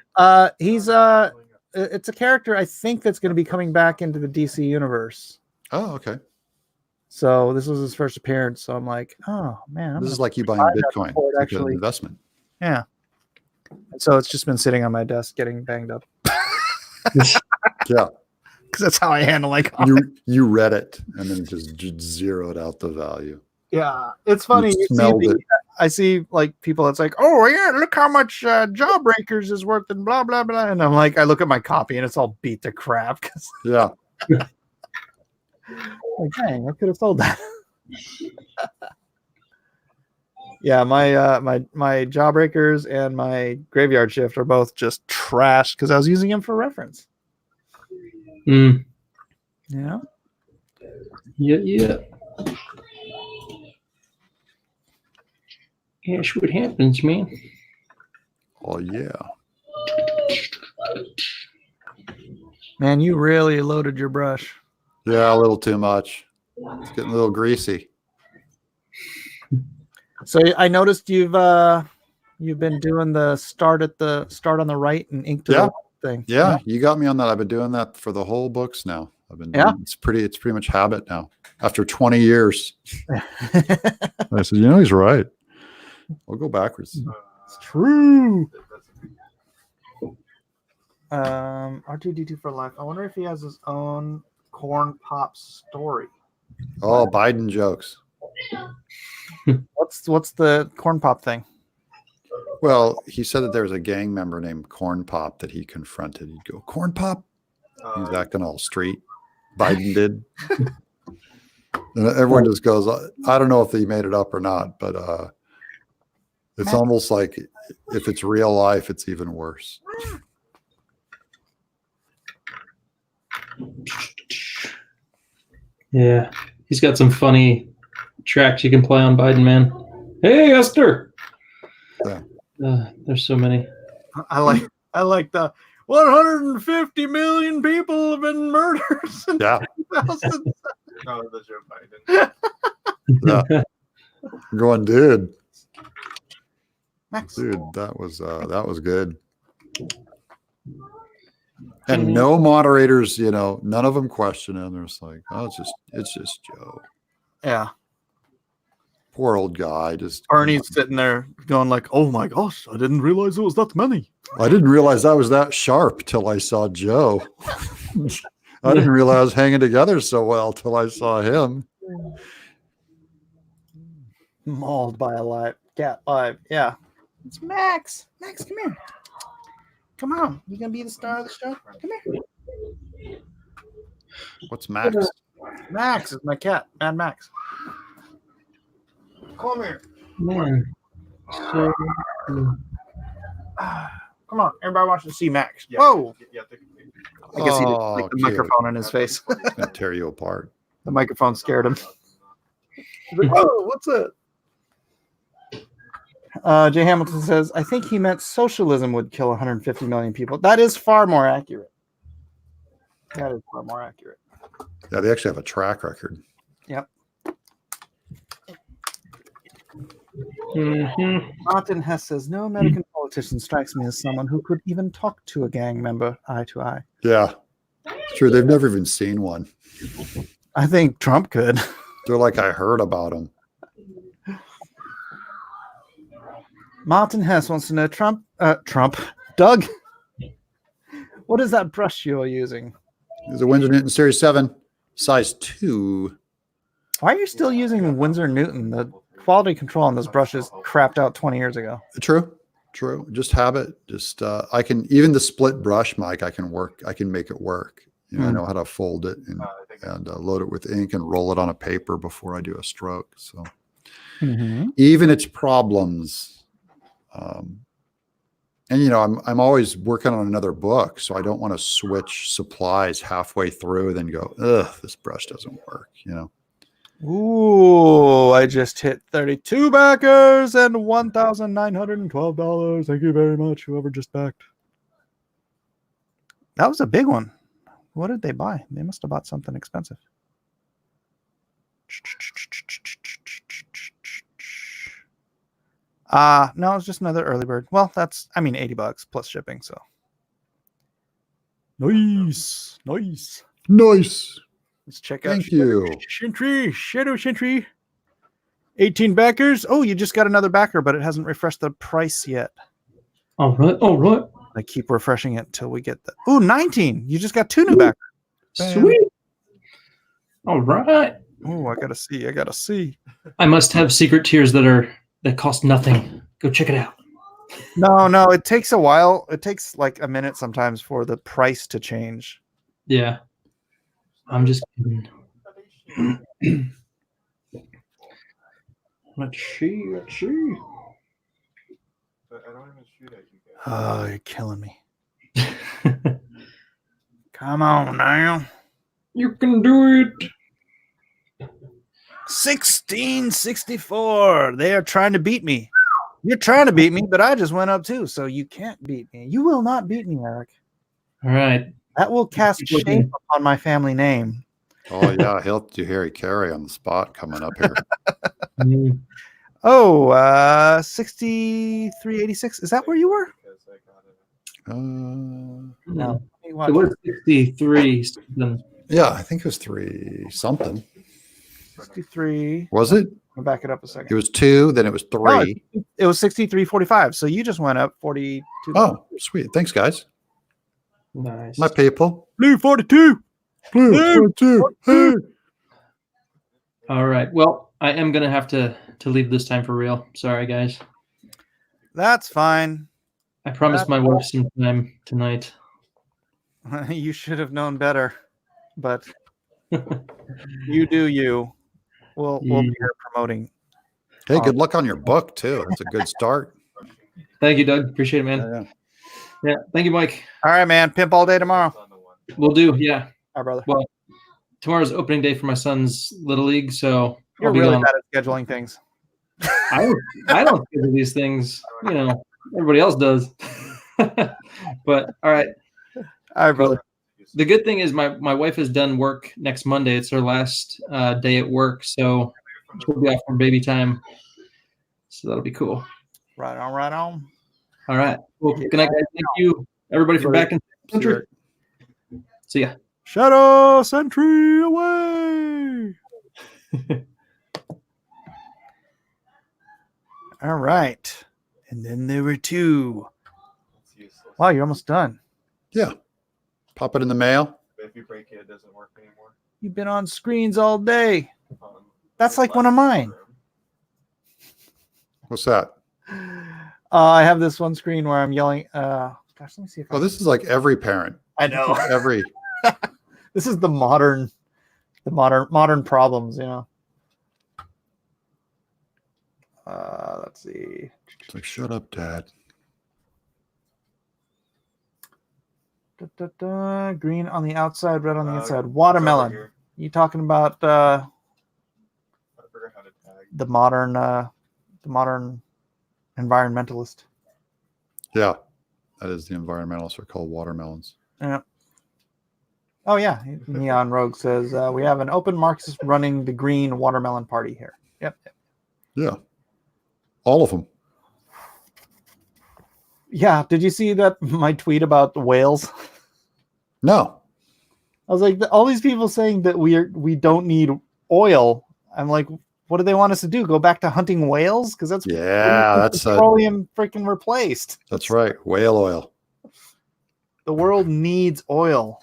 He's it's a character I think that's going to be coming back into the DC universe. Oh, okay. So this was his first appearance. So I'm like, oh man, this is like you buying Bitcoin. It's actually an investment. Yeah. And so it's just been sitting on my desk getting banged up. Yeah. Because that's how I handle like you read it and then just zeroed out the value. Yeah, it's funny. You I see like people that's like, oh yeah, look how much Jawbreakers is worth and blah blah blah, and I'm like, I look at my copy and it's all beat to crap. Yeah. Like, dang, I could have sold that. Yeah, my Jawbreakers and my Graveyard Shift are both just trash because I was using them for reference. Yeah. Yeah. That's what happens, man. Oh yeah. Man, you really loaded your brush. Yeah, a little too much. It's getting a little greasy. So I noticed you've been doing the start on the right and ink to the left thing. Yeah, you got me on that. I've been doing that for the whole books now. I've been doing, it's pretty much habit now. After 20 years. I said, he's right. I'll go backwards. It's true. R2D2 for life. I wonder if he has his own corn pop story. Oh, Biden jokes. What's the corn pop thing? Well, he said that there was a gang member named Corn Pop that he confronted. He'd go, Corn Pop? He's acting all street. Biden did. And everyone just goes, I don't know if he made it up or not, but it's almost like if it's real life, it's even worse. Yeah, he's got some funny tracks you can play on Biden, man. Hey, Esther. Yeah. There's so many. I like the 150 million people have been murdered. Yeah. No, the Joe Biden. Yeah. I'm going, dude. Max. Dude, that was good. And no moderators, none of them question him. They're just like, oh, it's just Joe. Yeah. Poor old guy. Just Ernie's sitting there going like, oh my gosh, I didn't realize it was that many. I didn't realize I was that sharp till I saw Joe. I didn't realize I was hanging together so well till I saw him. Mauled by a cat live. Yeah. It's Max. Max, come here. Come on. You gonna be the star of the show? Come here. What's Max? Max is my cat. Mad Max. Come here. Man. So, come on. Everybody wants to see Max. Whoa. I guess he didn't like the cute. microphone in his face. It's gonna tear you apart. The microphone scared him. He's like, whoa, what's that? Jay Hamilton says, I think he meant socialism would kill 150 million people. That is far more accurate. That is far more accurate. Yeah, they actually have a track record. Yep. Mm-hmm. Hess says, no American politician strikes me as someone who could even talk to a gang member eye to eye. Yeah. It's true. They've never even seen one. I think Trump could. They're like, I heard about him. Martin Hess wants to know, Doug, what is that brush you're using? It's a Winsor Newton Series 7, size 2. Why are you still using Winsor Newton? The quality control on those brushes crapped out 20 years ago. True. Just habit. Just I can, even the split brush mic, I can make it work. I know how to fold it and load it with ink and roll it on a paper before I do a stroke. So even its problems. And I'm always working on another book, so I don't want to switch supplies halfway through, then go, ugh, this brush doesn't work. Ooh, I just hit 32 backers and $1,912. Thank you very much, whoever just backed. That was a big one. What did they buy? They must have bought something expensive. No, it's just another early bird. Well, that's, $80 plus shipping, so. Nice. Let's check out. Thank you. Shadow Sentry. 18 backers. Oh, you just got another backer, but it hasn't refreshed the price yet. All right. I keep refreshing it until we get the. Ooh, 19. You just got 2 new backers. Sweet. All right. Oh, I gotta see. I must have secret tiers that cost nothing. Go check it out. No, it takes a while. It takes like a minute sometimes for the price to change. Yeah. I'm just kidding. Let's see. I don't even shoot at you guys. Oh, you're killing me. Come on now. You can do it. 1664. They are trying to beat me. You're trying to beat me, but I just went up too, so you can't beat me. You will not beat me, Eric. All right. That will cast shame upon my family name. Oh yeah, he'll do Harry Carey on the spot coming up here. Oh, 6386. Is that where you were? No. It was 63 something. Yeah, I think it was 3 something. 63. Was it? I'll back it up a second. It was 2, then it was 3. No, it was 63.45. So you just went up 42. Oh, sweet. Thanks, guys. Nice. My people. Blue 42. Blue 42. Hey. All right. Well, I am gonna have to leave this time for real. Sorry, guys. That's fine. I promised my wife some time tonight. You should have known better, but you do you. We'll be here promoting. Hey, good luck on your book too. That's a good start. Thank you, Doug. Appreciate it, man. Yeah. Thank you, Mike. All right, man. Pimp all day tomorrow. We'll do. Yeah. All right, brother. Well, tomorrow's opening day for my son's little league, so You're I'll be really gone. bad at scheduling things. I don't schedule these things. You know, everybody else does. But all right. All right, brother. The good thing is my wife has done work next Monday. It's her last day at work, so she'll be off from baby time. So that'll be cool. Right on, right on. All right. Well, good night, guys. Thank you, everybody, for backing Sentry. See ya. Shadow Sentry away. All right. And then there were 2. Wow, you're almost done. Yeah. Pop it in the mail. If you break it, it doesn't work anymore. You've been on screens all day. That's like one of mine. What's that? I have this one screen where I'm yelling. Gosh, let me see if Oh, this is like every parent. I know. Every. This is the modern problems, you know. Let's see. It's like, shut up, Dad. Green on the outside, red on the inside. Watermelon. You talking about the modern environmentalist? Yeah, that is the environmentalists are called watermelons. Yeah. Oh yeah, Neon Rogue says we have an open Marxist running the green watermelon party here. Yep. Yeah, all of them. Yeah. Did you see that my tweet about the whales? No. I was like, all these people saying that we don't need oil. I'm like, what do they want us to do? Go back to hunting whales? Because that's petroleum freaking replaced. That's right. Whale oil. The world needs oil.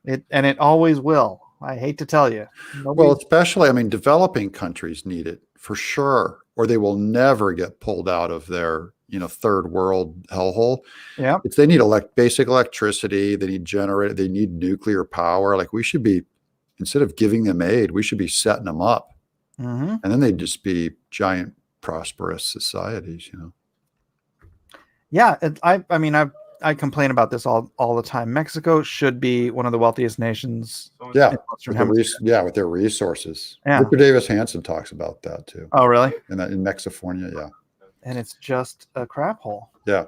It always will. I hate to tell you. Well, especially, I mean, developing countries need it for sure, or they will never get pulled out of their, third world hellhole. Yeah. If they need basic electricity, they need generator, they need nuclear power. Like we should be, instead of giving them aid, we should be setting them up. Mm-hmm. And then they'd just be giant, prosperous societies, Yeah. I complain about this all the time. Mexico should be one of the wealthiest nations. Yeah. With their resources. Yeah. Victor Davis Hanson talks about that too. Oh, really? In Mexifornia. Yeah. And it's just a crap hole. Yeah.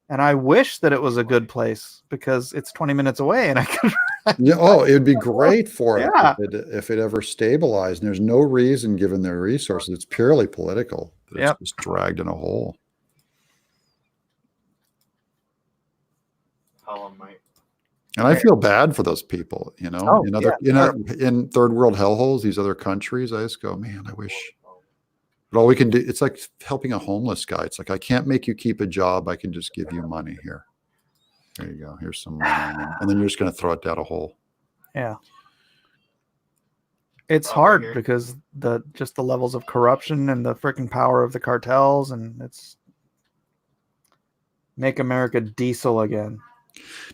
And I wish that it was a good place because it's 20 minutes away and I could. Yeah. Oh, it would be great for it Yeah. if it ever stabilized. And there's no reason, given their resources, it's purely political. It's just dragged in a hole. And I feel bad for those people, in third world hellholes, these other countries. I just go, man, I wish. But all we can do, it's like helping a homeless guy. It's like, I can't make you keep a job. I can just give you money here. There you go. Here's some money. And then you're just going to throw it down a hole. Yeah. It's hard because the levels of corruption and the freaking power of the cartels, and it's make America diesel again.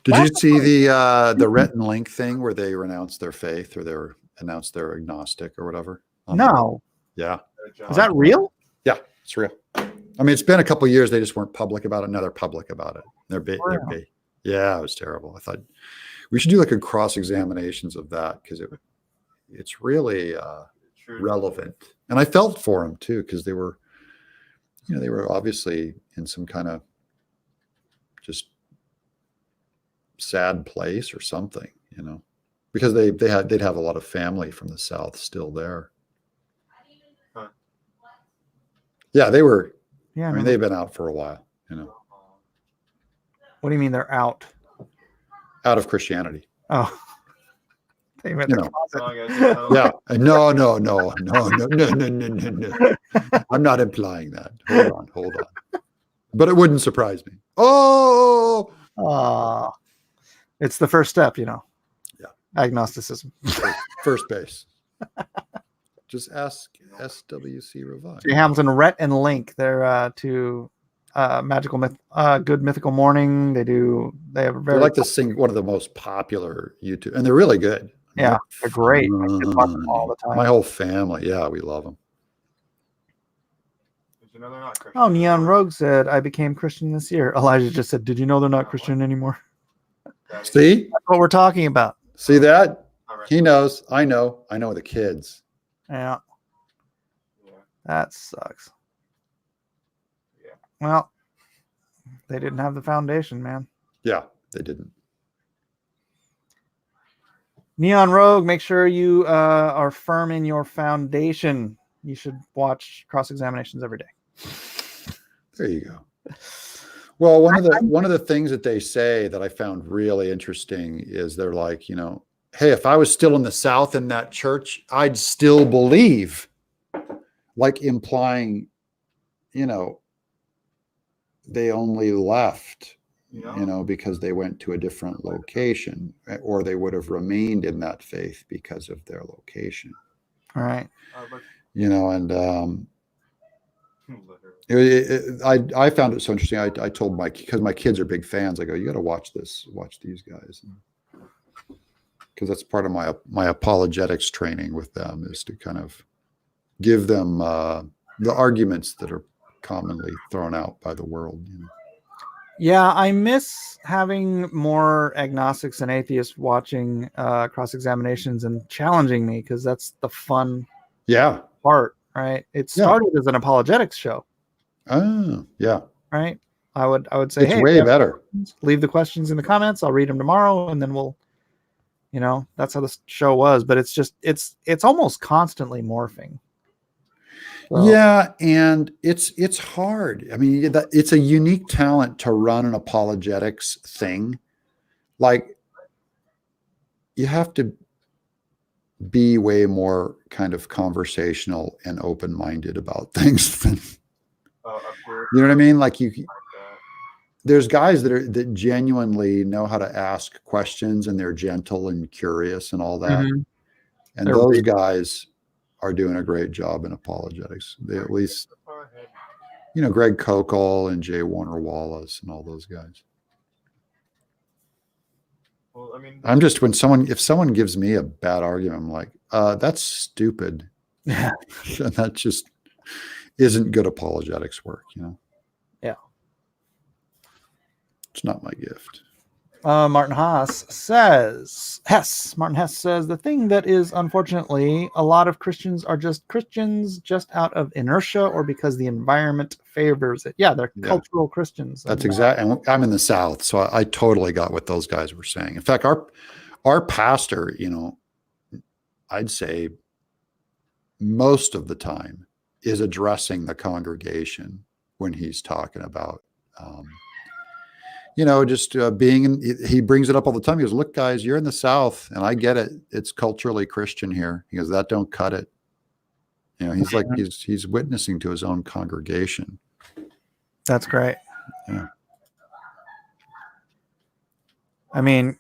Did you see the Rhett and Link thing where they renounced their faith or they announced they're agnostic or whatever? No. Yeah. Is that real? Yeah, it's real. I mean, it's been a couple of years. They just weren't public about it. Now they're public about it. Yeah, it was terrible. I thought we should do like a cross-examinations of that because it's really relevant. And I felt for them too because they were obviously in some kind of just sad place or something, because they'd have a lot of family from the South still there. Yeah, they were. Yeah. I mean, they've been out for a while. You know, What do you mean they're out? out of Christianity. Oh. They went You to know. the closet. Yeah. No. I'm not implying that. Hold on. But it wouldn't surprise me. Oh. It's the first step, you know. Yeah. Agnosticism. First base. Just ask SWC Revive. Jay Hamilton, Rhett, and Link. They're two magical myth, good mythical morning. They have a very. They're like one of the most popular YouTube, and they're really good. Yeah, they're great. My kids watch them all the time. My whole family, yeah, we love them. Oh, Neon Rogue said, I became Christian this year. Elijah just said, did you know they're not Christian anymore? See? That's what we're talking about. See that? He knows. I know. I know the kids. Yeah. That sucks. Yeah. Well, they didn't have the foundation, man. Yeah, they didn't. Neon Rogue, make sure you are firm in your foundation. You should watch cross-examinations every day. There you go. Well, one of the things that they say that I found really interesting is they're like, you know, hey, if I was still in the South in that church, I'd still believe, like implying, you know, they only left, you know, because they went to a different location, or they would have remained in that faith because of their location. All right. You know, and I found it so interesting. I told because my kids are big fans, I go, you got to watch these guys. Because that's part of my apologetics training with them, is to kind of give them the arguments that are commonly thrown out by the world. You know? Yeah, I miss having more agnostics and atheists watching cross-examinations and challenging me, because that's the fun part, right? It started as an apologetics show. Oh, yeah. Right? I would say, it's hey, way better. Leave the questions in the comments. I'll read them tomorrow, and then we'll, you know, that's how the show was. But it's just it's almost constantly morphing. So. Yeah, and it's hard. I mean, it's a unique talent to run an apologetics thing. Like, you have to be way more kind of conversational and open-minded about things than, you know what I mean? Like there's guys that genuinely know how to ask questions, and they're gentle and curious and all that. Mm-hmm. And those guys are doing a great job in apologetics. They at least, you know, Greg Kokel and Jay Warner Wallace and all those guys. Well, I mean, I'm just, if someone gives me a bad argument, I'm like, that's stupid. Yeah. And that just isn't good apologetics work, you know? Yeah. It's not my gift. Martin Hess says, the thing that is, unfortunately, a lot of Christians are just Christians just out of inertia or because the environment favors it. Yeah, they're cultural Christians. That's exactly. And I'm in the South, so I totally got what those guys were saying. In fact, our pastor, you know, I'd say most of the time is addressing the congregation when he's talking about, you know, just being in, he brings it up all the time. He goes, look, guys, you're in the South, and I get it. It's culturally Christian here. He goes, that don't cut it. You know, he's like, he's witnessing to his own congregation. That's great. Yeah. I mean,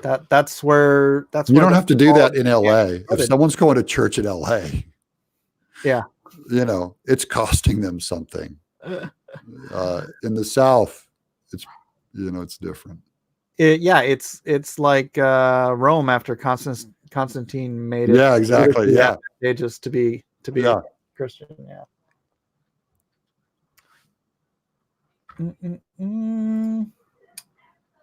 that's where you don't have to do that in LA. If someone's going to church in LA, yeah, you know, it's costing them something. In the South, it's, you know, it's different. It's like Rome after Constantine made it. Yeah, exactly. Yeah, just to be Christian. Yeah.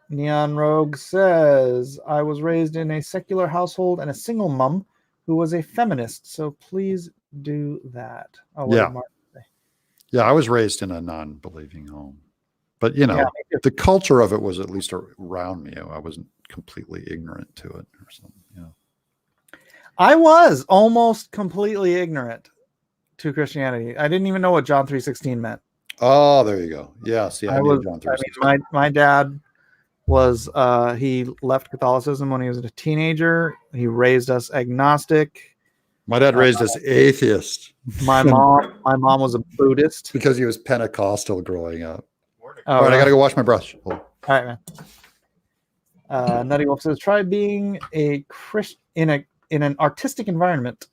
Neon Rogue says, I was raised in a secular household and a single mom who was a feminist. So please do that. Oh, yeah. Yeah, I was raised in a non-believing home. But, you know, the culture of it was at least around me. I wasn't completely ignorant to it or something. You know. I was almost completely ignorant to Christianity. I didn't even know what John 3:16 meant. Oh, there you go. Yeah. See, I knew was, John I 3:16. mean, my dad was he left Catholicism when he was a teenager. He raised us agnostic. My dad raised us atheist. My mom was a Buddhist because he was Pentecostal growing up. Oh, All right, really? I gotta go wash my brush. Hold on. All right, man. Nutty Wolf says, try being a Christian in an artistic environment.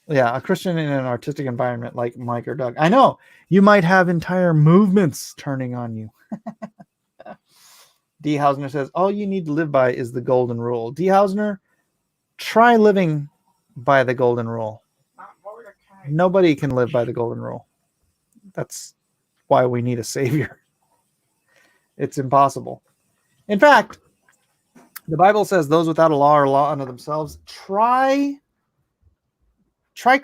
Yeah, a Christian in an artistic environment like Mike or Doug. I know you might have entire movements turning on you. D. Hausner says, all you need to live by is the golden rule. D. Hausner, try living by the golden rule. Nobody can live by the golden rule. That's why we need a savior. It's impossible. In fact, the Bible says those without a law are law unto themselves. Try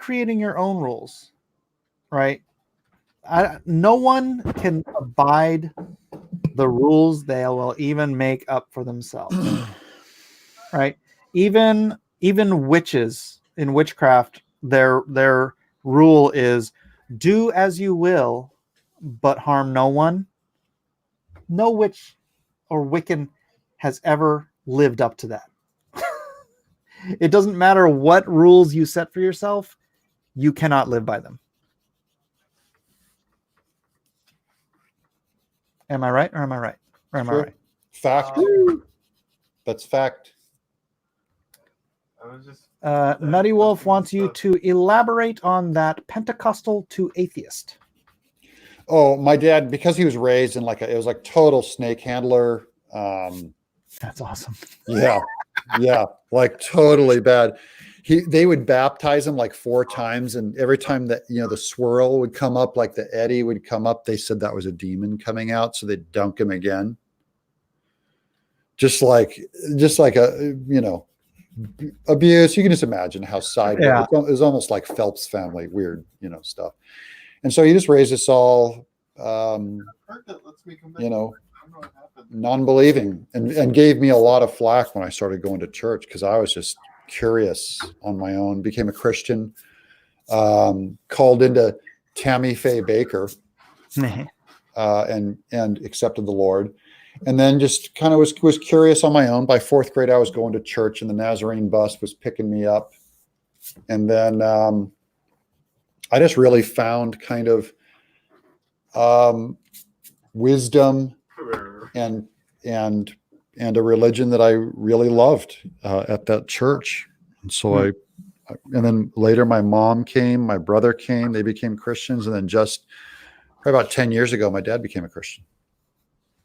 creating your own rules, right? No one can abide the rules they will even make up for themselves, right? Even witches in witchcraft, their rule is do as you will, but harm no one. No witch or Wiccan has ever lived up to that. It doesn't matter what rules you set for yourself, you cannot live by them. Am I right or am I right? Or am I right? Fact. That's fact. I was just Nutty Wolf wants you to elaborate on that Pentecostal to atheist. Oh, my dad, because he was raised in it was like total snake handler. That's awesome. Yeah. Yeah. Like totally bad. They would baptize him like 4 times. And every time that, the swirl would come up, like the eddy would come up, they said that was a demon coming out. So they'd dunk him again. Just like a, abuse. You can just imagine how sideways. Yeah. It was almost like Phelps family, weird, stuff. And so he just raised us all, non-believing and gave me a lot of flack when I started going to church because I was just curious on my own, became a Christian, called into Tammy Faye Baker and accepted the Lord. And then just kind of was curious on my own. By 4th grade, I was going to church and the Nazarene bus was picking me up. And then I just really found kind of wisdom and a religion that I really loved at that church. And so and then later my mom came, my brother came, they became Christians. And then just probably about 10 years ago, my dad became a Christian.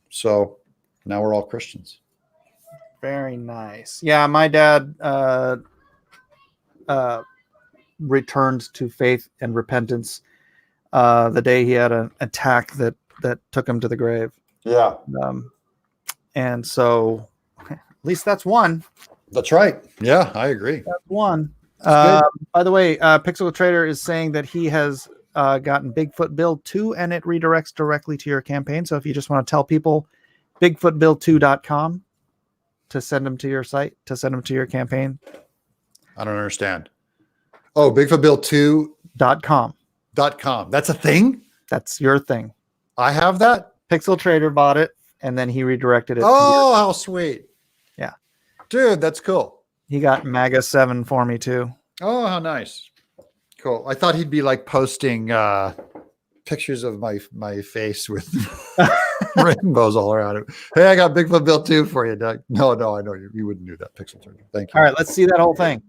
So now we're all Christians. Very nice. Yeah, my dad returned to faith and repentance the day he had an attack that took him to the grave. Yeah. And so at least that's one. That's right. Yeah, I agree. That's one. By the way, Pixel Trader is saying that he has gotten Bigfoot Build 2 and it redirects directly to your campaign. So if you just want to tell people bigfootbuild2.com to send them to your site, to send them to your campaign. I don't understand. Oh, bigfootbuild2.com. That's a thing? That's your thing. I have that? Pixel Trader bought it and then he redirected it. Oh, how sweet. Yeah. Dude, that's cool. He got MAGA 7 for me too. Oh, how nice. Cool. I thought he'd be like posting pictures of my face with rainbows all around it. Hey, I got Bigfoot Build 2 for you, Doug. No, I know you wouldn't do that, Pixel Trader. Thank you. All right, let's see that whole thing.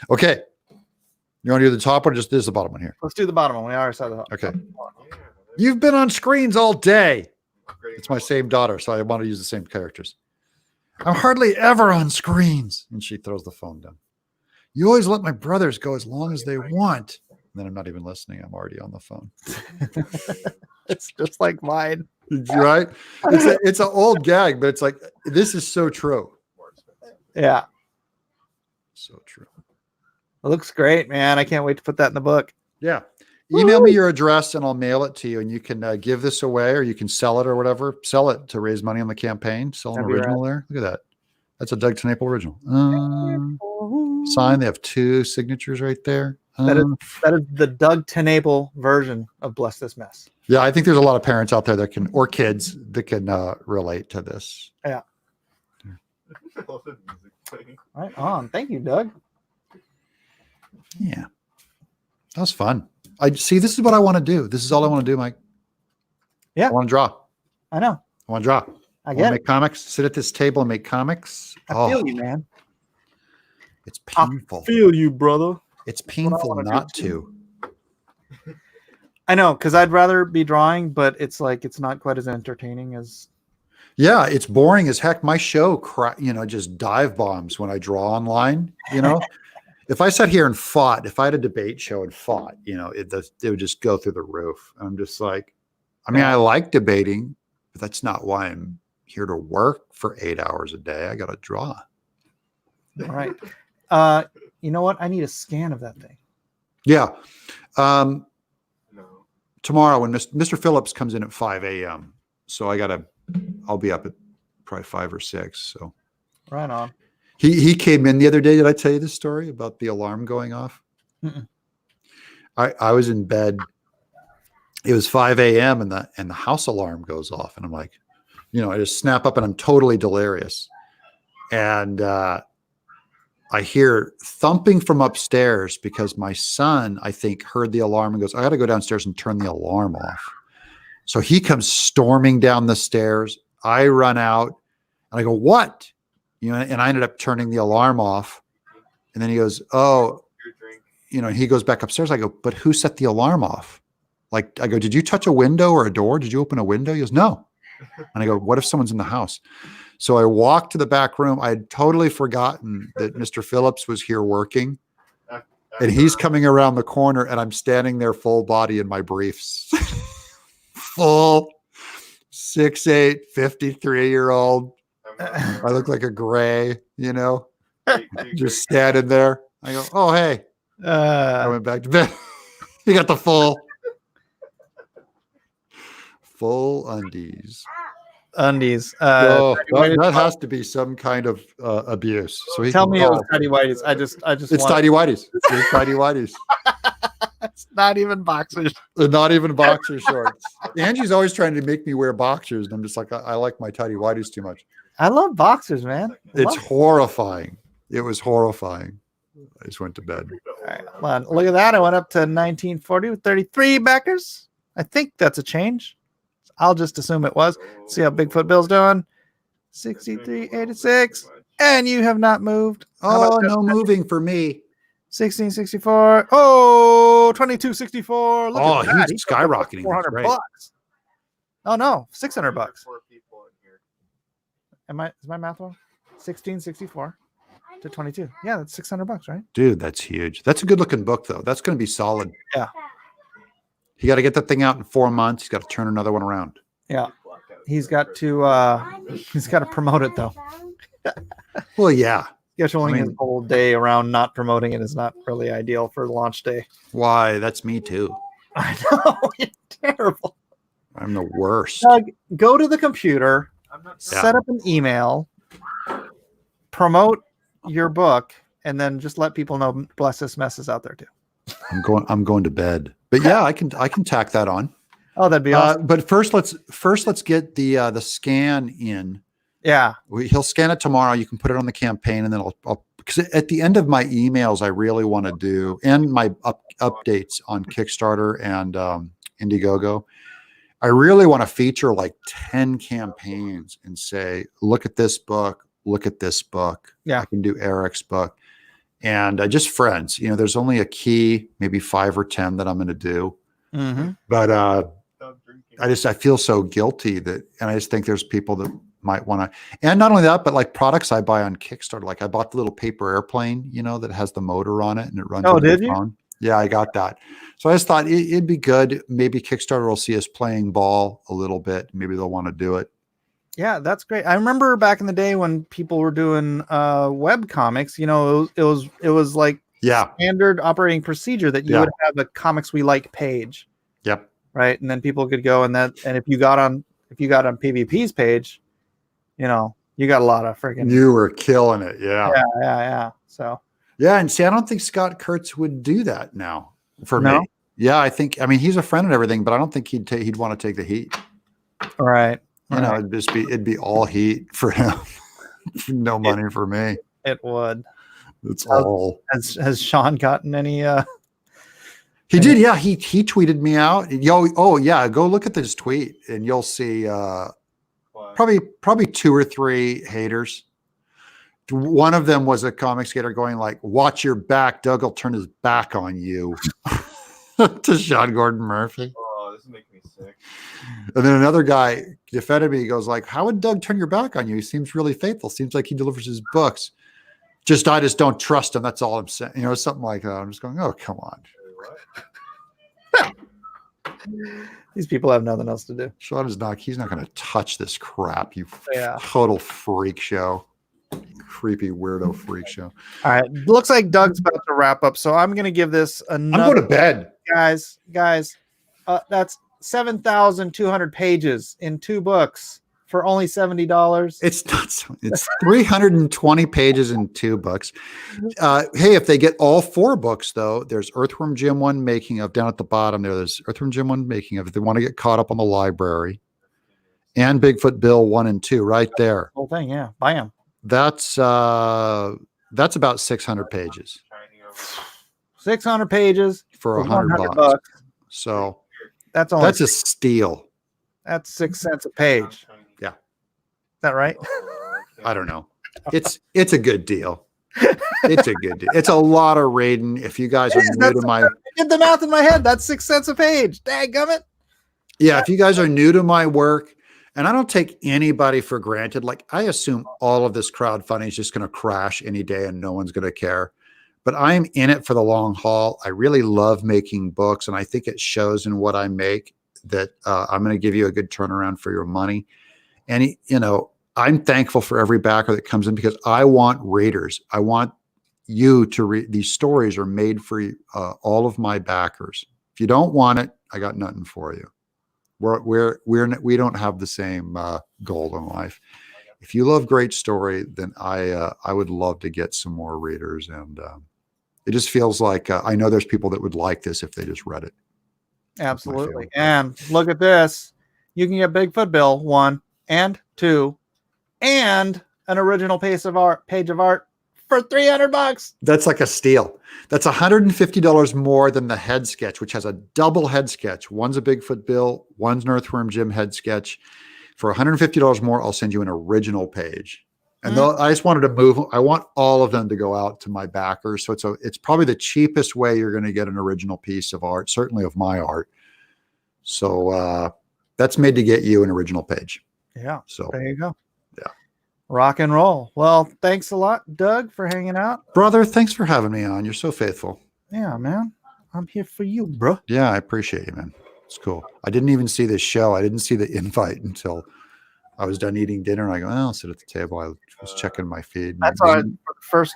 Okay. You want to do the top or just this is the bottom one here? Let's do the bottom one. We already saw the top. Okay. You've been on screens all day. It's my same daughter, so I want to use the same characters. I'm hardly ever on screens. And she throws the phone down. You always let my brothers go as long as they want. And then I'm not even listening. I'm already on the phone. It's just like mine. Right? It's an old gag, but it's like, this is so true. Yeah. So true. It looks great, man. I can't wait to put that in the book. Yeah. Email me your address and I'll mail it to you, and you can give this away or you can sell it or whatever. Sell it to raise money on the campaign. Sell an original there. Look at that. That's a Doug Tenaple original. sign. They have 2 signatures right there. That is the Doug Tenable version of Bless This Mess. Yeah, I think there's a lot of parents out there that can, or kids that can relate to this. Yeah. Right on. Thank you, Doug. Yeah. That was fun. I see. This is what I want to do. This is all I want to do, Mike. Yeah. I want to draw. I know. I want to draw. I want get to make comics, sit at this table and make comics. I feel you, man. It's painful. I feel you, brother. It's painful not to. I know, because I'd rather be drawing, but it's like it's not quite as entertaining as. Yeah, it's boring as heck. My show, just dive bombs when I draw online. If I sat here and fought, if I had a debate show and fought, it would just go through the roof. I'm just like, I like debating, but that's not why I'm here to work for 8 hours a day. I got to draw. All right. You know what? I need a scan of that thing. Yeah. Tomorrow when Mr. Phillips comes in at 5 a.m. So I'll be up at probably 5 or 6. So right on. He came in the other day. Did I tell you this story about the alarm going off? Mm-mm. I was in bed. It was 5 a.m. and the house alarm goes off, and I'm like, I just snap up and I'm totally delirious. And I hear thumping from upstairs because my son, I think, heard the alarm and goes, I got to go downstairs and turn the alarm off. So he comes storming down the stairs. I run out and I go, what? And I ended up turning the alarm off. And then he goes, oh, he goes back upstairs. I go, but who set the alarm off? Like, I go, did you touch a window or a door? Did you open a window? He goes, no. And I go, what if someone's in the house? So I walked to the back room. I had totally forgotten that Mr. Phillips was here working. And he's coming around the corner and I'm standing there full body in my briefs. Full 6'8", 53-year-old. I look like a gray, just standing there. I go, oh, hey. I went back to bed. You got the full undies. That has to be some kind of abuse. So he tell me it was tidy whities. I just it's tidy whities. It's tidy whities. It's not even boxers. Not even boxer shorts. Angie's always trying to make me wear boxers, and I'm just like, I like my tidy whities too much. I love boxers, man. It's horrifying. It was horrifying. I just went to bed. All right, hold on. Look at that. I went up to 1940 with 33 backers. I think that's a change. I'll just assume it was. See how Bigfoot Bill's doing. 63.86. And you have not moved. Oh, no moving for me. 1664. Oh, 2264. Look at that. He's skyrocketing. $400. Oh no, $600. Is my math wrong? 1664 to 22. Yeah, that's $600, right? Dude, that's huge. That's a good looking book though. That's going to be solid. Yeah. You got to get that thing out in 4 months. He's got to turn another one around. Yeah. He's got to promote it though. Well, yeah. Scheduling his whole day around not promoting it is not really ideal for launch day. Why? That's me too. I know. It's terrible. I'm the worst. Doug, go to the computer, set up an email, promote your book, and then just let people know Bless This Mess is out there too. I'm going to bed. But yeah, I can tack that on. Oh, that'd be awesome. But first let's get the scan in. Yeah. He'll scan it tomorrow. You can put it on the campaign, and then I'll because at the end of my emails, I really want to do, and my updates on Kickstarter and Indiegogo, I really want to feature like 10 campaigns and say, look at this book, look at this book. Yeah. I can do Eric's book. And just friends, there's only a key, maybe 5 or 10 that I'm going to do. Mm-hmm. But I feel so guilty and I just think there's people that might want to, and not only that, but like products I buy on Kickstarter. Like I bought the little paper airplane, that has the motor on it and it runs. Oh, did you? Phone. Yeah, I got that. So I just thought it'd be good. Maybe Kickstarter will see us playing ball a little bit. Maybe they'll want to do it. Yeah, that's great. I remember back in the day when people were doing web comics, it was like standard operating procedure that you would have a Comics We Like page. Yep. Right. And then people could go and if you got on PvP's page, you got a lot of freaking. You were killing it. Yeah. Yeah. So Yeah, and see, I don't think Scott Kurtz would do that now for No? me. Yeah, I mean, he's a friend and everything, but I don't think he'd want to take the heat. Right. You know, it'd be all heat for him. No money for me. It would. It's all. Has Sean gotten any? He did. Yeah, he tweeted me out. Oh yeah, go look at this tweet and you'll see probably 2 or 3 haters. One of them was a comic skater going like, "Watch your back, Doug will turn his back on you," to Sean Gordon Murphy. Oh, this is making me sick. And then another guy defended me. He goes like, "How would Doug turn your back on you? He seems really faithful. Seems like he delivers his books. I just don't trust him. That's all I'm saying." You know, something like that. I'm just going, "Oh, come on." These people have nothing else to do. Sean is not. He's not going to touch this crap. You Yeah. total freak show. Creepy weirdo freak show. All right. Looks like Doug's about to wrap up, so I'm going to give this another. I'm going to bed, guys. That's 7,200 pages in 2 books for only $70. It's not so. It's 320 pages in 2 books. Hey, if they get all 4 books, though, there's Earthworm Jim 1 making of down at the bottom there. There's Earthworm Jim 1 making of. If they want to get caught up on the library, and Bigfoot Bill 1 and 2 right there. Whole thing, yeah. Buy them. That's about 600 pages. 600 pages for $100. So that's a steal. That's 6 cents a page. Yeah. Is that right? I don't know. It's a good deal. It's a good deal. It's a lot of reading. If you guys are new to my did the math in my head, that's 6 cents a page. Dadgummit. Yeah, if you guys are new to my work, and I don't take anybody for granted, like I assume all of this crowdfunding is just going to crash any day and no one's going to care. But I'm in it for the long haul. I really love making books, and I think it shows in what I make that I'm going to give you a good turnaround for your money. And, you know, I'm thankful for every backer that comes in because I want readers. I want you to read. These stories are made for all of my backers. If you don't want it, I got nothing for you. We don't have the same goal in life. If you love great story, then I would love to get some more readers, and it just feels like I know there's people that would like this if they just read it. Absolutely. And look at this. You can get Bigfoot Bill 1 and 2 and an original page of art for $300. That's like a steal. That's $150 more than the head sketch, which has a double head sketch. One's a Bigfoot Bill, one's an Earthworm Jim head sketch. For $150 more, I'll send you an original page. And I just wanted to move. I want all of them to go out to my backers. So it's probably the cheapest way you're going to get an original piece of art, certainly of my art. So that's made to get you an original page. Yeah. So there you go. Yeah. Rock and roll. Well, thanks a lot, Doug, for hanging out. Brother, thanks for having me on. You're so faithful. Yeah, man. I'm here for you, bro. Yeah, I appreciate you, man. It's cool. I didn't even see this show. I didn't see the invite until I was done eating dinner, and I go, oh, I'll sit at the table. I was checking my feed. That's all right. For the first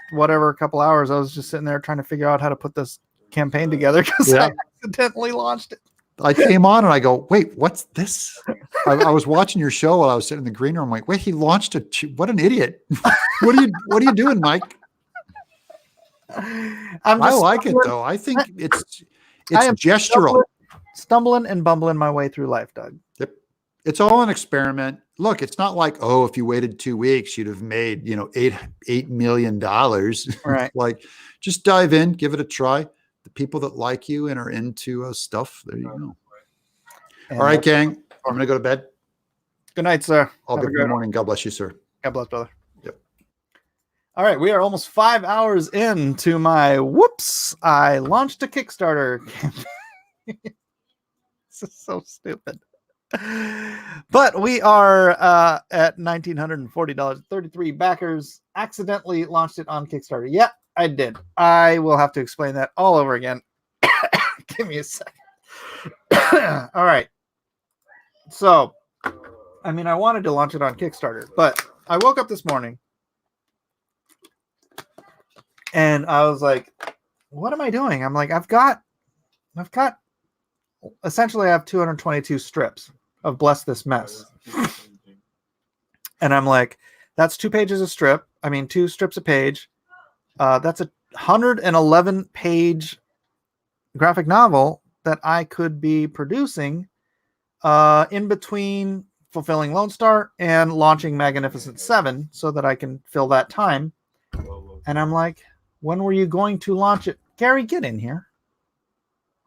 couple hours, I was just sitting there trying to figure out how to put this campaign together because I accidentally launched it. I came on and I go, wait, what's this? I was watching your show while I was sitting in the green room. I'm like, wait, he launched what an idiot. What are you doing, Mike? I like it though. I think it's gestural. Stumbling and bumbling my way through life, Doug. Yep. It's all an experiment. Look, it's not like, oh, if you waited 2 weeks, you'd have made, $8 million. Right. Like, just dive in, give it a try. The people that like you and are into stuff, there you go. And all right, gang. I'm going to go to bed. Good night, sir. I'll be good morning. God bless you, sir. God bless, brother. Yep. All right. We are almost 5 hours into my whoops. I launched a Kickstarter campaign. This is so stupid. But we are at $1,940. 33 backers accidentally launched it on Kickstarter. Yeah, I did. I will have to explain that all over again. Give me a second. All right. So, I wanted to launch it on Kickstarter, but I woke up this morning and I was like, what am I doing? I'm like, I've got essentially I have 222 strips of Bless This Mess. And I'm like, that's 2 pages a strip. 2 strips a page. That's 111 page graphic novel that I could be producing in between fulfilling Lone Star and launching Magnificent 7 so that I can fill that time. And I'm like, when were you going to launch it? Gary, get in here.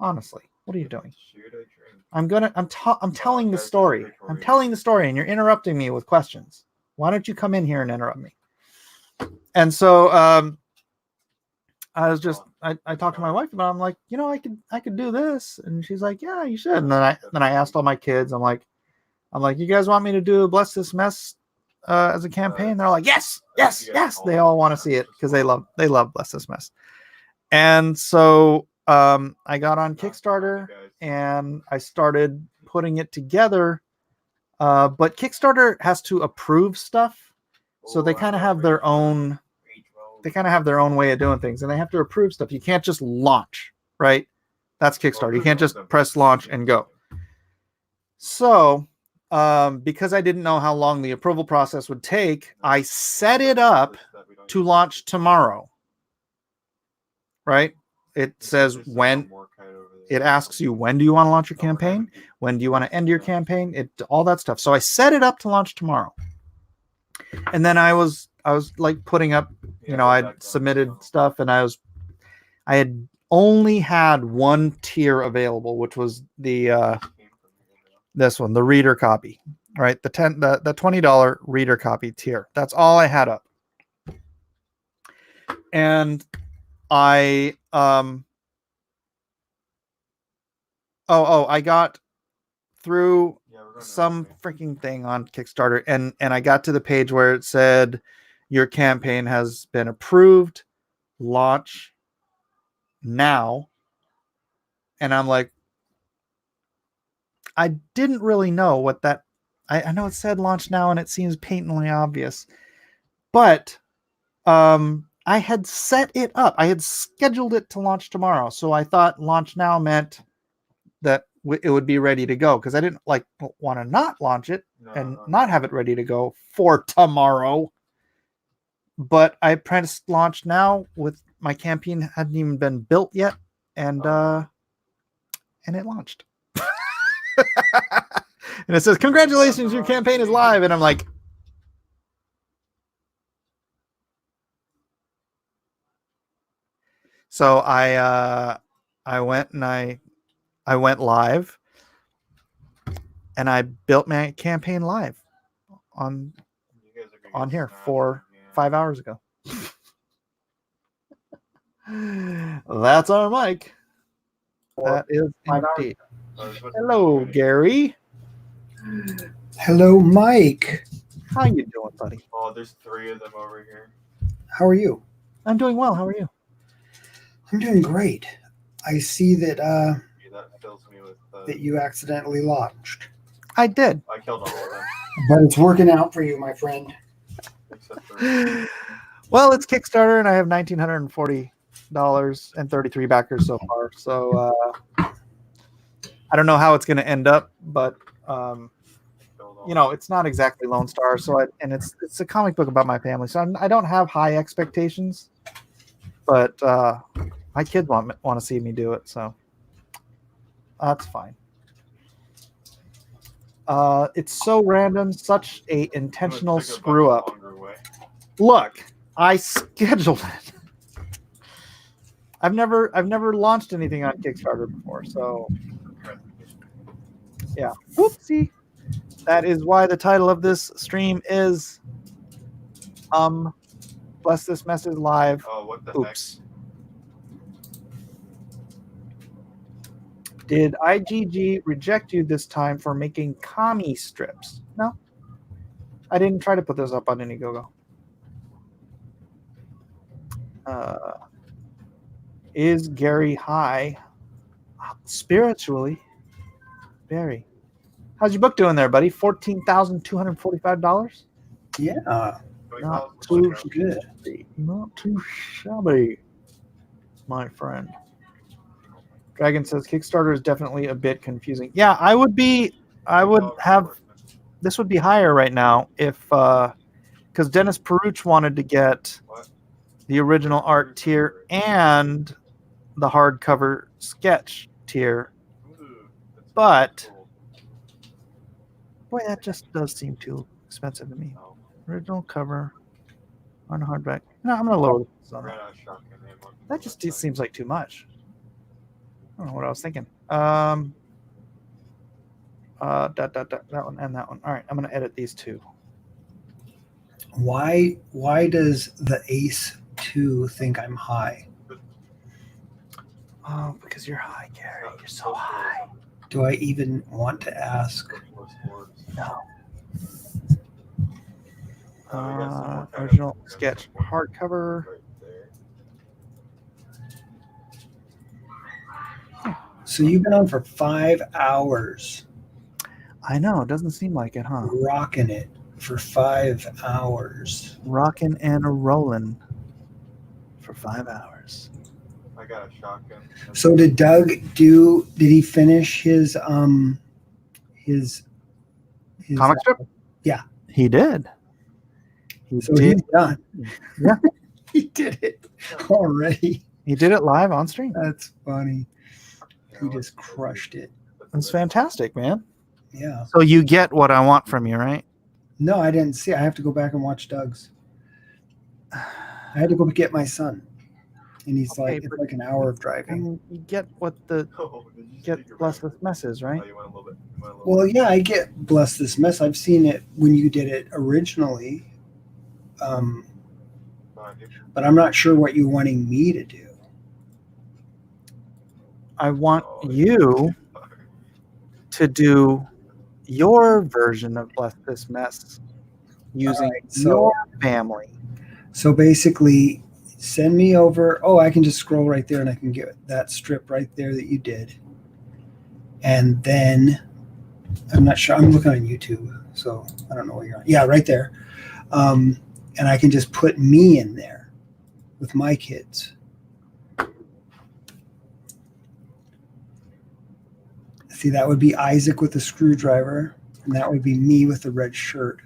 Honestly, what are you doing? I'm telling the story. I'm telling the story and you're interrupting me with questions. Why don't you come in here and interrupt me? And so I was just I talked to my wife about it. I'm like, I could do this. And she's like, yeah, you should. And then I asked all my kids, I'm like, you guys want me to do Bless This Mess as a campaign? They're like, yes. They all want to see it because they love Bless This Mess. And so I got on Kickstarter and I started putting it together. But Kickstarter has to approve stuff. So they kind of have their own way of doing things, and they have to approve stuff. You can't just launch, right? That's Kickstarter. You can't just press launch and go. So because I didn't know how long the approval process would take, I set it up to launch tomorrow, right? It says when, it asks you, when do you want to launch your campaign? When do you want to end your campaign? All that stuff. So I set it up to launch tomorrow. And then I was like putting up, I'd submitted stuff, and I had only had one tier available, which was the this one, the reader copy, right? The $20 reader copy tier. That's all I had up. And I I got through some freaking thing on Kickstarter, and I got to the page where it said your campaign has been approved, launch now. And I'm like, I didn't really know what that, I know it said launch now and it seems patently obvious, but I had set it up. I had scheduled it to launch tomorrow. So I thought launch now meant that it would be ready to go, because I didn't want to not launch it and not have it ready to go for tomorrow. But I pressed launch now with my campaign hadn't even been built yet, and it launched. And it says, congratulations, your campaign is live. And I'm like, so I went and I went live, and I built my campaign live on here 5 hours ago. That's our mic. That is indeed. Hello, Gary. Hello, Mike. How you doing, buddy? Oh, there's 3 of them over here. How are you? I'm doing well. How are you? I'm doing great. I see that That fills me with that you accidentally launched. I did. I killed all of them. But it's working out for you, my friend. Except for Well, it's Kickstarter, and I have $1,940 and 33 backers so far. So I don't know how it's going to end up, but it's not exactly Lone Star. So it's a comic book about my family, so I don't have high expectations. But my kids want to see me do it, so that's fine. It's so random, such a intentional screw up. Look, I scheduled it. I've never launched anything on Kickstarter before, so yeah. Whoopsie. That is why the title of this stream is Bless This Mess is live. Oh, what the Oops. Did IGG reject you this time for making commie strips? No. I didn't try to put those up on Indiegogo. Is Gary high? Spiritually. Very. How's your book doing there, buddy? $14,245? Yeah. Not too good. Not too shabby, my friend. Dragon says Kickstarter is definitely a bit confusing. Yeah, I would have, this would be higher right now if, because Dennis Peruch wanted to get the original art tier and the hardcover sketch tier. But boy, that just does seem too expensive to me. Original cover on hardback. No, I'm gonna lower this on that. That just seems like too much. I don't know what I was thinking. That one and that one. All right, I'm gonna edit these two. Why does the Ace 2 think I'm high? Oh, because you're high, Gary. You're so high. Do I even want to ask? No. Original sketch hardcover. So you've been on for 5 hours. I know. It doesn't seem like it, huh? Rocking it for 5 hours. Rocking and a rolling for 5 hours. I got a shotgun. So did Doug did he finish his comic strip? Yeah. He did. So he's done. Yeah. He did it already. He did it live on stream. That's funny. He just crushed it. It's fantastic, man. Yeah. So you get what I want from you, right? No, I didn't see. I have to go back and watch Doug's. I had to go get my son. And he's Okay, like, it's like an hour of driving. You get what the bless this mess is, right? Well, yeah, I get Bless This Mess. I've seen it when you did it originally. But I'm not sure what you're wanting me to do. I want you to do your version of Bless This Mess using your family. So basically, send me over. Oh, I can just scroll right there and I can get that strip right there that you did. And then, I'm not sure. I'm looking on YouTube, so I don't know where you're on. Yeah, right there. And I can just put me in there with my kids. See, that would be Isaac with the screwdriver, and that would be me with the red shirt.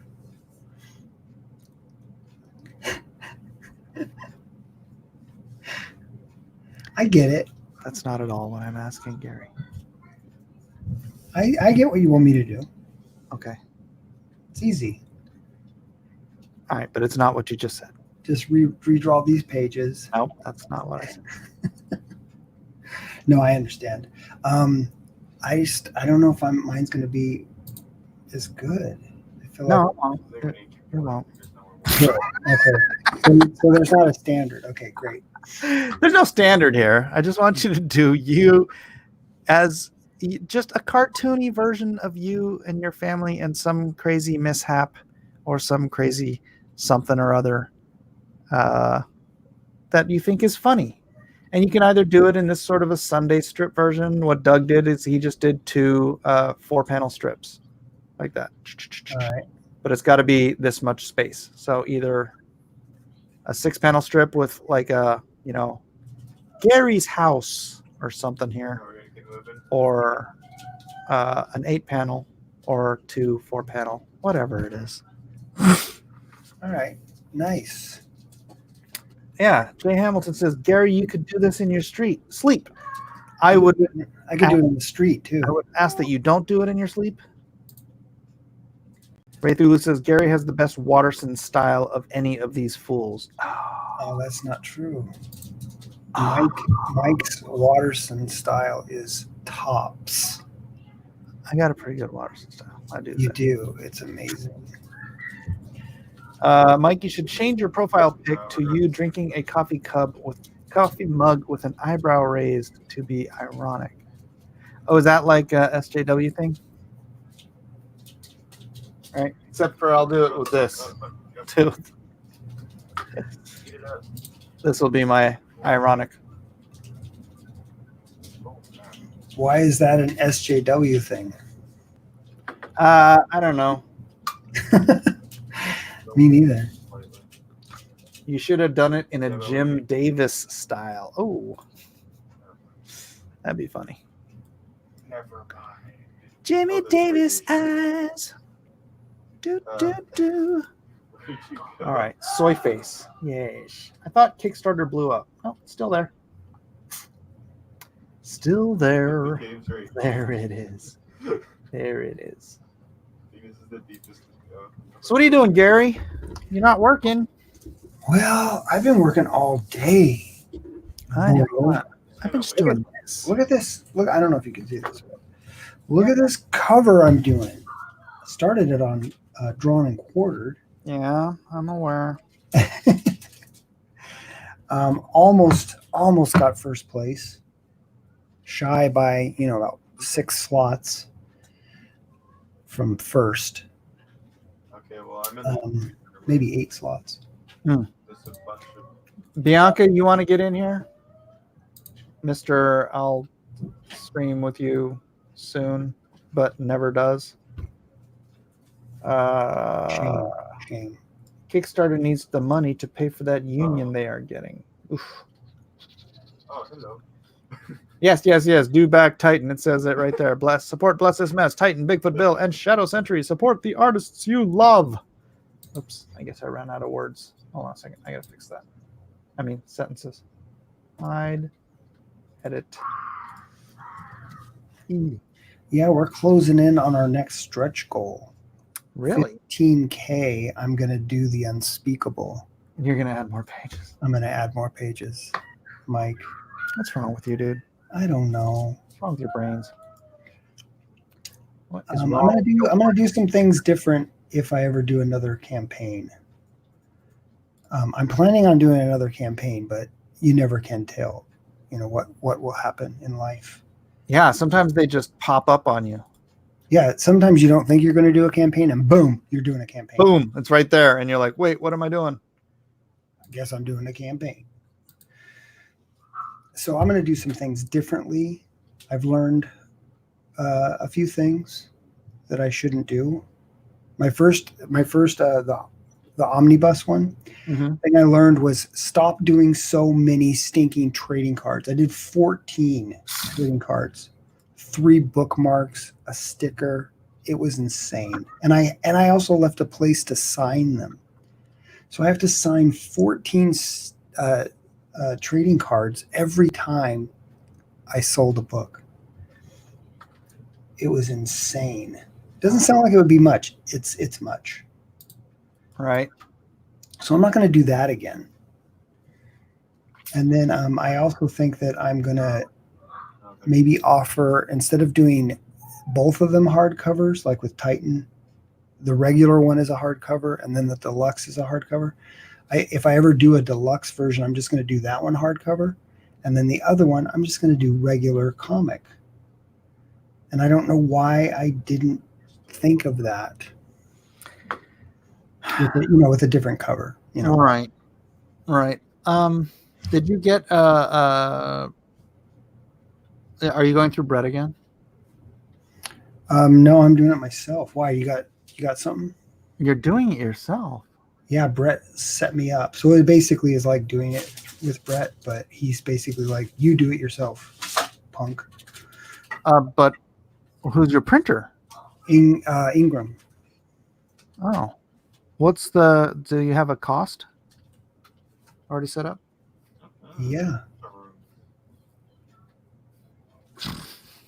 I get it. That's not at all what I'm asking, Gary. I get what you want me to do. Okay. It's easy. All right, but it's not what you just said. Just redraw these pages. Nope, that's not what I said. No, I understand. I don't know if mine's going to be as good. I feel No, like it won't. Good. Okay. So there's not a standard. Okay, great. There's no standard here. I just want you to do you as just a cartoony version of you and your family and some crazy mishap or some crazy something or other that you think is funny. And you can either do it in this sort of a Sunday strip version. What Doug did is he just did 2 4-panel strips like that. All right. But it's got to be this much space. So either a 6-panel strip with like a, Gary's house or something here, or an 8-panel or 2 4-panel, whatever it is. All right. Nice. Yeah. Jay Hamilton says, Gary, you could do this in your sleep. I could do it in the street too. I would ask that you don't do it in your sleep. Ray Thulu says, Gary has the best Watterson style of any of these fools. Oh, that's not true. Mike's Watterson style is tops. I got a pretty good Watterson style. I do. You do. It's amazing. Mike, you should change your profile pic to you drinking a coffee mug with an eyebrow raised to be ironic. Oh, is that like a SJW thing? Right. Except for I'll do it with this too. This will be my ironic. Why is that an SJW thing? I don't know. Me neither. You should have done it in a Jim Davis style. Oh, that'd be funny. Jimmy Davis eyes. Do do do. All right, soy face. Yes. I thought Kickstarter blew up. Oh, it's still there. Still there. game's very There it is. There it is. I think this is the deepest we go. So what are you doing, Gary? You're not working. Well, I've been working all day. I know. Bro. I've been just doing this. Look at this. Look, I don't know if you can see this. But look at this cover I'm doing. Started it on drawn and quartered. Yeah, I'm aware. Almost got first place. Shy by about 6 slots from first. Okay, well, I'm in Maybe 8 slots. this a bunch of Bianca, you want to get in here? Mr. I'll stream with you soon, but never does. Shame. Kickstarter needs the money to pay for that union they are getting. Oof. Oh, hello. Yes. Do back Titan. It says it right there. Support Bless This Mess. Titan, Bigfoot Bill, and Shadow Sentry. Support the artists you love. Oops. I guess I ran out of words. Hold on a second. I gotta fix that. I mean sentences. Hide. Edit. E. Yeah, we're closing in on our next stretch goal. Really? 15K. I'm gonna do the unspeakable. You're gonna add more pages. I'm gonna add more pages, Mike. What's wrong with you, dude? I don't know. What's wrong with your brains? What is I'm wrong? gonna do some things different if I ever do another campaign. I'm planning on doing another campaign, but you never can tell. What will happen in life. Yeah, sometimes they just pop up on you. Yeah, sometimes you don't think you're going to do a campaign, and boom, you're doing a campaign. Boom, it's right there, and you're like, wait, what am I doing? I guess I'm doing a campaign. So I'm going to do some things differently. I've learned a few things that I shouldn't do. My first, the omnibus one. Mm-hmm. Thing I learned was stop doing so many stinking trading cards. I did 14 trading cards, 3 bookmarks, a sticker. It was insane. And I also left a place to sign them. So I have to sign 14 trading cards every time I sold a book. It was insane. Doesn't sound like it would be much. It's much. Right. So I'm not going to do that again. And then I also think that I'm going to maybe offer, instead of doing both of them hardcovers, like with Titan, the regular one is a hardcover, and then the deluxe is a hardcover. If I ever do a deluxe version, I'm just going to do that one hardcover. And then the other one, I'm just going to do regular comic. And I don't know why I didn't think of that. With a different cover. Right. Did you get are you going through Brett again? No, I'm doing it myself. Why? You got something? You're doing it yourself. Yeah, Brett set me up. So it basically is like doing it with Brett, but he's basically like, you do it yourself, punk. But who's your printer? Ingram. Oh. Do you have a cost already set up? Yeah.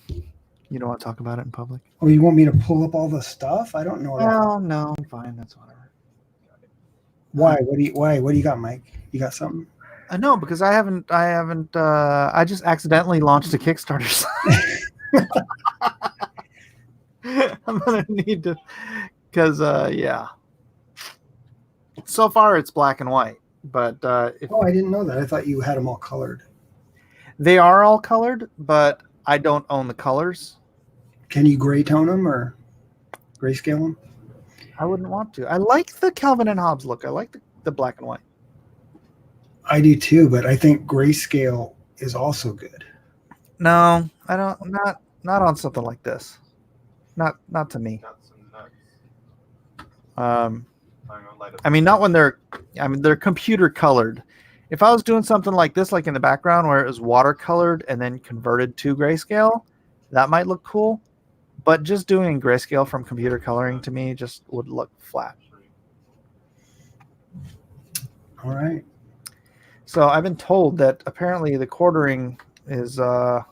You don't want to talk about it in public? Oh, you want me to pull up all the stuff? I don't know. No, fine. That's whatever. Why? What do you got, Mike? You got something? No, because I haven't. I just accidentally launched a Kickstarter. I'm gonna need to, because yeah. So far, it's black and white, but I didn't know that. I thought you had them all colored. They are all colored, but I don't own the colors. Can you gray tone them or grayscale them? I wouldn't want to. I like the Calvin and Hobbes look. I like the black and white. I do too, but I think grayscale is also good. No, I don't. Not on something like this. Not to me. I mean, not when they're computer colored. If I was doing something like this, like in the background where it was watercolored and then converted to grayscale, that might look cool. But just doing grayscale from computer coloring to me just would look flat. All right. So I've been told that apparently the quartering is dang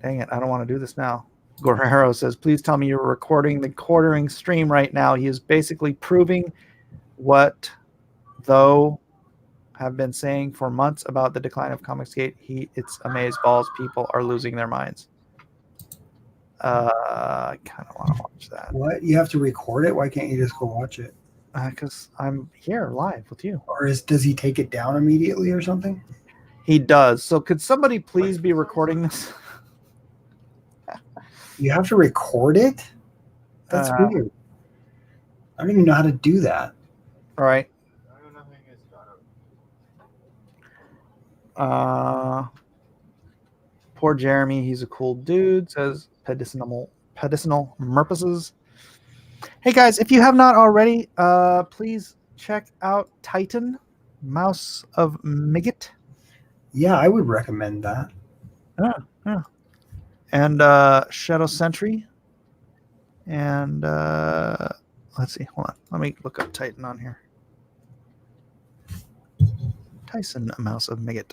it, I don't want to do this now. Guerrero says, please tell me you're recording the quartering stream right now. He is basically proving what though have been saying for months about the decline of Comicsgate. It's amazeballs. People are losing their minds. I kind of want to watch that. What? You have to record it? Why can't you just go watch it? Because I'm here live with you. Or does he take it down immediately or something? He does. So could somebody please be recording this? You have to record it? That's weird. I don't even know how to do that. All right. I don't know how you guys got it. Poor Jeremy. He's a cool dude. Says medicinal purposes. Hey guys, if you have not already, please check out Titan, Mouse of Miggit. Yeah, I would recommend that. Yeah. And Shadow Sentry. And let's see. Hold on. Let me look up Titan on here. Tyson, Mouse of Miggit.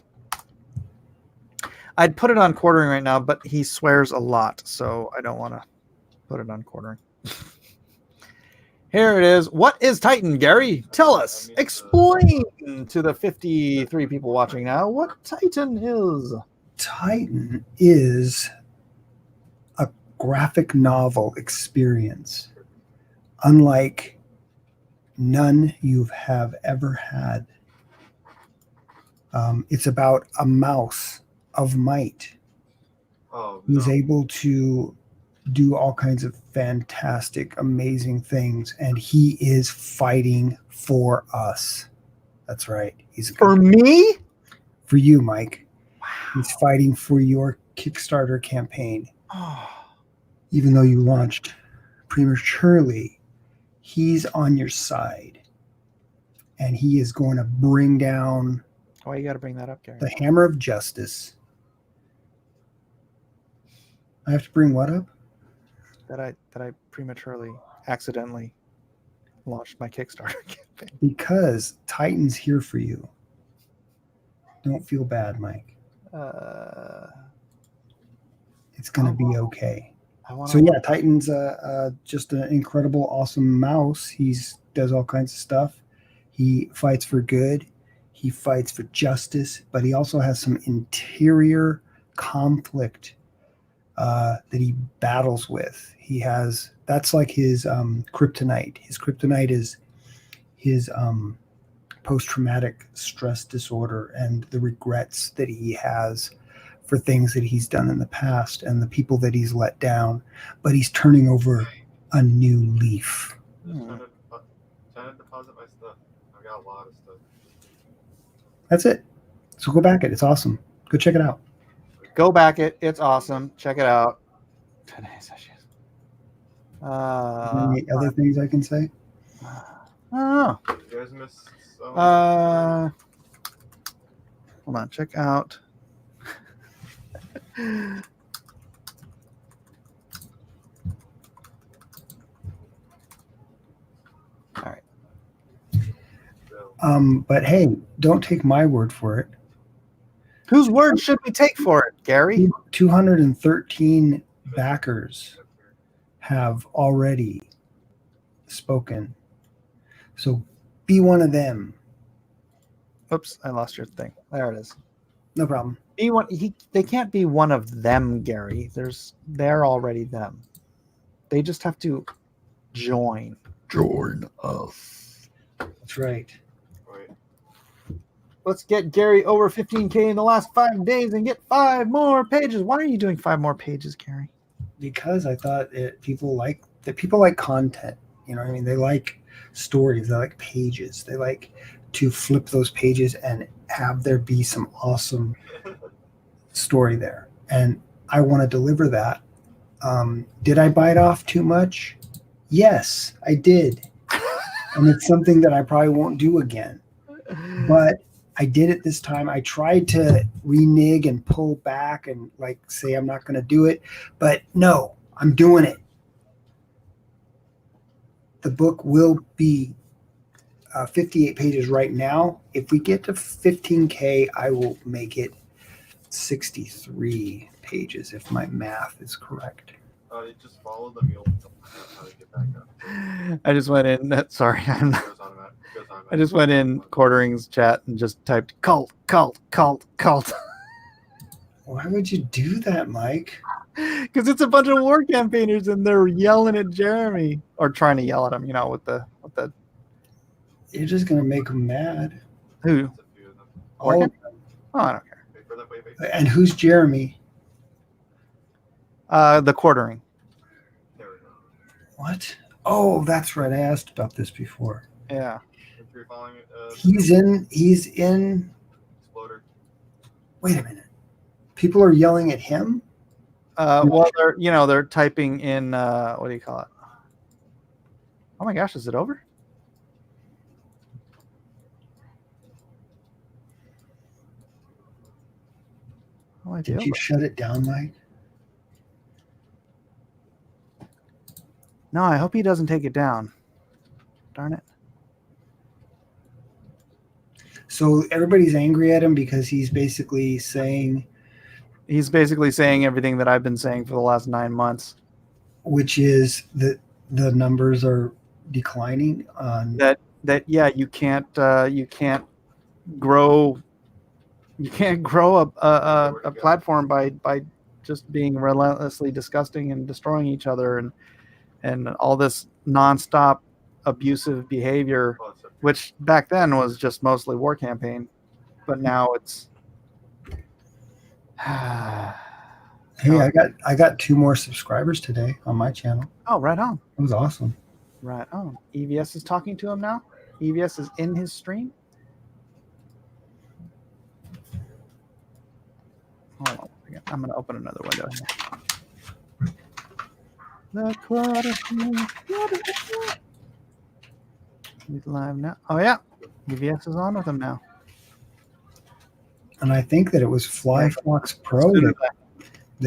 I'd put it on quartering right now, but he swears a lot, so I don't want to put it on quartering. Here it is. What is Titan, Gary? Tell us. Explain to the 53 people watching now what Titan is. Titan is a graphic novel experience unlike none you have ever had. It's about a mouse of might who's able to do all kinds of fantastic, amazing things, and he is fighting for us. That's right. He's for me? For you, Mike. Wow. He's fighting for your Kickstarter campaign. Even though you launched prematurely, he's on your side. And he is going to bring down why you got to bring that up, Gary? The hammer of justice. I have to bring what up? That I prematurely, accidentally launched my Kickstarter campaign. Because Titan's here for you. Don't feel bad, Mike. It's going to be okay. So yeah, Titan's just an incredible, awesome mouse. He does all kinds of stuff. He fights for good. He fights for justice, but he also has some interior conflict that he battles with. That's like his kryptonite. His kryptonite is his post-traumatic stress disorder and the regrets that he has for things that he's done in the past and the people that he's let down. But he's turning over a new leaf. Trying to deposit my stuff. I've got a lot of stuff. That's it. So go back it. It's awesome. Go check it out. Go back it. It's awesome. Check it out. Today's issues. Any other things I can say? Oh. You guys missed hold on. Check out. All right. But hey, don't take my word for it. Whose word should we take for it, Gary? 213 backers have already spoken. So be one of them. Oops, I lost your thing. There it is. No problem. Be one. They can't be one of them, Gary. They're already them. They just have to join. Join us. That's right. Let's get Gary over 15K in the last 5 days and get 5 more pages. Why are you doing 5 more pages, Gary? Because I thought people like content. You know what I mean? They like stories. They like pages. They like to flip those pages and have there be some awesome story there. And I want to deliver that. Did I bite off too much? Yes, I did. And it's something that I probably won't do again. But I did it this time. I tried to renege and pull back and say I'm not going to do it. But no, I'm doing it. The book will be 58 pages right now. If we get to 15K, I will make it 63 pages if my math is correct. You just follow the mule. How to get back up. I just went in. Sorry, I'm not. It goes automatic. It goes I automatic. just went in Quartering's chat and just typed cult, cult, cult, cult. Why would you do that, Mike? Because it's a bunch of war campaigners and they're yelling at Jeremy or trying to yell at him, with the You're just gonna make them mad. who? It's a few of them. All of them. Oh, I don't care. Wait for that. Wait. And who's Jeremy? The Quartering. There we go. What? Oh, that's right. I asked about this before. Yeah. If you're following it, He's in. Exploder. Wait a minute. People are yelling at him. Well, they're typing in what do you call it? Oh my gosh, is it over? No idea. Did you shut it down, Mike? No, I hope he doesn't take it down. Darn it. So everybody's angry at him because he's basically saying everything that I've been saying for the last 9 months. Which is that the numbers are declining on That you can't grow a platform by just being relentlessly disgusting and destroying each other and all this nonstop abusive behavior, which back then was just mostly war campaign, but now it's Hey, I got 2 more subscribers today on my channel. Oh, right on. It was awesome. Right on. EVS is talking to him now. EVS is in his stream. Hold on a second. I'm going to open another window here. The He's live now. Oh, yeah. EVS is on with him now. And I think that it was FlyFox Pro that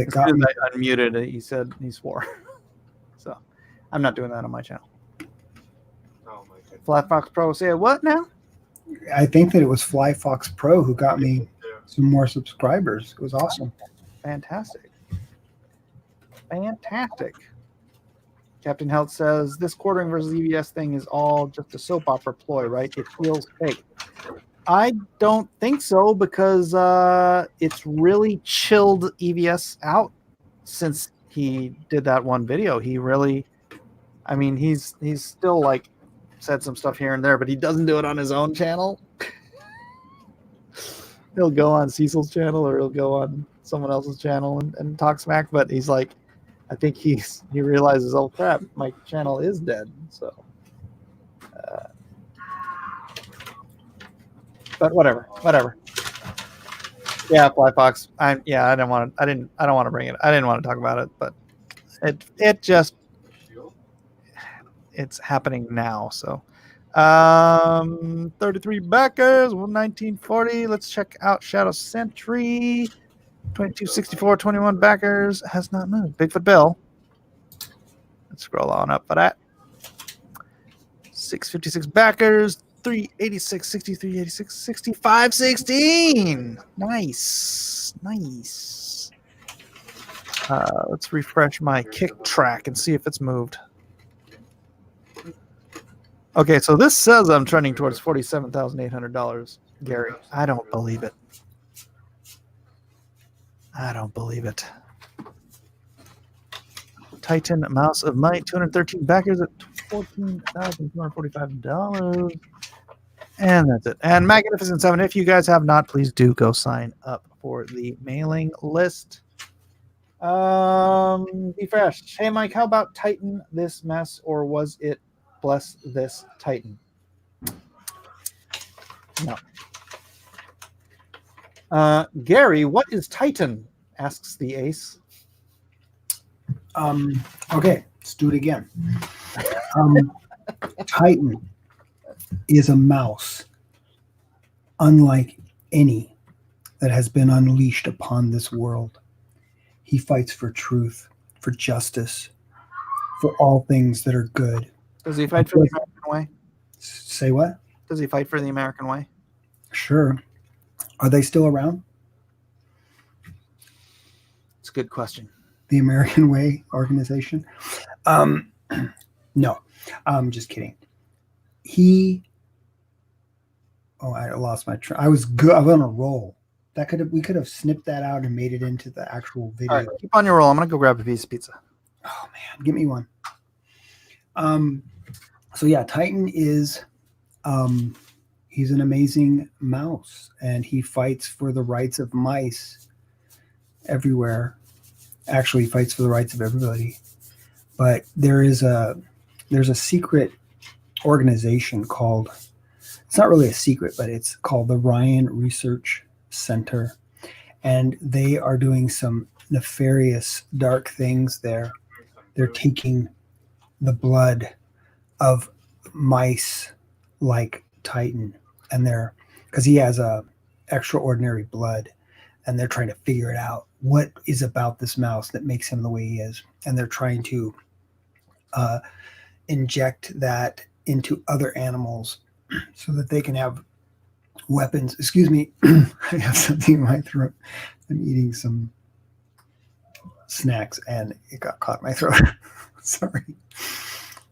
got me. I unmuted it. He said he swore. So I'm not doing that on my channel. Oh my goodness. FlyFox Pro say what now? I think that it was FlyFox Pro who got me some more subscribers. It was awesome. Fantastic. Captain Health says this Quartering versus EVS thing is all just a soap opera ploy, right? It feels fake. I don't think so because it's really chilled EVS out since he did that one video. He really, I mean, he's still like said some stuff here and there, but he doesn't do it on his own channel. He'll go on Cecil's channel or he'll go on someone else's channel and talk smack, but he's like, I think he realizes, oh crap, my channel is dead. So, but whatever. Yeah, FlyFox. I don't want to bring it. I didn't want to talk about it, but it's happening now. So, 33 backers, 1940. Let's check out Shadow Sentry. 2264, 21 backers, has not moved. Bigfoot Bill. Let's scroll on up for that. 656 backers, 386, 63, 86, 65, 16. Nice. Let's refresh my kick track and see if it's moved. Okay, so this says I'm trending towards $47,800, Gary. I don't believe it. Titan Mouse of Might, 213 backers at $14,245. And that's it. And Magnificent 7, if you guys have not, please do go sign up for the mailing list. Be fresh. Hey, Mike, how about Titan this mess, or was it bless this Titan? No. Gary, what is Titan? Asks the ace. Okay, let's do it again. Titan is a mouse unlike any that has been unleashed upon this world. He fights for truth, for justice, for all things that are good. Does he fight for the American way? Say what? Does he fight for the American way? Sure. Are they still around? It's a good question. The American Way organization? No, I'm just kidding. I lost my train. I was good. I was on a roll. We could have snipped that out and made it into the actual video. All right, keep on your roll. I'm gonna go grab a piece of pizza. Oh man, give me one. So yeah, Titan is he's an amazing mouse, and he fights for the rights of mice everywhere. Actually, he fights for the rights of everybody. But there's a secret organization called, it's not really a secret, but it's called the Ryan Research Center. And they are doing some nefarious, dark things there. They're taking the blood of mice like Titan, and because he has a extraordinary blood, and they're trying to figure it out. What is about this mouse that makes him the way he is? And they're trying to inject that into other animals so that they can have weapons. Excuse me, I have something in my throat. I'm eating some snacks and it got caught in my throat. Sorry.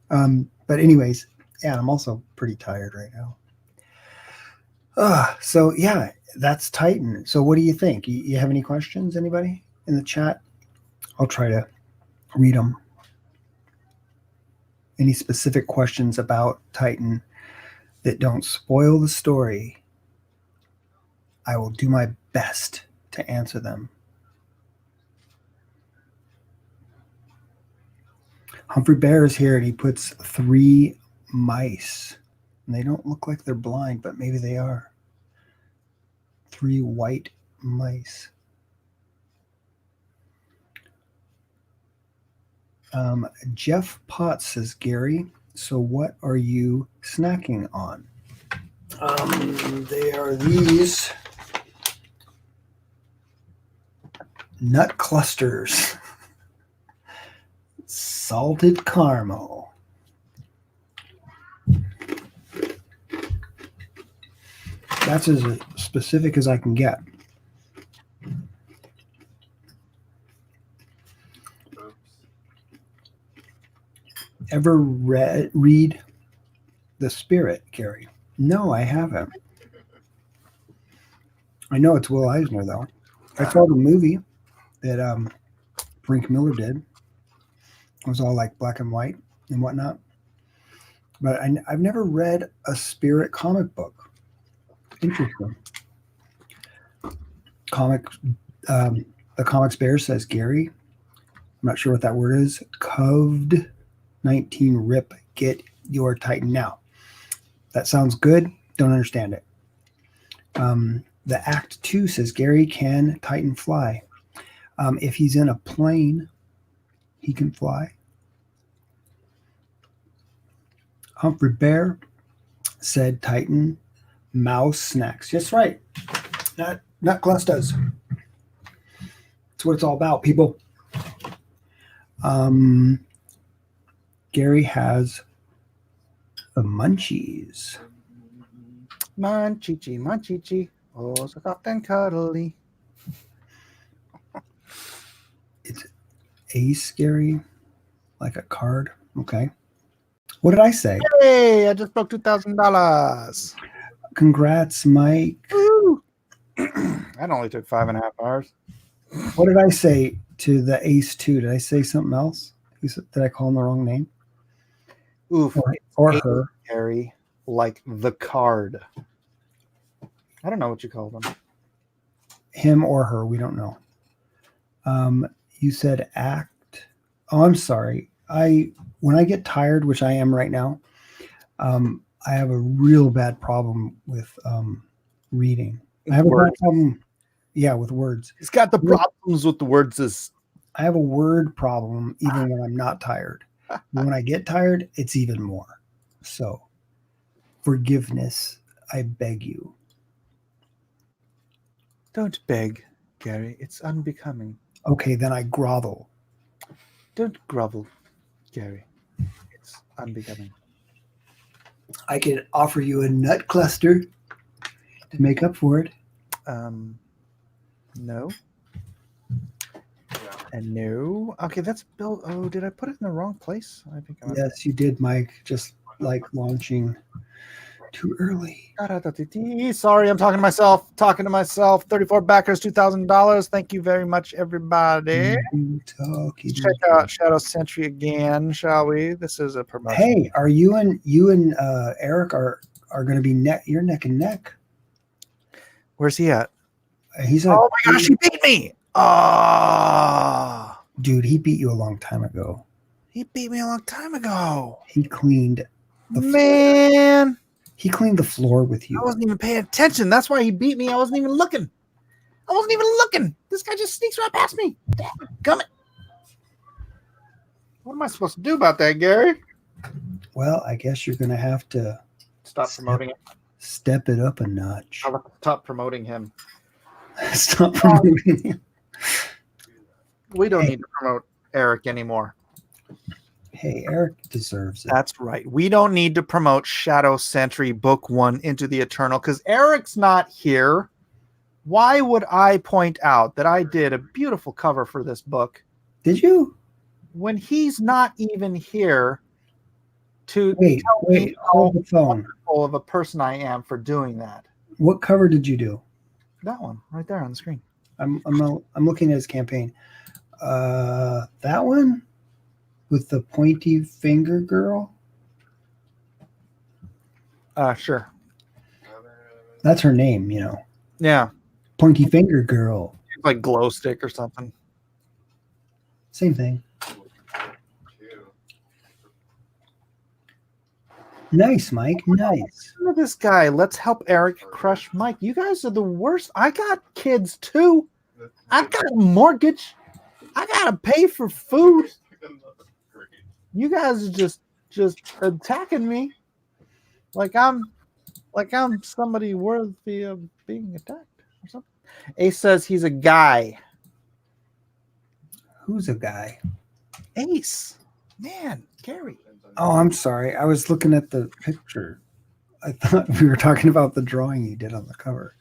But anyways, yeah, I'm also pretty tired right now. So yeah, that's Titan. So what do you think? You have any questions, anybody in the chat? I'll try to read them. Any specific questions about Titan that don't spoil the story? I will do my best to answer them. Humphrey Bear is here, and he puts 3 mice. And they don't look like they're blind, but maybe they are. 3 white mice. Jeff Potts says, Gary, so what are you snacking on? They are these nut clusters. Salted caramel. That's as specific as I can get. Ever read The Spirit, Gary? No, I haven't. I know it's Will Eisner, though. I saw the movie that Frank Miller did. It was all like black and white and whatnot. But I've never read a Spirit comic book. Interesting. The Comics Bear says, Gary, I'm not sure what that word is. Coved 19 rip, get your Titan now. That sounds good. Don't understand it. The Act 2 says, Gary, can Titan fly? If he's in a plane, he can fly. Humphrey Bear said Titan mouse snacks. That's right. Nut clusters. That's what it's all about, people. Gary has the munchies. Munchichi, munchichi. Oh, so soft and cuddly. It's Ace, Gary, like a card. Okay. What did I say? Hey, I just broke $2,000. Congrats, Mike. Woo! That only took 5.5 hours. What did I say to the Ace 2? Did I say something else? Did I call him the wrong name? Oof. Or her. Harry, like the card. I don't know what you call them. Him or her, we don't know. You said act. Oh, I'm sorry. When I get tired, which I am right now, I have a real bad problem with reading. I have a bad problem, with words. He's got the problems with the words. I have a word problem even when I'm not tired. When I get tired, it's even more. So, forgiveness, I beg you. Don't beg, Gary. It's unbecoming. Okay, then I grovel. Don't grovel, Gary. It's unbecoming. I could offer you a nut cluster to make up for it. No. And no. Okay, that's Bill. Oh, did I put it in the wrong place? I think I Yes, you did, Mike. Just like launching too early. Sorry, I'm talking to myself. 34 backers, $2,000. Thank you very much, everybody. Check out Shadow Sentry again, shall we? This is a promotion. Hey, are you and Eric are going to be you're neck and neck? Where's he at? He's oh my gosh, he beat me! Oh, dude, he beat you a long time ago. He beat me a long time ago. He cleaned the man. He cleaned the floor with you. I wasn't even paying attention. That's why he beat me. I wasn't even looking. This guy just sneaks right past me. Damn it. Come it. What am I supposed to do about that, Gary? Well, I guess you're going to have to stop promoting it. Step it up a notch. I'll stop promoting him. Stop promoting him. We don't need to promote Eric anymore. Hey, Eric deserves it. That's right. We don't need to promote Shadow Sentry Book 1 Into the Eternal because Eric's not here. Why would I point out that I did a beautiful cover for this book? Did you? When he's not even here to tell me hold the phone. Wonderful of a person I am for doing that. What cover did you do? That one right there on the screen. I'm looking at his campaign. That one with the pointy finger girl. Sure. That's her name, you know. Yeah. Pointy finger girl. Like glow stick or something. Same thing. Nice, Mike. Nice. Look at this guy. Let's help Eric crush Mike. You guys are the worst. I got kids too. I got a mortgage. I gotta pay for food. You guys are just attacking me like I'm somebody worthy of being attacked or something. Ace says he's a guy. Who's a guy? Ace. Man, Gary. Oh, I'm sorry. I was looking at the picture. I thought we were talking about the drawing you did on the cover.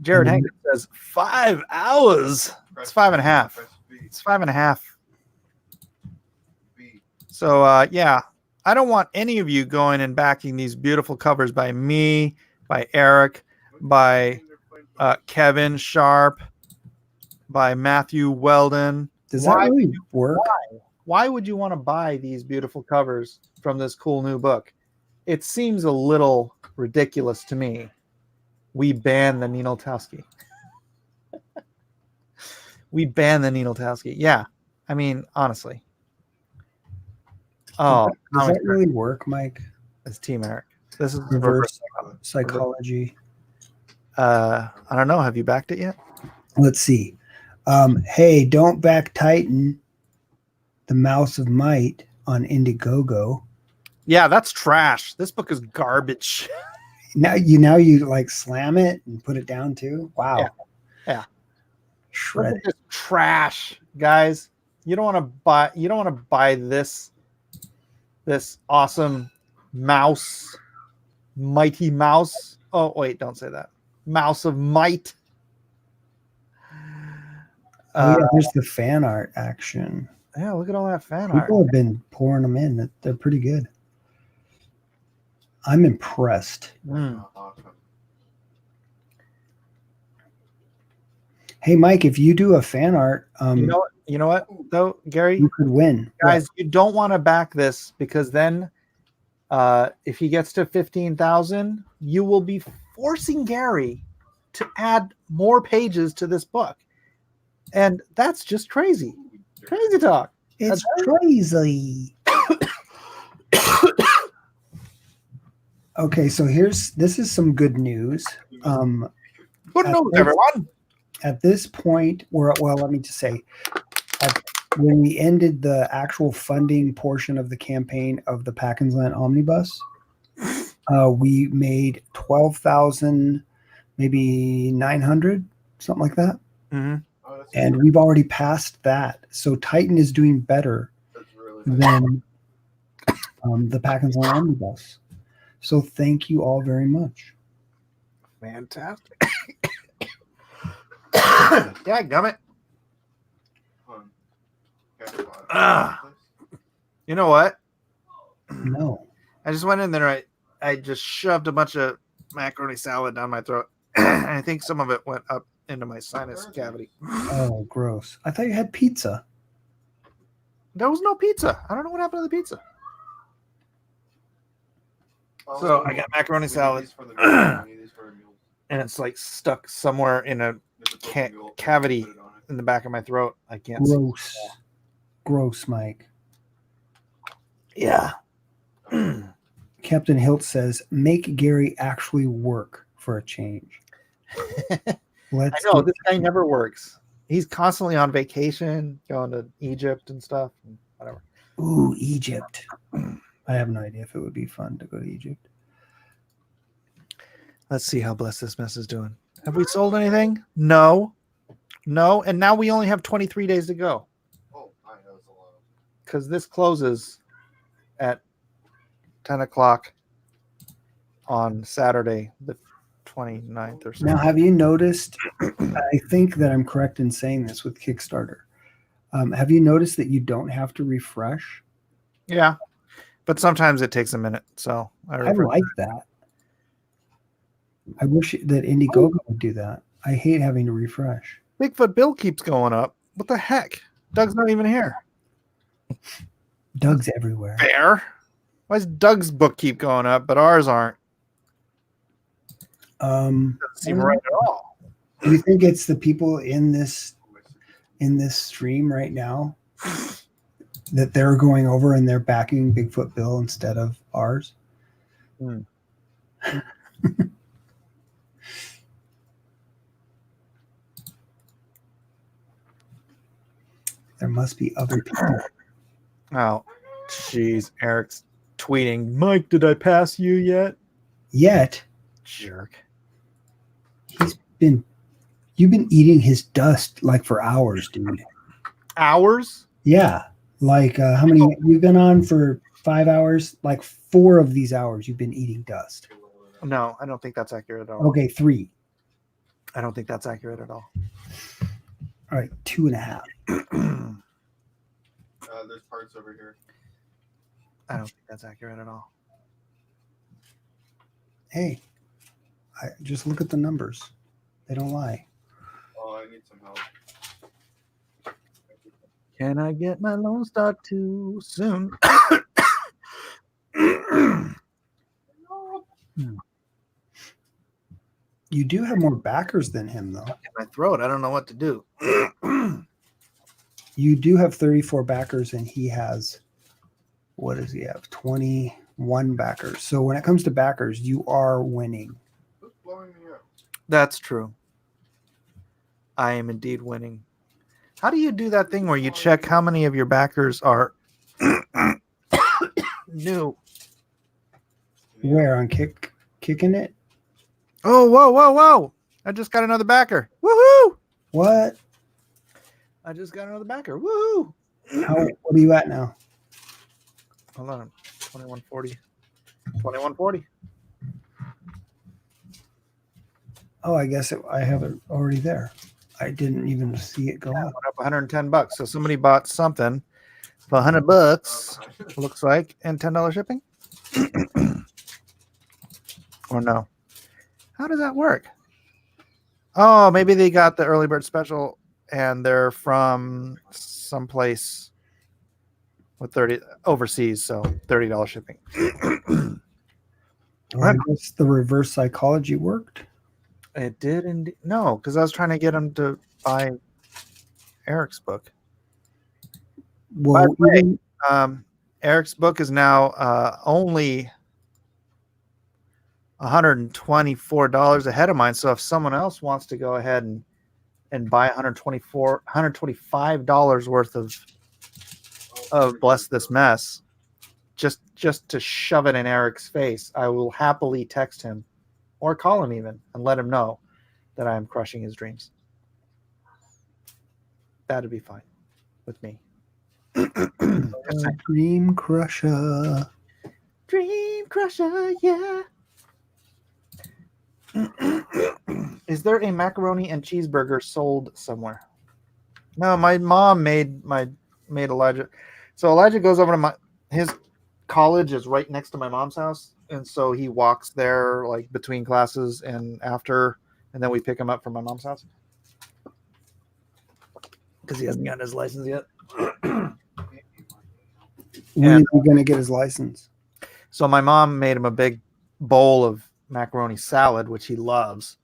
Jared Hanger says 5 hours. It's 5.5. It's 5.5. So yeah, I don't want any of you going and backing these beautiful covers by me, by Eric, by Kevin Sharp, by Matthew Weldon. Does that really work? Why would you want to buy these beautiful covers from this cool new book? It seems a little ridiculous to me. We ban the Ninotowski. We ban the Ninotowski. Yeah. I mean, honestly. Oh, does that really work, Mike? It's Team Eric. This is reverse psychology. I don't know. Have you backed it yet? Let's see. Hey, don't back Titan, the Mouse of Might on Indiegogo. Yeah, that's trash. This book is garbage. Now you like slam it and put it down too. Wow. Yeah. Shred it. Trash, guys. You don't want to buy this awesome mouse, mighty mouse. Oh wait, don't say that. Mouse of Might. Oh yeah, there's the fan art action. Yeah, look at all that fan art. People have been pouring them in. They're pretty good. I'm impressed. Hey, Mike, if you do a fan art, you know what though, Gary, you could win. Guys, you don't want to back this because then, if he gets to 15,000, you will be forcing Gary to add more pages to this book, and that's just crazy. Crazy talk. It's crazy. Okay, so this is some good news. Good news, everyone. At this point, let me just say, when we ended the actual funding portion of the campaign of the Packins Land Omnibus, we made 12,000, maybe 900, something like that. Mm-hmm. And we've already passed that. So Titan is doing better than the Packins Land Omnibus. So thank you all very much. Fantastic. Dadgummit. You know what? No. I just went in there. I just shoved a bunch of macaroni salad down my throat. And I think some of it went up into my sinus cavity. Oh, gross. I thought you had pizza. There was no pizza. I don't know what happened to the pizza. So I got macaroni salad. And it's like stuck somewhere in a cavity in the back of my throat. I can't see. Gross. Gross, Mike. Yeah. Captain Hilt says, make Gary actually work for a change. I know, this guy never works. He's constantly on vacation, going to Egypt and stuff, and whatever. Ooh, Egypt. I have no idea if it would be fun to go to Egypt. Let's see how Bless This Mess is doing. Have we sold anything? No. No. And now we only have 23 days to go. Oh, I know it's a lot. Because this closes at 10 o'clock on Saturday, the 29th or so. Now, have you noticed, I think that I'm correct in saying this with Kickstarter. Have you noticed that you don't have to refresh? Yeah. But sometimes it takes a minute. So I like that. I wish that Indiegogo would do that. I hate having to refresh. Bigfoot Bill keeps going up. What the heck? Doug's not even here. Doug's everywhere. Fair. Why does Doug's book keep going up, but ours aren't? Doesn't seem right at all. Do you think it's the people in this stream right now that they're going over and they're backing Bigfoot Bill instead of ours? There must be other people. Oh, jeez. Eric's tweeting, Mike, did I pass you yet? Yet. Jerk. You've been eating his dust like for hours, dude. Hours? Yeah. Like how many you've been on for 5 hours? Like 4 of these hours you've been eating dust. No, I don't think that's accurate at all. Okay, 3. I don't think that's accurate at all. All right, 2.5. There's parts over here. I don't think that's accurate at all. Hey, just look at the numbers. They don't lie. Oh, I need some help. Can I get my Lone Star too soon? You do have more backers than him, though. In my throat. I don't know what to do. You do have 34 backers, and he has, what does he have? 21 backers. So when it comes to backers, you are winning. Who's blowing me up? That's true. I am indeed winning. How do you do that thing where you check how many of your backers are new? Where? On Kicking It? Oh, whoa. I just got another backer. Woohoo! What? I just got another backer. Woohoo! What are you at now? Hold on. 2140. 2140. Oh, I guess I have it already there. I didn't even see it go up. Went up $110. So somebody bought something for $100, looks like, and $10 shipping? Or no? How does that work? Oh, maybe they got the early bird special and they're from someplace with 30 overseas, so $30 shipping. Well, I guess the reverse psychology worked. It did indeed. No, because I was trying to get him to buy Eric's book. Well, By the way, Eric's book is now only $124 ahead of mine. So if someone else wants to go ahead and buy $125 worth of Bless This Mess, just to shove it in Eric's face, I will happily text him or call him even and let him know that I am crushing his dreams. That'd be fine with me. Dream crusher. Dream Crusher, yeah. Is there a macaroni and cheeseburger sold somewhere? No, my mom made Elijah. So Elijah goes over to his college is right next to my mom's house, and so he walks there like between classes and after, and then we pick him up from my mom's house because he hasn't gotten his license yet. When is he going to get his license? So my mom made him a big bowl of macaroni salad, which he loves.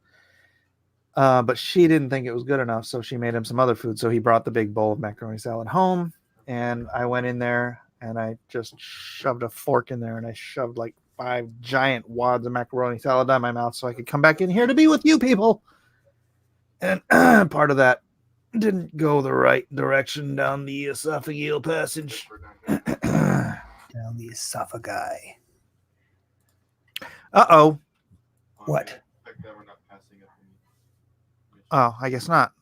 But she didn't think it was good enough, so she made him some other food. So he brought the big bowl of macaroni salad home, and I went in there and I just shoved a fork in there and I shoved like 5 giant wads of macaroni salad down my mouth so I could come back in here to be with you people. And part of that didn't go the right direction down the esophageal passage. Down the esophagi. Uh-oh. What? Oh, I guess not.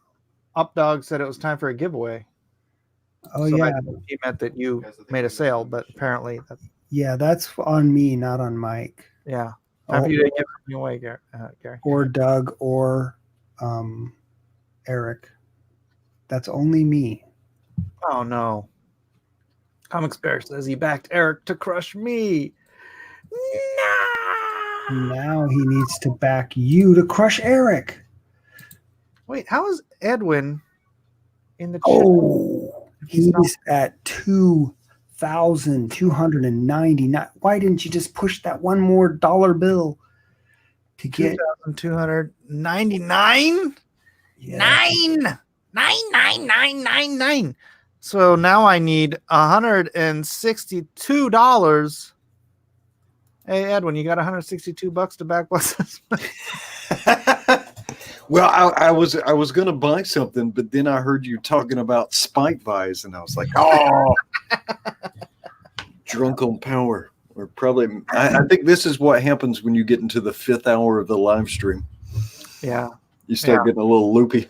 Updog said it was time for a giveaway. Oh, so yeah. He meant that you made a sale, but apparently yeah, that's on me, not on Mike. Yeah. Time for you to give something away, Gary. Or Doug or Eric. That's only me. Oh, no. Comics Bear says he backed Eric to crush me. No! Now he needs to back you to crush Eric. Wait, how is Edwin in the chat? Oh, he's at 2,299. Why didn't you just push that one more dollar bill to get 2,299? Yeah. 99999. So now I need $162. Hey Edwin, you got $162 to back bless us? Well, I was gonna buy something, but then I heard you talking about spike buys, and I was like, oh, drunk on power. Or probably, I think this is what happens when you get into the 5th hour of the live stream. Yeah. You start getting a little loopy.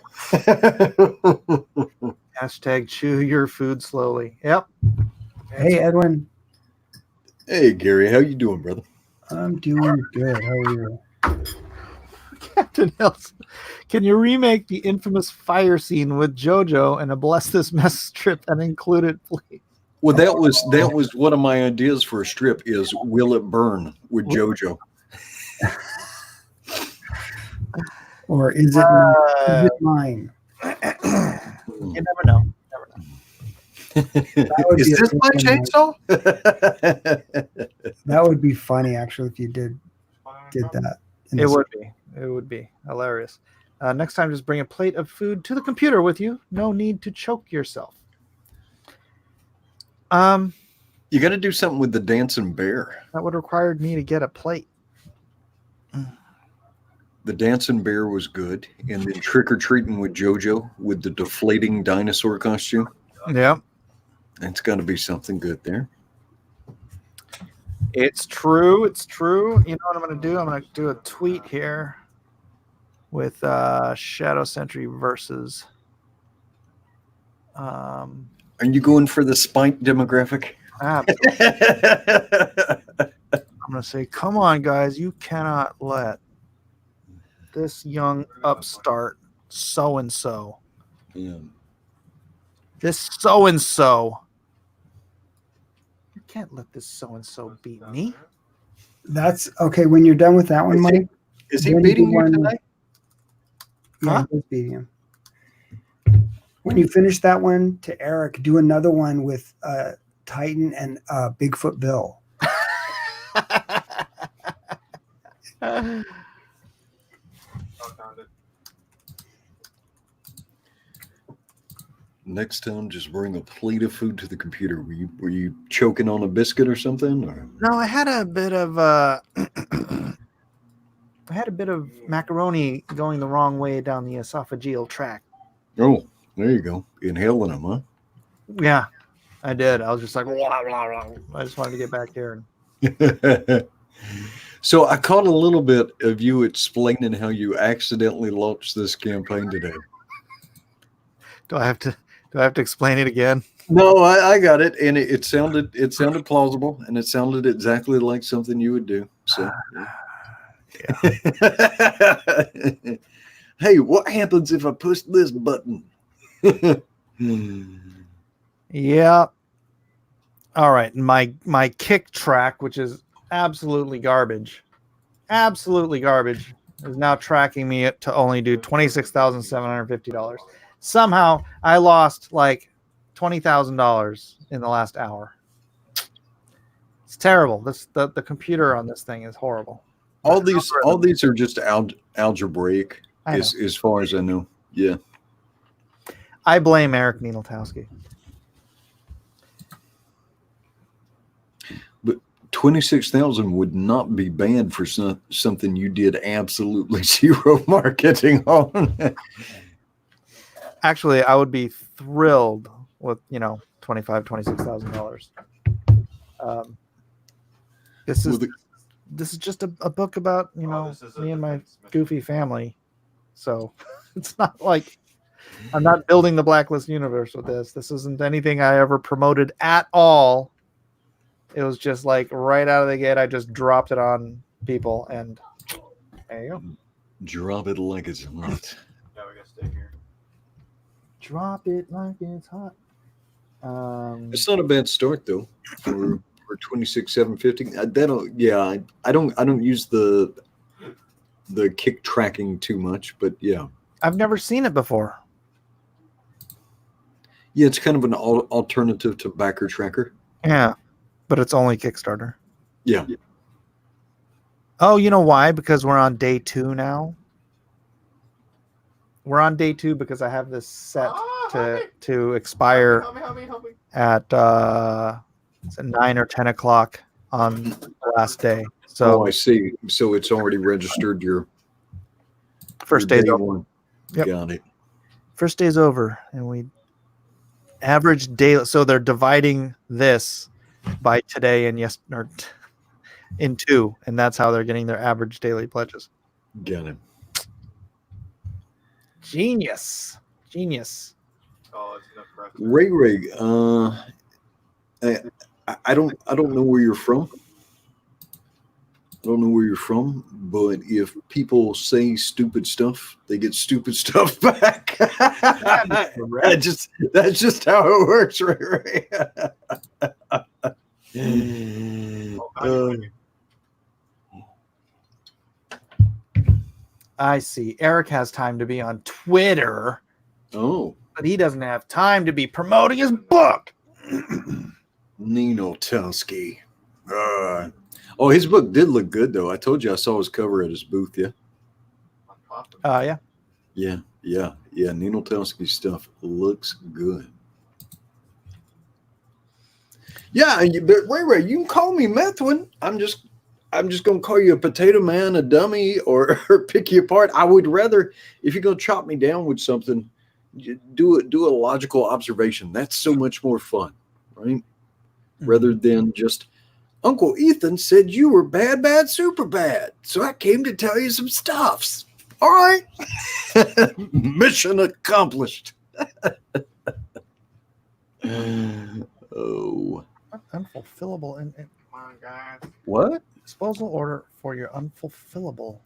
Hashtag chew your food slowly. Yep. Hey Edwin. Hey Gary, how you doing, brother? I'm doing good. How are you? Captain Nelson, can you remake the infamous fire scene with JoJo and a Bless This Mess strip and include it, please? Well, that was one of my ideas for a strip is Will It Burn with JoJo. Or is it mine? You never know. Is this my chainsaw? That would be funny, actually, if you did that. It would be. It would be hilarious. Next time, just bring a plate of food to the computer with you. No need to choke yourself. You got to do something with the dancing bear. That would require me to get a plate. The dancing bear was good, and then Trick or Treating with JoJo with the deflating dinosaur costume. Yep. It's got to be something good there. It's true. It's true. You know what I'm going to do? I'm going to do a tweet here with Shadow Sentry versus. Are you going for the spike demographic? I'm going to say, come on, guys. You cannot let this young upstart so-and-so. Yeah. This so-and-so. You can't let this so-and-so beat me. That's okay. When you're done with that one, Mike. Is he beating you tonight? Yeah, he's beating him. When you finish that one to Eric, do another one with Titan and Bigfoot Bill. Next time, just bring a plate of food to the computer. Were you choking on a biscuit or something? Or? No, I had a bit of macaroni going the wrong way down the esophageal tract. Oh, there you go. Inhaling them, huh? Yeah, I did. I was just like, blah, blah, blah. I just wanted to get back here. So I caught a little bit of you explaining how you accidentally launched this campaign today. Do I have to explain it again? No, I got it, and it sounded plausible, and it sounded exactly like something you would do. So, yeah. Hey, what happens if I push this button? Yeah. All right. My kick track, which is absolutely garbage, is now tracking me to only do $26,750. Somehow I lost like $20,000 in the last hour. It's terrible. The computer on this thing is horrible. All these are just algebraic, I know. as far as I know. Yeah. I blame Eric Nieneltowski. But 26,000 would not be bad for something you did absolutely zero marketing on. Actually, I would be thrilled with $26,000. This is just a book about me and my goofy family, so it's not like I'm not building the Blacklist universe with this. This isn't anything I ever promoted at all. It was just like right out of the gate, I just dropped it on people, and there you go. Drop it like it's hot. Yeah, we gotta stay here. Drop it like it's hot. It's not a bad start though for 26,750. I don't use the kick tracking too much, but yeah. I've never seen it before. Yeah, it's kind of an alternative to backer tracker. Yeah, but it's only Kickstarter. Yeah. Oh, you know why? Because we're on day 2 now. We're on day 2 because I have this set to expire Help me. at 9 or 10 o'clock on the last day. So I see. So it's already registered your first your day's day over. one. Yep. Got it. First day's over, and we average daily. So they're dividing this by today and in 2, and that's how they're getting their average daily pledges. Got it. Genius. Oh, it's enough for us. Ray, I don't know where you're from. I don't know where you're from, but if people say stupid stuff, they get stupid stuff back. That's just how it works, Ray. I see. Eric has time to be on Twitter. Oh. But he doesn't have time to be promoting his book. Nieneltowski. Oh, his book did look good, though. I told you I saw his cover at his booth, yeah? Yeah. Yeah. Nieneltowski's stuff looks good. Yeah, but Ray, you can call me Methwin. I'm just gonna call you a potato man, a dummy, or pick you apart. I would rather, if you're gonna chop me down with something, do a logical observation. That's so much more fun, right? Rather than just Uncle Ethan said you were bad, super bad. So I came to tell you some stuffs. All right. Mission accomplished. Oh. Unfulfillable. Come on, guys. What? Disposal order for your unfulfillable.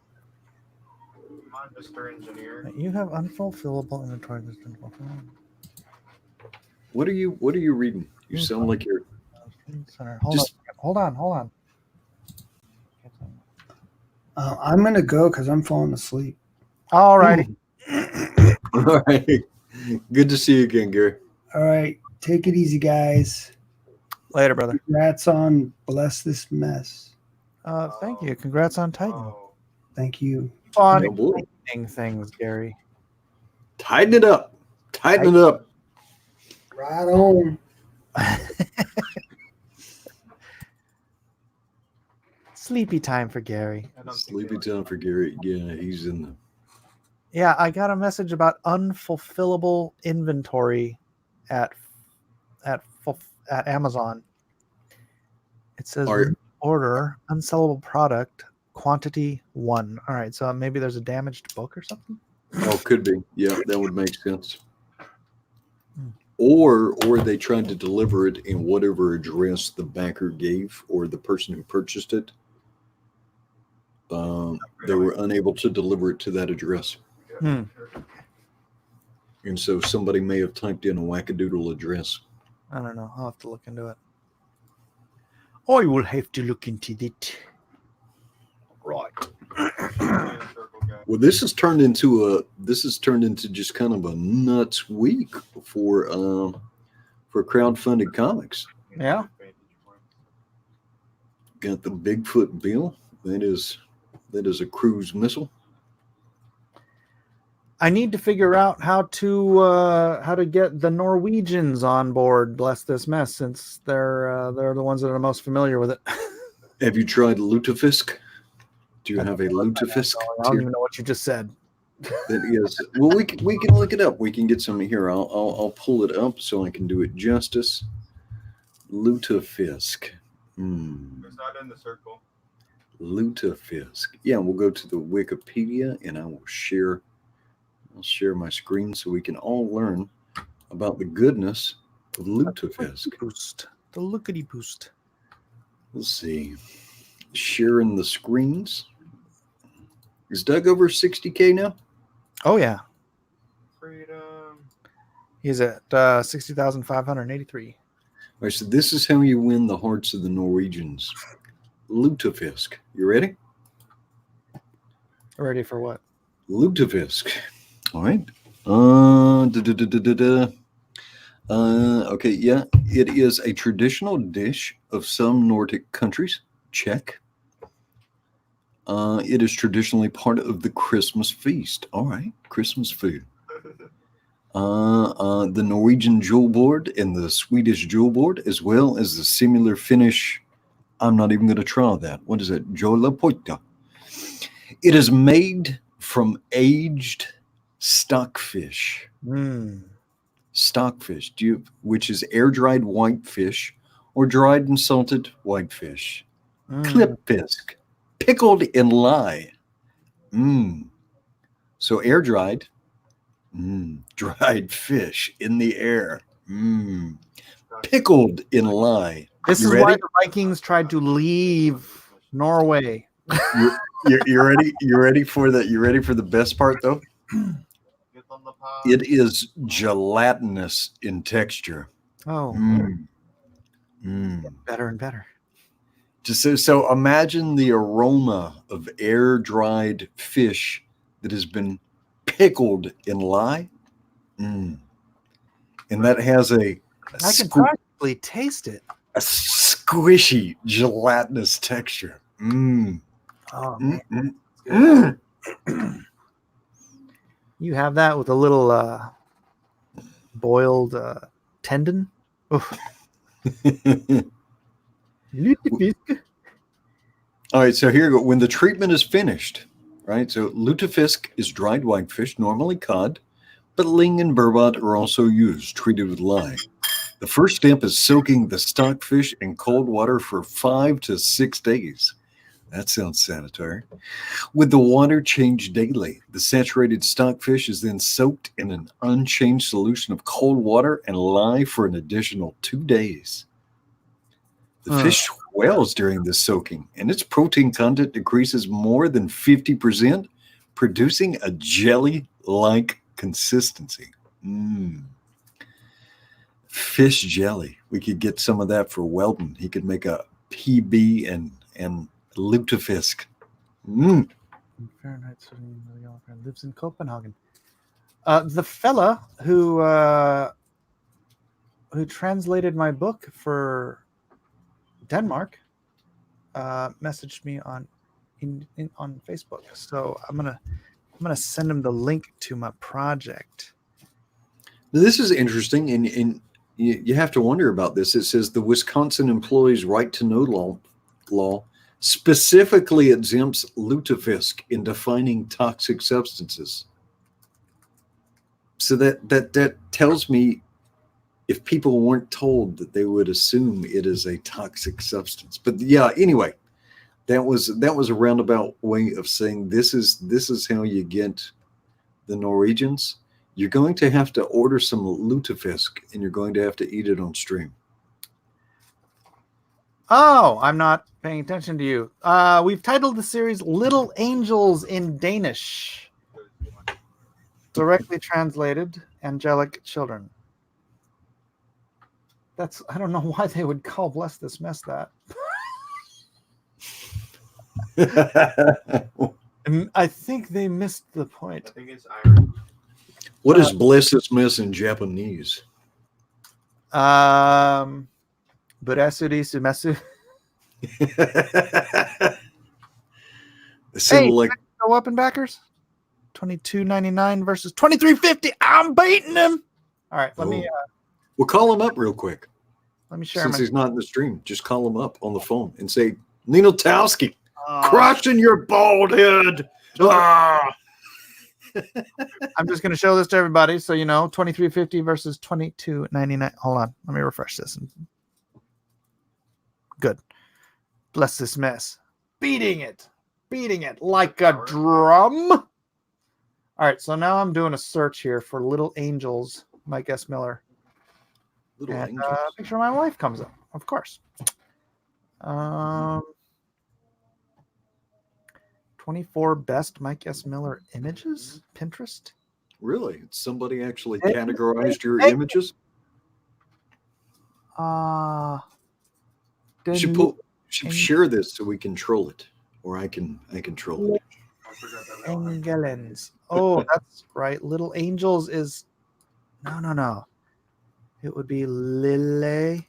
Come on, Mr. Engineer. You have unfulfillable inventory. What are you reading? You sound like you're Hold on. I'm gonna go because I'm falling asleep. All righty. All right. Good to see you again, Gary. All right. Take it easy, guys. Later, brother. Congrats on Bless This Mess. Thank you. Congrats on Titan. Thank you. Fun exciting things, Gary. Tighten it up. Tighten it up. Right on. Sleepy time for Gary. Sleepy time for Gary. Yeah, he's in the. Yeah, I got a message about unfulfillable inventory at Amazon. It says order unsellable product quantity 1. All right, so maybe there's a damaged book or something. Oh, could be. Yeah, that would make sense. or they tried to deliver it in whatever address the banker gave or the person who purchased it. They were unable to deliver it to that address. Hmm. And so somebody may have typed in a wackadoodle address. I don't know. I'll have to look into it. I will have to look into it. Right. Well, this has turned into just kind of a nuts week for crowdfunded comics. Yeah. Got the Bigfoot bill. That is a cruise missile. I need to figure out how to get the Norwegians on board. Bless this mess, since they're the ones that are most familiar with it. Have you tried Lutefisk? Do you have a Lutefisk? I don't even know what you just said. That is, well, we can look it up. We can get some here. I'll pull it up so I can do it justice. Lutefisk. It's not in the circle. Lutefisk. Yeah, we'll go to the Wikipedia and I will share. I'll share my screen so we can all learn about the goodness of Lutefisk. The lookity boost. Let's see. Sharing the screens. Is Doug over 60K now? Oh yeah. Freedom. He's at 60,583. All right, so this is how you win the hearts of the Norwegians. Lutefisk. You ready? Ready for what? Lutefisk. All right. Okay, yeah. It is a traditional dish of some Nordic countries. Check. It is traditionally part of the Christmas feast. All right, Christmas food. The Norwegian jewel board and the Swedish jewel board, as well as the similar Finnish. I'm not even going to try that. What is it? Jolapoita. It is made from aged stockfish. Stockfish, which is air-dried whitefish or dried and salted whitefish. Klippfisk, pickled in lye. So air-dried, dried fish in the air. Pickled in lye. This is why the Vikings tried to leave Norway. You're ready? You're ready for the best part, though? It is gelatinous in texture. Oh. Better and better. Just so imagine the aroma of air-dried fish that has been pickled in lye. And that has I can practically taste it. A squishy, gelatinous texture. Oh, man. You have that with a little boiled tendon. All right, so here you go. When the treatment is finished, right? So lutefisk is dried whitefish, normally cod, but ling and burbot are also used, treated with lye. The first step is soaking the stockfish in cold water for 5 to 6 days. That sounds sanitary. With the water changed daily, the saturated stockfish is then soaked in an unchanged solution of cold water and lye for an additional 2 days. The fish swells during this soaking, and its protein content decreases more than 50%, producing a jelly-like consistency. Fish jelly. We could get some of that for Weldon. He could make a PB and lutefisk. Fahrenheit lives in Copenhagen. The fella who translated my book for Denmark messaged me on Facebook. So I'm gonna send him the link to my project. This is interesting, and you have to wonder about this. It says the Wisconsin Employees' Right to Know law specifically exempts lutefisk in defining toxic substances. So that tells me if people weren't told that, they would assume it is a toxic substance. But yeah, anyway, that was a roundabout way of saying this is how you get the Norwegians. You're going to have to order some lutefisk, and you're going to have to eat it on stream. Oh, I'm not paying attention to you. We've titled the series Little Angels in Danish. Directly translated, Angelic Children. I don't know why they would call Bless This Mess that. And I think they missed the point. I think it's Irish. What is Bless This Mess in Japanese? Burasuri Sumesu. Hey, like go up in backers. $22.99 versus $23.50. I'm beating him. All right, let me. We'll call him up real quick. Let me share. Since he's not in the stream, just call him up on the phone and say, Nino Towski, crushing your bald head. Ah! I'm just going to show this to everybody, so you know, $23.50 versus $22.99. Hold on, let me refresh this. Good. Bless This Mess. Beating it like a drum. All right, so now I'm doing a search here for Little Angels, Mike S. Miller. Little and Angels. a picture of my wife comes up, of course. 24 best Mike S. Miller images, Pinterest. Really? Somebody actually categorized your images? Should share this so we can troll it, or I can troll it. Engelens. Oh, that's right. Little Angels is no. It would be Lille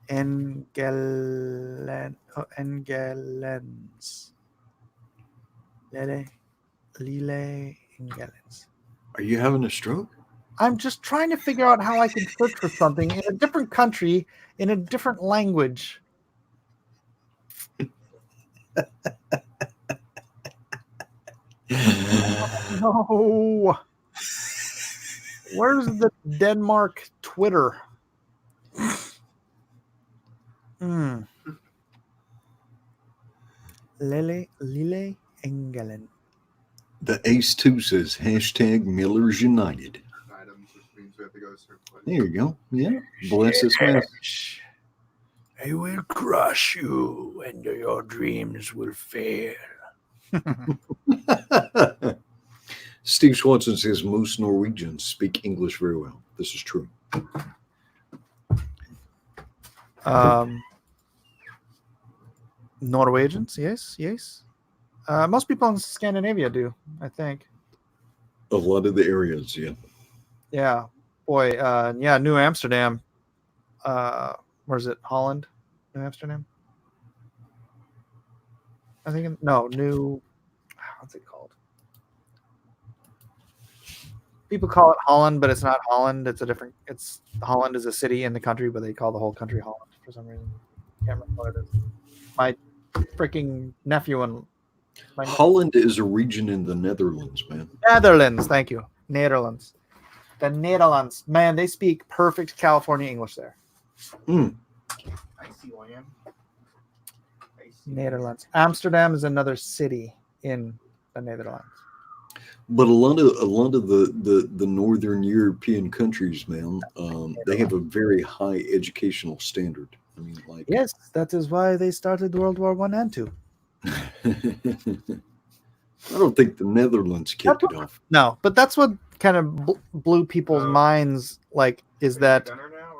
Engelens. Lille Engelens. Are you having a stroke? I'm just trying to figure out how I can search for something in a different country in a different language. No. Where's the Denmark Twitter? Lille Engelen. The Ace 2 says hashtag Millers United. Items, which means we have to go to a certain place. There you go. Yeah. Bless this mess. I will crush you and your dreams will fail. Steve Swanson says most Norwegians speak English very well. This is true. Norwegians, yes. Most people in Scandinavia do, I think. A lot of the areas, yeah. Yeah. Boy, New Amsterdam. Where's it? Holland? New Amsterdam? I think, what's it called? People call it Holland, but it's not Holland. Holland is a city in the country, but they call the whole country Holland for some reason. Can't remember what it is. My freaking nephew and Holland is a region in the Netherlands, man. Netherlands, thank you. Netherlands. The Netherlands. Man, they speak perfect California English there. ICYM. Netherlands. Amsterdam is another city in the Netherlands. But a lot of the Northern European countries, man, they have a very high educational standard. I mean, like, yes, that is why they started World War I and II. I don't think the Netherlands kicked it off. No, but that's what kind of blew people's minds. Like, is that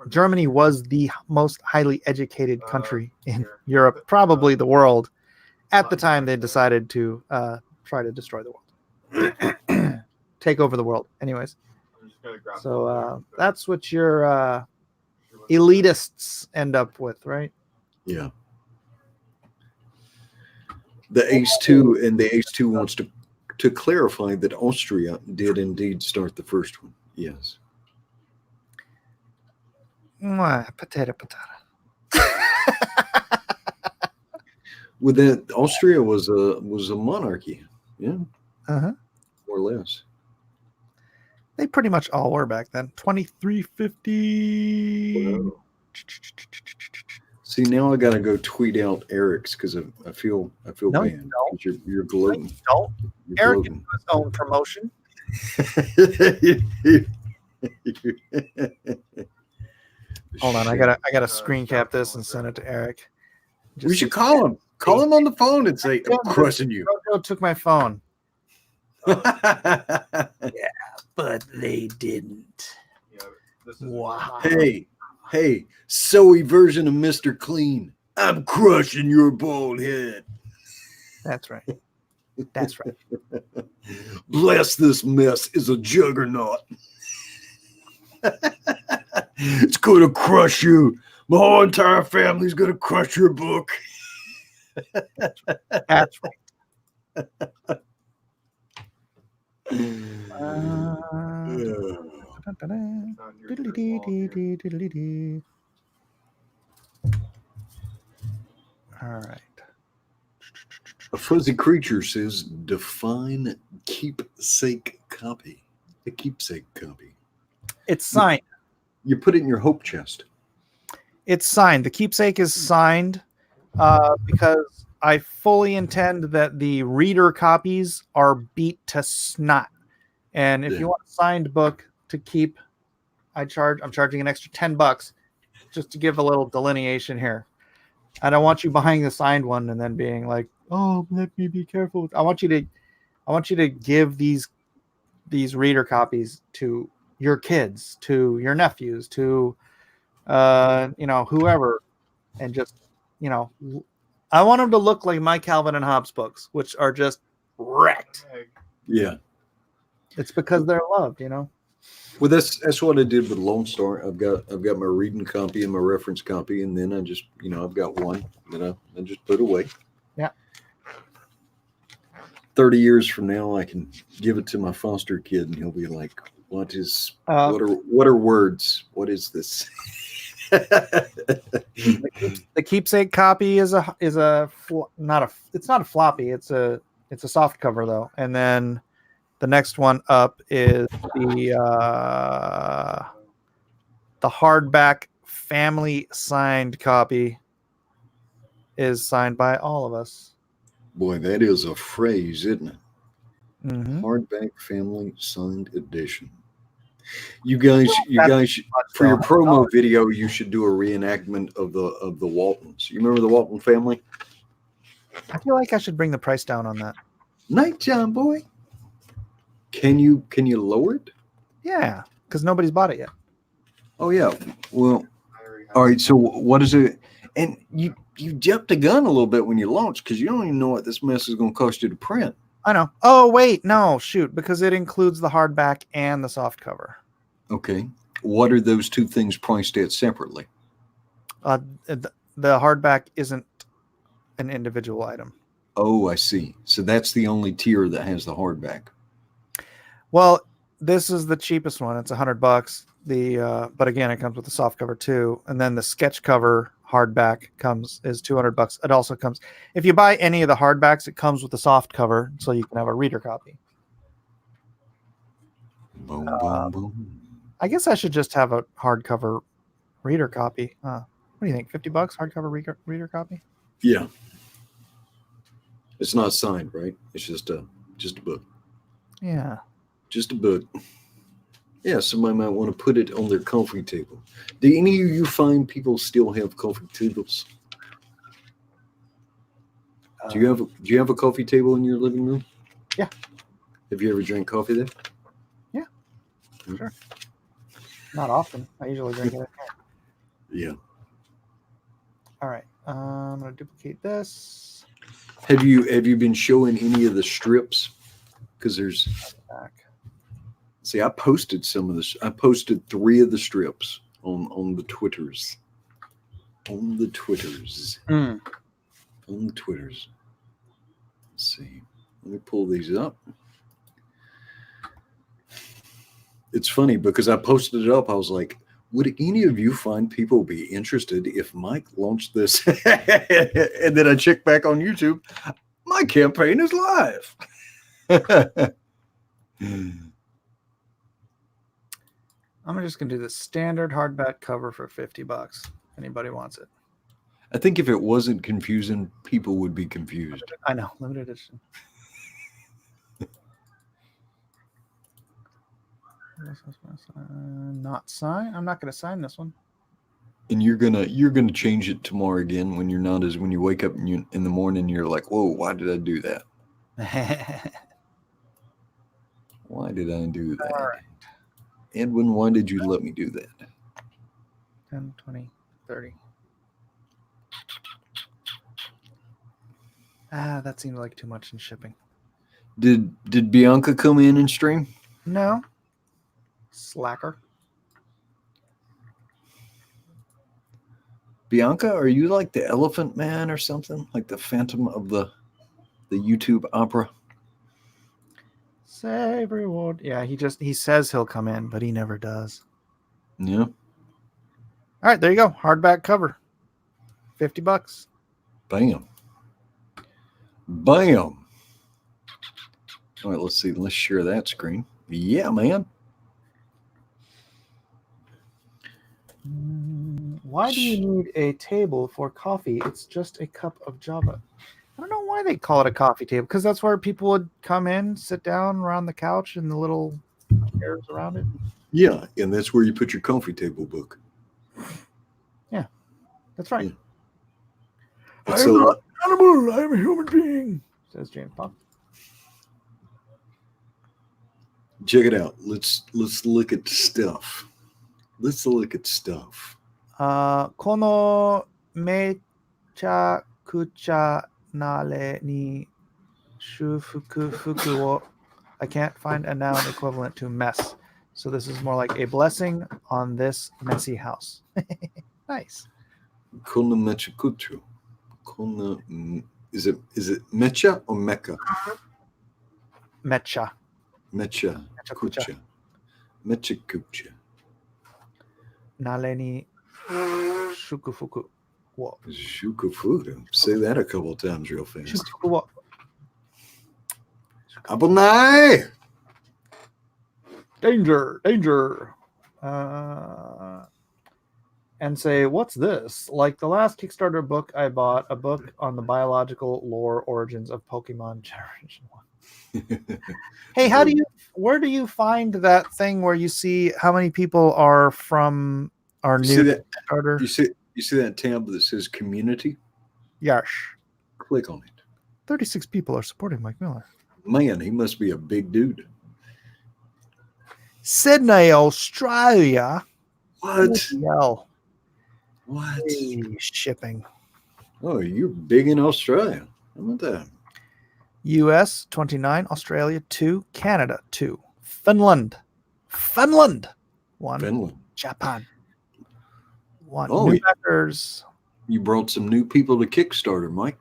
Germany was the most highly educated country in Europe, probably the world, at the time they decided to try to destroy the world. Take over the world. Anyways, so that's what your elitists end up with, right? Yeah. The Ace 2 and the Ace 2 wants to clarify that Austria did indeed start the first one. Yes. Potato. With that, Austria was a monarchy. Yeah. Uh-huh. More or less. They pretty much all were back then. 2350. Wow. See, now I gotta go tweet out Eric's because I feel No, bad. You're gloating. Don't. You're Eric gloating. can do his own promotion. Hold on, I gotta screen cap this and send it to Eric. We should call him. Call him on the phone and say, "I'm crushing you." Jojo took my phone. Yeah, but they didn't. Wow. Hey, Zoe version of Mr. Clean. I'm crushing your bald head. That's right. That's right. Bless this mess is a juggernaut. It's going to crush you. My whole entire family's going to crush your book. That's right. All right. A fuzzy creature says, define keepsake copy. A keepsake copy. It's signed. You put it in your hope chest. It's signed. The keepsake is signed because I fully intend that the reader copies are beat to snot. And if you want a signed book to keep, I'm charging an extra $10 just to give a little delineation here. I don't want you buying the signed one and then being like, "Oh, let me be careful." I want you to give these reader copies to your kids, to your nephews, to whoever, and just I want them to look like my Calvin and Hobbes books, which are just wrecked. Yeah. It's because they're loved, Well, that's what I did with Lone Star. I've got my reading copy and my reference copy, and then I just I've got one that I just put away. Yeah. 30 years from now, I can give it to my foster kid, and he'll be like, "What are words? What is this?" The keepsake copy is not a floppy. It's a soft cover though, and then the next one up is the hardback family signed copy. Is signed by all of us. Boy, that is a phrase, isn't it? Mm-hmm. Hardback family signed edition. You guys, for your promo video, you should do a reenactment of the Waltons. You remember the Walton family? I feel like I should bring the price down on that. Night, John boy. Can you lower it? Yeah, because nobody's bought it yet. Oh yeah. Well, all right. So what is it? And you jumped the gun a little bit when you launched because you don't even know what this mess is going to cost you to print. I know. Oh wait, no, shoot, because it includes the hardback and the soft cover. Okay. What are those two things priced at separately? The hardback isn't an individual item. Oh, I see. So that's the only tier that has the hardback. Well, this is the cheapest one. It's $100. But again, it comes with the soft cover too, and then the sketch cover hardback is $200. It also comes, if you buy any of the hardbacks, it comes with the soft cover, so you can have a reader copy. Boom, boom, boom. I guess I should just have a hardcover reader copy. What do you think? $50 hardcover reader copy? Yeah. It's not signed, right? It's just a book. Yeah. Just a book. Yeah, somebody might want to put it on their coffee table. Do any of you find people still have coffee tables? Do you have a coffee table in your living room? Yeah. Have you ever drank coffee there? Yeah. Sure. Not often. I usually drink it at home. Yeah. All right. I'm gonna duplicate this. Have you been showing any of the strips? Because there's see, I posted some of this. I posted 3 of the strips on the Twitters. On the Twitters. Mm. On the Twitters. Let's see. Let me pull these up. It's funny because I posted it up. I was like, would any of you find people be interested if Mike launched this? And then I checked back on YouTube. My campaign is live. I'm just gonna do the standard hardback cover for $50. Anybody wants it? I think if it wasn't confusing, people would be confused. I know, limited edition. Not sign. I'm not going to sign this one. And you're gonna change it tomorrow again when you're not as when you wake up and in the morning you're like, whoa, why did I do that? Why did I do that? All right. Edwin, why did you let me do that? 10, 20, 30. That seemed like too much in shipping. Did Bianca come in and stream? No. Slacker. Bianca, are you like the Elephant Man or something? Like the Phantom of the YouTube opera? Save reward. Yeah, he says he'll come in, but he never does. Yeah. All right, there you go. Hardback cover. $50. Bam. Bam. All right, let's see. Let's share that screen. Yeah, man. Why do you need a table for coffee? It's just a cup of Java. I don't know why they call it a coffee table, because that's where people would come in, sit down around the couch and the little chairs around it. Yeah, and that's where you put your coffee table book. Yeah, that's right. Yeah. I'm not an animal. I'm a human being, says James Bond. Check it out. Let's look at stuff. Let's look at stuff. このめちゃくちゃなれに修復服を I can't find a noun equivalent to mess. So this is more like a blessing on this messy house. Nice. このめちゃくちゃ。この is it mecha or mecha? Mecha. Mecha kucha. Mecha kucha. Nare ni shukufuku wo. Shukufuku. Say that a couple of times real fast. Shukufuku wo. Abonai! Danger, danger. And say, what's this? Like the last Kickstarter book I bought, a book on the biological lore origins of Pokemon Generation 1. Hey, where do you find that thing where you see how many people are from our new Kickstarter? You see that tab that says community? Yes. Click on it. 36 people are supporting Mike Miller. Man, he must be a big dude. Sydney, Australia. What? Hell. What? Hey, shipping. Oh, you're big in Australia. How about that? US 29, Australia 2, Canada 2, Finland 1, Finland, Japan 1. Oh, New backers. You brought some new people to Kickstarter, Mike.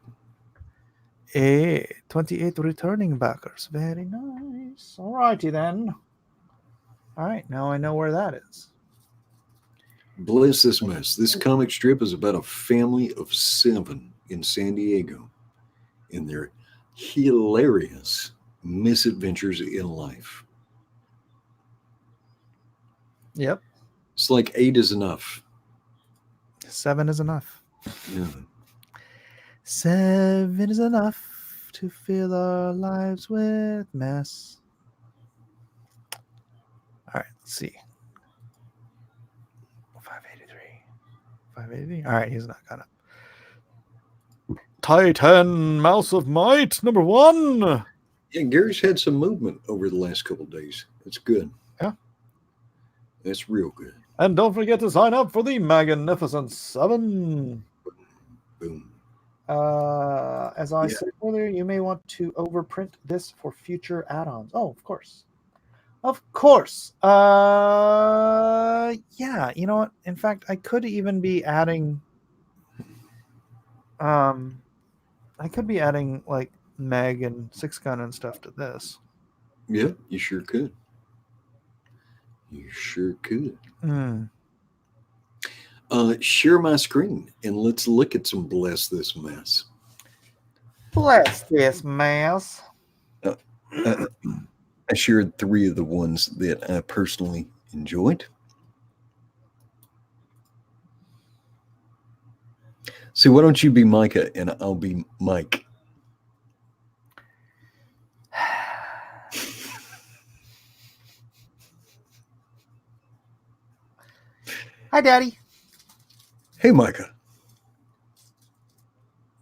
28 returning backers. Very nice. All righty then. All right, now I know where that is. Bless this mess. This comic strip is about a family of 7 in San Diego and their hilarious misadventures in life. Yep. It's like 8 is enough. 7 is enough. Yeah. 7 is enough to fill our lives with mess. All right, let's see. 583. All right, he's not gonna. Titan Mouse of Might, #1. Yeah, Gary's had some movement over the last couple of days. It's good. Yeah. That's real good. And don't forget to sign up for the Magnificent 7. Boom. As I said earlier, you may want to overprint this for future add-ons. Oh, of course. Of course. Yeah, you know what? In fact, I could even be adding like Meg and 6-Gun and stuff to this. Yeah, you sure could. You sure could. Share my screen and let's look at some Bless This Mess. Bless this mess. I shared 3 of the ones that I personally enjoyed. So why don't you be Micah and I'll be Mike? Hi, Daddy. Hey, Micah.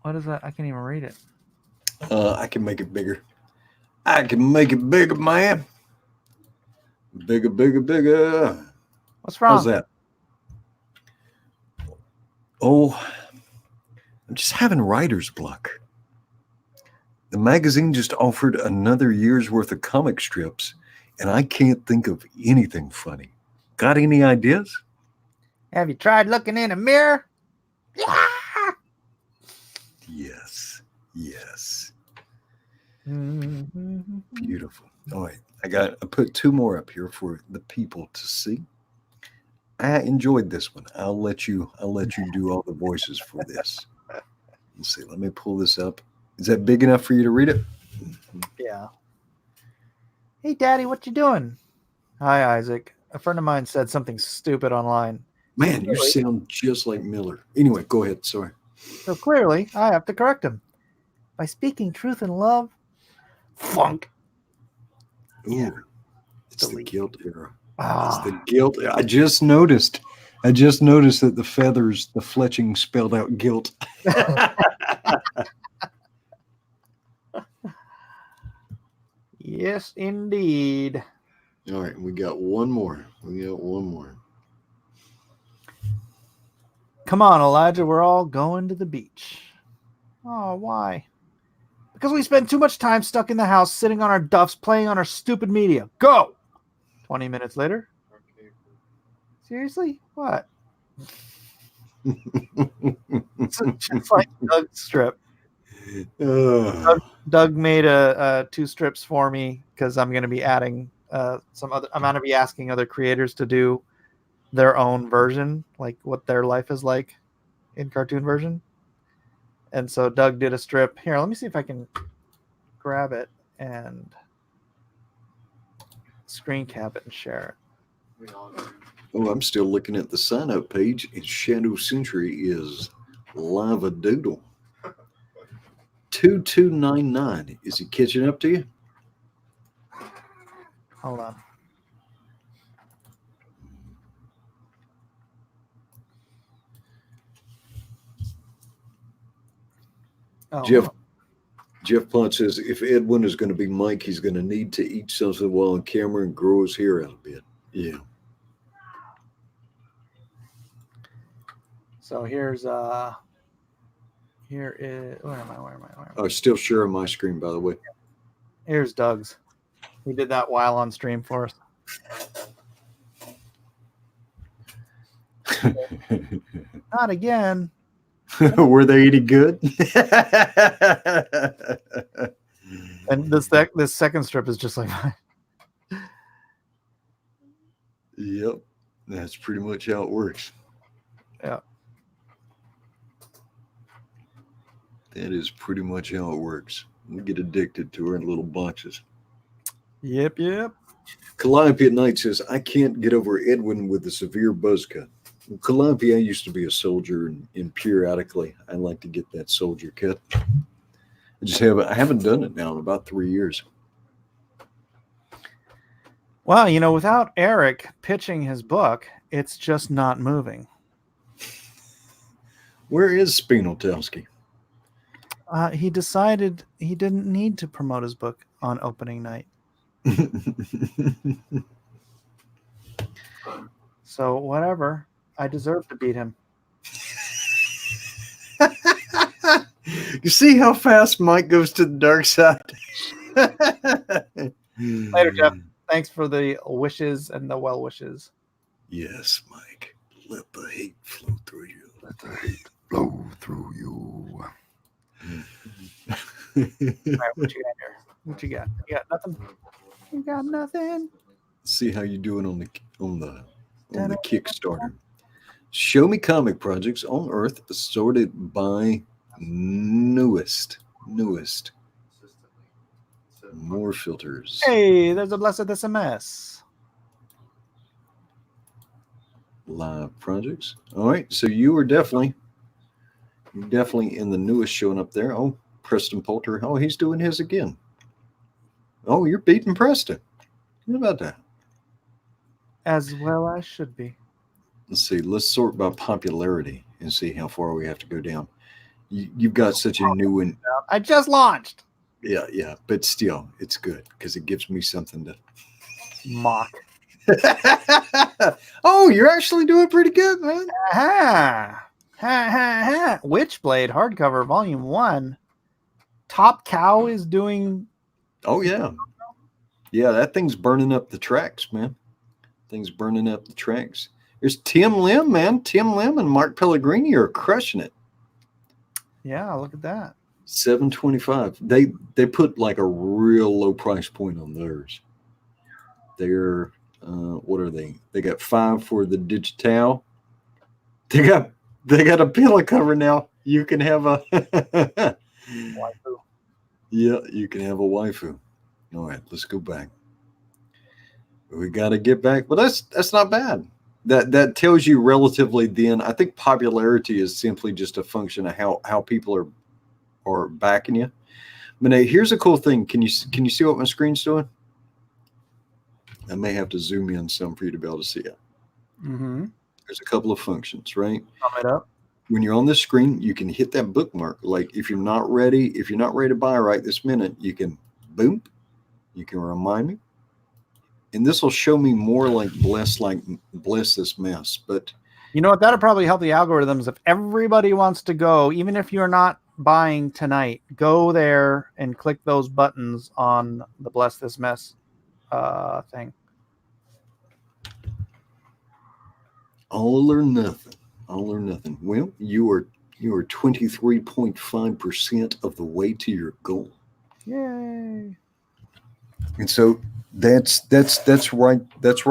What is that? I can't even read it. I can make it bigger. I can make it bigger, man. Bigger, bigger, bigger. What's wrong? How's that? Oh, I'm just having writer's block. The magazine just offered another year's worth of comic strips, and I can't think of anything funny. Got any ideas? Have you tried looking in a mirror? Yeah. Yes. Yes. Mm-hmm. Beautiful. All right. I put 2 more up here for the people to see. I enjoyed this one. I'll let you do all the voices for this. Let's see. Let me pull this up. Is that big enough for you to read it? Yeah. Hey, Daddy, what you doing? Hi, Isaac. A friend of mine said something stupid online. Man, you sound just like Miller. Anyway, go ahead. Sorry. So clearly, I have to correct him. By speaking truth in love, funk. Ooh, Yeah. it's the guilt era. Ah. It's the guilt. I just noticed that the feathers, the fletching spelled out guilt. Yes, indeed. All right, we got one more. Come on, Elijah, we're all going to the beach. Oh, why? Because we spend too much time stuck in the house, sitting on our duffs, playing on our stupid media. Go! 20 minutes later. Seriously? What? It's just like Doug's strip. Doug made 2 strips for me because I'm going to be adding I'm going to be asking other creators to do their own version, like what their life is like in cartoon version. And so Doug did a strip. Here, let me see if I can grab it and screen cap it and share it. Oh, I'm still looking at the sign-up page, and Shadow Sentry is Lava Doodle. 2299. Is he catching up to you? Hold on. Oh, Jeff Pont says if Edwin is going to be Mike, he's going to need to eat something while on camera and grow his hair out a bit. Yeah. So here is where am I? Oh, still sharing my screen, by the way. Here's Doug's. He did that while on stream for us. Not again. Were they eating good? And this second strip is just like mine. Yep. That's pretty much how it works. Yeah. That is pretty much how it works. We get addicted to her in little boxes. Yep. Calliope at Night says, I can't get over Edwin with the severe buzz cut. Calliope, I used to be a soldier, and periodically I like to get that soldier cut. I haven't done it now in about 3 years. Well, without Eric pitching his book, it's just not moving. Where is Spinotowski? He decided he didn't need to promote his book on opening night. So whatever. I deserve to beat him. You see how fast Mike goes to the dark side? Later, Jeff. Thanks for the wishes and the well wishes. Yes, Mike. Let the hate flow through you. Let the hate flow through you. All right, what you got here? What you got? You got nothing? You got nothing? See how you doing on the Kickstarter. Show me comic projects on Earth sorted by newest. More filters. Hey, there's a blessed SMS. Live projects. All right, so you're definitely in the newest showing up there. Oh, Preston Poulter. Oh, he's doing his again. Oh, you're beating Preston. What about that? As well I should be. Let's see. Let's sort by popularity and see how far we have to go down. You've got such a new and I just launched. yeah, but still, it's good because it gives me something to mock. Oh, you're actually doing pretty good, man. Ha ha. Witchblade hardcover volume 1. Top Cow is doing. Oh yeah, yeah. That thing's burning up the tracks, man. Thing's burning up the tracks. There's Tim Lim, man. Tim Lim and Mark Pellegrini are crushing it. Yeah, look at that. $7.25. They put like a real low price point on theirs. They're what are they? They got 5 for the digital. They got a pillow cover now. You can have a waifu. Yeah, you can have a waifu. All right, let's go back. We got to get back, but that's not bad. That tells you relatively. Then I think popularity is simply just a function of how people are backing you. But hey, here's a cool thing. Can you see what my screen's doing? I may have to zoom in some for you to be able to see it. Mm-hmm. There's a couple of functions, right? Sum it up. When you're on this screen, you can hit that bookmark. Like if you're not ready to buy right this minute, you can boom. You can remind me. And this will show me more like bless this mess. But you know what? That'll probably help the algorithms if everybody wants to go, even if you're not buying tonight, go there and click those buttons on the Bless This Mess thing. All or nothing. All or nothing. Well, you are 23.5% of the way to your goal. Yay. And so that's right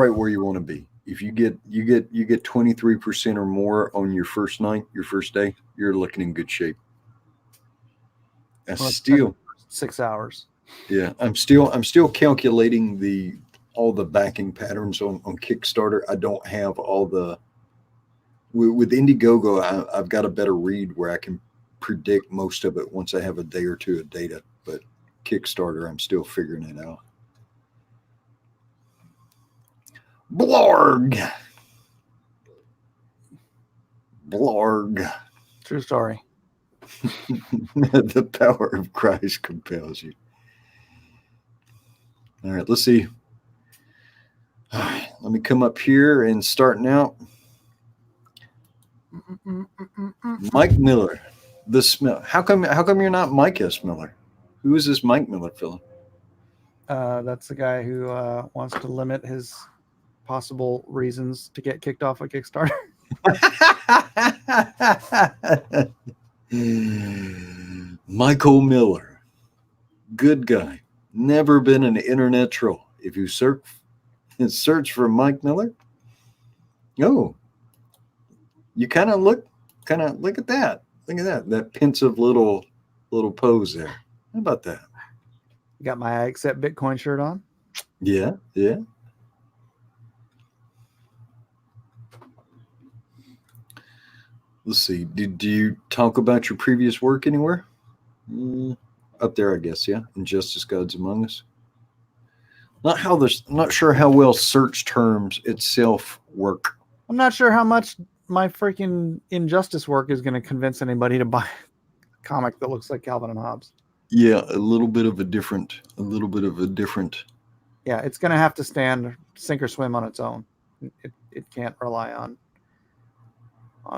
where you want to be. If you get 23% or more on your first night, your first day, you're looking in good shape. Still 6 hours. Yeah, I'm still calculating all the backing patterns on Kickstarter. I don't have all the with Indiegogo. I've got a better read where I can predict most of it once I have a day or two of data. But Kickstarter, I'm still figuring it out. Blarg. True story. The power of Christ compels you. All right, let's see. All right, let me come up here and starting out. Mike Miller, the smell. How come you're not Mike S. Miller? Who is this Mike Miller fella? That's the guy who wants to limit his possible reasons to get kicked off a Kickstarter. Michael Miller, good guy. Never been an internet troll. If you search for Mike Miller, oh, you kind of look at that. Look at that pensive little pose there. How about that? You got my I accept Bitcoin shirt on. Yeah. Let's see. Did you talk about your previous work anywhere? Up there, I guess. Yeah. Injustice Gods Among Us. Not sure how well search terms itself work. I'm not sure how much my freaking Injustice work is going to convince anybody to buy a comic that looks like Calvin and Hobbes. Yeah, a little bit of a different. Yeah, it's going to have to stand sink or swim on its own. It can't rely on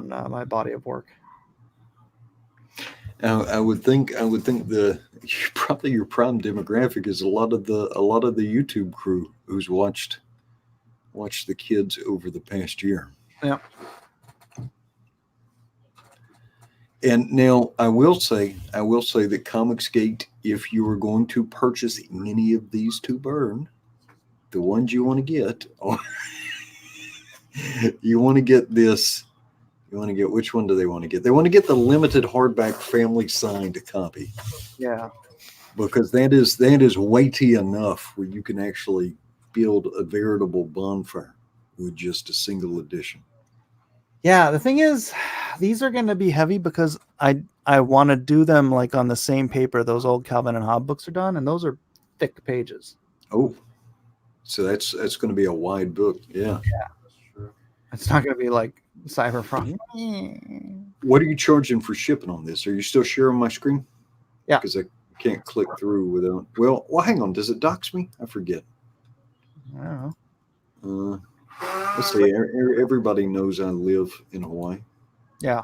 my body of work. I would think probably your prime demographic is a lot of the YouTube crew who's watched the kids over the past year. Yeah. And now I will say that Comicsgate, if you are going to purchase any of these to burn, the ones you want to get, you want to get this. You want to get, which one do they want to get? They want to get the limited hardback family signed copy. Yeah. Because that is weighty enough where you can actually build a veritable bonfire with just a single edition. Yeah, the thing is, these are going to be heavy because I want to do them like on the same paper those old Calvin and Hobbes books are done, and those are thick pages. Oh, so that's going to be a wide book. Yeah. Yeah. It's not going to be like Cyberpunk. What are you charging for shipping on this? Are you still sharing my screen? Yeah. Because I can't click through without. Well, hang on. Does it dox me? I forget. I don't know. Let's see. Everybody knows I live in Hawaii. Yeah.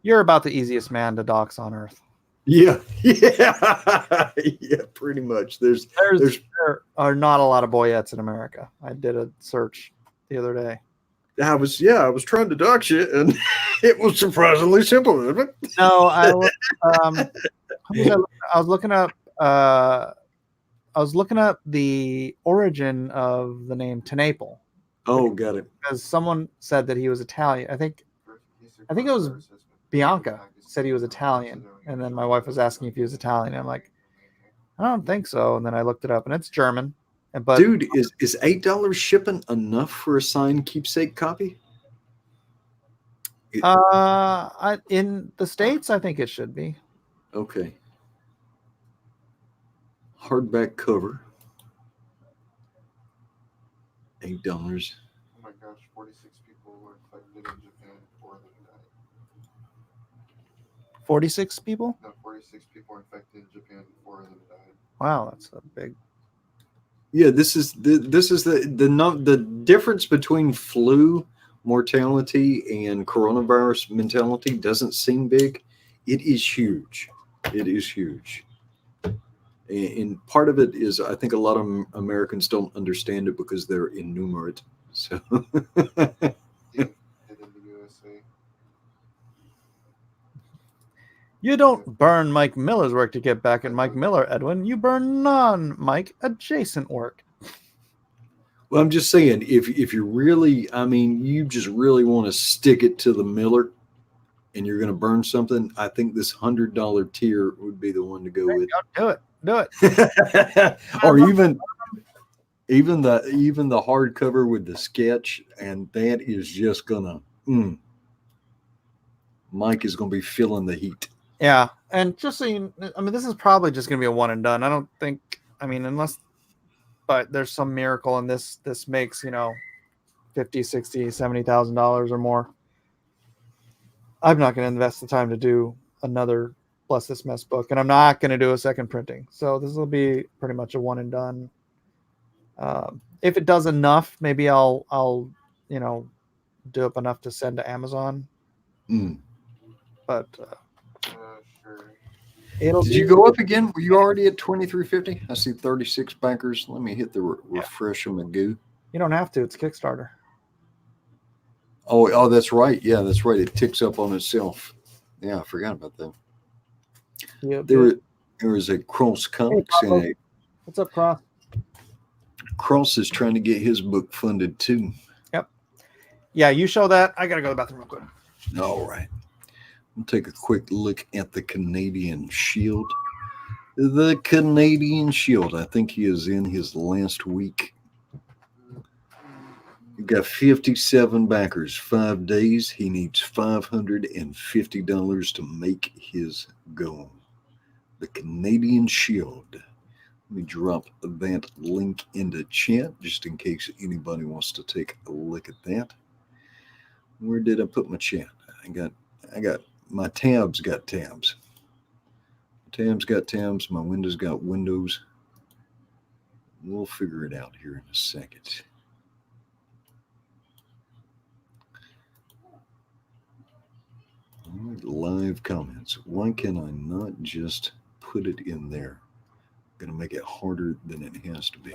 You're about the easiest man to dox on Earth. Yeah. Yeah. Yeah, pretty much. There are not a lot of boyettes in America. I did a search the other day. I was trying to dox you, and it was surprisingly simple, isn't it? No, I was looking up the origin of the name Tenaple. Oh, got it. Because someone said that he was Italian. I think it was Bianca said he was Italian, and then my wife was asking if he was Italian. I'm like, I don't think so. And then I looked it up, and it's German. But dude, is $8 shipping enough for a signed keepsake copy? In the States, I think it should be. Okay. Hardback cover. $8. Oh my gosh, 46 people were infected in Japan, 4 of them died. 46 people? No, 46 people were infected in Japan, 4 of them died. Wow, that's a big. Yeah, this is the difference between flu mortality and coronavirus mentality doesn't seem big. It is huge. It is huge. And part of it is I think a lot of Americans don't understand it because they're innumerate. So You don't burn Mike Miller's work to get back at Mike Miller, Edwin. You burn non-Mike adjacent work. Well, I'm just saying, if you really, you just really want to stick it to the Miller and you're going to burn something, I think this $100 tier would be the one to go with. Do it. Or even the hardcover with the sketch, and that is just gonna Mike is gonna be feeling the heat. Yeah, and just so you, this is probably just gonna be a one and done. I don't think, but there's some miracle and this makes, $50, $60, $70,000 or more. I'm not going to invest the time to do another Bless This Mess book, and I'm not going to do a second printing. So this will be pretty much a one and done. If it does enough, maybe I'll do up enough to send to Amazon. But Did you go up again? Were you already at 2350? I see 36 bankers. Let me hit the refresh on the goo. You don't have to. It's Kickstarter. Oh, that's right. Yeah, that's right. It ticks up on itself. Yeah, I forgot about that. Yeah, there was a Cross Comics in it. What's up, Cross? Cross is trying to get his book funded too. Yep. Yeah, you show that. I gotta go to the bathroom real quick. All right. We'll take a quick look at the Canadian Shield. The Canadian Shield. I think he is in his last week. We've got 57 backers, 5 days. He needs $550 to make his goal. The Canadian Shield. Let me drop that link into chat just in case anybody wants to take a look at that. Where did I put my chat? I got my tabs got tabs. Tabs got tabs. My windows got windows. We'll figure it out here in a second. All right, live comments. Why can I not just put it in there? I'm going to make it harder than it has to be.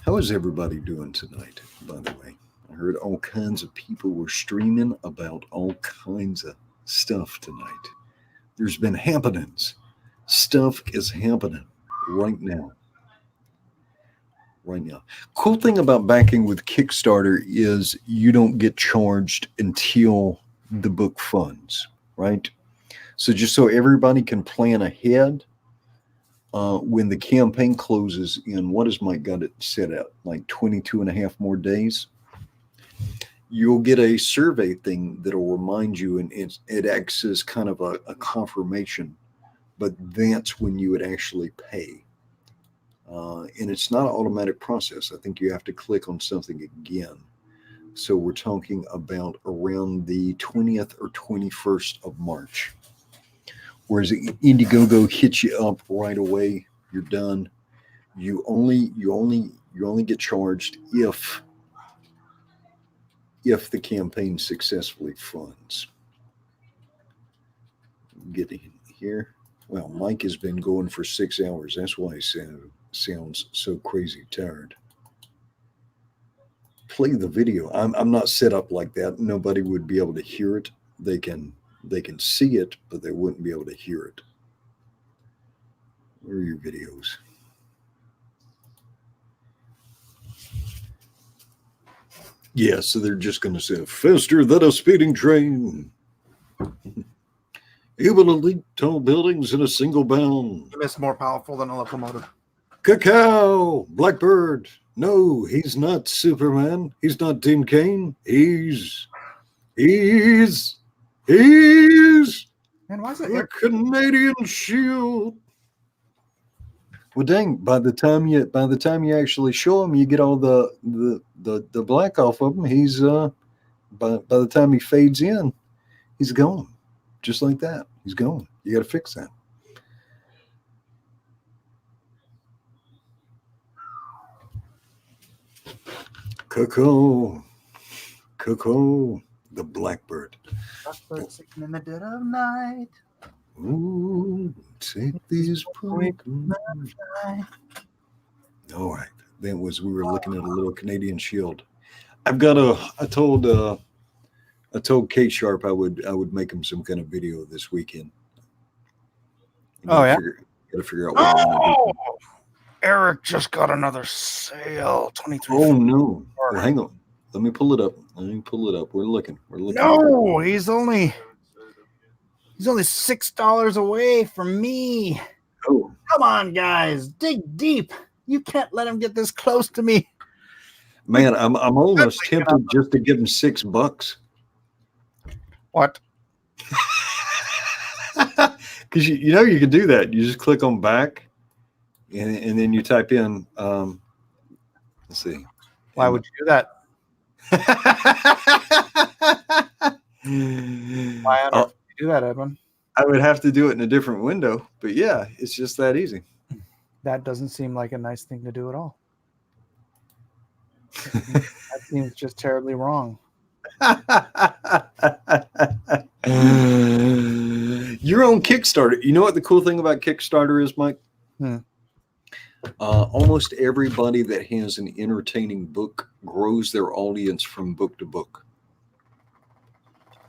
How is everybody doing tonight, by the way? I heard all kinds of people were streaming about all kinds of stuff tonight. There's been happenings. Stuff is happening right now. Right now. Cool thing about backing with Kickstarter is you don't get charged until the book funds, right? So just so everybody can plan ahead, when the campaign closes in, what has Mike got it set at? Like 22 and a half more days? You'll get a survey thing that'll remind you, and it acts as kind of a confirmation, but that's when you would actually pay. And it's not an automatic process. I think you have to click on something again. So we're talking about around the 20th or 21st of March. Whereas Indiegogo hits you up right away, you're done. You only get charged if the campaign successfully funds. Get in here. Well, Mike has been going for 6 hours. That's why he sounds so crazy tired. Play the video. I'm not set up like that. Nobody would be able to hear it. They can see it, but they wouldn't be able to hear it. Where are your videos? Yeah, so they're just going to say, faster than a speeding train. Able to leap tall buildings in a single bound. It's more powerful than a locomotive. Cacao, Blackbird. No, he's not Superman. He's not Dean Cain. He's Man, why is the Canadian Shield. Well, dang! By the time you actually show him, you get all the black off of him. He's by the time he fades in, he's gone, just like that. He's gone. You got to fix that. Coco, the Blackbird. Blackbird singing in the dead of night. Ooh, take these broken. All right, that was we were looking at a little Canadian Shield. I told Kate Sharp I would make him some kind of video this weekend. Yeah. Gotta figure out what I want to do. Eric just got another sale. 23. Oh no! Well, hang on. Let me pull it up. We're looking. No, he's only $6 away from me. Oh, come on, guys, dig deep. You can't let him get this close to me. Man, I'm almost tempted just to give him $6. What? Because you can do that. You just click on back, and then you type in. Let's see. Why would you do that? Why on earth would you do that, Edwin? I would have to do it in a different window, but yeah, it's just that easy. That doesn't seem like a nice thing to do at all. That seems just terribly wrong. You're on Kickstarter. You know what the cool thing about Kickstarter is, Mike? Almost everybody that has an entertaining book grows their audience from book to book.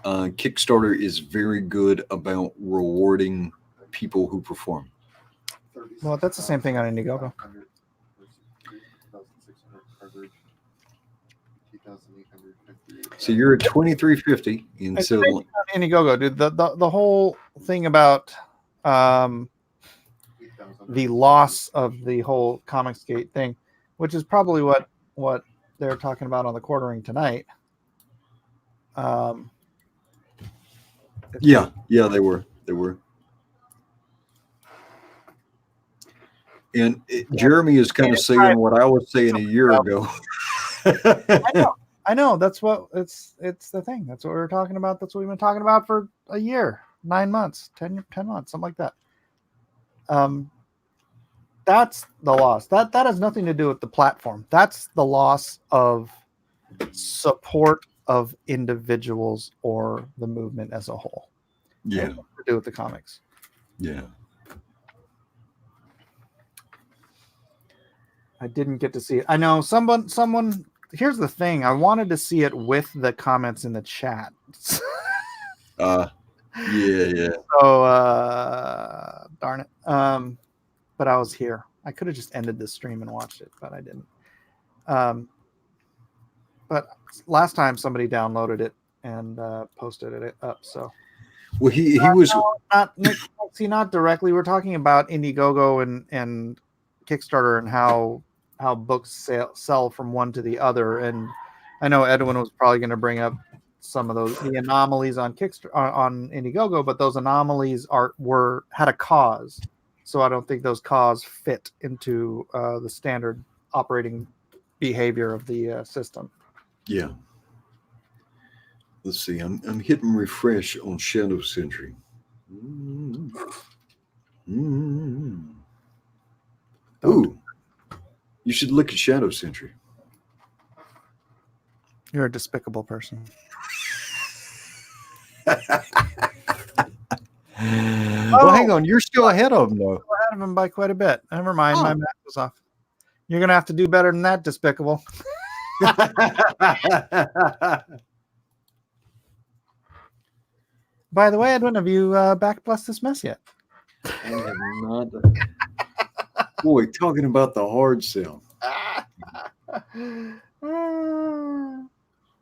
Kickstarter is very good about rewarding people who perform. Well, that's the same thing on Indiegogo. So you're at $23.50 in civil. Indiegogo, dude. The whole thing about the loss of the whole Comicsgate thing, which is probably what they're talking about on the quartering tonight. Yeah, they were. And Jeremy is kind of saying what I was saying a year ago. I know. That's what it's the thing. That's what we were talking about. That's what we've been talking about for a year, 9 months, 10 months, something like that. That's the loss. That has nothing to do with the platform. That's the loss of support of individuals or the movement as a whole. Yeah. Nothing to do with the comics. Yeah. I didn't get to see it. I know someone here's the thing. I wanted to see it with the comments in the chat. Yeah. So darn it. But I was here. I could have just ended the stream and watched it, but I didn't. But last time somebody downloaded it and posted it up. So well, he was not directly. We're talking about Indiegogo and Kickstarter and how books sell from one to the other. And I know Edwin was probably going to bring up some of the anomalies on Kickstarter on Indiegogo, but those anomalies had a cause. So I don't think those cause fit into the standard operating behavior of the system. Yeah. Let's see. I'm hitting refresh on Shadow Sentry. Ooh, you should look at Shadow Sentry. You're a despicable person. Well, hang on. You're still ahead of him, though. Ahead of him by quite a bit. Never mind. Oh. My math was off. You're going to have to do better than that, despicable. By the way, Edwin, have you back blessed this mess yet? I have not. Boy, talking about the hard sell.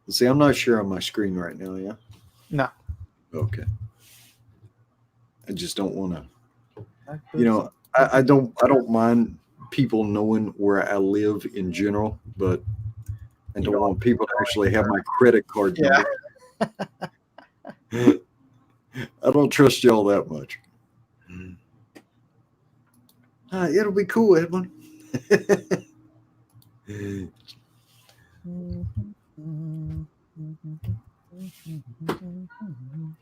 See, I'm not sure on my screen right now. Yeah. No. Okay. I just don't want to. You know, I don't mind people knowing where I live in general, but I don't want people to actually have my credit card number. I don't trust y'all that much. It'll be cool, Edwin.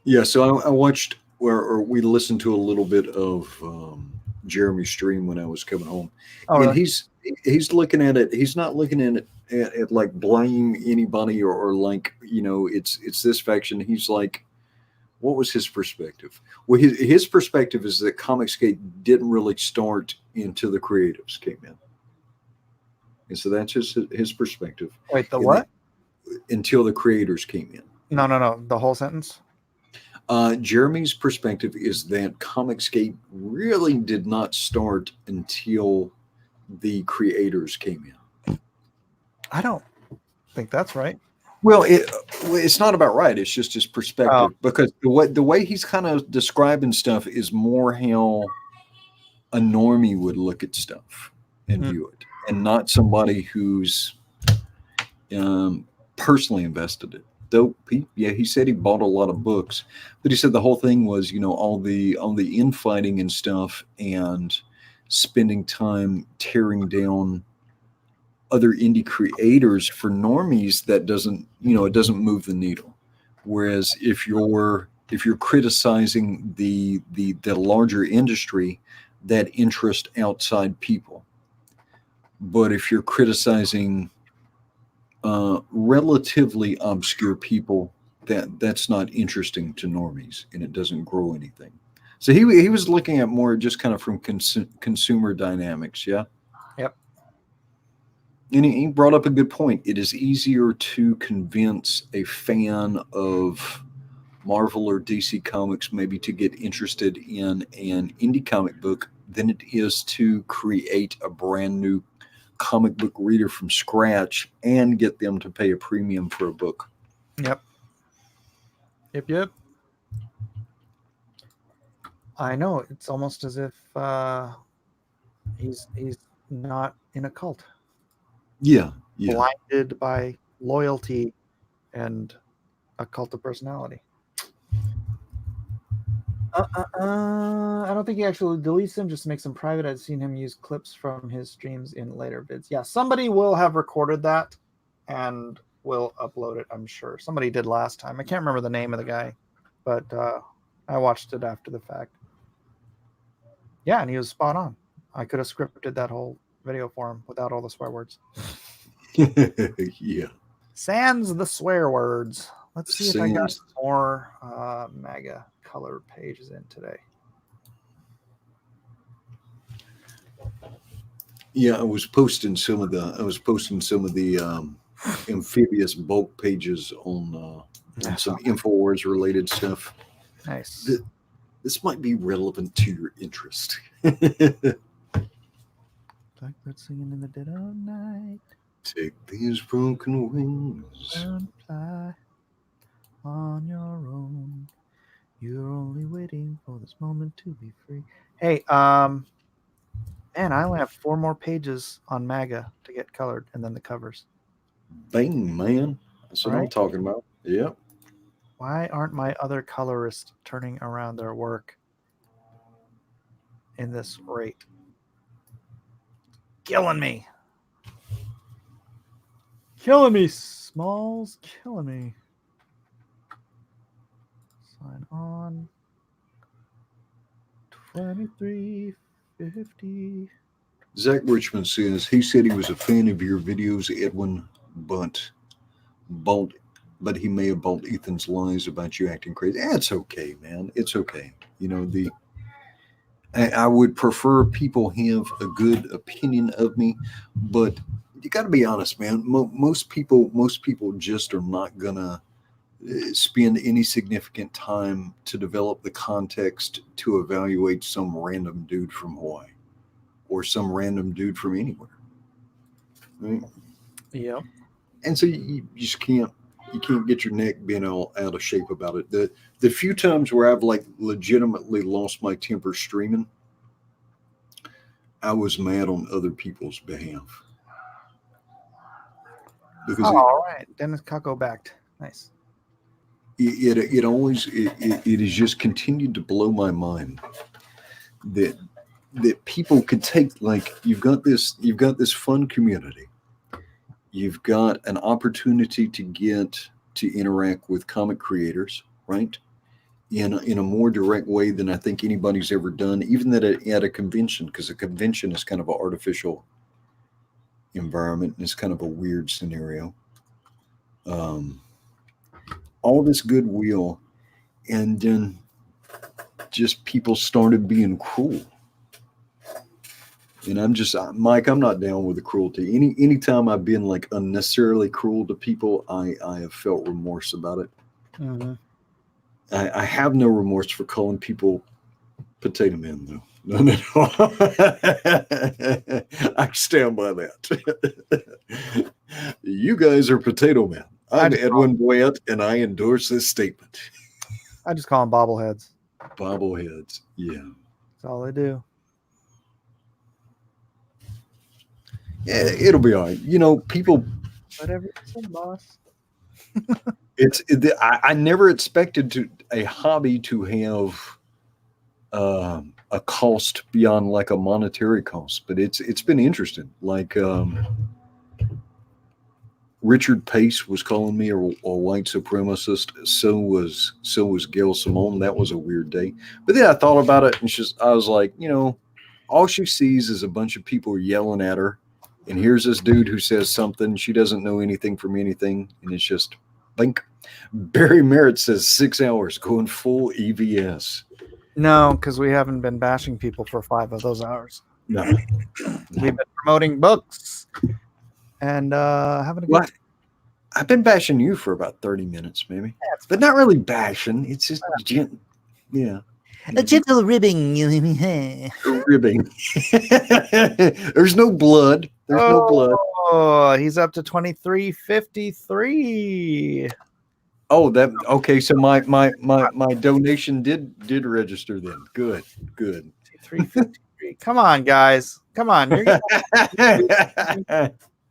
Yeah, so I watched or we listened to a little bit of Jeremy's stream when I was coming home. Oh, and really? he's looking at it. He's not looking at it at like blame anybody or like, you know, it's this faction. He's like, what was his perspective? Well, his perspective is that Comicsgate didn't really start until the creatives came in. And so that's just his perspective. Wait, the what? Until the creators came in. No. The whole sentence? Jeremy's perspective is that Comicsgate really did not start until the creators came in. I don't think that's right. Well, it's not about right. It's just his perspective, because the way he's kind of describing stuff is more how a normie would look at stuff and view it, and not somebody who's personally invested it. Though he said he bought a lot of books, but he said the whole thing was, you know, all the infighting and stuff, and spending time tearing down other indie creators for normies, that doesn't, you know, it doesn't move the needle. Whereas if you're criticizing the larger industry, that interest outside people. But if you're criticizing relatively obscure people, that's not interesting to normies, and it doesn't grow anything. So he was looking at more just kind of from consumer dynamics. Yeah. Yep. And he brought up a good point. It is easier to convince a fan of Marvel or DC Comics maybe to get interested in an indie comic book than it is to create a brand new comic book reader from scratch and get them to pay a premium for a book. Yep. I know. It's almost as if he's not in a cult. Yeah. Blinded by loyalty and a cult of personality. I don't think he actually deletes them, just makes them private. I've seen him use clips from his streams in later vids. Yeah, somebody will have recorded that and will upload it, I'm sure. Somebody did last time. I can't remember the name of the guy, but I watched it after the fact. Yeah, and he was spot on. I could have scripted that whole video for him without all the swear words. Yeah. Sans the swear words. Let's see if I got more MAGA color pages in today. Yeah, I was posting some of the amphibious bulk pages on some InfoWars related stuff. Nice. This might be relevant to your interest. Blackbird singing in the dead of night. Take these broken wings and fly on your own. You're only waiting for this moment to be free. Hey, man, I only have 4 more pages on MAGA to get colored, and then the covers. Bang, man. That's what I'm talking about. Yep. Why aren't my other colorists turning around their work in this rate? Killing me. Killing me, Smalls. Killing me. Sign on. 2350. Zach Richmond says he said he was a fan of your videos, Edwin, but he may have bought Ethan's lies about you acting crazy. It's okay, man. It's okay. You know, I would prefer people have a good opinion of me, but you got to be honest, man. Most people just are not gonna spend any significant time to develop the context to evaluate some random dude from Hawaii or some random dude from anywhere. Right? Yep. And so you just can't get your neck being all out of shape about it. The few times where I've like legitimately lost my temper streaming, I was mad on other people's behalf. Because all right. Dennis Kako backed. Nice. It always has just continued to blow my mind that people could take, like, you've got this fun community, you've got an opportunity to get to interact with comic creators, right, in a more direct way than I think anybody's ever done, even at a convention, because a convention is kind of an artificial environment and it's kind of a weird scenario. All this goodwill, and then just people started being cruel. And I'm just, Mike, I'm not down with the cruelty. Anytime I've been like unnecessarily cruel to people, I have felt remorse about it. Mm-hmm. I have no remorse for calling people potato men, though. No. I stand by that. You guys are potato men. I'm Edwin Boyett, and I endorse this statement. I just call them bobbleheads. Bobbleheads, yeah. That's all they do. Yeah, it'll be all right. You know, people. Whatever you say, boss. I never expected a hobby to have a cost beyond like a monetary cost, but it's been interesting. Like Richard Pace was calling me a white supremacist. So was Gail Simone. That was a weird day. But then I thought about it, and I was like, you know, all she sees is a bunch of people yelling at her, and here's this dude who says something. She doesn't know anything from anything, and it's just blink. Barry Merritt says 6 hours going full EVS. No, because we haven't been bashing people for 5 of those hours. No. We've been promoting books and having a good time. I've been bashing you for about 30 minutes, maybe. Yeah, but not really bashing. It's just yeah. A gentle ribbing. Ribbing. There's no blood. There's no blood. Oh, he's up to 2353. Oh, okay. So my donation did register then. Good. 353. Come on, guys. Come on.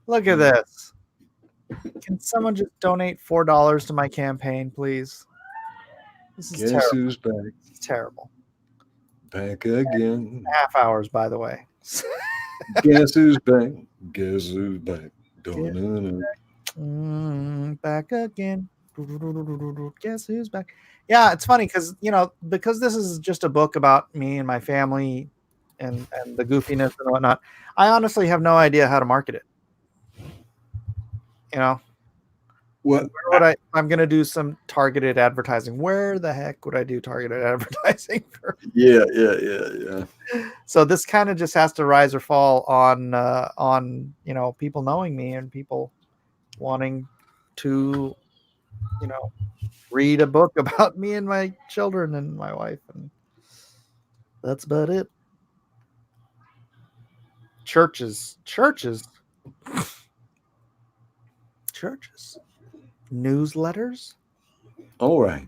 Look at this. Can someone just donate $4 to my campaign, please? This is Guess terrible. who's back? It's terrible. Back again. Half hours, by the way. Guess who's back? Guess who's back? Back again. Guess who's back? Yeah, it's funny because because this is just a book about me and my family and the goofiness and whatnot. I honestly have no idea how to market it. What I'm going to do some targeted advertising. Where the heck would I do targeted advertising for? Yeah. So this kind of just has to rise or fall on people knowing me and people wanting to read a book about me and my children and my wife, and that's about it. Churches, newsletters. All right.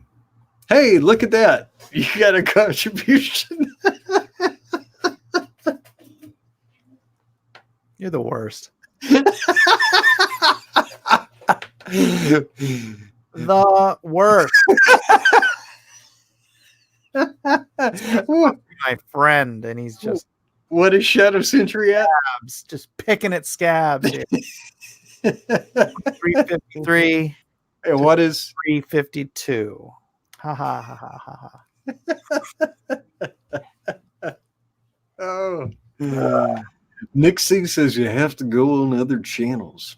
Hey, look at that. You got a contribution. You're the worst. The worst. My friend, and he's just what is Shadow Sentry at? Scabs, just picking at scabs. 353. And what is 352? Ha ha ha ha ha ha. Oh. Nick C says you have to go on other channels.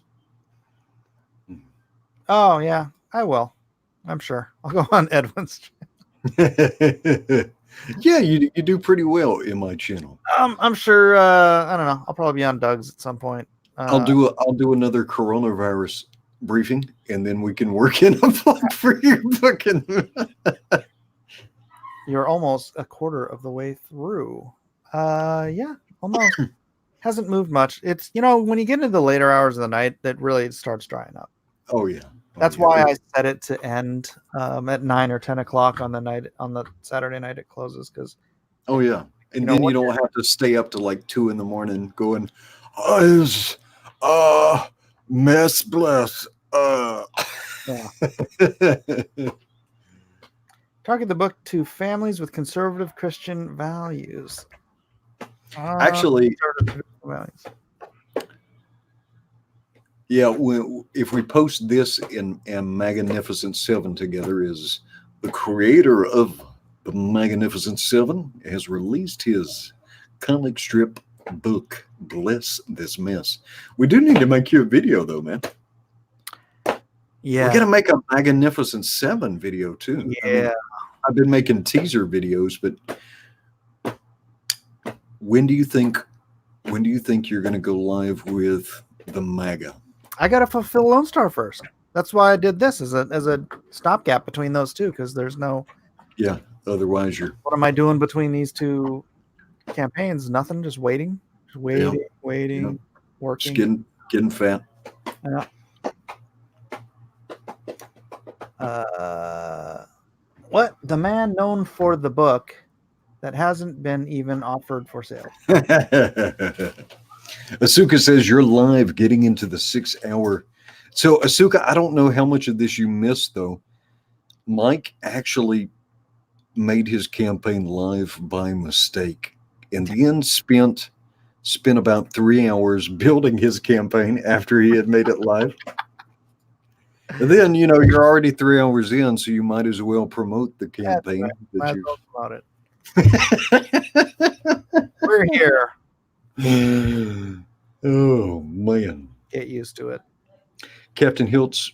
Oh yeah, I will. I'm sure. I'll go on Edwin's. Yeah, you do pretty well in my channel. I'm sure. I don't know. I'll probably be on Doug's at some point. I'll do another coronavirus briefing, and then we can work in a plug for your booking. You're almost a quarter of the way through. Yeah, almost. Hasn't moved much. It's when you get into the later hours of the night, that really starts drying up. Oh yeah. That's why I set it to end at 9 or 10 o'clock on the Saturday night it closes, because. Oh yeah, and then you don't have to stay up to like 2 a.m. going, mess bless. Yeah. Target the book to families with conservative Christian values. Actually, values. Yeah, if we post this in Magnificent Seven together, is the creator of the Magnificent Seven has released his comic strip book, Bless This Mess. We do need to make you a video though, man. Yeah. We're gonna make a Magnificent Seven video too. Yeah. I mean, I've been making teaser videos, but when do you think you're gonna go live with the MAGA? I gotta fulfill Lone Star first. That's why I did this as a stopgap between those two, because there's no. Yeah. Otherwise, What am I doing between these two campaigns? Nothing. Just waiting. Waiting. Working. Just getting fat. Yeah. What? The man known for the book that hasn't been even offered for sale. Asuka says you're live getting into the 6 hour. So Asuka, I don't know how much of this you missed though. Mike actually made his campaign live by mistake and then spent about 3 hours building his campaign after he had made it live. And then, you're already 3 hours in, so you might as well promote the campaign. Might as well promote it. We're here. Oh, man. Get used to it. Captain Hiltz,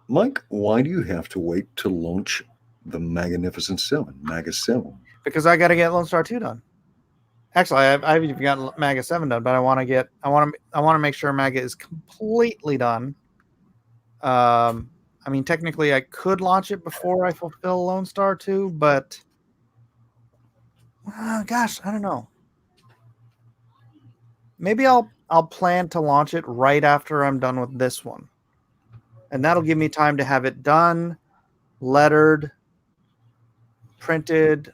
Mike, why do you have to wait to launch the Magnificent Seven, MAGA 7? Because I got to get Lone Star 2 done. Actually, I've even gotten MAGA 7 done, but I want to make sure MAGA is completely done. I mean, technically, I could launch it before I fulfill Lone Star 2, but gosh, I don't know. Maybe I'll plan to launch it right after I'm done with this one, and that'll give me time to have it done, lettered, printed.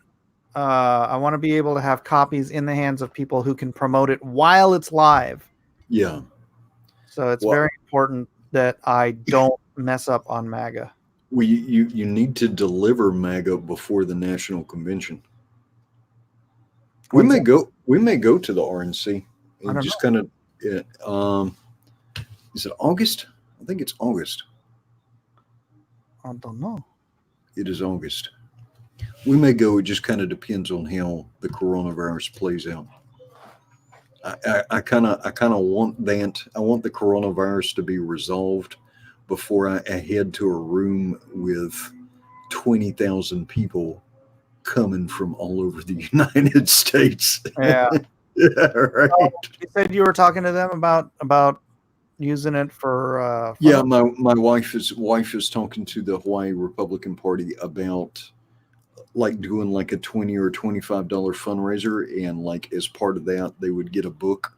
I want to be able to have copies in the hands of people who can promote it while it's live. Yeah. So it's very important that I don't mess up on MAGA. Well, you need to deliver MAGA before the national convention. We may go to the RNC and just kind of. Is it August? I think it's August. I don't know. It is August. We may go. It just kind of depends on how the coronavirus plays out. I kind of want that. I want the coronavirus to be resolved before I head to a room with 20,000 people coming from all over the United States. Yeah. Yeah, right. So you said you were talking to them about using it for. Yeah, my wife is talking to the Hawaii Republican Party about like doing like a $20 or $25 fundraiser, and like as part of that they would get a book.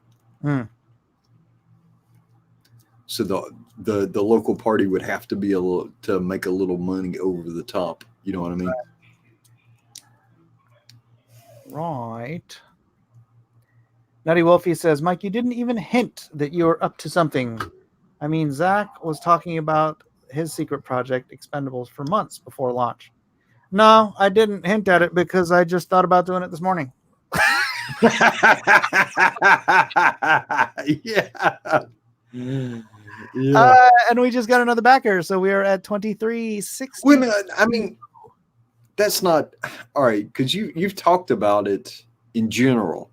So the local party would have to be able to make a little money over the top. You know what I mean? Right. Nutty Wolfie says, Mike, you didn't even hint that you were up to something. I mean, Zach was talking about his secret project, Expendables, for months before launch. No, I didn't hint at it because I just thought about doing it this morning. Yeah. And we just got another backer, so we are at 2360. Wait a minute. I mean, that's not all right because you've talked about it in general.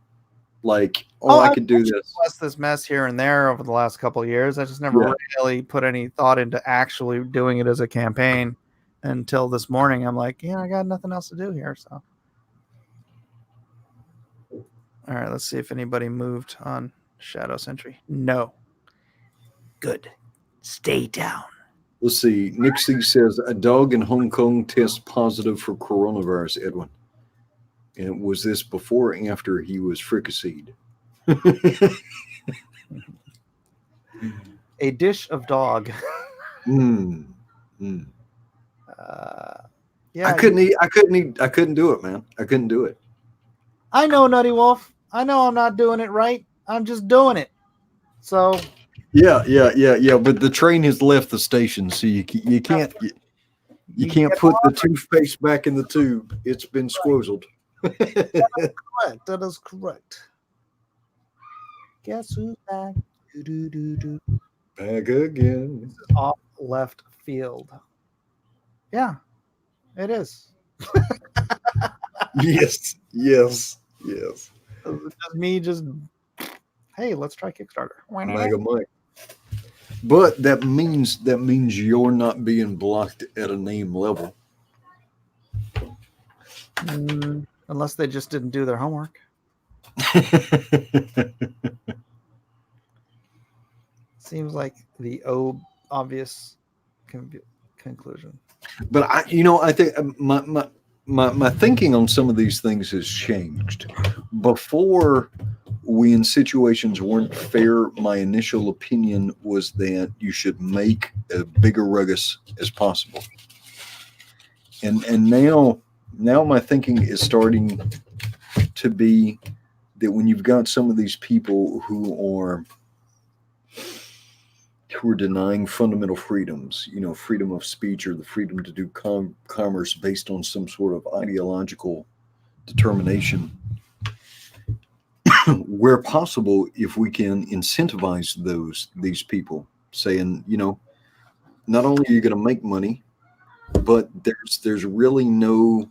Like, I could do this. This mess here and there over the last couple of years. I just never really put any thought into actually doing it as a campaign until this morning. I'm like, I got nothing else to do here. So, all right, let's see if anybody moved on Shadow Sentry. No. Good. Stay down. Let's see. Nixie says a dog in Hong Kong tests positive for coronavirus, Edwin. And was this before or after he was fricasseed? A dish of dog. Yeah, Yeah, I couldn't do it, man. I couldn't do it. I know, Nutty Wolf. I know I'm not doing it right. I'm just doing it. So Yeah. But the train has left the station, so you can't put the toothpaste back in the tube. It's been squozzled. Correct. That is correct. Guess who's back? Back again. This is off left field. Yeah, it is. Yes. It's me just, hey, let's try Kickstarter. Mega Mike. But that means you're not being blocked at a name level. Unless they just didn't do their homework. Seems like the obvious conclusion. But I think my thinking on some of these things has changed. Before, when situations weren't fair, my initial opinion was that you should make as big a ruckus as possible. And now my thinking is starting to be that when you've got some of these people who are denying fundamental freedoms, freedom of speech or the freedom to do commerce based on some sort of ideological determination, where possible, if we can incentivize these people, saying, not only are you going to make money, but there's really no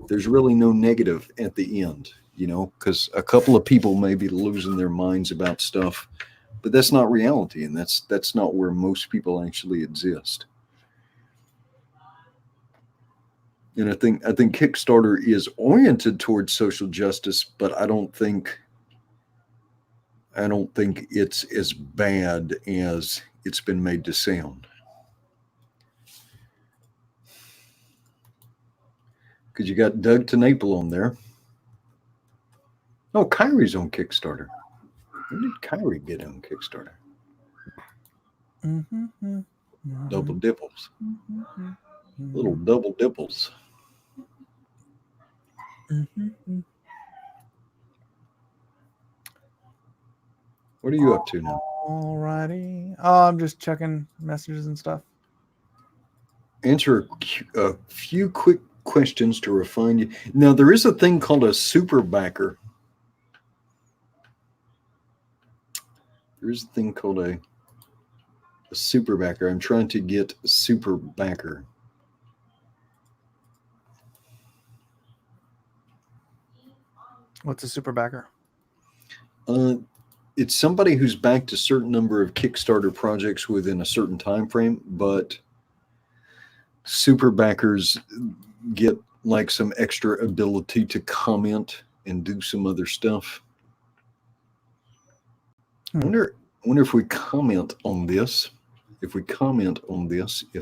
negative at the end, because a couple of people may be losing their minds about stuff, but that's not reality, and that's not where most people actually exist. And I think Kickstarter is oriented towards social justice, but I don't think it's as bad as it's been made to sound. Because you got Doug TeNapel on there. Oh, Kyrie's on Kickstarter. When did Kyrie get on Kickstarter? Double dipples. Little double dipples. What are you up to now? Alrighty. Oh, I'm just checking messages and stuff. Answer a few quick questions to refine you. Now, there is a thing called a super backer. There is a thing called a super backer. I'm trying to get a super backer. What's a super backer? It's somebody who's backed a certain number of Kickstarter projects within a certain time frame, but super backers get like some extra ability to comment and do some other stuff. I wonder if we comment on this, if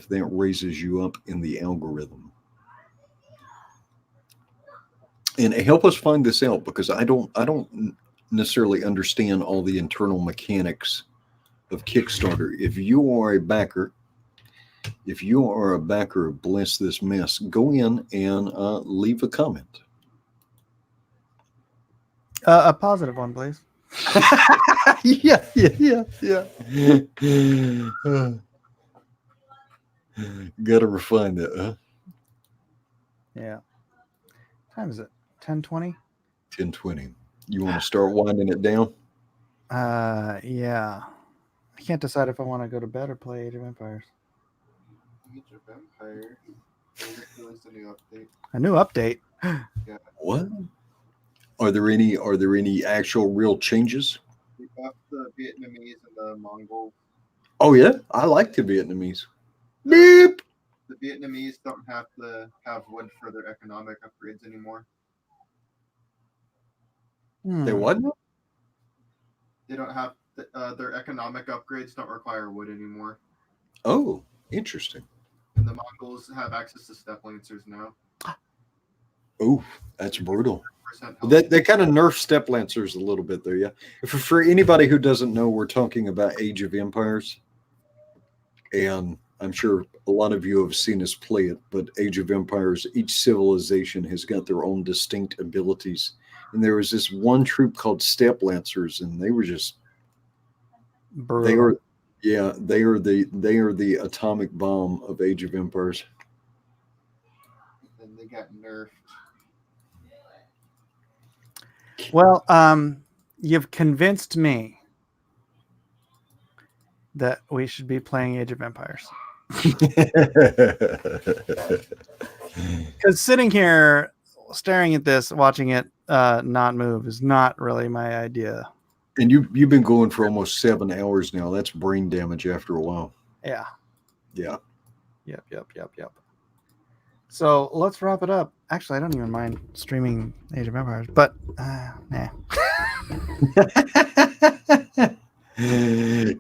that raises you up in the algorithm. And help us find this out, because I don't necessarily understand all the internal mechanics of Kickstarter. If you are a backer of Bless This Mess, go in and leave a comment. A positive one, please. Yeah. Gotta refine that, huh? Yeah. What time is it? 10:20? 10:20. You want to start winding it down? Yeah. I can't decide if I want to go to bed or play Age of Empires. Age of Empires. They just released a new update. A new update. Yeah. What? Are there any actual real changes? They buffed the Vietnamese and the Mongols. Oh yeah, I like the Vietnamese. Beep. The Vietnamese don't have to have wood for their economic upgrades anymore. They what? They don't have their economic upgrades don't require wood anymore. Oh, interesting. And the Mongols have access to step lancers now. Oh, that's brutal. 100% They kind of nerf step lancers a little bit there, yeah. For anybody who doesn't know, we're talking about Age of Empires, and I'm sure a lot of you have seen us play it. But Age of Empires, each civilization has got their own distinct abilities, and there was this one troop called step lancers, and they were just they Brutal. are the atomic bomb of Age of Empires. Then they got nerfed. Well, you've convinced me that we should be playing Age of Empires. Because sitting here staring at this, watching it not move is not really my idea. And you've been going for almost 7 hours now. That's brain damage after a while. Yeah. Yeah. Yep. So let's wrap it up. Actually, I don't even mind streaming Age of Empires, but nah.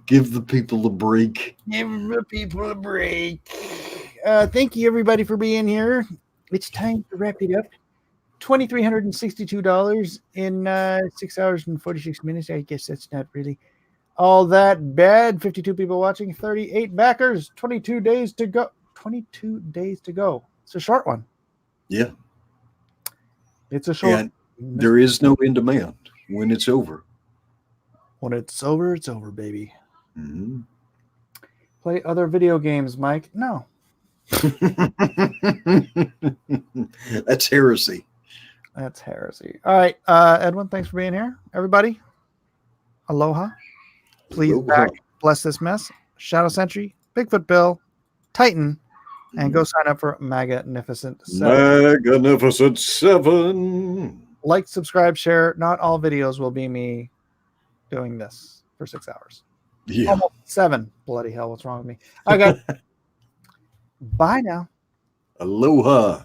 Give the people a break. Give the people a break. Thank you, everybody, for being here. It's time to wrap it up. $2,362 in 6 hours and 46 minutes. I guess that's not really all that bad. 52 people watching, 38 backers, 22 days to go. 22 days to go. It's a short one. Yeah. It's a short And there is no in demand when it's over. When it's over, baby. Mm-hmm. Play other video games, Mike. No. That's heresy. That's heresy. All right, Edwin, thanks for being here. Everybody, aloha. Please back, bless this mess. Shadow Sentry, Bigfoot Bill, Titan, and go sign up for Magnificent 7. Magnificent 7. Like, subscribe, share. Not all videos will be me doing this for 6 hours. Yeah. Almost 7. Bloody hell, what's wrong with me? Okay. Bye now. Aloha.